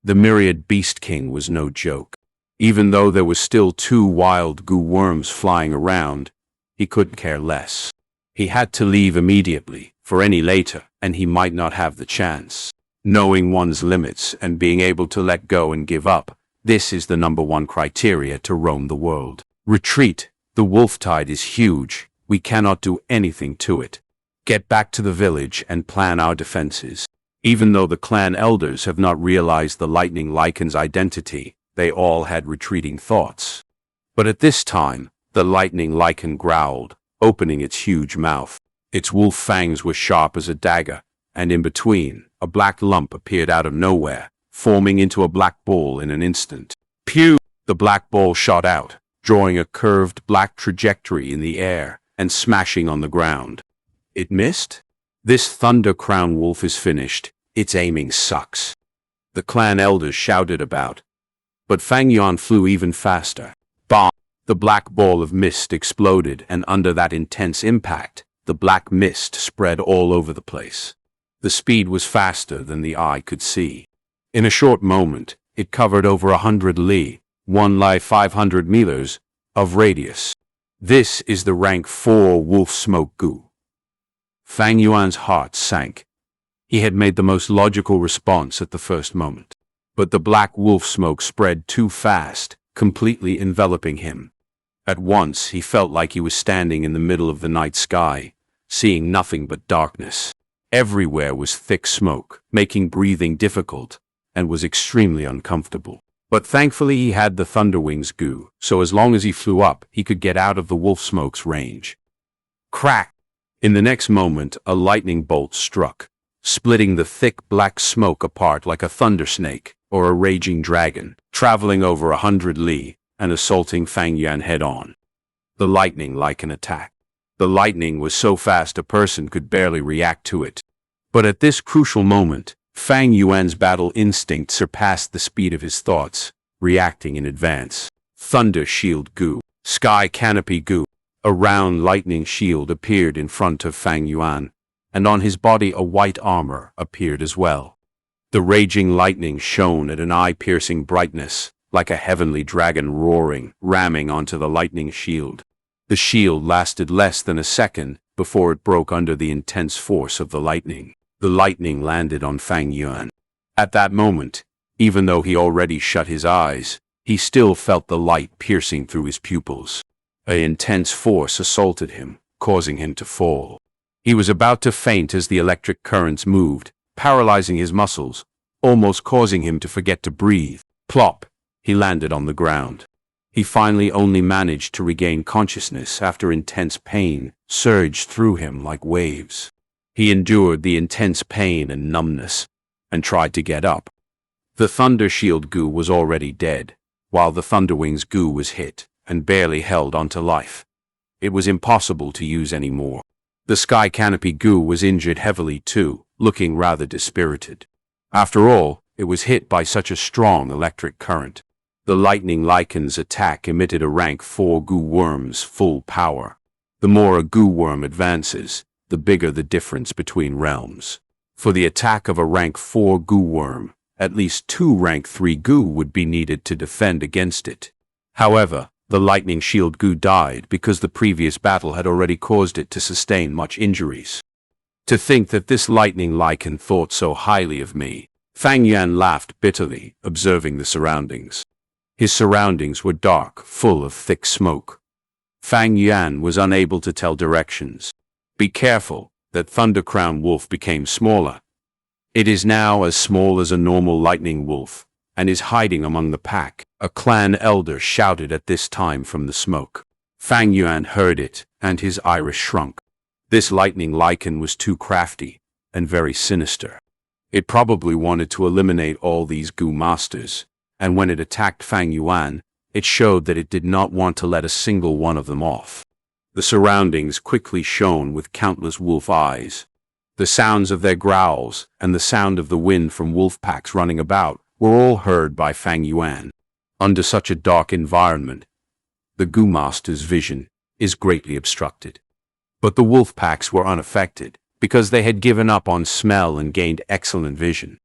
The myriad beast king was no joke. Even though there was still 2 wild goo worms flying around, he couldn't care less. He had to leave immediately, for any later, and he might not have the chance. Knowing one's limits and being able to let go and give up, this is the #1 criteria to roam the world. Retreat. The wolf tide is huge. We cannot do anything to it. Get back to the village and plan our defenses. Even though the clan elders have not realized the lightning Lycan's identity, they all had retreating thoughts. But at this time, the lightning Lycan growled, opening its huge mouth. Its wolf fangs were sharp as a dagger, and in between, a black lump appeared out of nowhere, forming into a black ball in an instant. Pew! The black ball shot out, drawing a curved black trajectory in the air and smashing on the ground. It missed? This Thunder Crown Wolf is finished. Its aiming sucks. The clan elders shouted about. But Fang Yuan flew even faster. Bomb! The black ball of mist exploded, and under that intense impact, the black mist spread all over the place. The speed was faster than the eye could see. In a short moment, it covered over 100 li, 1 li 500 meters, of radius. This is the rank 4 wolf smoke goo. Fang Yuan's heart sank. He had made the most logical response at the first moment. But the black wolf smoke spread too fast, completely enveloping him. At once, he felt like he was standing in the middle of the night sky, seeing nothing but darkness. Everywhere was thick smoke, making breathing difficult, and was extremely uncomfortable. But thankfully he had the Thunderwings goo, so as long as he flew up, he could get out of the wolf smoke's range. Crack! In the next moment, a lightning bolt struck, splitting the thick black smoke apart like a thunder snake or a raging dragon, traveling over 100 li and assaulting Fang Yuan head-on. The lightning like an attack. The lightning was so fast a person could barely react to it. But at this crucial moment, Fang Yuan's battle instinct surpassed the speed of his thoughts, reacting in advance. Thunder Shield Goo. Sky Canopy Goo. A round lightning shield appeared in front of Fang Yuan, and on his body a white armor appeared as well. The raging lightning shone at an eye-piercing brightness, like a heavenly dragon roaring, ramming onto the lightning shield. The shield lasted less than a second before it broke under the intense force of the lightning. The lightning landed on Fang Yuan. At that moment, even though he already shut his eyes, he still felt the light piercing through his pupils. An intense force assaulted him, causing him to fall. He was about to faint as the electric currents moved, paralyzing his muscles, almost causing him to forget to breathe. Plop! He landed on the ground. He finally only managed to regain consciousness after intense pain surged through him like waves. He endured the intense pain and numbness, and tried to get up. The Thunder Shield Goo was already dead, while the Thunderwings Goo was hit, and barely held onto life. It was impossible to use anymore. The sky canopy goo was injured heavily too, looking rather dispirited. After all, it was hit by such a strong electric current. The lightning lichen's attack emitted a rank 4 goo worm's full power. The more a goo worm advances, the bigger the difference between realms. For the attack of a rank 4 goo worm, at least 2 rank 3 goo would be needed to defend against it. However, the lightning shield goo died because the previous battle had already caused it to sustain much injuries. To think that this lightning lichen thought so highly of me. Fang Yuan laughed bitterly, observing the surroundings. His surroundings were dark, full of thick smoke. Fang Yuan was unable to tell directions. Be careful, that Thundercrown wolf became smaller. It is now as small as a normal lightning wolf, and is hiding among the pack. A clan elder shouted at this time from the smoke. Fang Yuan heard it, and his iris shrunk. This lightning lichen was too crafty, and very sinister. It probably wanted to eliminate all these goo masters, and when it attacked Fang Yuan, it showed that it did not want to let a single one of them off. The surroundings quickly shone with countless wolf eyes. The sounds of their growls, and the sound of the wind from wolf packs running about, were all heard by Fang Yuan. Under such a dark environment, the goo master's vision is greatly obstructed. But the wolf packs were unaffected, because they had given up on smell and gained excellent vision.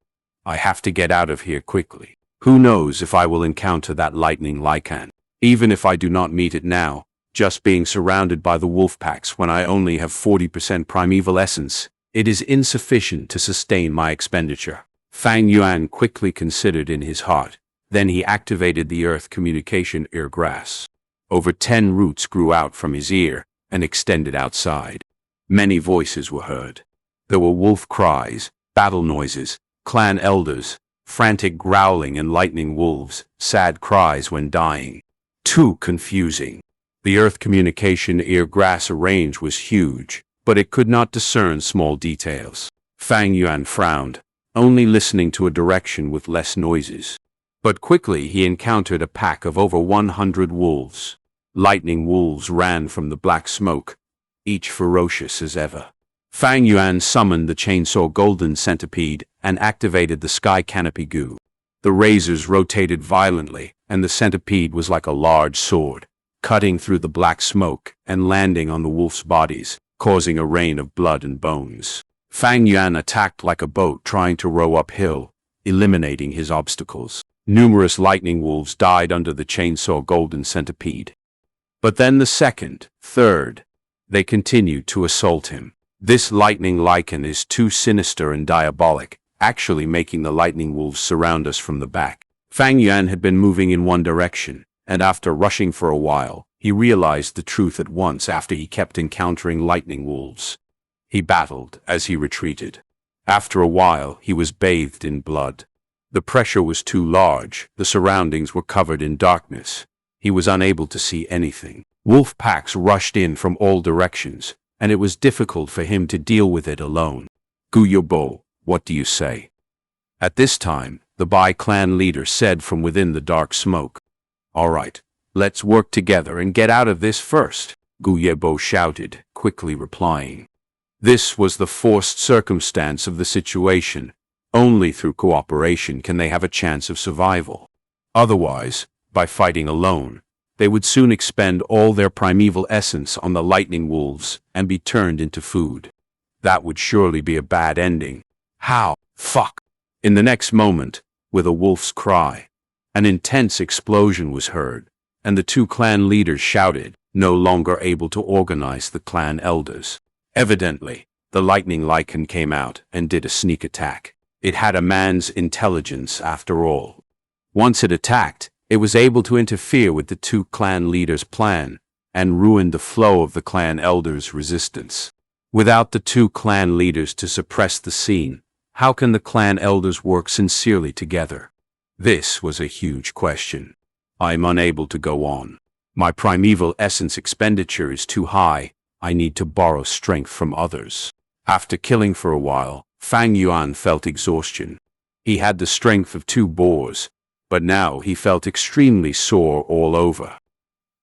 I have to get out of here quickly. Who knows if I will encounter that lightning lichen? Even if I do not meet it now, just being surrounded by the wolf packs when I only have 40% primeval essence, it is insufficient to sustain my expenditure. Fang Yuan quickly considered in his heart. Then he activated the earth communication ear grass. Over 10 roots grew out from his ear and extended outside. Many voices were heard. There were wolf cries, battle noises, clan elders, frantic growling and lightning wolves, sad cries when dying. Too confusing. The earth communication ear grass range was huge, but it could not discern small details. Fang Yuan frowned, only listening to a direction with less noises. But quickly he encountered a pack of over 100 wolves. Lightning wolves ran from the black smoke, each ferocious as ever. Fang Yuan summoned the chainsaw golden centipede and activated the sky canopy goo. The razors rotated violently, and the centipede was like a large sword, cutting through the black smoke and landing on the wolves' bodies, causing a rain of blood and bones. Fang Yuan attacked like a boat trying to row uphill, eliminating his obstacles. Numerous lightning wolves died under the chainsaw golden centipede. But then the second, third, they continued to assault him. This lightning lichen is too sinister and diabolic, actually making the lightning wolves surround us from the back. Fang Yuan had been moving in one direction, and after rushing for a while, he realized the truth at once after he kept encountering lightning wolves. He battled as he retreated. After a while, he was bathed in blood. The pressure was too large, the surroundings were covered in darkness. He was unable to see anything. Wolf packs rushed in from all directions, and it was difficult for him to deal with it alone. Guyobo, what do you say? At this time, the Bai clan leader said from within the dark smoke. All right, let's work together and get out of this first, Guyobo shouted, quickly replying. This was the forced circumstance of the situation. Only through cooperation can they have a chance of survival. Otherwise, by fighting alone, they would soon expend all their primeval essence on the lightning wolves and be turned into food. That would surely be a bad ending. How? Fuck! In the next moment, with a wolf's cry, an intense explosion was heard, and the two clan leaders shouted, no longer able to organize the clan elders. Evidently, the lightning lichen came out and did a sneak attack. It had a man's intelligence after all. Once it attacked, it was able to interfere with the two clan leaders' plan and ruined the flow of the clan elders' resistance. Without the two clan leaders to suppress the scene, how can the clan elders work sincerely together? This was a huge question. I'm unable to go on. My primeval essence expenditure is too high. I need to borrow strength from others. After killing for a while, Fang Yuan felt exhaustion. He had the strength of 2 boars, but now he felt extremely sore all over.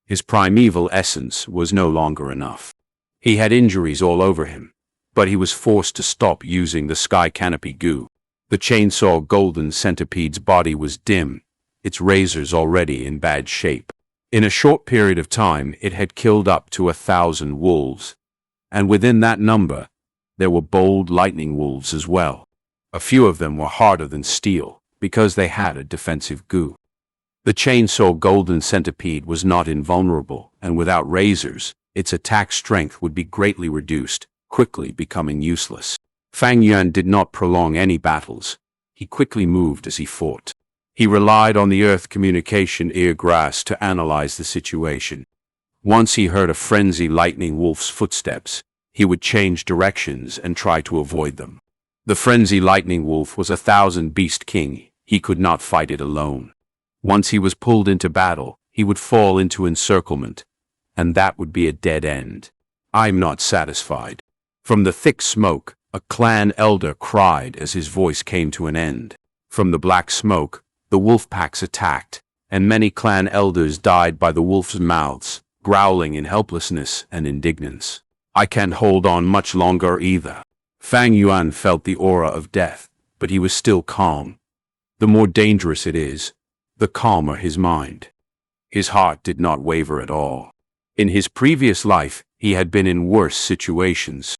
His primeval essence was no longer enough. He had injuries all over him, but he was forced to stop using the sky canopy goo. The chainsaw golden centipede's body was dim, its razors already in bad shape. In a short period of time, it had killed up to 1,000 wolves, and within that number, there were bold lightning wolves as well. A few of them were harder than steel, because they had a defensive goo. The chainsaw golden centipede was not invulnerable, and without razors, its attack strength would be greatly reduced, quickly becoming useless. Fang Yuan did not prolong any battles. He quickly moved as he fought. He relied on the earth communication eargrass to analyze the situation. Once he heard a frenzy lightning wolf's footsteps, he would change directions and try to avoid them. The frenzy lightning wolf was 1,000 beast king. He could not fight it alone. Once he was pulled into battle, he would fall into encirclement, and that would be a dead end. I'm not satisfied. From the thick smoke, a clan elder cried as his voice came to an end. From the black smoke, the wolf packs attacked, and many clan elders died by the wolf's mouths, growling in helplessness and indignance. I can't hold on much longer either. Fang Yuan felt the aura of death, but he was still calm. The more dangerous it is, the calmer his mind. His heart did not waver at all. In his previous life, he had been in worse situations.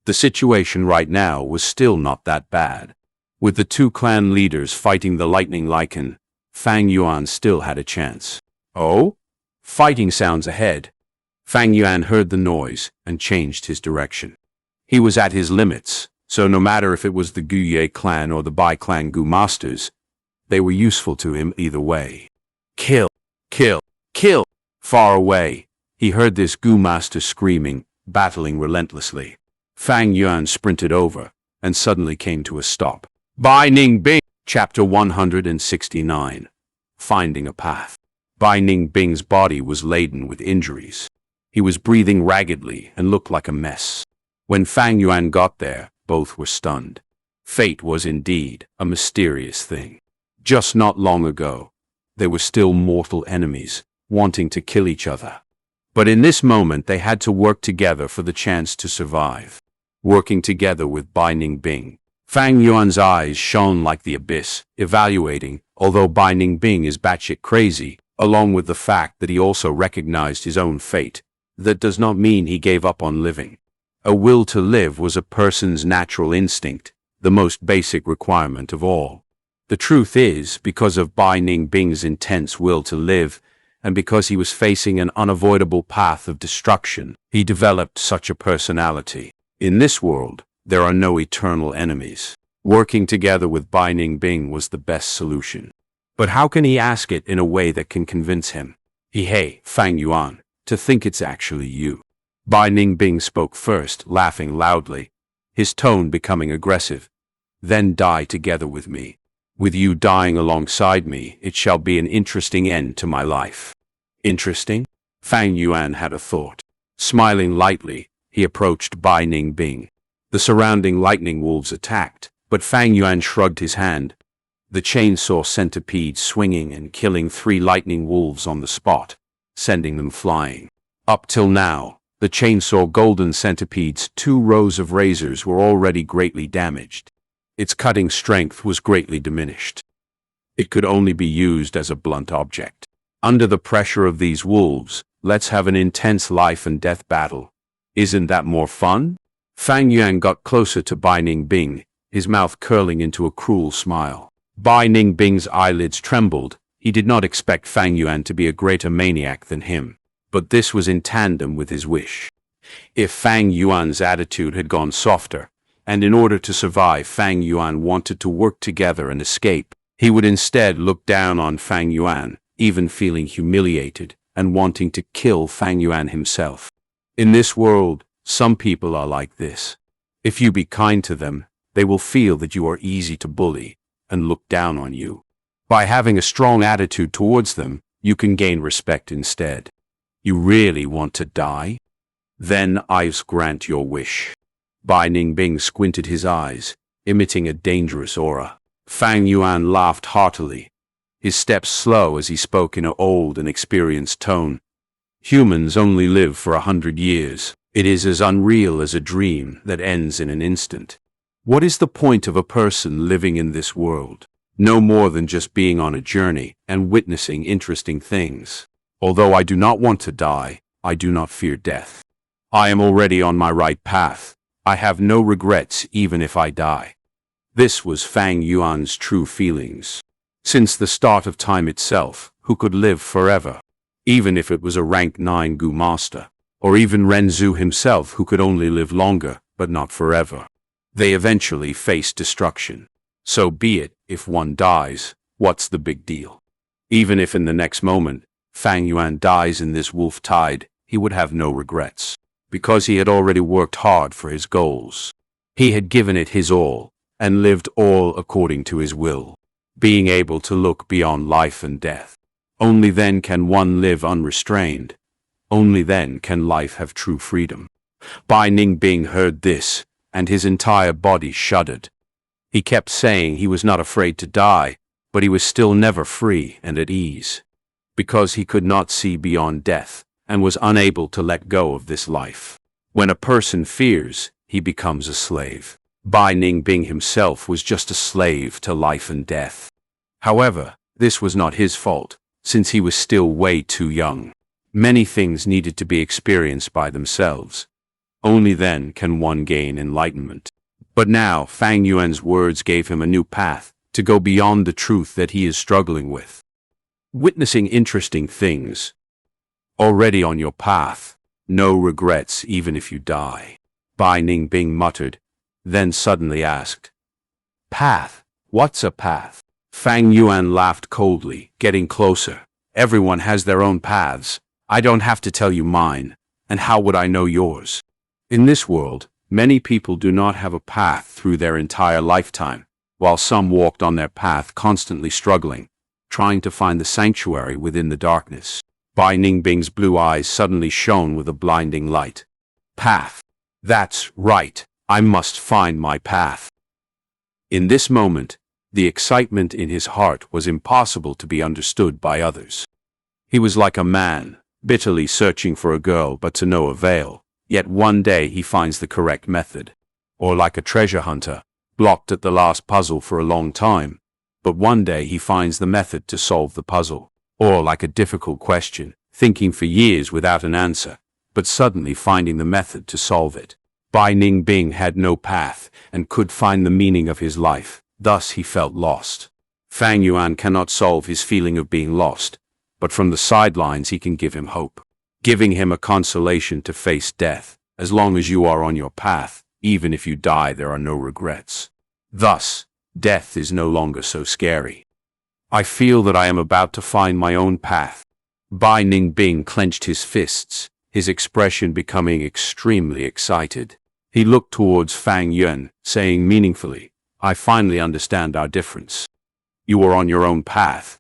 The situation right now was still not that bad. With the two clan leaders fighting the lightning lichen, Fang Yuan still had a chance. Oh? Fighting sounds ahead. Fang Yuan heard the noise and changed his direction. He was at his limits, so no matter if it was the Guye clan or the Bai clan Gu masters, they were useful to him either way. Kill! Kill! Kill! Far away, he heard this Gu master screaming, battling relentlessly. Fang Yuan sprinted over and suddenly came to a stop. Bai Ningbing, Chapter 169. Finding a Path. Bai Ningbing's body was laden with injuries. He was breathing raggedly and looked like a mess. When Fang Yuan got there, both were stunned. Fate was indeed a mysterious thing. Just not long ago, they were still mortal enemies, wanting to kill each other. But in this moment they had to work together for the chance to survive. Working together with Bai Ningbing. Fang Yuan's eyes shone like the abyss, evaluating, although Bai Ningbing is batshit crazy, along with the fact that he also recognized his own fate. That does not mean he gave up on living. A will to live was a person's natural instinct, the most basic requirement of all. The truth is, because of Bai Ningbing's intense will to live, and because he was facing an unavoidable path of destruction, he developed such a personality. In this world, there are no eternal enemies. Working together with Bai Ningbing was the best solution. But how can he ask it in a way that can convince him? Hey, Fang Yuan, to think it's actually you. Bai Ningbing spoke first, laughing loudly, his tone becoming aggressive. Then die together with me. With you dying alongside me, it shall be an interesting end to my life. Interesting? Fang Yuan had a thought. Smiling lightly, he approached Bai Ningbing. The surrounding lightning wolves attacked, but Fang Yuan shrugged his hand. The chainsaw centipede swinging and killing 3 lightning wolves on the spot, sending them flying. Up till now, the chainsaw golden centipede's 2 rows of razors were already greatly damaged. Its cutting strength was greatly diminished. It could only be used as a blunt object. Under the pressure of these wolves, let's have an intense life and death battle. Isn't that more fun? Fang Yuan got closer to Bai Ningbing, his mouth curling into a cruel smile. Bai Ningbing's eyelids trembled. He did not expect Fang Yuan to be a greater maniac than him, but this was in tandem with his wish. If Fang Yuan's attitude had gone softer, and in order to survive Fang Yuan wanted to work together and escape, he would instead look down on Fang Yuan, even feeling humiliated and wanting to kill Fang Yuan himself. In this world, some people are like this. If you be kind to them, they will feel that you are easy to bully and look down on you. By having a strong attitude towards them, you can gain respect instead. You really want to die? Then I grant your wish. Bai Ningbing squinted his eyes, emitting a dangerous aura. Fang Yuan laughed heartily, his steps slow as he spoke in an old and experienced tone. Humans only live for 100 years. It is as unreal as a dream that ends in an instant. What is the point of a person living in this world? No more than just being on a journey and witnessing interesting things. Although I do not want to die, I do not fear death. I am already on my right path. I have no regrets even if I die. This was Fang Yuan's true feelings. Since the start of time itself, who could live forever? Even if it was a rank 9 Gu master, or even Renzu himself who could only live longer, but not forever. They eventually faced destruction. So be it, if one dies, what's the big deal? Even if in the next moment, Fang Yuan dies in this wolf tide, he would have no regrets. Because he had already worked hard for his goals. He had given it his all, and lived all according to his will. Being able to look beyond life and death. Only then can one live unrestrained. Only then can life have true freedom. Bai Ningbing heard this, and his entire body shuddered. He kept saying he was not afraid to die, but he was still never free and at ease. Because he could not see beyond death, and was unable to let go of this life. When a person fears, he becomes a slave. Bai Ningbing himself was just a slave to life and death. However, this was not his fault, since he was still way too young. Many things needed to be experienced by themselves. Only then can one gain enlightenment. But now, Fang Yuan's words gave him a new path to go beyond the truth that he is struggling with. Witnessing interesting things. Already on your path. No regrets even if you die. Bai Ningbing muttered, then suddenly asked, Path? What's a path? Fang Yuan laughed coldly, getting closer. Everyone has their own paths. I don't have to tell you mine, and how would I know yours? In this world, many people do not have a path through their entire lifetime, while some walked on their path constantly struggling, trying to find the sanctuary within the darkness. Bai Ningbing's blue eyes suddenly shone with a blinding light. Path. That's right. I must find my path. In this moment, the excitement in his heart was impossible to be understood by others. He was like a man, bitterly searching for a girl but to no avail, yet one day he finds the correct method. Or like a treasure hunter, blocked at the last puzzle for a long time, but one day he finds the method to solve the puzzle. Or like a difficult question, thinking for years without an answer, but suddenly finding the method to solve it. Bai Ningbing had no path and could find the meaning of his life. Thus he felt lost. Fang Yuan cannot solve his feeling of being lost, but from the sidelines he can give him hope, giving him a consolation to face death. As long as you are on your path, even if you die, there are no regrets. Thus, death is no longer so scary. I feel that I am about to find my own path. Bai Ningbing clenched his fists, his expression becoming extremely excited. He looked towards Fang Yuan, saying meaningfully, I finally understand our difference. You are on your own path,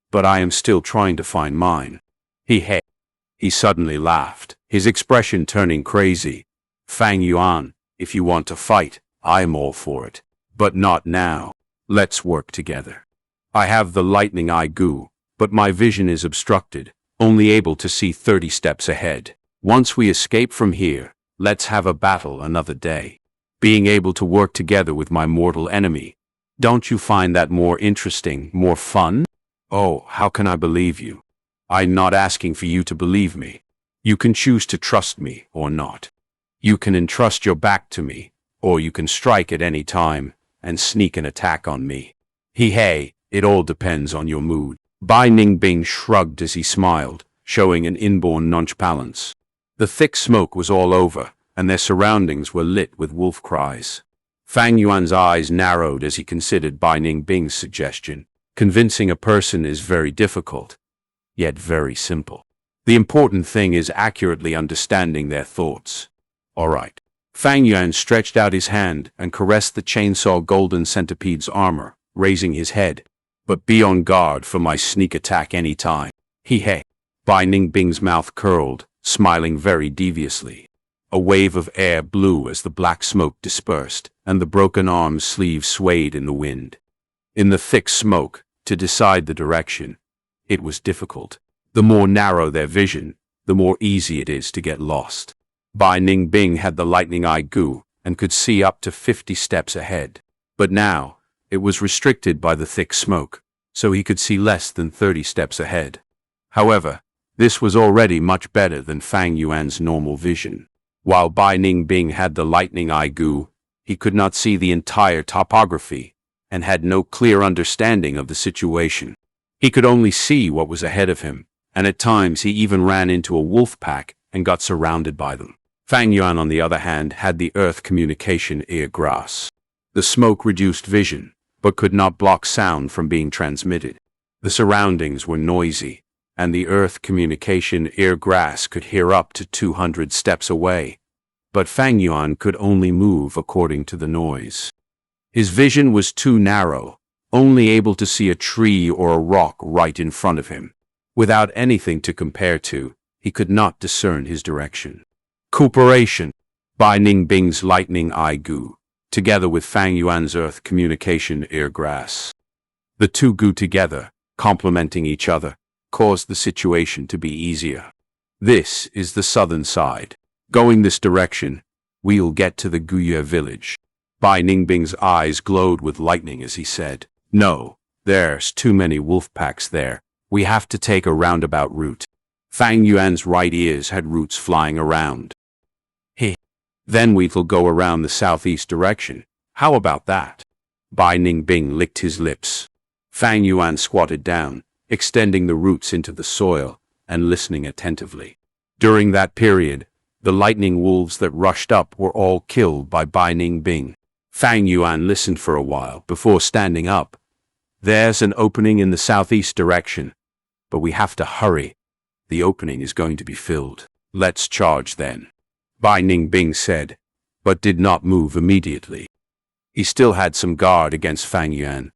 but I am still trying to find mine. He suddenly laughed, his expression turning crazy. Fang Yuan, if you want to fight, I am all for it. But not now. Let's work together. I have the lightning eye Gu, but my vision is obstructed, only able to see 30 steps ahead. Once we escape from here, let's have a battle another day. Being able to work together with my mortal enemy. Don't you find that more interesting, more fun? Oh, how can I believe you? I'm not asking for you to believe me. You can choose to trust me or not. You can entrust your back to me, or you can strike at any time and sneak an attack on me. It all depends on your mood. Bai Ningbing shrugged as he smiled, showing an inborn nonchalance. The thick smoke was all over, and their surroundings were lit with wolf cries. Fang Yuan's eyes narrowed as he considered Bai Ningbing's suggestion. Convincing a person is very difficult, yet very simple. The important thing is accurately understanding their thoughts. All right. Fang Yuan stretched out his hand and caressed the chainsaw golden centipede's armor, raising his head. But be on guard for my sneak attack any time. Bai Ningbing's mouth curled, smiling very deviously. A wave of air blew as the black smoke dispersed, and the broken arm's sleeve swayed in the wind. In the thick smoke, to decide the direction, it was difficult. The more narrow their vision, the more easy it is to get lost. Bai Ningbing had the lightning eye gu and could see up to 50 steps ahead. But now, it was restricted by the thick smoke, so he could see less than 30 steps ahead. However, this was already much better than Fang Yuan's normal vision. While Bai Ningbing had the lightning eye gu, he could not see the entire topography and had no clear understanding of the situation. He could only see what was ahead of him, and at times he even ran into a wolf pack and got surrounded by them. Fang Yuan, on the other hand, had the earth communication ear grass. The smoke reduced vision, but could not block sound from being transmitted. The surroundings were noisy, and the earth communication ear grass could hear up to 200 steps away. But Fang Yuan could only move according to the noise. His vision was too narrow, only able to see a tree or a rock right in front of him. Without anything to compare to, he could not discern his direction. Cultivation. Bai Ningbing's lightning eye gu, together with Fang Yuan's earth communication ear grass. The two gu together, complementing each other, caused the situation to be easier. This is the southern side. Going this direction, we'll get to the Guye village. Bai Ningbing's eyes glowed with lightning as he said, "No, there's too many wolf packs there. We have to take a roundabout route." Fang Yuan's right ears had roots flying around. Then we'll go around the southeast direction. How about that? Bai Ningbing licked his lips. Fang Yuan squatted down, extending the roots into the soil and listening attentively. During that period, the lightning wolves that rushed up were all killed by Bai Ningbing. Fang Yuan listened for a while before standing up. "There's an opening in the southeast direction, but we have to hurry. The opening is going to be filled. Let's charge then," Bai Ningbing said, but did not move immediately. He still had some guard against Fang Yuan.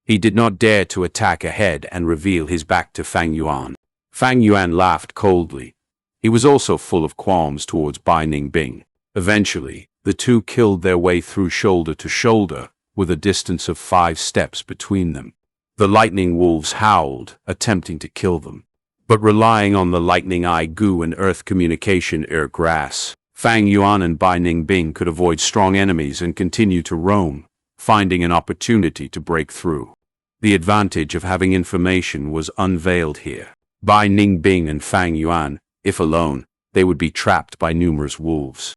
He did not dare to attack ahead and reveal his back to Fang Yuan. Fang Yuan laughed coldly. He was also full of qualms towards Bai Ningbing. Eventually, the two killed their way through shoulder to shoulder, with a distance of 5 steps between them. The lightning wolves howled, attempting to kill them. But relying on the lightning eye gu and earth communication ear grass, Fang Yuan and Bai Ningbing could avoid strong enemies and continue to roam, finding an opportunity to break through. The advantage of having information was unveiled here. Bai Ningbing and Fang Yuan, if alone, they would be trapped by numerous wolves.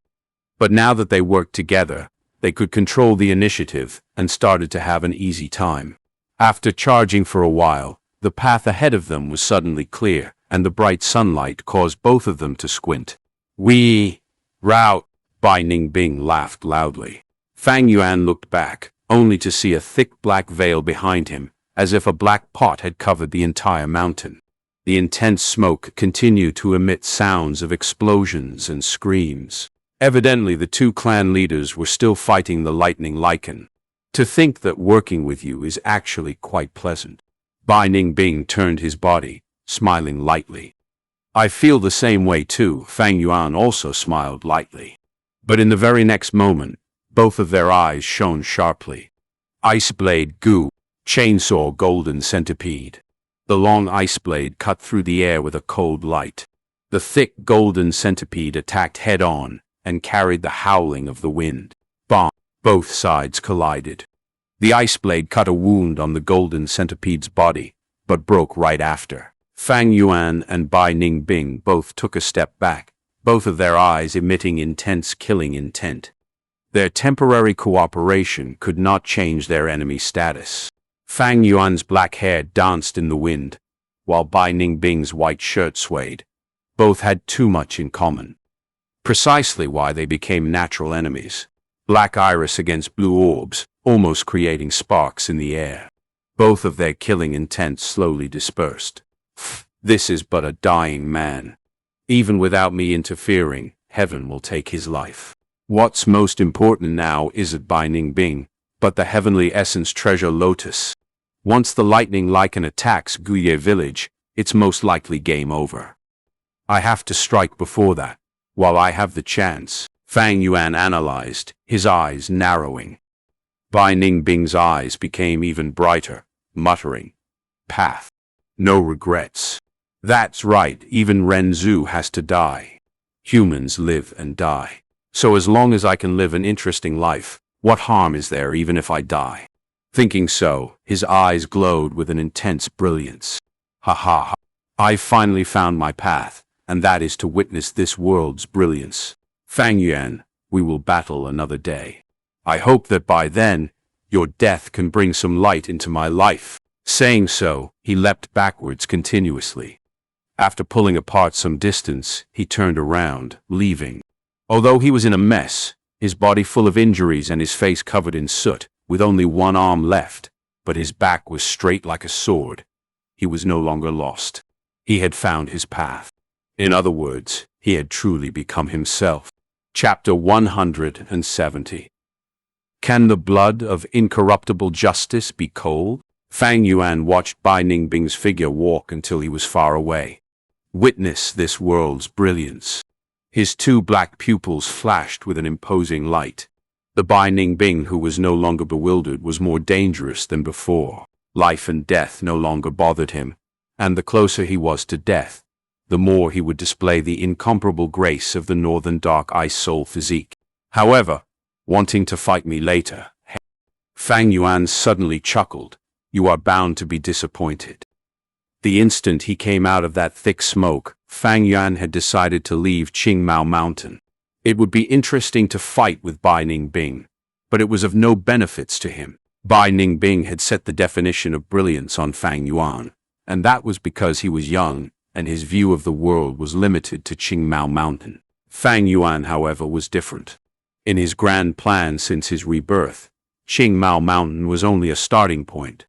But now that they worked together, they could control the initiative and started to have an easy time. After charging for a while, the path ahead of them was suddenly clear, and the bright sunlight caused both of them to squint. Route! Bai Ningbing laughed loudly. Fang Yuan looked back, only to see a thick black veil behind him, as if a black pot had covered the entire mountain. The intense smoke continued to emit sounds of explosions and screams. Evidently, the two clan leaders were still fighting the lightning lichen. To think that working with you is actually quite pleasant. Bai Ningbing turned his body, smiling lightly. "I feel the same way too." Fang Yuan also smiled lightly. But in the very next moment, both of their eyes shone sharply. Ice blade gu, chainsaw golden centipede. The long ice blade cut through the air with a cold light. The thick golden centipede attacked head-on and carried the howling of the wind. Bomb! Both sides collided. The ice blade cut a wound on the golden centipede's body, but broke right after. Fang Yuan and Bai Ningbing both took a step back, both of their eyes emitting intense killing intent. Their temporary cooperation could not change their enemy status. Fang Yuan's black hair danced in the wind, while Bai Ningbing's white shirt swayed. Both had too much in common. Precisely why they became natural enemies. Black iris against blue orbs, almost creating sparks in the air. Both of their killing intent slowly dispersed. This is but a dying man. Even without me interfering, heaven will take his life. What's most important now isn't Bai Ningbing, but the heavenly essence treasure lotus. Once the lightning lichen attacks Guye village, it's most likely game over. I have to strike before that, while I have the chance. Fang Yuan analyzed, his eyes narrowing. Bai Ningbing's eyes became even brighter, muttering, "Path. No regrets." That's right, even Renzu has to die. Humans live and die. So as long as I can live an interesting life, what harm is there even if I die? Thinking so, his eyes glowed with an intense brilliance. Ha ha ha. I've finally found my path, and that is to witness this world's brilliance. Fang Yuan, we will battle another day. I hope that by then, your death can bring some light into my life. Saying so, he leapt backwards continuously. After pulling apart some distance, he turned around, leaving. Although he was in a mess, his body full of injuries and his face covered in soot, with only one arm left, but his back was straight like a sword. He was no longer lost. He had found his path. In other words, he had truly become himself. Chapter 170. Can the blood of incorruptible justice be cold? Fang Yuan watched Bai Ningbing's figure walk until he was far away. Witness this world's brilliance. His two black pupils flashed with an imposing light. The Bai Ningbing, who was no longer bewildered, was more dangerous than before. Life and death no longer bothered him, and the closer he was to death, the more he would display the incomparable grace of the northern dark ice soul physique. However, wanting to fight me later, Fang Yuan suddenly chuckled. You are bound to be disappointed. The instant he came out of that thick smoke, Fang Yuan had decided to leave Qingmao Mountain. It would be interesting to fight with Bai Ningbing, but it was of no benefits to him. Bai Ningbing had set the definition of brilliance on Fang Yuan, and that was because he was young and his view of the world was limited to Qingmao Mountain. Fang Yuan, however, was different. In his grand plan since his rebirth, Qingmao Mountain was only a starting point.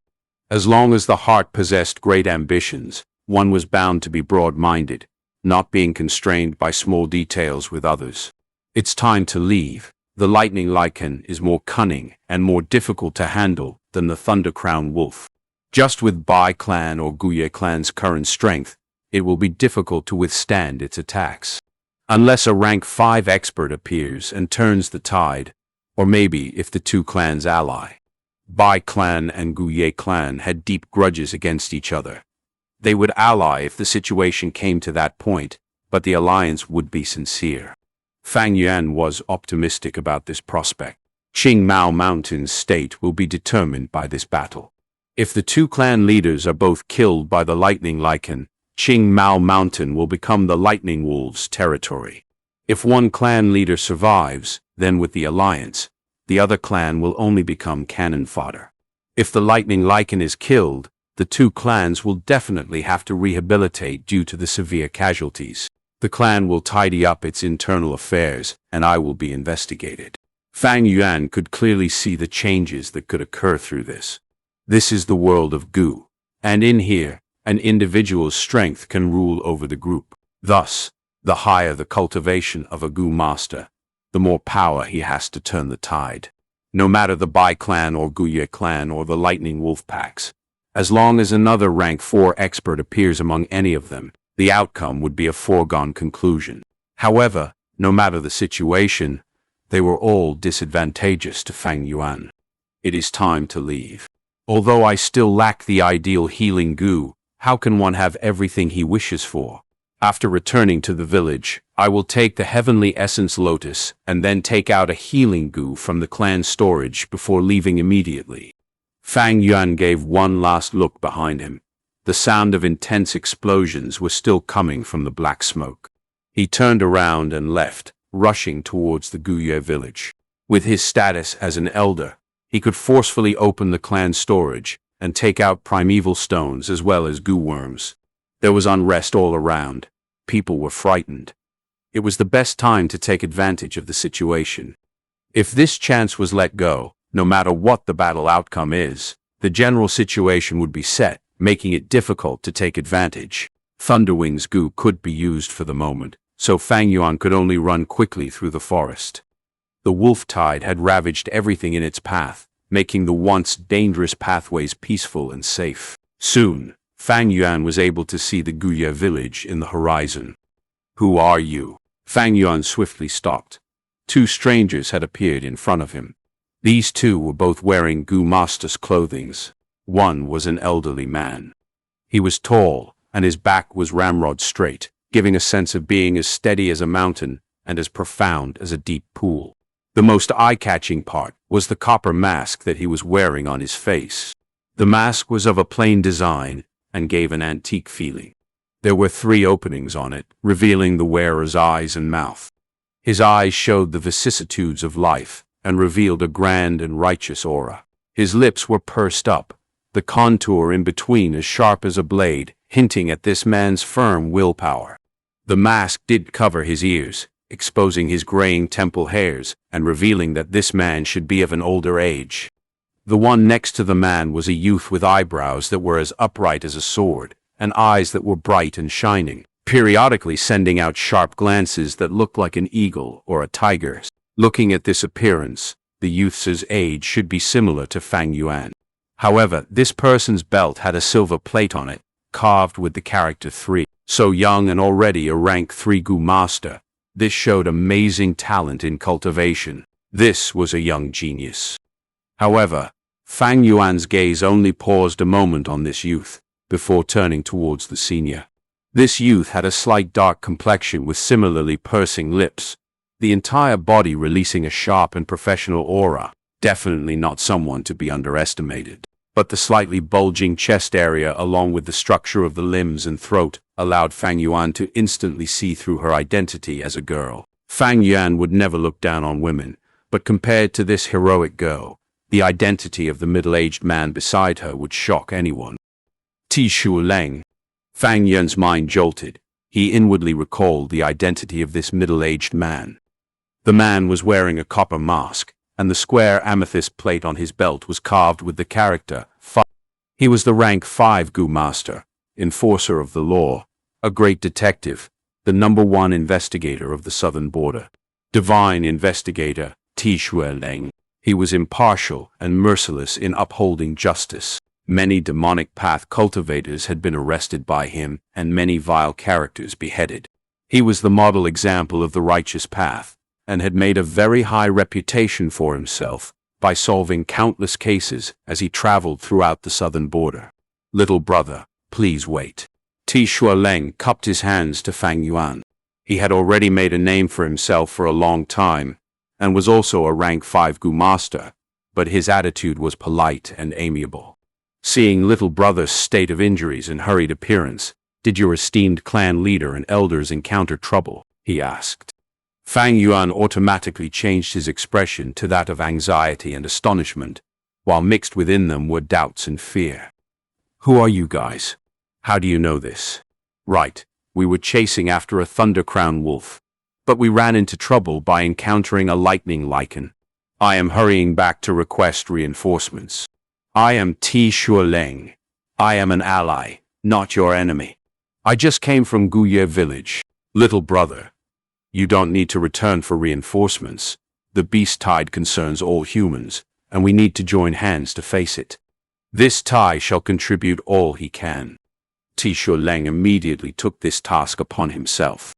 As long as the heart possessed great ambitions, one was bound to be broad-minded, not being constrained by small details with others. It's time to leave. The lightning lichen is more cunning and more difficult to handle than the Thunder-Crown Wolf. Just with Bai clan or Guye clan's current strength, it will be difficult to withstand its attacks. Unless a rank 5 expert appears and turns the tide, or maybe if the two clans ally. Bai clan and Guye clan had deep grudges against each other. They would ally if the situation came to that point, but the alliance would be sincere. Fang Yuan was optimistic about this prospect. Qingmao Mountain's state will be determined by this battle. If the two clan leaders are both killed by the lightning lichen, Qingmao Mountain will become the lightning wolves' territory. If one clan leader survives, then with the alliance, the other clan will only become cannon fodder. If the lightning lichen is killed, the two clans will definitely have to rehabilitate due to the severe casualties. The clan will tidy up its internal affairs, and I will be investigated. Fang Yuan could clearly see the changes that could occur through this. This is the world of Gu, and in here, an individual's strength can rule over the group. Thus, the higher the cultivation of a Gu master, the more power he has to turn the tide. No matter the Bai clan or Guye clan or the Lightning Wolf packs, as long as another rank 4 expert appears among any of them, the outcome would be a foregone conclusion. However, no matter the situation, they were all disadvantageous to Fang Yuan. It is time to leave. Although I still lack the ideal healing Gu, how can one have everything he wishes for? After returning to the village, I will take the Heavenly Essence Lotus and then take out a healing Gu from the clan storage before leaving immediately. Fang Yuan gave one last look behind him. The sound of intense explosions was still coming from the black smoke. He turned around and left, rushing towards the Guye village. With his status as an elder, he could forcefully open the clan storage and take out primeval stones as well as Gu worms. There was unrest all around. People were frightened. It was the best time to take advantage of the situation. If this chance was let go, no matter what the battle outcome is, the general situation would be set, making it difficult to take advantage. Thunderwing's Gu could be used for the moment, so Fang Yuan could only run quickly through the forest. The wolf tide had ravaged everything in its path, making the once dangerous pathways peaceful and safe. Soon, Fang Yuan was able to see the Guye village in the horizon. "Who are you?" Fang Yuan swiftly stopped. Two strangers had appeared in front of him. These two were both wearing Gu master's clothing. One was an elderly man. He was tall, and his back was ramrod straight, giving a sense of being as steady as a mountain and as profound as a deep pool. The most eye-catching part was the copper mask that he was wearing on his face. The mask was of a plain design and gave an antique feeling. There were 3 openings on it, revealing the wearer's eyes and mouth. His eyes showed the vicissitudes of life and revealed a grand and righteous aura. His lips were pursed up, the contour in between as sharp as a blade, hinting at this man's firm willpower. The mask did cover his ears, exposing his graying temple hairs and revealing that this man should be of an older age. The one next to the man was a youth with eyebrows that were as upright as a sword, and eyes that were bright and shining, periodically sending out sharp glances that looked like an eagle or a tiger's. Looking at this appearance, the youth's age should be similar to Fang Yuan. However, this person's belt had a silver plate on it, carved with the character 3. So young and already a rank 3 Gu master, this showed amazing talent in cultivation. This was a young genius. However, Fang Yuan's gaze only paused a moment on this youth, before turning towards the senior. This youth had a slight dark complexion with similarly pursing lips, the entire body releasing a sharp and professional aura, definitely not someone to be underestimated. But the slightly bulging chest area along with the structure of the limbs and throat allowed Fang Yuan to instantly see through her identity as a girl. Fang Yuan would never look down on women, but compared to this heroic girl, the identity of the middle-aged man beside her would shock anyone. Tishu Leng. Fang Yuan's mind jolted. He inwardly recalled the identity of this middle-aged man. The man was wearing a copper mask, and the square amethyst plate on his belt was carved with the character 5. He was the rank 5 Gu master, enforcer of the law, a great detective, the #1 investigator of the southern border. Divine investigator, Tishu Leng. He was impartial and merciless in upholding justice. Many demonic path cultivators had been arrested by him and many vile characters beheaded. He was the model example of the righteous path, and had made a very high reputation for himself by solving countless cases as he traveled throughout the southern border. Little brother, please wait. Tishu Leng cupped his hands to Fang Yuan. He had already made a name for himself for a long time, and was also a rank 5 Gu master, but his attitude was polite and amiable. Seeing little brother's state of injuries and hurried appearance, "Did your esteemed clan leader and elders encounter trouble?" he asked. Fang Yuan automatically changed his expression to that of anxiety and astonishment, while mixed within them were doubts and fear. "Who are you guys? How do you know this?" "Right, we were chasing after a thunder-crown wolf, but we ran into trouble by encountering a lightning lichen. I am hurrying back to request reinforcements. I am Tishu Leng. I am an ally, not your enemy. I just came from Guye village." "Little brother, you don't need to return for reinforcements. The beast tide concerns all humans, and we need to join hands to face it. This Tai shall contribute all he can." Tishu Leng immediately took this task upon himself.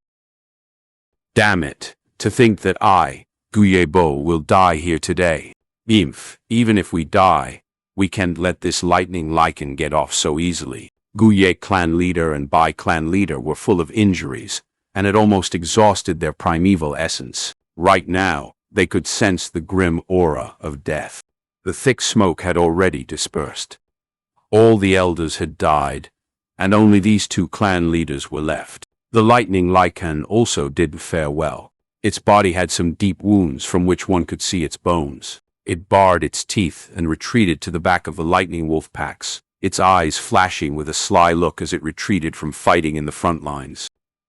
"Damn it, to think that I, Guye Bo, will die here today. Even if we die, we can't let this lightning lichen get off so easily." Guye clan leader and Bai clan leader were full of injuries, and had almost exhausted their primeval essence. Right now, they could sense the grim aura of death. The thick smoke had already dispersed. All the elders had died, and only these 2 clan leaders were left. The lightning lichen also didn't fare well. Its body had some deep wounds from which one could see its bones. It bared its teeth and retreated to the back of the lightning wolf packs, its eyes flashing with a sly look as it retreated from fighting in the front lines.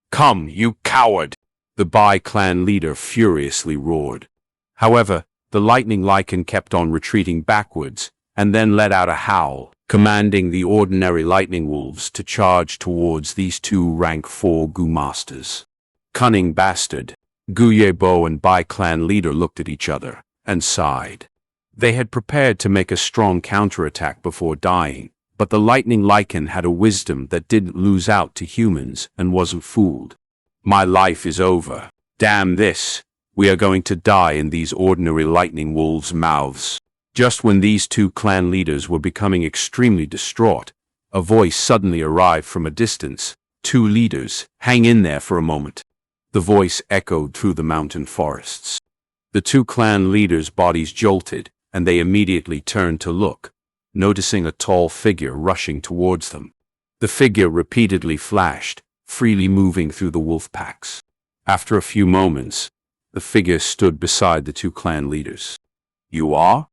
"Come, you coward!" the Bai clan leader furiously roared. However, the lightning lichen kept on retreating backwards, and then let out a howl, commanding the ordinary lightning wolves to charge towards these 2 rank 4 Gu masters. Cunning bastard! Guye Bo and Bai clan leader looked at each other, and sighed. They had prepared to make a strong counterattack before dying, but the lightning lichen had a wisdom that didn't lose out to humans and wasn't fooled. "My life is over. Damn this. We are going to die in these ordinary lightning wolves' mouths." Just when these 2 clan leaders were becoming extremely distraught, A voice suddenly arrived from a distance. "Two leaders, hang in there for a moment." The voice echoed through the mountain forests. The two clan leaders' bodies jolted, and they immediately turned to look, noticing a tall figure rushing towards them. The figure repeatedly flashed, freely moving through the wolf packs. After a few moments, the figure stood beside the two clan leaders. "You are?"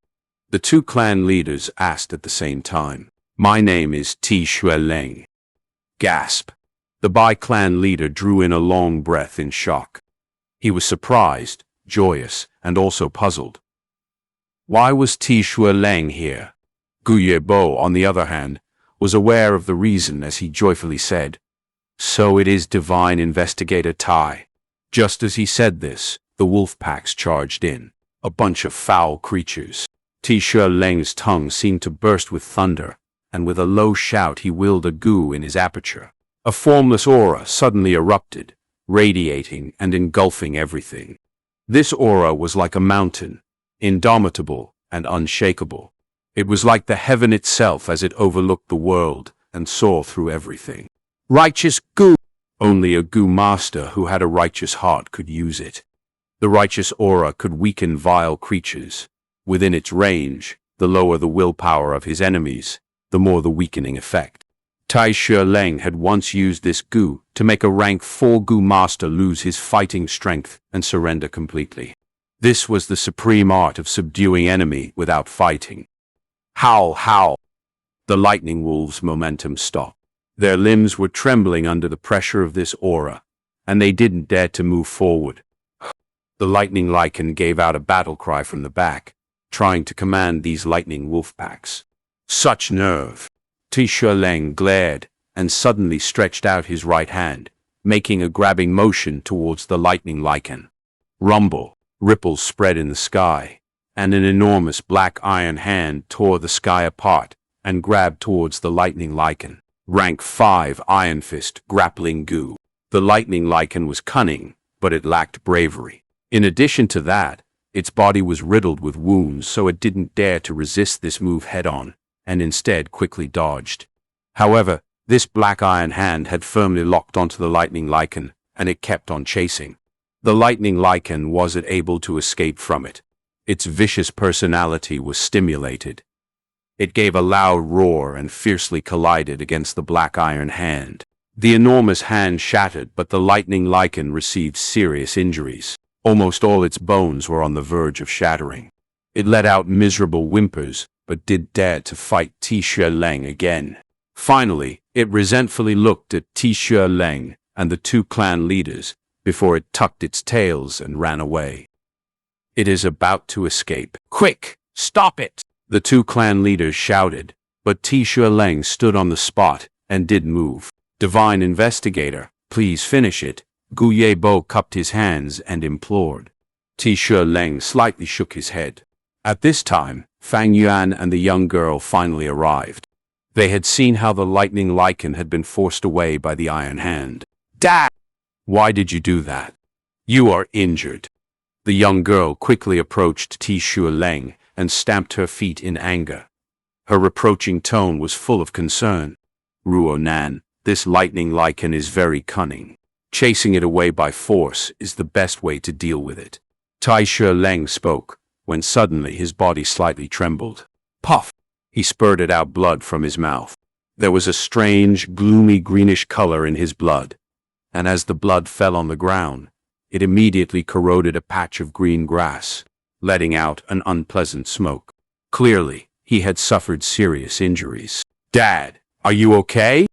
the two clan leaders asked at the same time. "My name is Leng." Gasp. The Bai clan leader drew in a long breath in shock. He was surprised, joyous, and also puzzled. Why was Leng here? Gu Bo, on the other hand, was aware of the reason as he joyfully said, "So it is divine investigator Tai." Just as he said this, the wolf packs charged in, a bunch of foul creatures. Leng's tongue seemed to burst with thunder, and with a low shout he willed a gu in his aperture. A formless aura suddenly erupted, radiating and engulfing everything. This aura was like a mountain, indomitable and unshakable. It was like the heaven itself as it overlooked the world and saw through everything. Righteous gu! Only a gu master who had a righteous heart could use it. The righteous aura could weaken vile creatures. Within its range, the lower the willpower of his enemies, the more the weakening effect. Tai Leng had once used this gu to make a rank 4 gu master lose his fighting strength and surrender completely. This was the supreme art of subduing enemy without fighting. Howl, howl! The lightning wolves' momentum stopped. Their limbs were trembling under the pressure of this aura, and they didn't dare to move forward. The lightning lichen gave out a battle cry from the back, trying to command these lightning wolf packs. Such nerve! Leng glared and suddenly stretched out his right hand, making a grabbing motion towards the lightning lichen. Rumble, ripples spread in the sky, and an enormous black iron hand tore the sky apart and grabbed towards the lightning lichen. Rank 5 Iron Fist Grappling Gu. The lightning lichen was cunning, but it lacked bravery. In addition to that, its body was riddled with wounds, so it didn't dare to resist this move head-on, and instead quickly dodged. However, this black iron hand had firmly locked onto the lightning lichen, and it kept on chasing. The lightning lichen wasn't able to escape from it. Its vicious personality was stimulated. It gave a loud roar and fiercely collided against the black iron hand. The enormous hand shattered, but the lightning lichen received serious injuries. Almost all its bones were on the verge of shattering. It let out miserable whimpers, but did dare to fight Leng again. Finally, it resentfully looked at Leng and the two clan leaders before it tucked its tails and ran away. It is about to escape. Quick! Stop it! The two clan leaders shouted, but Leng stood on the spot and didn't move. Divine Investigator, please finish it. Gu Bo cupped his hands and implored. Leng slightly shook his head. At this time, Fang Yuan and the young girl finally arrived. They had seen how the lightning lichen had been forced away by the iron hand. Dad! Why did you do that? You are injured. The young girl quickly approached Leng and stamped her feet in anger. Her reproaching tone was full of concern. Ruonan, this lightning lichen is very cunning. Chasing it away by force is the best way to deal with it. Leng spoke, when suddenly his body slightly trembled. Puff! He spurted out blood from his mouth. There was a strange, gloomy greenish color in his blood, and as the blood fell on the ground, it immediately corroded a patch of green grass, letting out an unpleasant smoke. Clearly, he had suffered serious injuries. Dad, are you okay?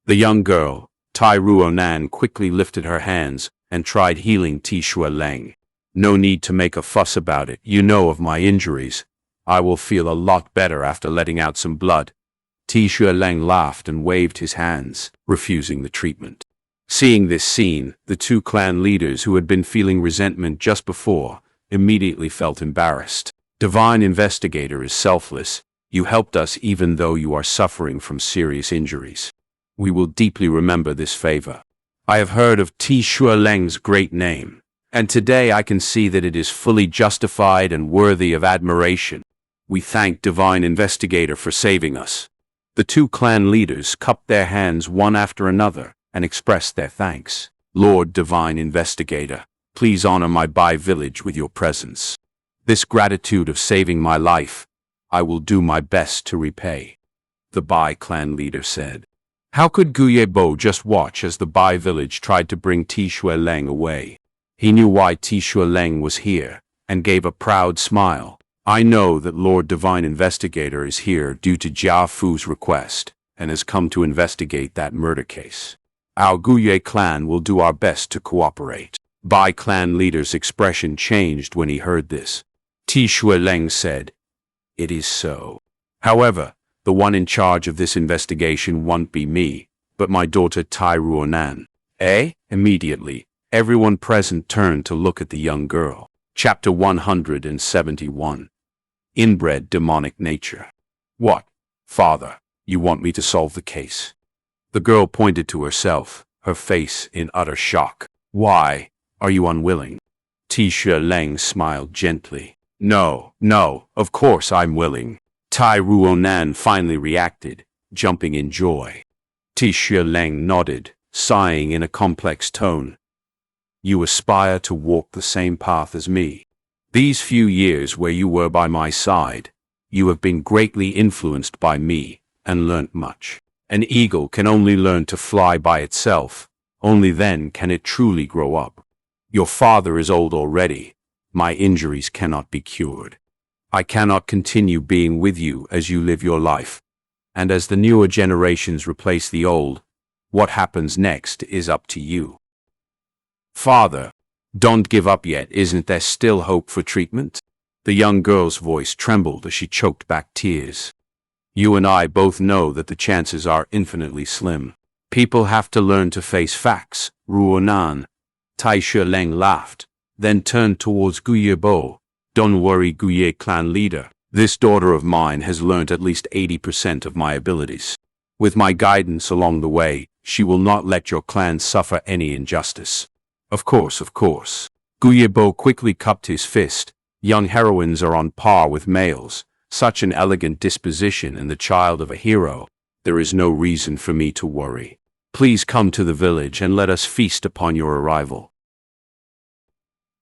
The young girl, Tai Ruonan, quickly lifted her hands and tried healing Leng. No need to make a fuss about it. You know of my injuries. I will feel a lot better after letting out some blood. Leng laughed and waved his hands, refusing the treatment. Seeing this scene, the two clan leaders who had been feeling resentment just before immediately felt embarrassed. Divine Investigator is selfless. You helped us even though you are suffering from serious injuries. We will deeply remember this favor. I have heard of Leng's great name, and today I can see that it is fully justified and worthy of admiration. We thank Divine Investigator for saving us. The two clan leaders cupped their hands one after another and expressed their thanks. Lord Divine Investigator, please honor my Bai village with your presence. This gratitude of saving my life, I will do my best to repay, the Bai clan leader said. How could Guyebo just watch as the Bai village tried to bring Tishueleng away? He knew why Tishueleng was here, and gave a proud smile. I know that Lord Divine Investigator is here due to Jia Fu's request, and has come to investigate that murder case. Our Guye clan will do our best to cooperate. Bai clan leader's expression changed when he heard this. Tishueleng said, "It is so. However, the one in charge of this investigation won't be me, but my daughter Tai Ruonan." Immediately, everyone present turned to look at the young girl. Chapter 171. Inbred Demonic Nature. What, father, you want me to solve the case? The girl pointed to herself, her face in utter shock. Why, are you unwilling? Tishueleng smiled gently. No, of course I'm willing. Tai Ruonan finally reacted, jumping in joy. Tishueleng nodded, sighing in a complex tone. You aspire to walk the same path as me. These few years where you were by my side, you have been greatly influenced by me and learnt much. An eagle can only learn to fly by itself. Only then can it truly grow up. Your father is old already. My injuries cannot be cured. I cannot continue being with you as you live your life. And as the newer generations replace the old, what happens next is up to you. Father, don't give up yet. Isn't there still hope for treatment? The young girl's voice trembled as she choked back tears. You and I both know that the chances are infinitely slim. People have to learn to face facts, Ruonan. Tishueleng laughed, then turned towards Guyebo. Don't worry, Guye clan leader. This daughter of mine has learnt at least 80% of my abilities. With my guidance along the way, she will not let your clan suffer any injustice. Of course. Guyebo quickly cupped his fist. Young heroines are on par with males. Such an elegant disposition in the child of a hero. There is no reason for me to worry. Please come to the village and let us feast upon your arrival.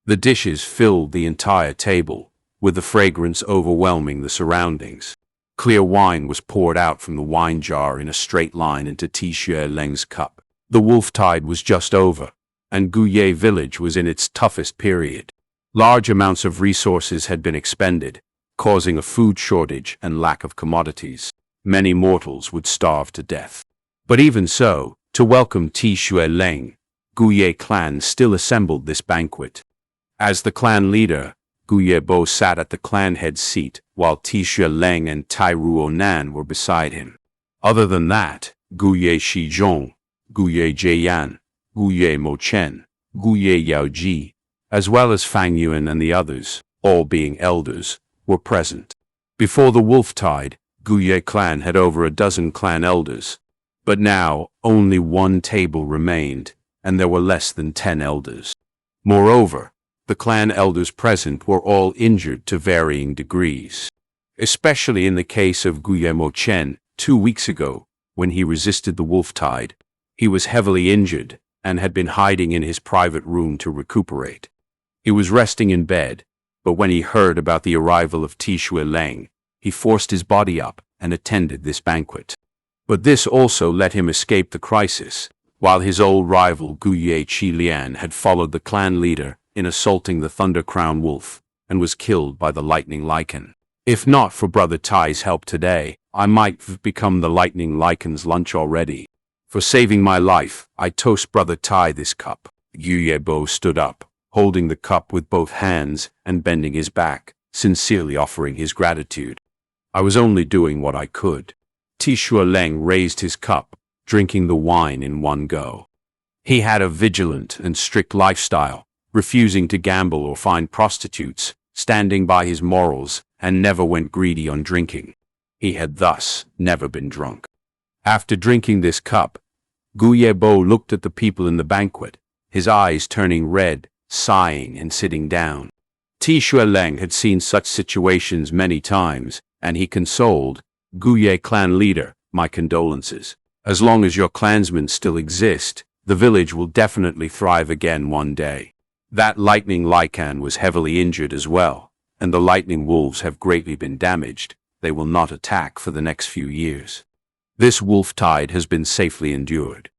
The dishes filled the entire table, with the fragrance overwhelming the surroundings. Clear wine was poured out from the wine jar in a straight line into Tishueleng's cup. The wolf tide was just over, and Guye village was in its toughest period. Large amounts of resources had been expended, causing a food shortage and lack of commodities. Many mortals would starve to death. But even so, to welcome Tishueleng, Guye clan still assembled this banquet. As the clan leader, Guyebo sat at the clan head's seat, while Tishueleng and Tai Ruonan were beside him. Other than that, Guye Shizhong, Guye Jian, Guye Mochen, Guye Yaoji, as well as Fang Yuan and the others, all being elders, were present. Before the wolf tide, Guye clan had over a dozen clan elders, but now only one table remained, and there were less than 10 elders. Moreover, the clan elders present were all injured to varying degrees. Especially in the case of Guye Mochen, 2 weeks ago, when he resisted the wolf tide, he was heavily injured and had been hiding in his private room to recuperate. He was resting in bed, but when he heard about the arrival of Tishueleng, he forced his body up and attended this banquet. But this also let him escape the crisis, while his old rival Guye Qilian had followed the clan leader in assaulting the Thunder Crown Wolf and was killed by the Lightning Lichen. If not for Brother Tai's help today, I might have become the Lightning Lichen's lunch already. For saving my life, I toast Brother Tai this cup. Guyebo stood up, holding the cup with both hands and bending his back, sincerely offering his gratitude. I was only doing what I could. Tishueleng raised his cup, drinking the wine in one go. He had a vigilant and strict lifestyle, refusing to gamble or find prostitutes, standing by his morals, and never went greedy on drinking. He had thus never been drunk. After drinking this cup, Guyebo looked at the people in the banquet, his eyes turning red, sighing and sitting down. Tishueleng had seen such situations many times, and he consoled, Guye clan leader, my condolences. As long as your clansmen still exist, the village will definitely thrive again one day. That lightning lycan was heavily injured as well, and the lightning wolves have greatly been damaged. They will not attack for the next few years. This wolf tide has been safely endured.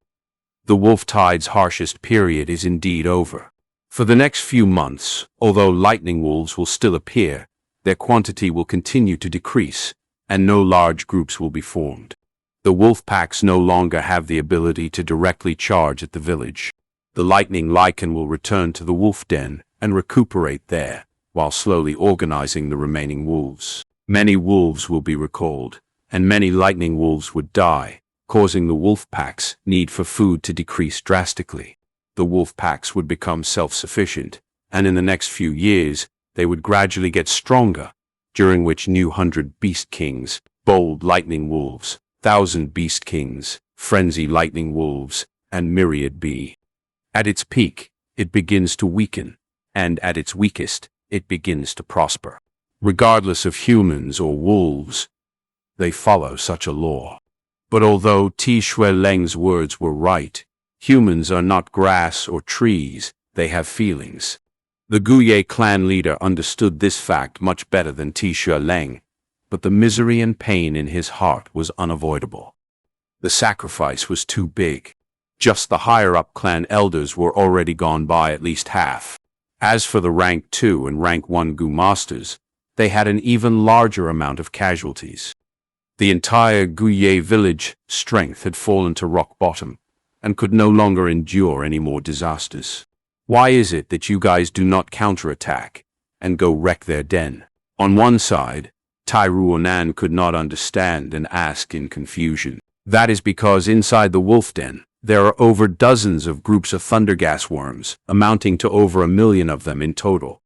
The wolf tide's harshest period is indeed over. For the next few months, although lightning wolves will still appear, their quantity will continue to decrease, and no large groups will be formed. The wolf packs no longer have the ability to directly charge at the village. The lightning lycan will return to the wolf den and recuperate there, while slowly organizing the remaining wolves. Many wolves will be recalled, and many lightning wolves would die, causing the wolf pack's need for food to decrease drastically. The wolf packs would become self-sufficient, and in the next few years, they would gradually get stronger, during which new 100 beast kings, bold lightning wolves, 1,000 beast kings, frenzy lightning wolves, and myriad be. At its peak, it begins to weaken, and at its weakest, it begins to prosper. Regardless of humans or wolves, they follow such a law. But although Shui Leng's words were right, humans are not grass or trees, they have feelings. The Guye clan leader understood this fact much better than Shui Leng, but the misery and pain in his heart was unavoidable. The sacrifice was too big. Just the higher-up clan elders were already gone by at least half. As for the rank 2 and rank 1 Gu masters, they had an even larger amount of casualties. The entire Guye village strength had fallen to rock bottom, and could no longer endure any more disasters. Why is it that you guys do not counterattack and go wreck their den? On one side, Tai Ruonan could not understand and asked in confusion. That is because inside the wolf den, there are over dozens of groups of thundergas worms, amounting to over 1 million of them in total.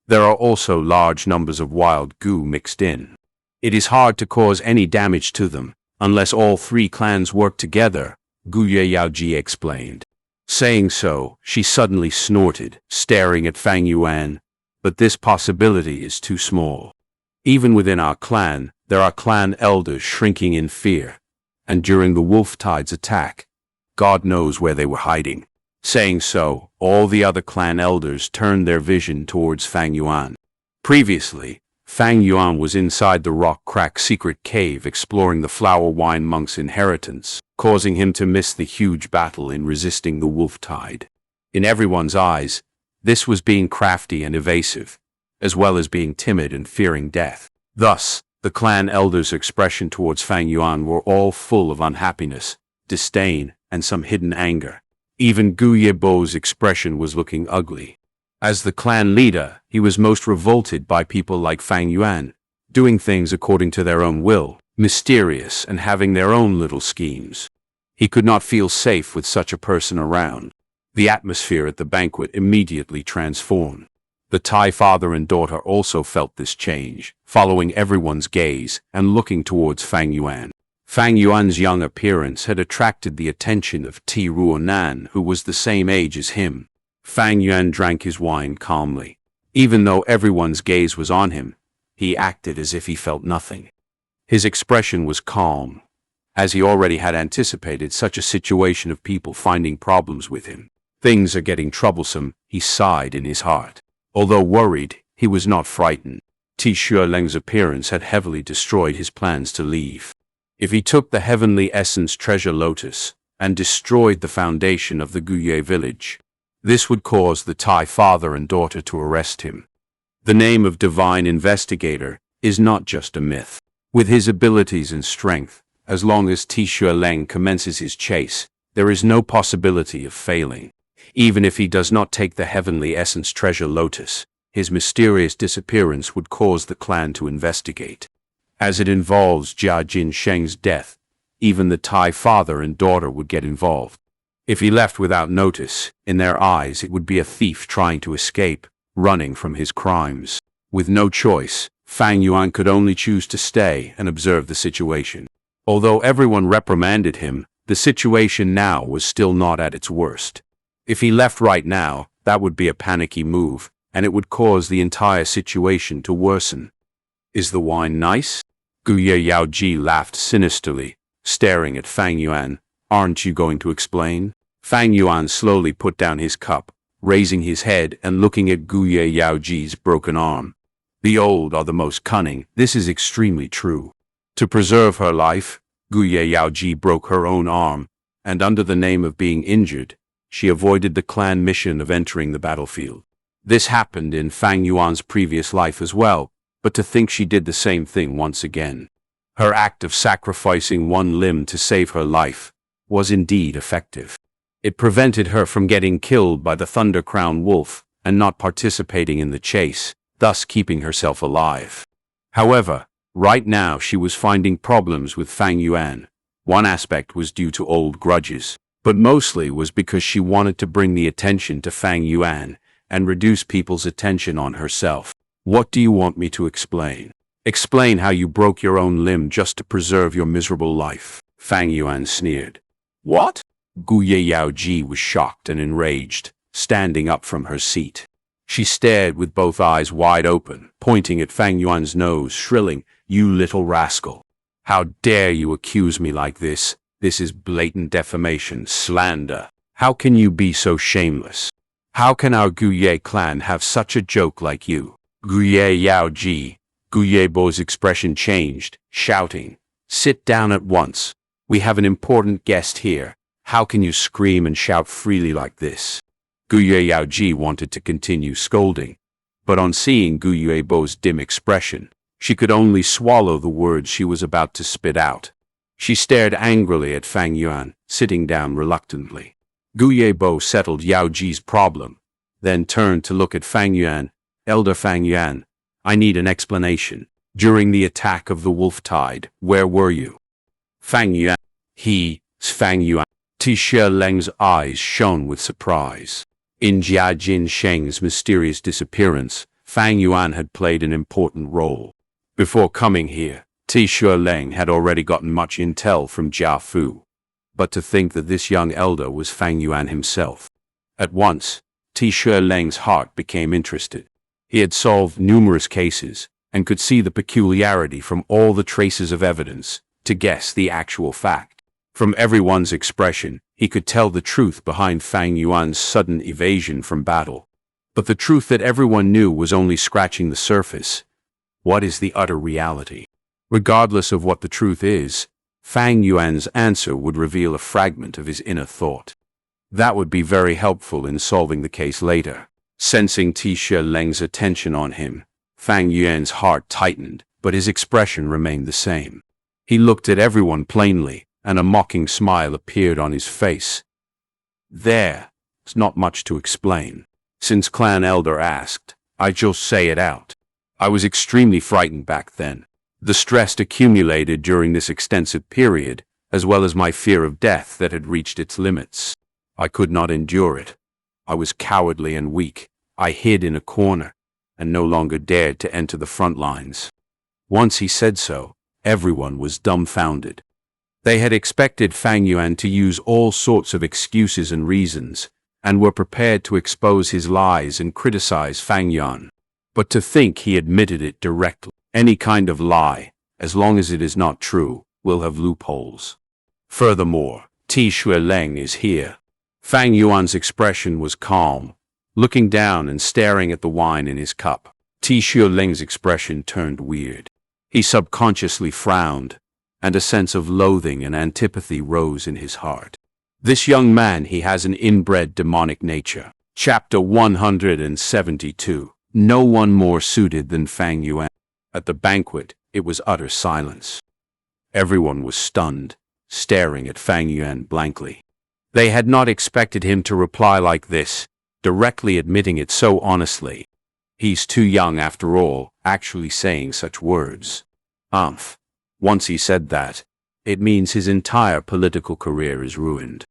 There are also large numbers of wild goo mixed in. It is hard to cause any damage to them, unless all 3 clans work together, Guye Yaoji explained. Saying so, she suddenly snorted, staring at Fang Yuan. But this possibility is too small. Even within our clan, there are clan elders shrinking in fear, and during the wolf tide's attack, God knows where they were hiding. Saying so, all the other clan elders turned their vision towards Fang Yuan. Previously, Fang Yuan was inside the rock crack secret cave exploring the flower wine monk's inheritance, causing him to miss the huge battle in resisting the wolf tide. In everyone's eyes, this was being crafty and evasive, as well as being timid and fearing death. Thus, the clan elders' expression towards Fang Yuan were all full of unhappiness, disdain, and some hidden anger. Even Gu Yebo's expression was looking ugly. As the clan leader, he was most revolted by people like Fang Yuan, doing things according to their own will, mysterious and having their own little schemes. He could not feel safe with such a person around. The atmosphere at the banquet immediately transformed. The Tai father and daughter also felt this change, following everyone's gaze and looking towards Fang Yuan. Fang Yuan's young appearance had attracted the attention of Ti Ruonan, who was the same age as him. Fang Yuan drank his wine calmly. Even though everyone's gaze was on him, he acted as if he felt nothing. His expression was calm, as he already had anticipated such a situation of people finding problems with him. Things are getting troublesome, he sighed in his heart. Although worried, he was not frightened. Shui Leng's appearance had heavily destroyed his plans to leave. If he took the heavenly essence treasure lotus and destroyed the foundation of the Guye village, this would cause the Tai father and daughter to arrest him. The name of divine investigator is not just a myth. With his abilities and strength, as long as Shui Leng commences his chase, there is no possibility of failing. Even if he does not take the heavenly essence treasure lotus, his mysterious disappearance would cause the clan to investigate. As it involves Jia Jin Sheng's death, even the Tai father and daughter would get involved. If he left without notice, in their eyes it would be a thief trying to escape, running from his crimes. With no choice, Fang Yuan could only choose to stay and observe the situation. Although everyone reprimanded him, the situation now was still not at its worst. If he left right now, that would be a panicky move, and it would cause the entire situation to worsen. Is the wine nice? Guye Yaoji laughed sinisterly, staring at Fang Yuan. "Aren't you going to explain?" Fang Yuan slowly put down his cup, raising his head and looking at Guye Yaoji's broken arm. "The old are the most cunning. This is extremely true. To preserve her life, Guye Yaoji broke her own arm, and under the name of being injured, she avoided the clan mission of entering the battlefield. This happened in Fang Yuan's previous life as well, but to think she did the same thing once again. Her act of sacrificing one limb to save her life was indeed effective. It prevented her from getting killed by the Thunder Crown Wolf and not participating in the chase, thus keeping herself alive. However, right now she was finding problems with Fang Yuan. One aspect was due to old grudges, but mostly was because she wanted to bring the attention to Fang Yuan and reduce people's attention on herself. "What do you want me to explain?" "Explain how you broke your own limb just to preserve your miserable life," Fang Yuan sneered. "What?" Guye Yaoji was shocked and enraged, standing up from her seat. She stared with both eyes wide open, pointing at Fang Yuan's nose, shrilling, "You little rascal! How dare you accuse me like this? This is blatant defamation, slander. How can you be so shameless? How can our Guye clan have such a joke like you?" Guye Yaoji, Guye Bo's expression changed, shouting, "Sit down at once. We have an important guest here. How can you scream and shout freely like this?" Guye Yaoji wanted to continue scolding, but on seeing Guye Bo's dim expression, she could only swallow the words she was about to spit out. She stared angrily at Fang Yuan, sitting down reluctantly. Guye Bo settled Yaoji's problem, then turned to look at Fang Yuan. "Elder Fang Yuan, I need an explanation. During the attack of the wolf tide, where were you?" Fang Yuan. Fang Yuan. Xie Leng's eyes shone with surprise. In Jia Jin Sheng's mysterious disappearance, Fang Yuan had played an important role. Before coming here, Xie Leng had already gotten much intel from Jia Fu. But to think that this young elder was Fang Yuan himself. At once, Xie Leng's heart became interested. He had solved numerous cases, and could see the peculiarity from all the traces of evidence, to guess the actual fact. From everyone's expression, he could tell the truth behind Fang Yuan's sudden evasion from battle. But the truth that everyone knew was only scratching the surface. What is the utter reality? Regardless of what the truth is, Fang Yuan's answer would reveal a fragment of his inner thought. That would be very helpful in solving the case later. Sensing Xie Leng's attention on him, Fang Yuan's heart tightened, but his expression remained the same. He looked at everyone plainly, and a mocking smile appeared on his face. "There's not much to explain. Since Clan Elder asked, I just say it out. I was extremely frightened back then. The stress accumulated during this extensive period, as well as my fear of death that had reached its limits. I could not endure it. I was cowardly and weak. I hid in a corner, and no longer dared to enter the front lines." Once he said so, everyone was dumbfounded. They had expected Fang Yuan to use all sorts of excuses and reasons, and were prepared to expose his lies and criticize Fang Yuan. But to think he admitted it directly. Any kind of lie, as long as it is not true, will have loopholes. Furthermore, Xie Leng is here. Fang Yuan's expression was calm, looking down and staring at the wine in his cup. Xie Leng's expression turned weird. He subconsciously frowned, and a sense of loathing and antipathy rose in his heart. This young man, he has an inbred demonic nature. Chapter 172. No one more suited than Fang Yuan. At the banquet, it was utter silence. Everyone was stunned, staring at Fang Yuan blankly. They had not expected him to reply like this, directly admitting it so honestly. He's too young after all, actually saying such words. Once he said that, it means his entire political career is ruined.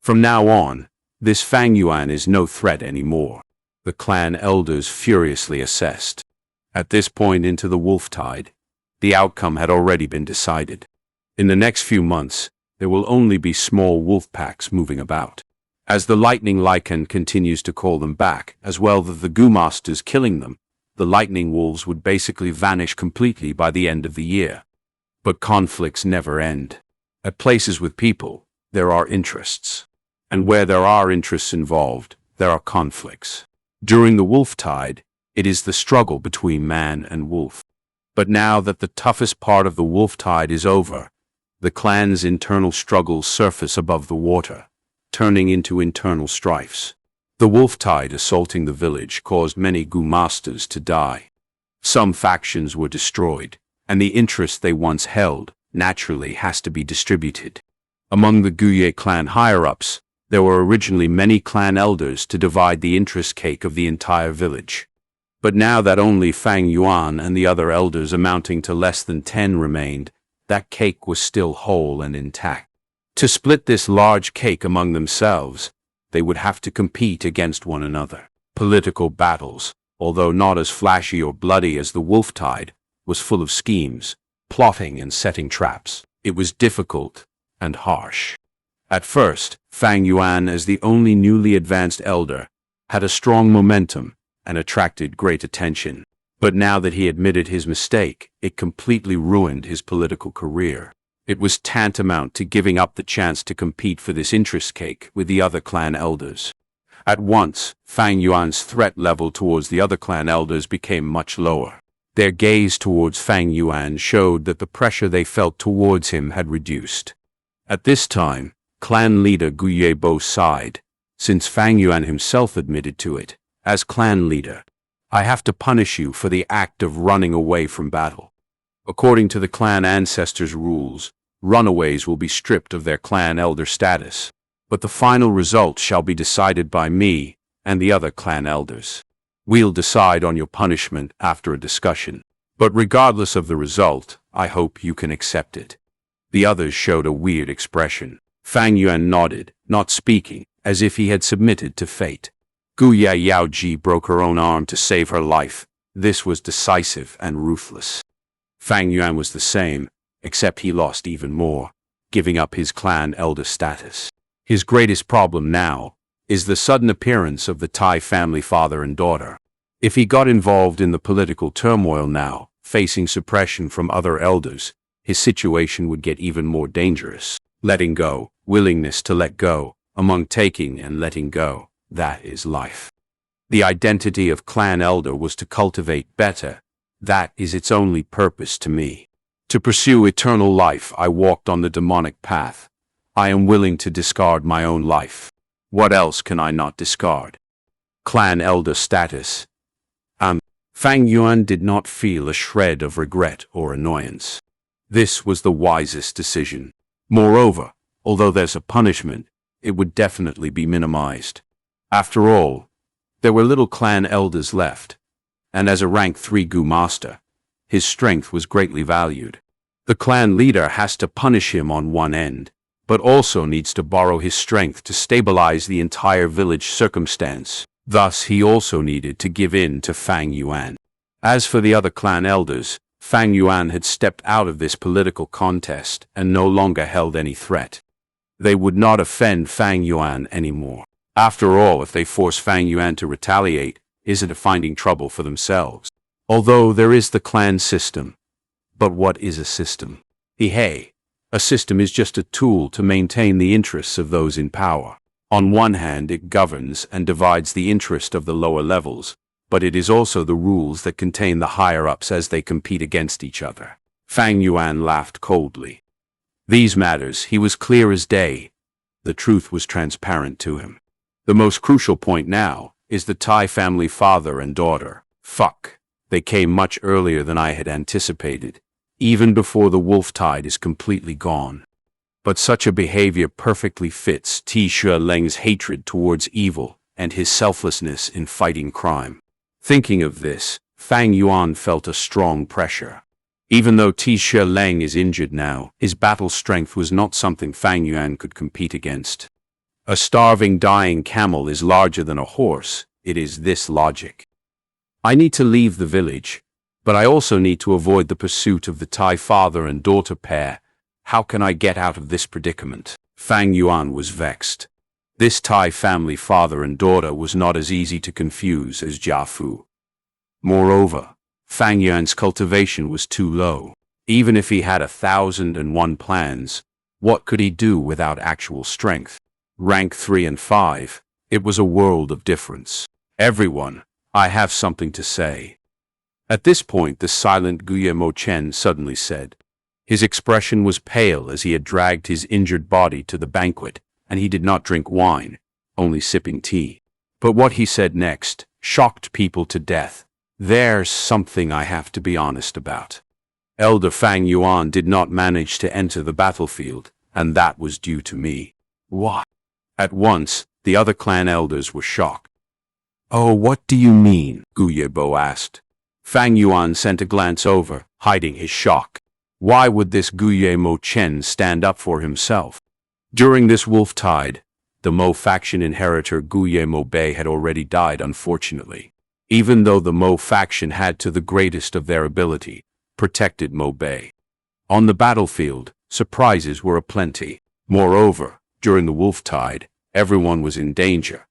From now on, this Fang Yuan is no threat anymore, the clan elders furiously assessed. At this point into the wolf tide, the outcome had already been decided. In the next few months, there will only be small wolf packs moving about. As the lightning lichen continues to call them back, as well as the goo masters killing them, the lightning wolves would basically vanish completely by the end of the year. But conflicts never end. At places with people, there are interests. And where there are interests involved, there are conflicts. During the wolf tide, it is the struggle between man and wolf. But now that the toughest part of the wolf tide is over, the clan's internal struggles surface above the water, turning into internal strifes. The wolf tide assaulting the village caused many Gu masters to die. Some factions were destroyed, and the interest they once held naturally has to be distributed. Among the Guye clan higher-ups, there were originally many clan elders to divide the interest cake of the entire village. But now that only Fang Yuan and the other elders amounting to less than 10 remained, that cake was still whole and intact. To split this large cake among themselves, they would have to compete against one another. Political battles, although not as flashy or bloody as the wolf tide, was full of schemes, plotting and setting traps. It was difficult and harsh. At first, Fang Yuan, as the only newly advanced elder, had a strong momentum and attracted great attention. But now that he admitted his mistake, it completely ruined his political career. It was tantamount to giving up the chance to compete for this interest cake with the other clan elders. At once, Fang Yuan's threat level towards the other clan elders became much lower. Their gaze towards Fang Yuan showed that the pressure they felt towards him had reduced. At this time, clan leader Guye Bo sighed, since Fang Yuan himself admitted to it. As clan leader, I have to punish you for the act of running away from battle. According to the clan ancestors' rules, runaways will be stripped of their clan elder status, but the final result shall be decided by me and the other clan elders. We'll decide on your punishment after a discussion, but regardless of the result, I hope you can accept it. The others showed a weird expression. Fang Yuan nodded, not speaking, as if he had submitted to fate. Guya Yaoji broke her own arm to save her life. This was decisive and ruthless. Fang Yuan was the same, except he lost even more, giving up his clan elder status. His greatest problem now is the sudden appearance of the Tai family father and daughter. If he got involved in the political turmoil now, facing suppression from other elders, his situation would get even more dangerous. Letting go, willingness to let go, among taking and letting go. That is life. The identity of clan elder was to cultivate better. That is its only purpose to me. To pursue eternal life, I walked on the demonic path. I am willing to discard my own life. What else can I not discard? Clan elder status. Fang Yuan did not feel a shred of regret or annoyance. This was the wisest decision. Moreover, although there's a punishment, it would definitely be minimized. After all, there were little clan elders left, and as a rank 3 Gu master, his strength was greatly valued. The clan leader has to punish him on one end, but also needs to borrow his strength to stabilize the entire village circumstance. Thus, he also needed to give in to Fang Yuan. As for the other clan elders, Fang Yuan had stepped out of this political contest and no longer held any threat. They would not offend Fang Yuan anymore. After all, if they force Fang Yuan to retaliate, isn't it finding trouble for themselves? Although there is the clan system. But what is a system? Hey, a system is just a tool to maintain the interests of those in power. On one hand, it governs and divides the interest of the lower levels, but it is also the rules that contain the higher-ups as they compete against each other. Fang Yuan laughed coldly. These matters, he was clear as day. The truth was transparent to him. The most crucial point now is the Tai family father and daughter. They came much earlier than I had anticipated, even before the wolf tide is completely gone. But such a behavior perfectly fits Xie Leng's hatred towards evil and his selflessness in fighting crime. Thinking of this, Fang Yuan felt a strong pressure. Even though Xie Leng is injured now, his battle strength was not something Fang Yuan could compete against. A starving, dying camel is larger than a horse. It is this logic. I need to leave the village, but I also need to avoid the pursuit of the Tai father and daughter pair. How can I get out of this predicament? Fang Yuan was vexed. This Tai family father and daughter was not as easy to confuse as Jiafu. Moreover, Fang Yuan's cultivation was too low. Even if he had 1,001 plans, What could he do without actual strength? Rank 3 and 5. It was a world of difference. Everyone, I have something to say. At this point, the silent Guillermo Chen suddenly said. His expression was pale as he had dragged his injured body to the banquet, and he did not drink wine, only sipping tea. But what he said next shocked people to death. There's something I have to be honest about. Elder Fang Yuan did not manage to enter the battlefield, and that was due to me. What? At once, the other clan elders were shocked. Oh, what do you mean? Guillermo asked. Fang Yuan sent a glance over, hiding his shock. Why would this Guillermo Chen stand up for himself? During this wolf tide, the Mo faction inheritor Guillermo Bei had already died, unfortunately. Even though the Mo faction had, to the greatest of their ability, protected Mo Bei. On the battlefield, surprises were aplenty. Moreover, during the wolf tide, everyone was in danger.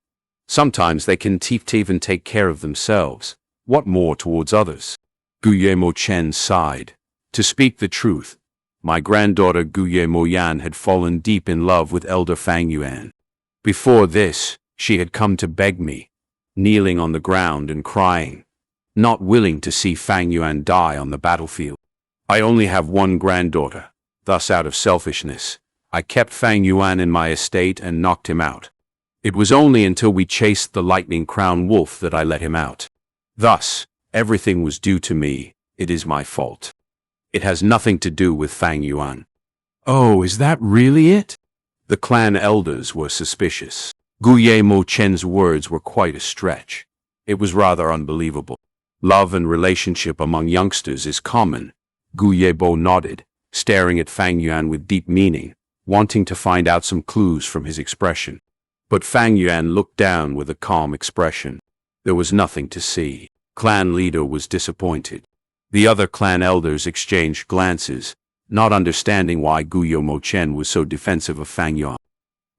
Sometimes they can even take care of themselves. What more towards others? Guillermo Chen sighed. To speak the truth, my granddaughter Guillermo Yan had fallen deep in love with Elder Fang Yuan. Before this, she had come to beg me, kneeling on the ground and crying, not willing to see Fang Yuan die on the battlefield. I only have one granddaughter, thus out of selfishness, I kept Fang Yuan in my estate and knocked him out. It was only until we chased the lightning crown wolf that I let him out. Thus, everything was due to me. It is my fault. It has nothing to do with Fang Yuan. Oh, is that really it? The clan elders were suspicious. Guillermo Chen's words were quite a stretch. It was rather unbelievable. Love and relationship among youngsters is common. Guillermo nodded, staring at Fang Yuan with deep meaning, wanting to find out some clues from his expression. But Fang Yuan looked down with a calm expression. There was nothing to see. Clan leader was disappointed. The other clan elders exchanged glances, not understanding why Guillermo Chen was so defensive of Fang Yuan.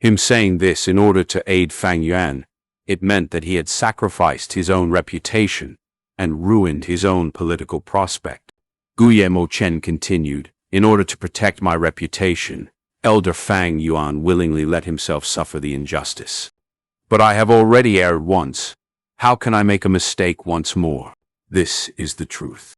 Him saying this in order to aid Fang Yuan, it meant that he had sacrificed his own reputation and ruined his own political prospect. Guillermo Chen continued, in order to protect my reputation, Elder Fang Yuan willingly let himself suffer the injustice. But I have already erred once. How can I make a mistake once more? This is the truth.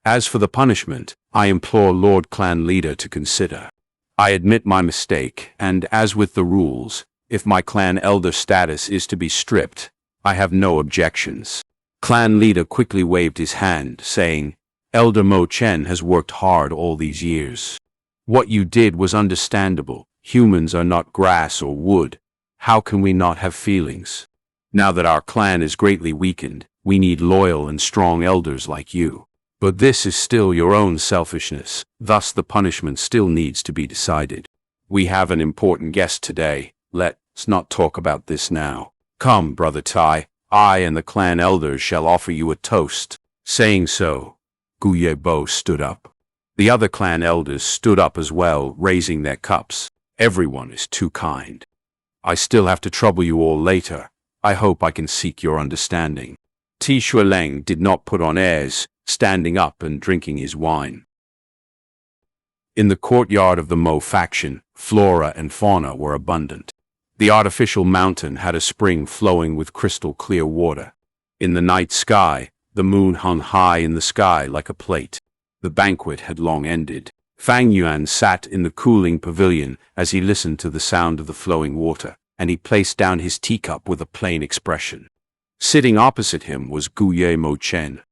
As for the punishment, I implore Lord Clan Leader to consider. I admit my mistake, and as with the rules, if my clan elder status is to be stripped, I have no objections. Clan Leader quickly waved his hand, saying, Elder Mo Chen has worked hard all these years. What you did was understandable. Humans are not grass or wood. How can we not have feelings? Now that our clan is greatly weakened, we need loyal and strong elders like you. But this is still your own selfishness, thus the punishment still needs to be decided. We have an important guest today. Let's not talk about this now. Come, Brother Tai, I and the clan elders shall offer you a toast. Saying so, Guillermo stood up. The other clan elders stood up as well, raising their cups. Everyone is too kind. I still have to trouble you all later. I hope I can seek your understanding. Ti Shuileng did not put on airs, standing up and drinking his wine. In the courtyard of the Mo faction, flora and fauna were abundant. The artificial mountain had a spring flowing with crystal clear water. In the night sky, the moon hung high in the sky like a plate. The banquet had long ended. Fang Yuan sat in the cooling pavilion as he listened to the sound of the flowing water, and he placed down his teacup with a plain expression. Sitting opposite him was Guillermo Chen.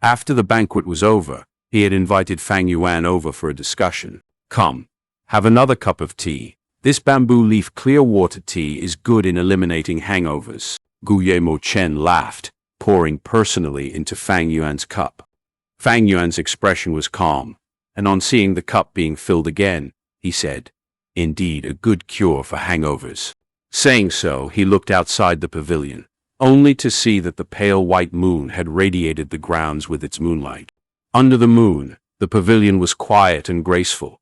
After the banquet was over, he had invited Fang Yuan over for a discussion. Come, have another cup of tea. This bamboo leaf clear water tea is good in eliminating hangovers. Guillermo Chen laughed, pouring personally into Fang Yuan's cup. Fang Yuan's expression was calm, and on seeing the cup being filled again, he said, Indeed, a good cure for hangovers. Saying so, he looked outside the pavilion, only to see that the pale white moon had radiated the grounds with its moonlight. Under the moon, the pavilion was quiet and graceful,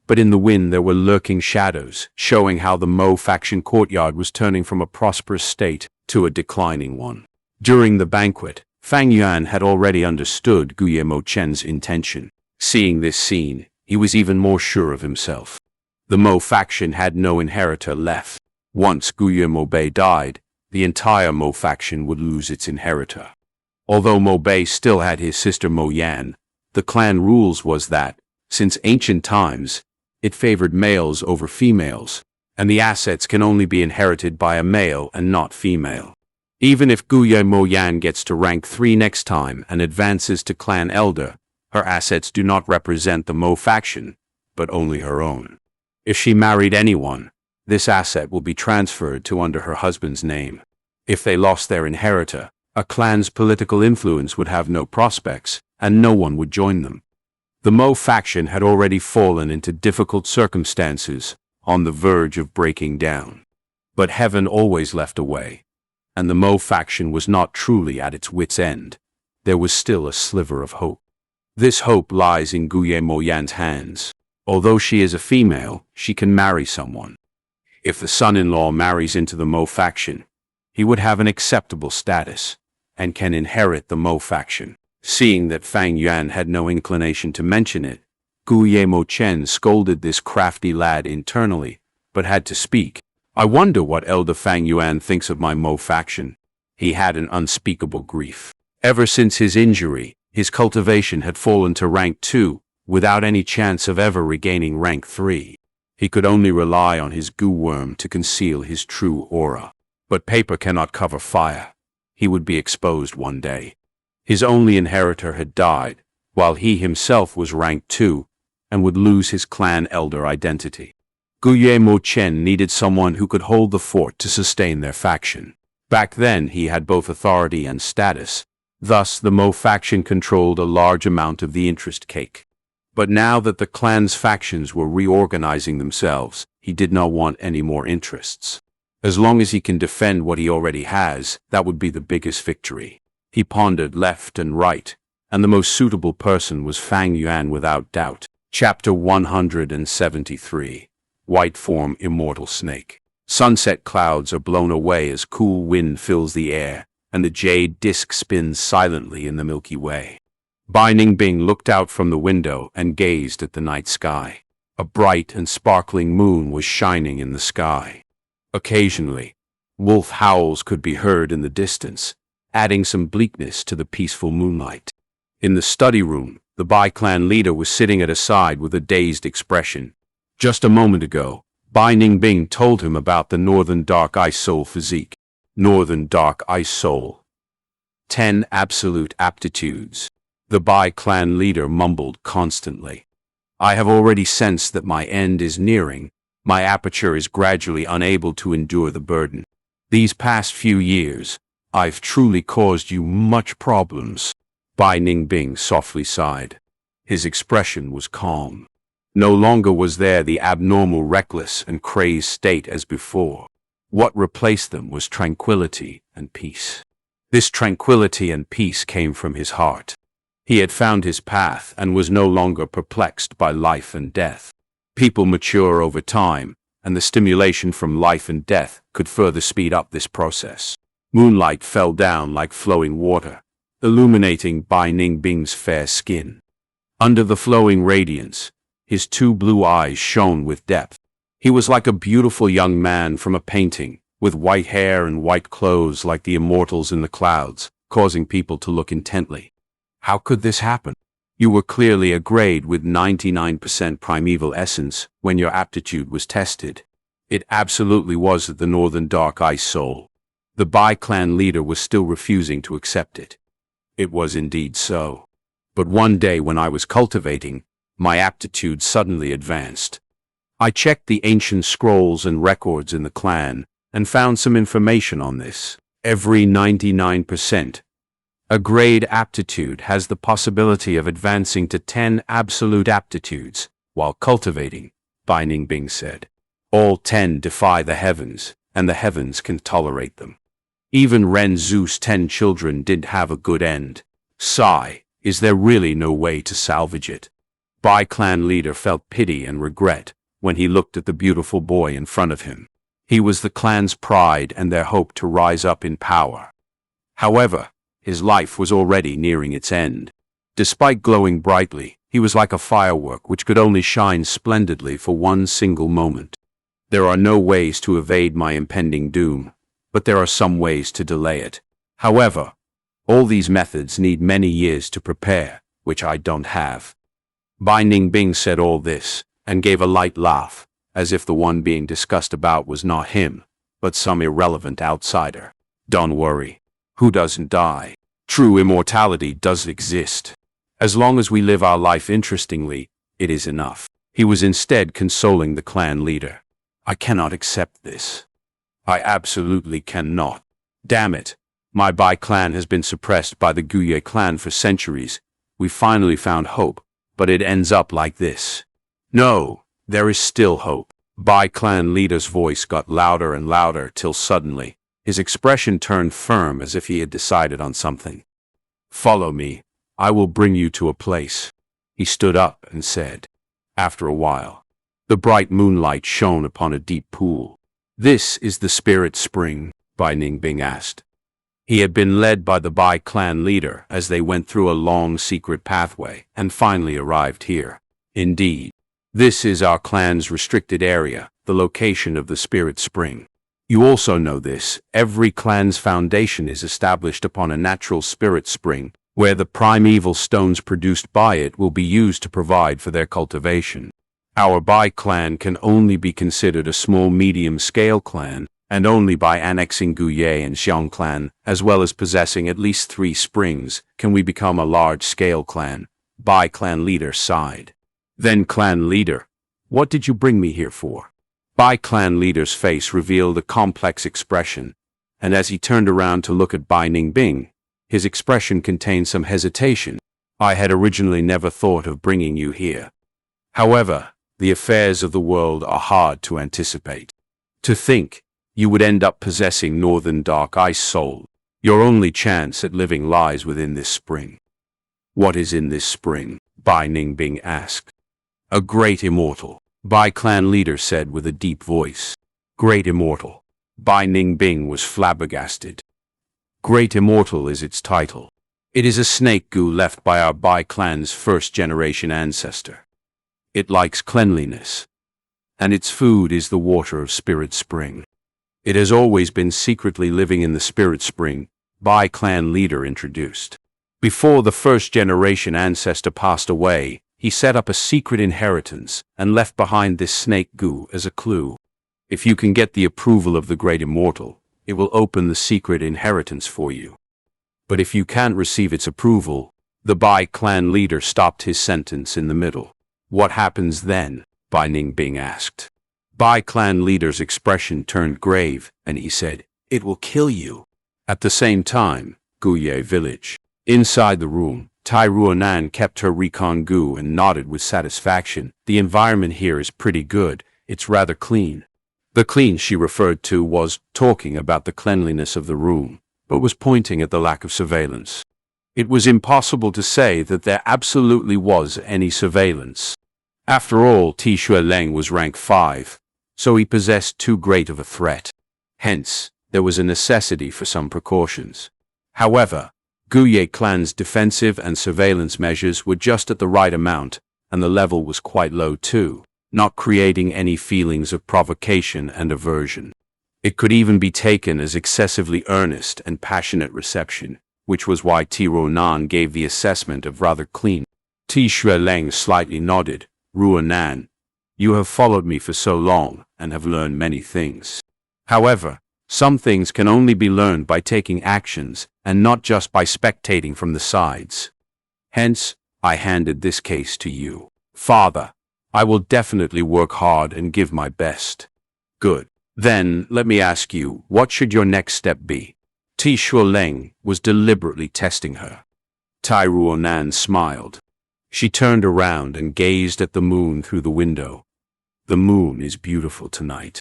but in the wind there were lurking shadows, showing how the Mo faction courtyard was turning from a prosperous state to a declining one. During the banquet, Fang Yuan had already understood Guillermo Chen's intention. Seeing this scene, he was even more sure of himself. The Mo faction had no inheritor left. Once Guye Mo Bei died, the entire Mo faction would lose its inheritor. Although Mo Bei still had his sister Mo Yan, the clan rules was that, since ancient times, it favored males over females, and the assets can only be inherited by a male and not female. Even if Guye Mo Yan gets to rank 3 next time and advances to clan elder, her assets do not represent the Mo faction, but only her own. If she married anyone, this asset will be transferred to under her husband's name. If they lost their inheritor, a clan's political influence would have no prospects, and no one would join them. The Mo faction had already fallen into difficult circumstances, on the verge of breaking down. But heaven always left a way, and the Mo faction was not truly at its wit's end. There was still a sliver of hope. This hope lies in Guye Mo Yan's hands. Although she is a female, she can marry someone. If the son-in-law marries into the Mo faction, he would have an acceptable status, and can inherit the Mo faction. Seeing that Fang Yuan had no inclination to mention it, Guye Mo Chen scolded this crafty lad internally, but had to speak. I wonder what Elder Fang Yuan thinks of my Mo faction. He had an unspeakable grief. Ever since his injury, his cultivation had fallen to rank 2, without any chance of ever regaining rank 3. He could only rely on his goo worm to conceal his true aura. But paper cannot cover fire. He would be exposed one day. His only inheritor had died, while he himself was rank 2, and would lose his clan elder identity. Guye Mo Chen needed someone who could hold the fort to sustain their faction. Back then he had both authority and status. Thus the Mo faction controlled a large amount of the interest cake. But now that the clan's factions were reorganizing themselves, he did not want any more interests. As long as he can defend what he already has, that would be the biggest victory. He pondered left and right, and the most suitable person was Fang Yuan without doubt. Chapter 173. White Form Immortal Snake. Sunset clouds are blown away as cool wind fills the air, and the jade disk spins silently in the Milky Way. Bai Ningbing looked out from the window and gazed at the night sky. A bright and sparkling moon was shining in the sky. Occasionally, wolf howls could be heard in the distance, adding some bleakness to the peaceful moonlight. In the study room, the Bai clan leader was sitting at his side with a dazed expression. Just a moment ago, Bai Ningbing told him about the Northern Dark Ice Soul physique. Northern Dark Ice Soul. 10 absolute aptitudes. The Bai clan leader mumbled constantly. I have already sensed that my end is nearing. My aperture is gradually unable to endure the burden. These past few years, I've truly caused you much problems. Bai Ningbing softly sighed. His expression was calm. No longer was there the abnormal reckless and crazed state as before. What replaced them was tranquility and peace. This tranquility and peace came from his heart. He had found his path and was no longer perplexed by life and death. People mature over time, and the stimulation from life and death could further speed up this process. Moonlight fell down like flowing water, illuminating Bai Ningbing's fair skin. Under the flowing radiance, his 2 blue eyes shone with depth. He was like a beautiful young man from a painting, with white hair and white clothes like the immortals in the clouds, causing people to look intently. How could this happen? You were clearly a grade with 99% primeval essence when your aptitude was tested. It absolutely was the Northern Dark Ice Soul. The Bai clan leader was still refusing to accept it. It was indeed so. But one day when I was cultivating, my aptitude suddenly advanced. I checked the ancient scrolls and records in the clan and found some information on this. Every 99%. A grade aptitude has the possibility of advancing to 10 absolute aptitudes while cultivating, Bai Ningbing said. All 10 defy the heavens, and the heavens can tolerate them. Even Ren Zhu's 10 children didn't have a good end. Sigh, is there really no way to salvage it? Bai clan leader felt pity and regret when he looked at the beautiful boy in front of him. He was the clan's pride and their hope to rise up in power. However, his life was already nearing its end. Despite glowing brightly, He was like a firework which could only shine splendidly for one single moment. There are no ways to evade my impending doom, but there are some ways to delay it. However, all these methods need many years to prepare, which I don't have. Bai Ningbing said all this, and gave a light laugh, as if the one being discussed about was not him, but some irrelevant outsider. Don't worry. Who doesn't die? True immortality does exist. As long as we live our life interestingly, it is enough. He was instead consoling the clan leader. I cannot accept this. I absolutely cannot. Damn it. My Bai clan has been suppressed by the Guye clan for centuries. We finally found hope, but it ends up like this. No, there is still hope. Bai clan leader's voice got louder and louder till suddenly, his expression turned firm as if he had decided on something. Follow me. I will bring you to a place. He stood up and said. After a while, the bright moonlight shone upon a deep pool. This is the spirit spring, Bai Ningbing asked. He had been led by the Bai clan leader as they went through a long secret pathway and finally arrived here. Indeed, this is our clan's restricted area, the location of the spirit spring. You also know this, every clan's foundation is established upon a natural spirit spring, where the primeval stones produced by it will be used to provide for their cultivation. Our Bai clan can only be considered a small medium-scale clan, and only by annexing Guye and Xiang clan, as well as possessing at least 3 springs, can we become a large-scale clan. Bai clan leader sighed. Then clan leader, what did you bring me here for? Bai clan leader's face revealed a complex expression, and as he turned around to look at Bai Ningbing, his expression contained some hesitation. I had originally never thought of bringing you here. However, the affairs of the world are hard to anticipate. To think, you would end up possessing Northern Dark Ice Soul. Your only chance at living lies within this spring. What is in this spring? Bai Ningbing asked. A great immortal, Bai clan leader said with a deep voice. Great immortal. Bai Ningbing was flabbergasted. Great immortal is its title. It is a snake goo left by our Bai clan's first-generation ancestor. It likes cleanliness, and its food is the water of Spirit Spring. It has always been secretly living in the Spirit Spring, Bai clan leader introduced. Before the first-generation ancestor passed away, he set up a secret inheritance and left behind this snake goo as a clue. If you can get the approval of the Great Immortal, it will open the secret inheritance for you. But if you can't receive its approval, the Bai clan leader stopped his sentence in the middle. What happens then? Bai Ningbing asked. Bai clan leader's expression turned grave, and he said, It will kill you. At the same time, Guye village. Inside the room, Tai Ruonan kept her recon goo and nodded with satisfaction. The environment here is pretty good. It's rather clean. The clean she referred to was talking about the cleanliness of the room, but was pointing at the lack of surveillance. It was impossible to say that there absolutely was any surveillance. After all, Ti Shuileng was rank 5, so he possessed too great of a threat. Hence, there was a necessity for some precautions. However, Guye clan's defensive and surveillance measures were just at the right amount, and the level was quite low too, not creating any feelings of provocation and aversion. It could even be taken as excessively earnest and passionate reception, which was why Ti Ruonan gave the assessment of rather clean. Ti Shuileng slightly nodded. Ruonan, you have followed me for so long and have learned many things. However, some things can only be learned by taking actions and not just by spectating from the sides. Hence, I handed this case to you. Father, I will definitely work hard and give my best. Good. Then, let me ask you, what should your next step be? Ti Shuileng was deliberately testing her. Tai Ruonan smiled. She turned around and gazed at the moon through the window. The moon is beautiful tonight.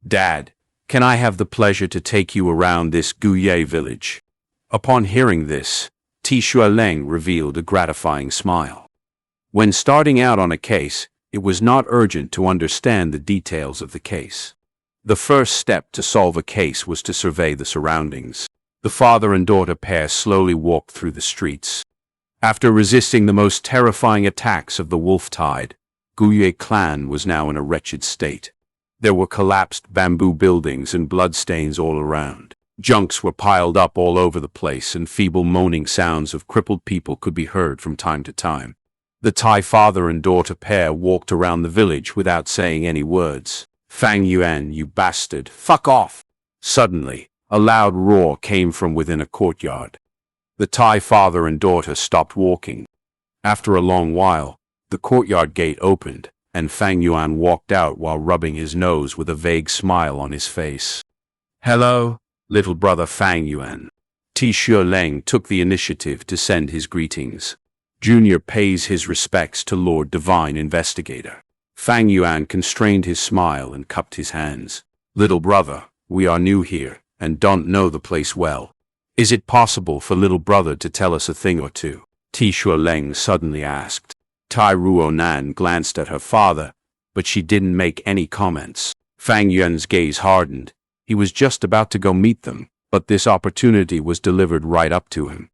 Dad, can I have the pleasure to take you around this Guye village? Upon hearing this, Ti Shuileng revealed a gratifying smile. When starting out on a case, it was not urgent to understand the details of the case. The first step to solve a case was to survey the surroundings. The father and daughter pair slowly walked through the streets. After resisting the most terrifying attacks of the wolf tide, Guyue clan was now in a wretched state. There were collapsed bamboo buildings and bloodstains all around. Junks were piled up all over the place, and feeble moaning sounds of crippled people could be heard from time to time. The Thai father and daughter pair walked around the village without saying any words. "Fang Yuan, you bastard, fuck off!" Suddenly, a loud roar came from within a courtyard. The Thai father and daughter stopped walking. After a long while, the courtyard gate opened, and Fang Yuan walked out while rubbing his nose with a vague smile on his face. "Hello, little brother Fang Yuan." Tishu Leng took the initiative to send his greetings. Junior pays his respects to Lord Divine Investigator. Fang Yuan constrained his smile and cupped his hands. "Little brother, we are new here, and don't know the place well. Is it possible for little brother to tell us a thing or two?" Tishu Leng suddenly asked. Tai Ruonan glanced at her father, but she didn't make any comments. Fang Yuan's gaze hardened. He was just about to go meet them, but this opportunity was delivered right up to him.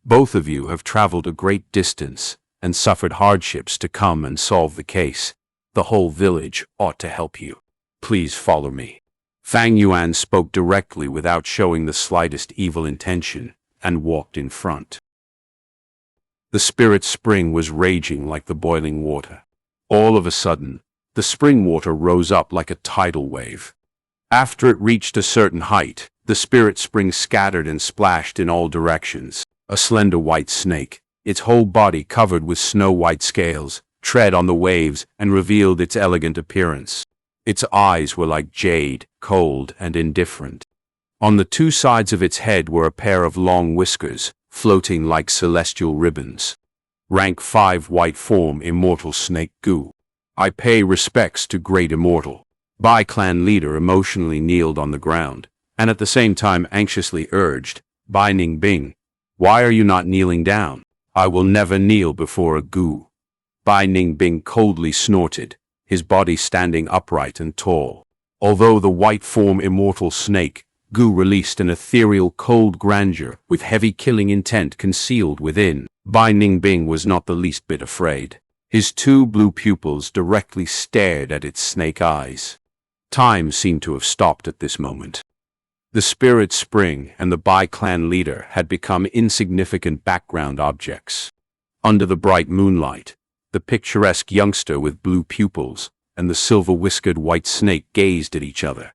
"Both of you have traveled a great distance and suffered hardships to come and solve the case. The whole village ought to help you. Please follow me." Fang Yuan spoke directly without showing the slightest evil intention, and walked in front. The spirit spring was raging like the boiling water. All of a sudden, the spring water rose up like a tidal wave. After it reached a certain height, the spirit spring scattered and splashed in all directions. A slender white snake, its whole body covered with snow-white scales, tread on the waves and revealed its elegant appearance. Its eyes were like jade, cold and indifferent. On the two sides of its head were a pair of long whiskers, floating like celestial ribbons. Rank 5 white form immortal snake Gu. "I pay respects to great immortal." Bai clan leader emotionally kneeled on the ground, and at the same time anxiously urged, "Bai Ningbing, why are you not kneeling down?" "I will never kneel before a Gu." Bai Ningbing coldly snorted, his body standing upright and tall. Although the white form immortal snake, Gu released an ethereal cold grandeur with heavy killing intent concealed within, Bai Ningbing was not the least bit afraid. His two blue pupils directly stared at its snake eyes. Time seemed to have stopped at this moment. The spirit spring and the Bai clan leader had become insignificant background objects. Under the bright moonlight, the picturesque youngster with blue pupils and the silver-whiskered white snake gazed at each other.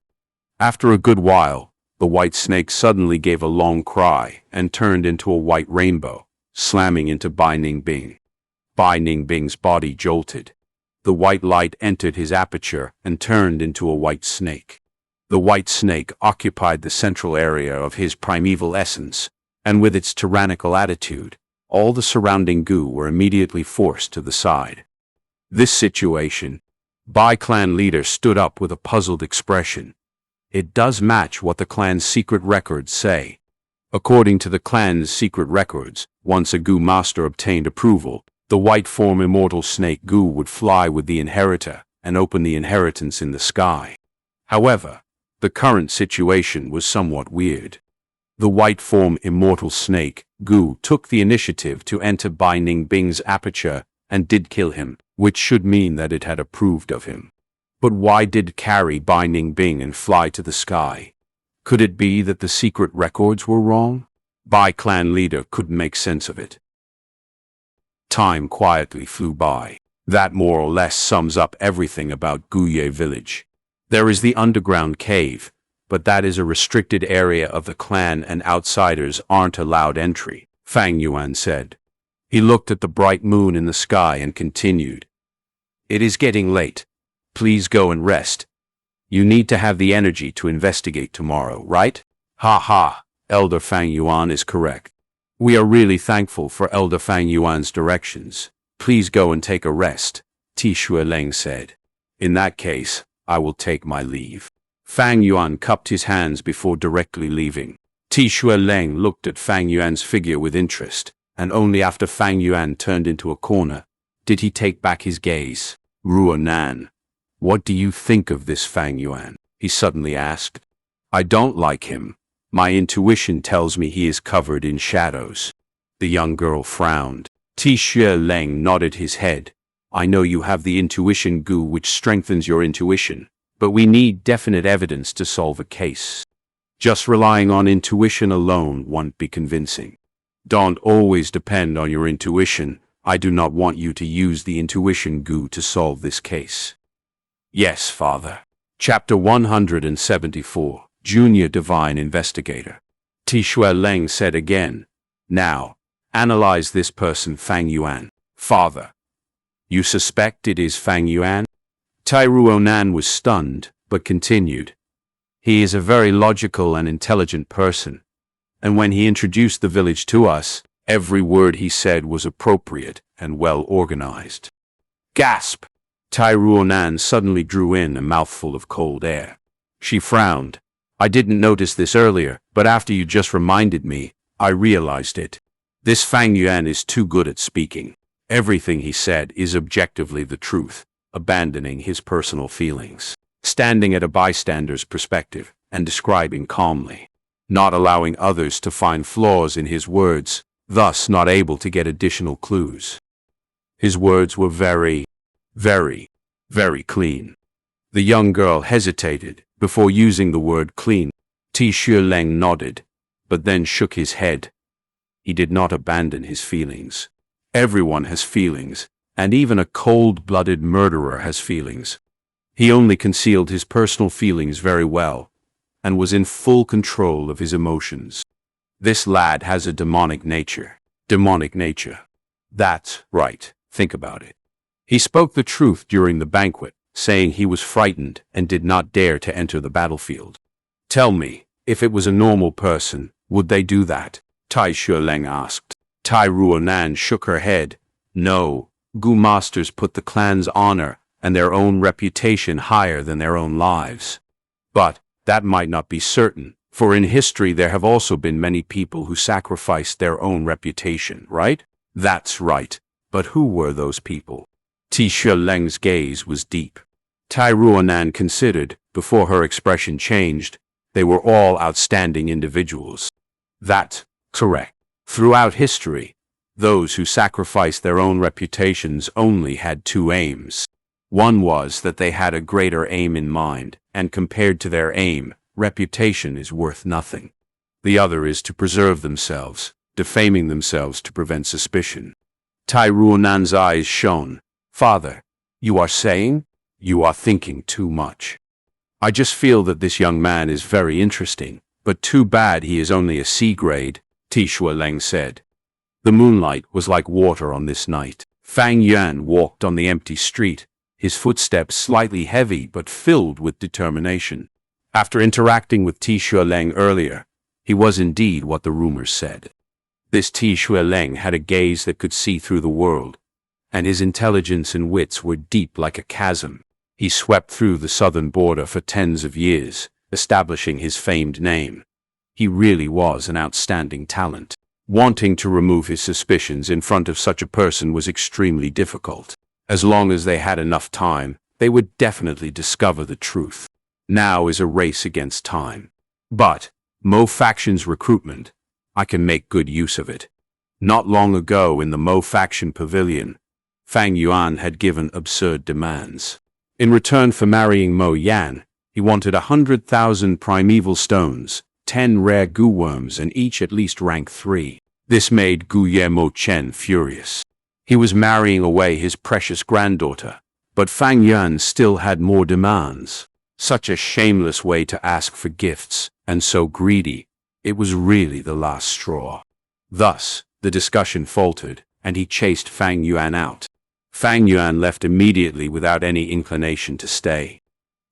After a good while, the white snake suddenly gave a long cry and turned into a white rainbow, slamming into Bai Ningbing. Bai Ningbing's body jolted. The white light entered his aperture and turned into a white snake. The white snake occupied the central area of his primeval essence, and with its tyrannical attitude, all the surrounding Gu were immediately forced to the side. This situation, Bai clan leader stood up with a puzzled expression. It does match what the clan's secret records say. According to the clan's secret records, once a Gu master obtained approval, the white form immortal snake Gu would fly with the inheritor and open the inheritance in the sky. However, the current situation was somewhat weird. The white form immortal snake, Gu, took the initiative to enter Bai Ningbing's aperture and did kill him, which should mean that it had approved of him. But why did it carry Bai Ningbing and fly to the sky? Could it be that the secret records were wrong? Bai clan leader couldn't make sense of it. Time quietly flew by. That more or less sums up everything about Guyue village. There is the underground cave, but that is a restricted area of the clan and outsiders aren't allowed entry, Fang Yuan said. He looked at the bright moon in the sky and continued. "It is getting late. Please go and rest. You need to have the energy to investigate tomorrow, right?" "Ha ha, Elder Fang Yuan is correct. We are really thankful for Elder Fang Yuan's directions. Please go and take a rest," Tishu Leng said. "In that case, I will take my leave." Fang Yuan cupped his hands before directly leaving. Tishu Leng looked at Fang Yuan's figure with interest, and only after Fang Yuan turned into a corner did he take back his gaze. "Ruonan, what do you think of this Fang Yuan?" he suddenly asked. "I don't like him. My intuition tells me he is covered in shadows." The young girl frowned. Leng nodded his head. I know you have the intuition goo which strengthens your intuition, but we need definite evidence to solve a case. Just relying on intuition alone won't be convincing. Don't always depend on your intuition. I do not want you to use the intuition goo to solve this case. Yes, Father. Chapter 174, Junior Divine Investigator. Leng said again. Now, analyze this person, Fang Yuan. Father. You suspect it is Fang Yuan? Ruonan was stunned, but continued. He is a very logical and intelligent person, and when he introduced the village to us, every word he said was appropriate and well organized. Gasp! Ruonan suddenly drew in a mouthful of cold air. She frowned. I didn't notice this earlier, but after you just reminded me, I realized it. This Fang Yuan is too good at speaking. Everything he said is objectively the truth, abandoning his personal feelings, standing at a bystander's perspective, and describing calmly, not allowing others to find flaws in his words, thus not able to get additional clues. His words were very, very, very clean. The young girl hesitated before using the word clean. Leng nodded, but then shook his head. He did not abandon his feelings. Everyone has feelings, and even a cold-blooded murderer has feelings. He only concealed his personal feelings very well, and was in full control of his emotions. This lad has a demonic nature. Demonic nature. That's right, think about it. He spoke the truth during the banquet, saying he was frightened and did not dare to enter the battlefield. Tell me, if it was a normal person, would they do that? Leng asked. Ruonan shook her head. No, Gu masters put the clan's honor and their own reputation higher than their own lives. But that might not be certain, for in history there have also been many people who sacrificed their own reputation, right? That's right. But who were those people? Leng's gaze was deep. Ruonan considered, before her expression changed. They were all outstanding individuals. That's correct. Throughout history, those who sacrificed their own reputations only had two aims. One was that they had a greater aim in mind, and compared to their aim, reputation is worth nothing. The other is to preserve themselves, defaming themselves to prevent suspicion. Ruonan's eyes shone. Father, you are saying? You are thinking too much. I just feel that this young man is very interesting, but too bad he is only a C grade, Leng said. The moonlight was like water on this night. Fang Yuan walked on the empty street, his footsteps slightly heavy but filled with determination. After interacting with Leng earlier, he was indeed what the rumors said. This Leng had a gaze that could see through the world, and his intelligence and wits were deep like a chasm. He swept through the southern border for tens of years, establishing his famed name. He really was an outstanding talent. Wanting to remove his suspicions in front of such a person was extremely difficult. As long as they had enough time, they would definitely discover the truth. Now is a race against time. But, Mo faction's recruitment, I can make good use of it. Not long ago in the Mo faction pavilion, Fang Yuan had given absurd demands. In return for marrying Mo Yan, he wanted 100,000 primeval stones, 10 rare goo worms, and each at least rank 3. This made Guillermo Chen furious. He was marrying away his precious granddaughter, but Fang Yuan still had more demands. Such a shameless way to ask for gifts, and so greedy. It was really the last straw. Thus, the discussion faltered, and he chased Fang Yuan out. Fang Yuan left immediately without any inclination to stay.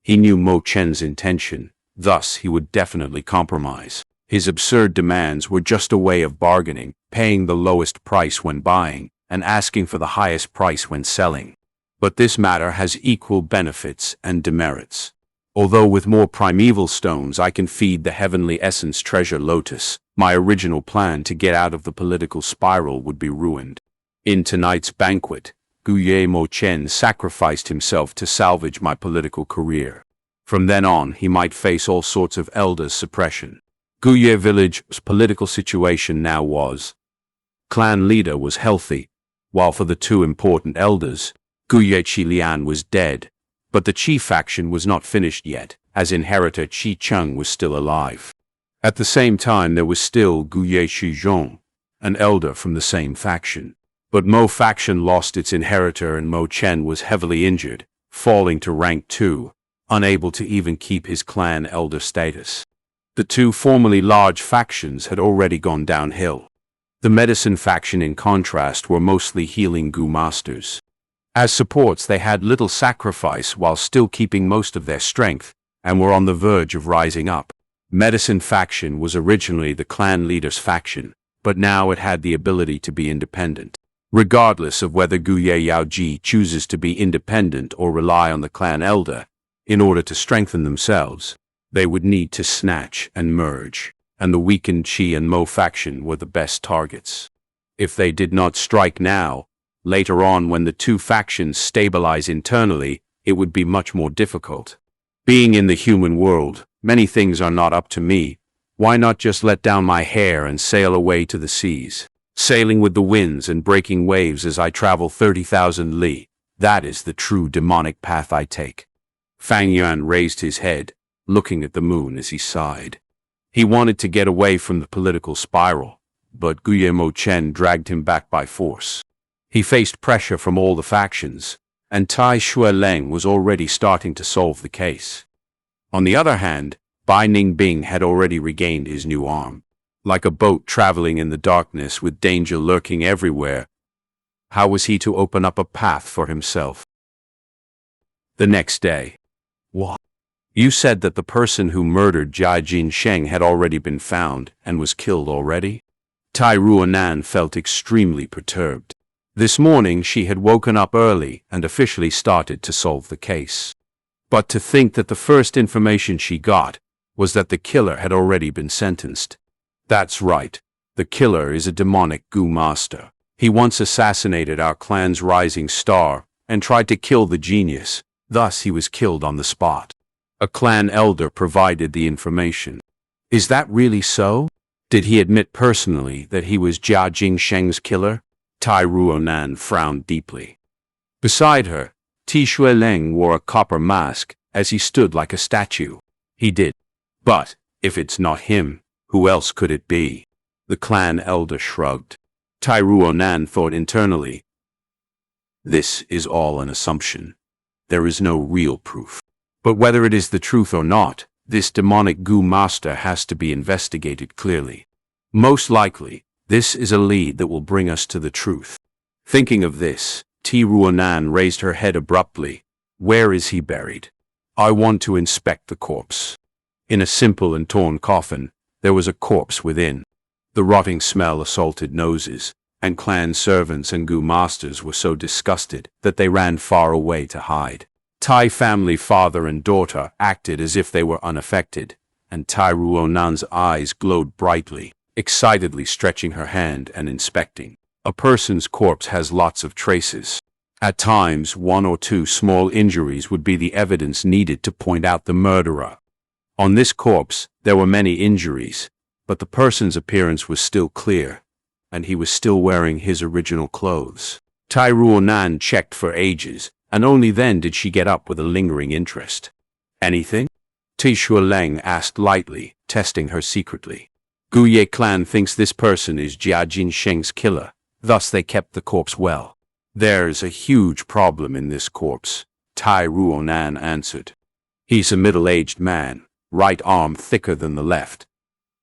He knew Mo Chen's intention, thus he would definitely compromise. His absurd demands were just a way of bargaining, paying the lowest price when buying, and asking for the highest price when selling. But this matter has equal benefits and demerits. Although with more primeval stones I can feed the heavenly essence treasure lotus, my original plan to get out of the political spiral would be ruined. In tonight's banquet, Guillermo Chen sacrificed himself to salvage my political career. From then on, he might face all sorts of elder suppression. Guye village's political situation now was. Clan leader was healthy, while for the two important elders, Guye Qilian was dead, but the Qi faction was not finished yet, as inheritor Qi Cheng was still alive. At the same time, there was still Guye Shizhong, an elder from the same faction. But Mo faction lost its inheritor and Mo Chen was heavily injured, falling to rank 2, unable to even keep his clan elder status. The two formerly large factions had already gone downhill. The medicine faction, in contrast, were mostly healing Gu masters. As supports, they had little sacrifice while still keeping most of their strength, and were on the verge of rising up. Medicine faction was originally the clan leader's faction, but now it had the ability to be independent. Regardless of whether Guye Yaoji chooses to be independent or rely on the clan elder, in order to strengthen themselves, they would need to snatch and merge, and the weakened Qi and Mo faction were the best targets. If they did not strike now, later on when the two factions stabilize internally, it would be much more difficult. Being in the human world, many things are not up to me. Why not just let down my hair and sail away to the seas? Sailing with the winds and breaking waves as I travel 30,000 li. That is the true demonic path I take. Fang Yuan raised his head, looking at the moon as he sighed. He wanted to get away from the political spiral, but Guillermo Chen dragged him back by force. He faced pressure from all the factions, and Tai Shuileng was already starting to solve the case. On the other hand, Bai Ningbing had already regained his new arm. Like a boat traveling in the darkness with danger lurking everywhere, how was he to open up a path for himself? The next day. What? You said that the person who murdered Jia Jinsheng had already been found and was killed already? Tai Ruonan felt extremely perturbed. This morning she had woken up early and officially started to solve the case. But to think that the first information she got was that the killer had already been sentenced. That's right. The killer is a demonic Gu master. He once assassinated our clan's rising star and tried to kill the genius. Thus he was killed on the spot. A clan elder provided the information. Is that really so? Did he admit personally that he was Jia Jingsheng's killer? Tai Ruonan frowned deeply. Beside her, Ti Shuileng wore a copper mask as he stood like a statue. He did. But, if it's not him, who else could it be? The clan elder shrugged. Tai Ruonan thought internally. This is all an assumption. There is no real proof. But whether it is the truth or not, this demonic Gu master has to be investigated clearly. Most likely, this is a lead that will bring us to the truth. Thinking of this, Ti Ruonan raised her head abruptly. Where is he buried? I want to inspect the corpse. In a simple and torn coffin, there was a corpse within. The rotting smell assaulted noses, and clan servants and Gu masters were so disgusted that they ran far away to hide. Tai family father and daughter acted as if they were unaffected, and Tai Ruonan's eyes glowed brightly, excitedly stretching her hand and inspecting. A person's corpse has lots of traces. At times, 1 or 2 small injuries would be the evidence needed to point out the murderer. On this corpse, there were many injuries, but the person's appearance was still clear, and he was still wearing his original clothes. Tai Ruonan checked for ages, and only then did she get up with a lingering interest. Anything? Ti Shuileng asked lightly, testing her secretly. Guye clan thinks this person is Jia Jinsheng's killer, thus they kept the corpse well. There's a huge problem in this corpse, Tai Ruonan answered. He's a middle-aged man, right arm thicker than the left.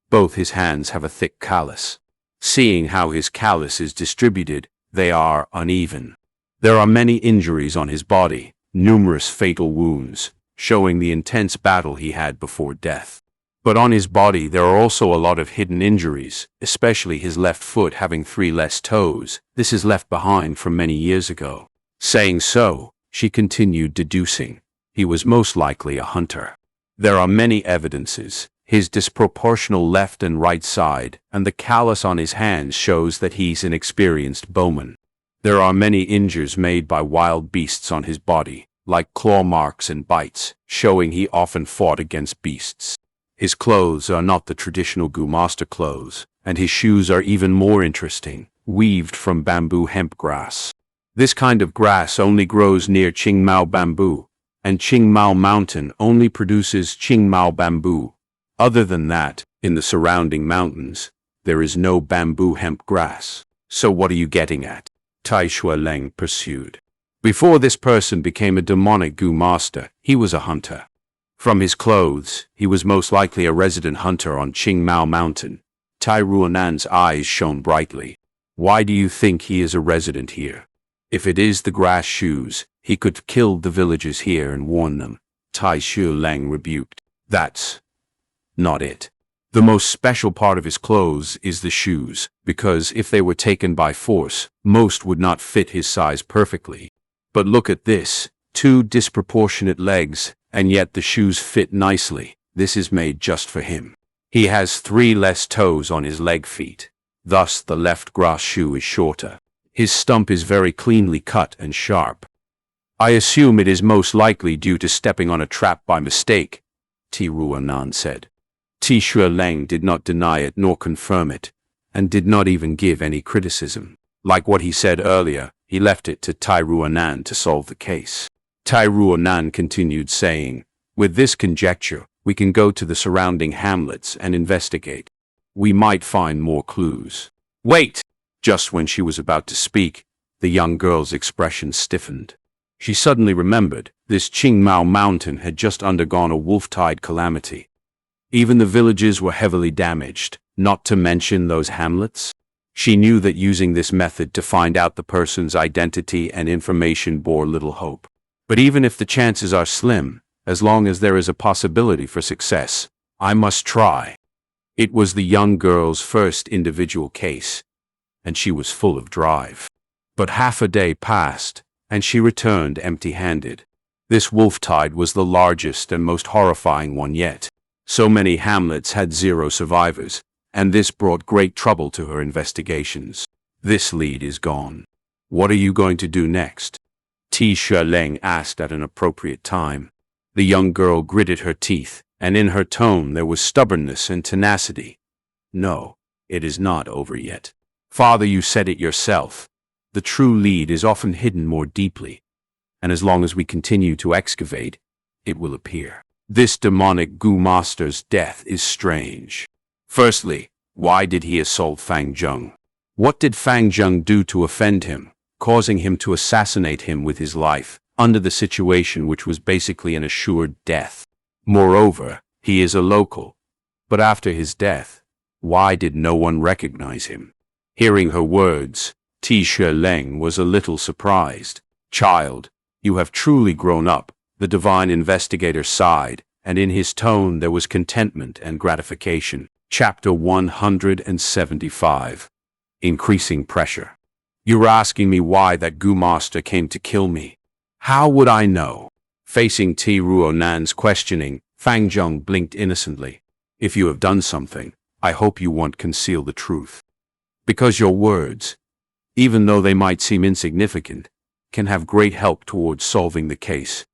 Both his hands have a thick callus. Seeing how his callus is distributed, they are uneven. There are many injuries on his body, numerous fatal wounds, showing the intense battle he had before death. But on his body there are also a lot of hidden injuries, especially his left foot having 3 less toes. This is left behind from many years ago. Saying so, she continued deducing. He was most likely a hunter. There are many evidences. His disproportional left and right side, and the callus on his hands shows that he's an experienced bowman. There are many injuries made by wild beasts on his body, like claw marks and bites, showing he often fought against beasts. His clothes are not the traditional Gu master clothes, and his shoes are even more interesting. weaved from bamboo hemp grass. This kind of grass only grows near Qingmao bamboo, and Qingmao Mountain only produces Qingmao bamboo. Other than that, in the surrounding mountains, there is no bamboo hemp grass. So what are you getting at? Tai Shualeng pursued. Before this person became a demonic goo master, he was a hunter. From his clothes, he was most likely a resident hunter on Qingmao Mountain. Tai Ruonan's eyes shone brightly. Why do you think he is a resident here? If it is the grass shoes, he could have killed the villagers here and warn them. Tai Shualeng rebuked. That's not it. The most special part of his clothes is the shoes, because if they were taken by force, most would not fit his size perfectly. But look at this, 2 disproportionate legs, and yet the shoes fit nicely. This is made just for him. He has 3 less toes on his leg feet. Thus the left grass shoe is shorter. His stump is very cleanly cut and sharp. I assume it is most likely due to stepping on a trap by mistake, Ti Ruonan said. Ti Shualeng did not deny it nor confirm it, and did not even give any criticism. Like what he said earlier, he left it to Tai Ruonan to solve the case. Tai Ruonan continued saying, with this conjecture, we can go to the surrounding hamlets and investigate. We might find more clues. Wait! Just when she was about to speak, the young girl's expression stiffened. She suddenly remembered this Qingmao Mountain had just undergone a wolf-tide calamity. Even the villages were heavily damaged, not to mention those hamlets. She knew that using this method to find out the person's identity and information bore little hope. But even if the chances are slim, as long as there is a possibility for success, I must try. It was the young girl's first individual case, and she was full of drive. But half a day passed, and she returned empty-handed. This wolf-tide was the largest and most horrifying one yet. So many hamlets had 0 survivors, and this brought great trouble to her investigations. This lead is gone. What are you going to do next? Ti Shualeng asked at an appropriate time. The young girl gritted her teeth, and in her tone there was stubbornness and tenacity. No, it is not over yet. Father, you said it yourself. The true lead is often hidden more deeply, and as long as we continue to excavate, it will appear. This demonic goo master's death is strange. Firstly, why did he assault Fang Zheng? What did Fang Zheng do to offend him, causing him to assassinate him with his life, under the situation which was basically an assured death? Moreover, he is a local. But after his death, why did no one recognize him? Hearing her words, Ti Shualeng was a little surprised. Child, you have truly grown up, the divine investigator sighed, and in his tone there was contentment and gratification. Chapter 175. Increasing Pressure. You're asking me why that goo master came to kill me. How would I know? Facing Ti Ruonan's questioning, Fang Zheng blinked innocently. If you have done something, I hope you won't conceal the truth. Because your words, even though they might seem insignificant, can have great help towards solving the case,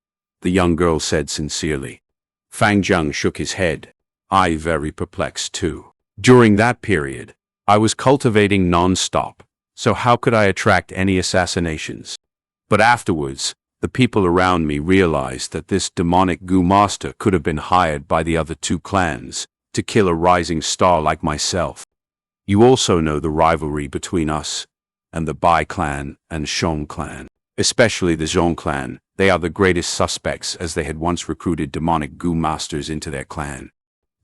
the young girl said sincerely. Fang Zheng shook his head. I very perplexed too. During that period, I was cultivating non-stop, so how could I attract any assassinations? But afterwards, the people around me realized that this demonic goo master could have been hired by the other 2 clans to kill a rising star like myself. You also know the rivalry between us and the Bai clan and Shong clan. Especially the Zhong clan, they are the greatest suspects as they had once recruited demonic goo masters into their clan.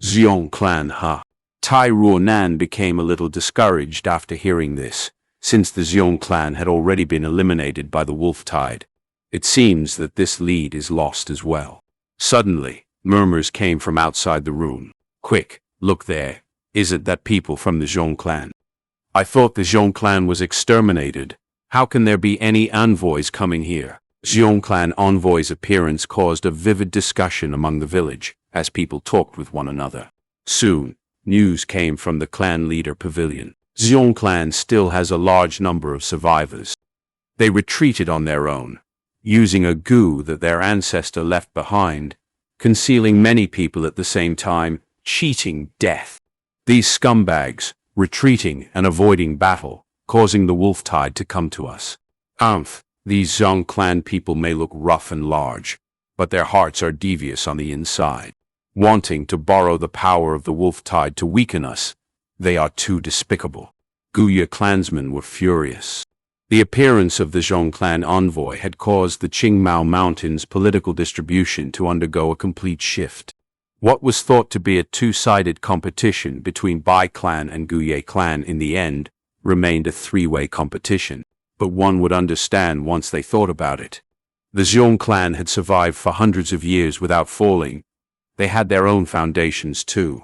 Zhong clan, huh? Tai Ruonan became a little discouraged after hearing this, since the Zhong clan had already been eliminated by the wolf tide. It seems that this lead is lost as well. Suddenly, murmurs came from outside the room. Quick, look there. Isn't that people from the Zhong clan? I thought the Zhong clan was exterminated. How can there be any envoys coming here? Zhong clan envoy's appearance caused a vivid discussion among the village, as people talked with one another. Soon, news came from the clan leader pavilion. Zhong clan still has a large number of survivors. They retreated on their own, using a goo that their ancestor left behind, concealing many people at the same time, cheating death. These scumbags, retreating and avoiding battle, causing the wolf tide to come to us. These Zhong clan people may look rough and large, but their hearts are devious on the inside. Wanting to borrow the power of the wolf tide to weaken us, they are too despicable. Guye clansmen were furious. The appearance of the Zhong clan envoy had caused the Qingmao Mountains' political distribution to undergo a complete shift. What was thought to be a two-sided competition between Bai clan and Guye clan in the end remained a three-way competition, but one would understand once they thought about it. The Zhong clan had survived for hundreds of years without falling. They had their own foundations too.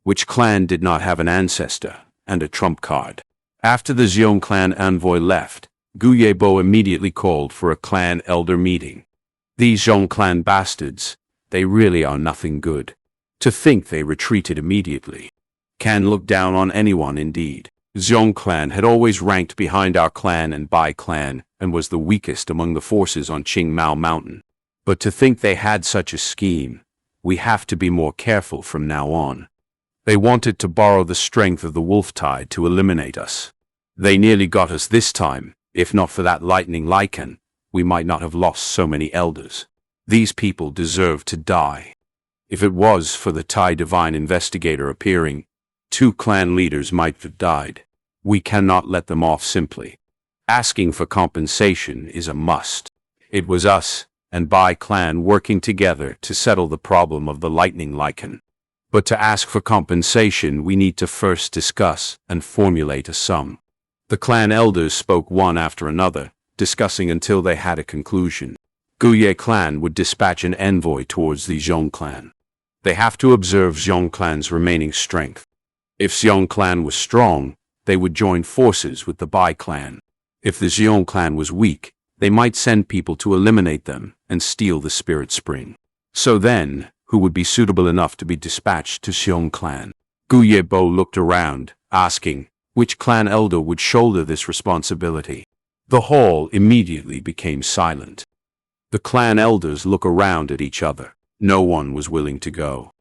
Which clan did not have an ancestor and a trump card? After the Zhong clan envoy left, Guye Bo immediately called for a clan elder meeting. These Zhong clan bastards, they really are nothing good. To think they retreated immediately. Can look down on anyone indeed. Zhong clan had always ranked behind our clan and Bai clan and was the weakest among the forces on Qingmao Mountain. But to think they had such a scheme, we have to be more careful from now on. They wanted to borrow the strength of the wolf tide to eliminate us. They nearly got us this time. If not for that lightning lichen, we might not have lost so many elders. These people deserve to die. If it was for the Tai Divine Investigator appearing, 2 clan leaders might have died. We cannot let them off simply. Asking for compensation is a must. It was us and Bai clan working together to settle the problem of the lightning lichen. But to ask for compensation, we need to first discuss and formulate a sum. The clan elders spoke one after another, discussing until they had a conclusion. Guye clan would dispatch an envoy towards the Zhong clan. They have to observe Zhong clan's remaining strength. If Zhong clan was strong, they would join forces with the Bai clan. If the Zhong clan was weak, they might send people to eliminate them and steal the spirit spring. So then, who would be suitable enough to be dispatched to Zhong clan? Guye Bo looked around, asking, which clan elder would shoulder this responsibility? The hall immediately became silent. The clan elders looked around at each other. No one was willing to go.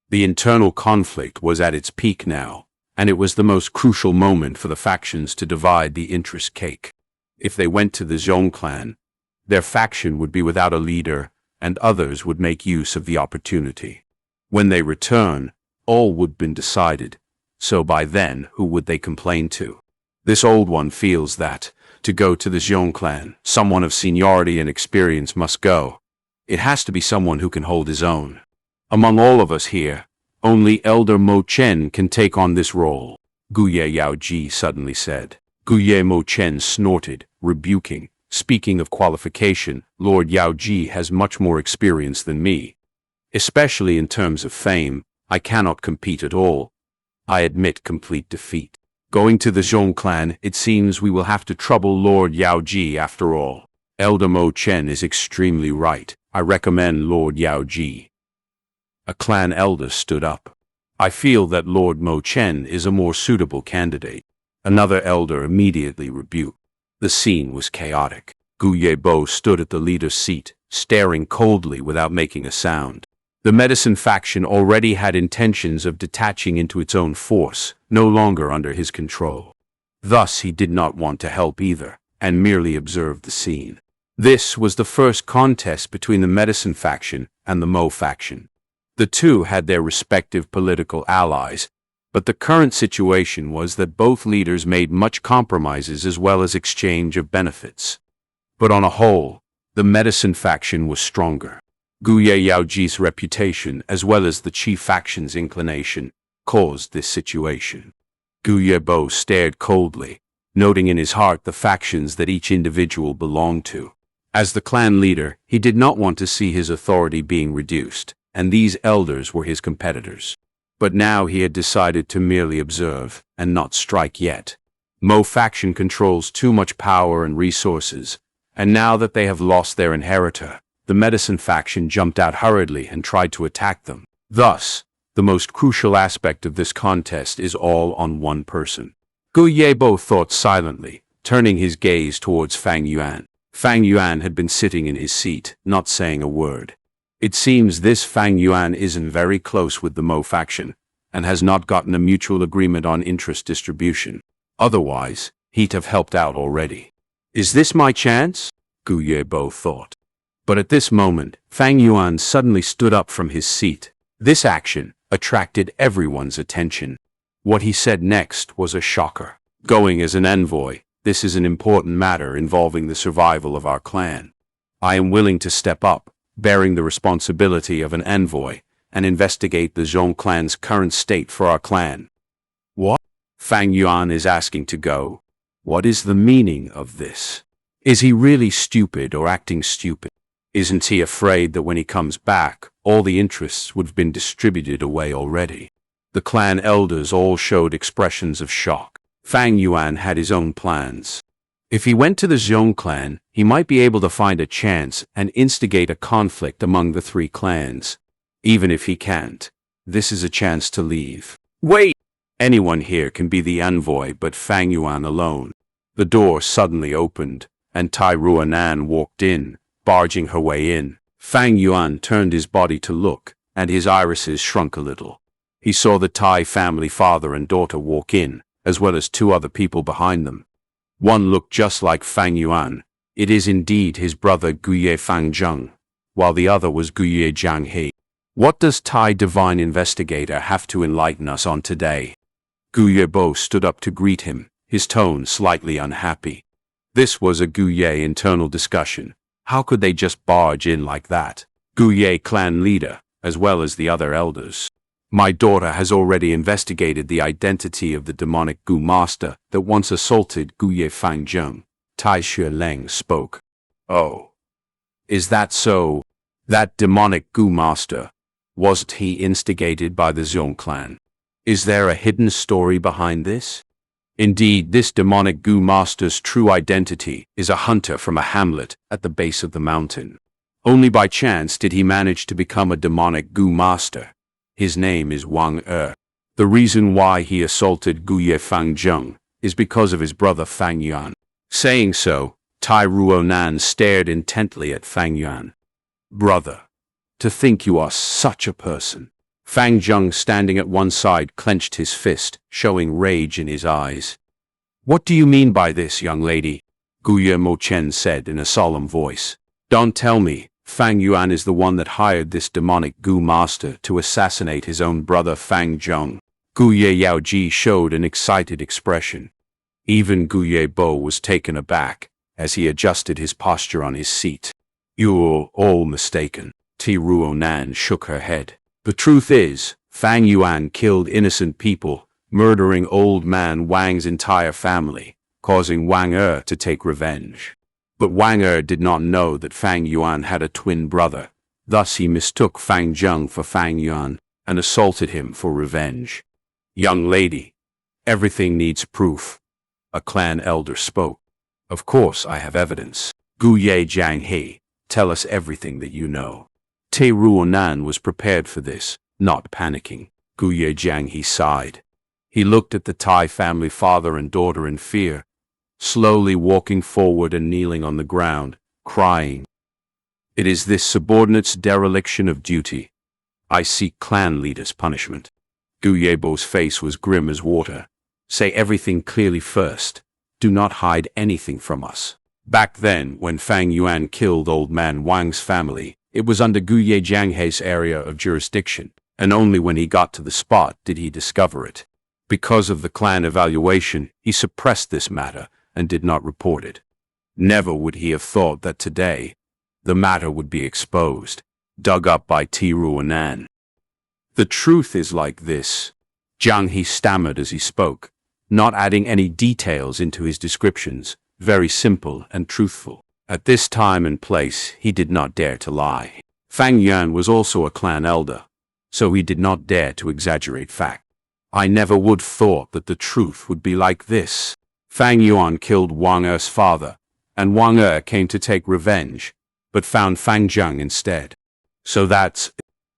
The internal conflict was at its peak now, and it was the most crucial moment for the factions to divide the interest cake. If they went to the Zhong clan, their faction would be without a leader, and others would make use of the opportunity. When they return, all would have been decided. So by then, who would they complain to? This old one feels that, to go to the Zhong clan, someone of seniority and experience must go. It has to be someone who can hold his own. Among all of us here, only Elder Mo Chen can take on this role, Guye Yaoji suddenly said. Guye Mo Chen snorted, rebuking. Speaking of qualification, Lord Yaoji has much more experience than me. Especially in terms of fame, I cannot compete at all. I admit complete defeat. Going to the Zhong clan, it seems we will have to trouble Lord Yaoji after all. Elder Mo Chen is extremely right. I recommend Lord Yaoji. A clan elder stood up. I feel that Lord Mo Chen is a more suitable candidate. Another elder immediately rebuked. The scene was chaotic. Guye Bo stood at the leader's seat, staring coldly without making a sound. The medicine faction already had intentions of detaching into its own force, no longer under his control. Thus he did not want to help either, and merely observed the scene. This was the first contest between the medicine faction and the Mo faction. The two had their respective political allies, but the current situation was that both leaders made much compromises as well as exchange of benefits. But on a whole, the medicine faction was stronger. Guye Yaoji's reputation, as well as the chief faction's inclination, caused this situation. Guye Bo stared coldly, noting in his heart the factions that each individual belonged to. As the clan leader, he did not want to see his authority being reduced, and these elders were his competitors. But now he had decided to merely observe, and not strike yet. Mo faction controls too much power and resources, and now that they have lost their inheritor, the medicine faction jumped out hurriedly and tried to attack them. Thus, the most crucial aspect of this contest is all on one person. Guye Bo thought silently, turning his gaze towards Fang Yuan. Fang Yuan had been sitting in his seat, not saying a word. It seems this Fang Yuan isn't very close with the Mo faction, and has not gotten a mutual agreement on interest distribution. Otherwise, he'd have helped out already. Is this my chance? Gu Yebo thought. But at this moment, Fang Yuan suddenly stood up from his seat. This action attracted everyone's attention. What he said next was a shocker. Going as an envoy, this is an important matter involving the survival of our clan. I am willing to step up, bearing the responsibility of an envoy, and investigate the Zhong clan's current state for our clan. What? Fang Yuan is asking to go. What is the meaning of this? Is he really stupid or acting stupid? Isn't he afraid that when he comes back, all the interests would have been distributed away already? The clan elders all showed expressions of shock. Fang Yuan had his own plans. If he went to the Zhong clan, he might be able to find a chance and instigate a conflict among the three clans. Even if he can't, this is a chance to leave. Wait! Anyone here can be the envoy but Fang Yuan alone. The door suddenly opened, and Tai Ruanan walked in, barging her way in. Fang Yuan turned his body to look, and his irises shrunk a little. He saw the Tai family father and daughter walk in, as well as two other people behind them. One looked just like Fang Yuan. It is indeed his brother Guye Fangjung, while the other was Guye Jianghe. What does Tai Divine Investigator have to enlighten us on today? Guye Bo stood up to greet him, his tone slightly unhappy. This was a Guye internal discussion. How could they just barge in like that? Guye clan leader, as well as the other elders. My daughter has already investigated the identity of the demonic Gu master that once assaulted Guye Fangjung. Tai Shileng spoke. Oh. Is that so? That demonic Gu master, wasn't he instigated by the Zhong clan? Is there a hidden story behind this? Indeed, this demonic Gu master's true identity is a hunter from a hamlet at the base of the mountain. Only by chance did he manage to become a demonic Gu master. His name is Wang Er. The reason why he assaulted Guye Fangjung is because of his brother Fang Yuan. Saying so, Tai Ruonan stared intently at Fang Yuan. Brother, to think you are such a person. Fang Zheng, standing at one side, clenched his fist, showing rage in his eyes. What do you mean by this, young lady? Guye Mo Chen said in a solemn voice. Don't tell me Fang Yuan is the one that hired this demonic Gu master to assassinate his own brother Fang Zheng. Guye Yaoji showed an excited expression. Even Guye Bo was taken aback as he adjusted his posture on his seat. You're all mistaken. Ti Ruonan shook her head. The truth is, Fang Yuan killed innocent people, murdering old man Wang's entire family, causing Wang Er to take revenge. But Wang Er did not know that Fang Yuan had a twin brother. Thus he mistook Fang Zheng for Fang Yuan and assaulted him for revenge. Young lady, everything needs proof. A clan elder spoke. Of course I have evidence. Guye Jianghe, tell us everything that you know. Te Ruonan was prepared for this, not panicking. Guye Jianghe sighed. He looked at the Tai family father and daughter in fear, slowly walking forward and kneeling on the ground, crying. It is this subordinate's dereliction of duty. I seek clan leader's punishment. Guye Bo's face was grim as water. Say everything clearly first. Do not hide anything from us. Back then, when Fang Yuan killed old man Wang's family, it was under Guye Jianghe's area of jurisdiction, and only when he got to the spot did he discover it. Because of the clan evaluation, he suppressed this matter and did not report it. Never would he have thought that today, the matter would be exposed, dug up by Ti Ruonan. The truth is like this. Jianghe stammered as he spoke, not adding any details into his descriptions, very simple and truthful. At this time and place, he did not dare to lie. Fang Yuan was also a clan elder, so he did not dare to exaggerate fact. I never would thought that the truth would be like this. Fang Yuan killed Wang Er's father, and Wang Er came to take revenge, but found Fang Zheng instead. So that's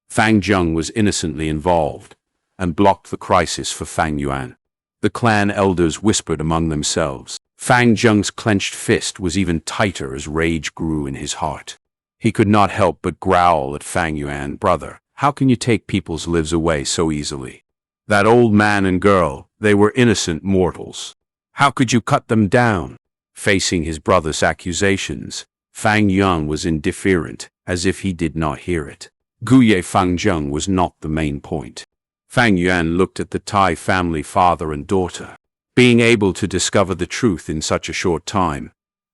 Fang Zheng was innocently involved, and blocked the crisis for Fang Yuan. The clan elders whispered among themselves. Fang Zheng's clenched fist was even tighter as rage grew in his heart. He could not help but growl at Fang Yuan. Brother, how can you take people's lives away so easily? That old man and girl, they were innocent mortals. How could you cut them down? Facing his brother's accusations, Fang Yuan was indifferent, as if he did not hear it. Guye Fangzheng was not the main point. Fang Yuan looked at the Tai family father and daughter. Being able to discover the truth in such a short time,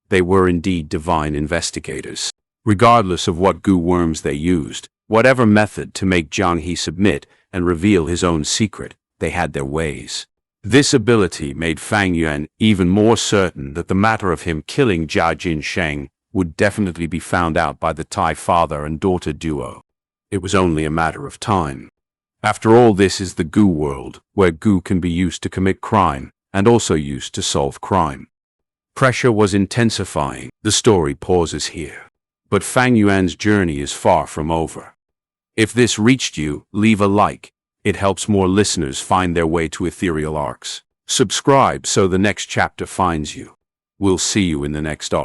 they were indeed divine investigators. Regardless of what goo worms they used, whatever method to make Jiang He submit and reveal his own secret, they had their ways. This ability made Fang Yuan even more certain that the matter of him killing Jia Jinsheng would definitely be found out by the Tai father and daughter duo. It was only a matter of time. After all, this is the goo world, where goo can be used to commit crime and also used to solve crime. Pressure was intensifying. The story pauses here. But Fang Yuan's journey is far from over. If this reached you, leave a like. It helps more listeners find their way to ethereal arcs. Subscribe so the next chapter finds you. We'll see you in the next arc.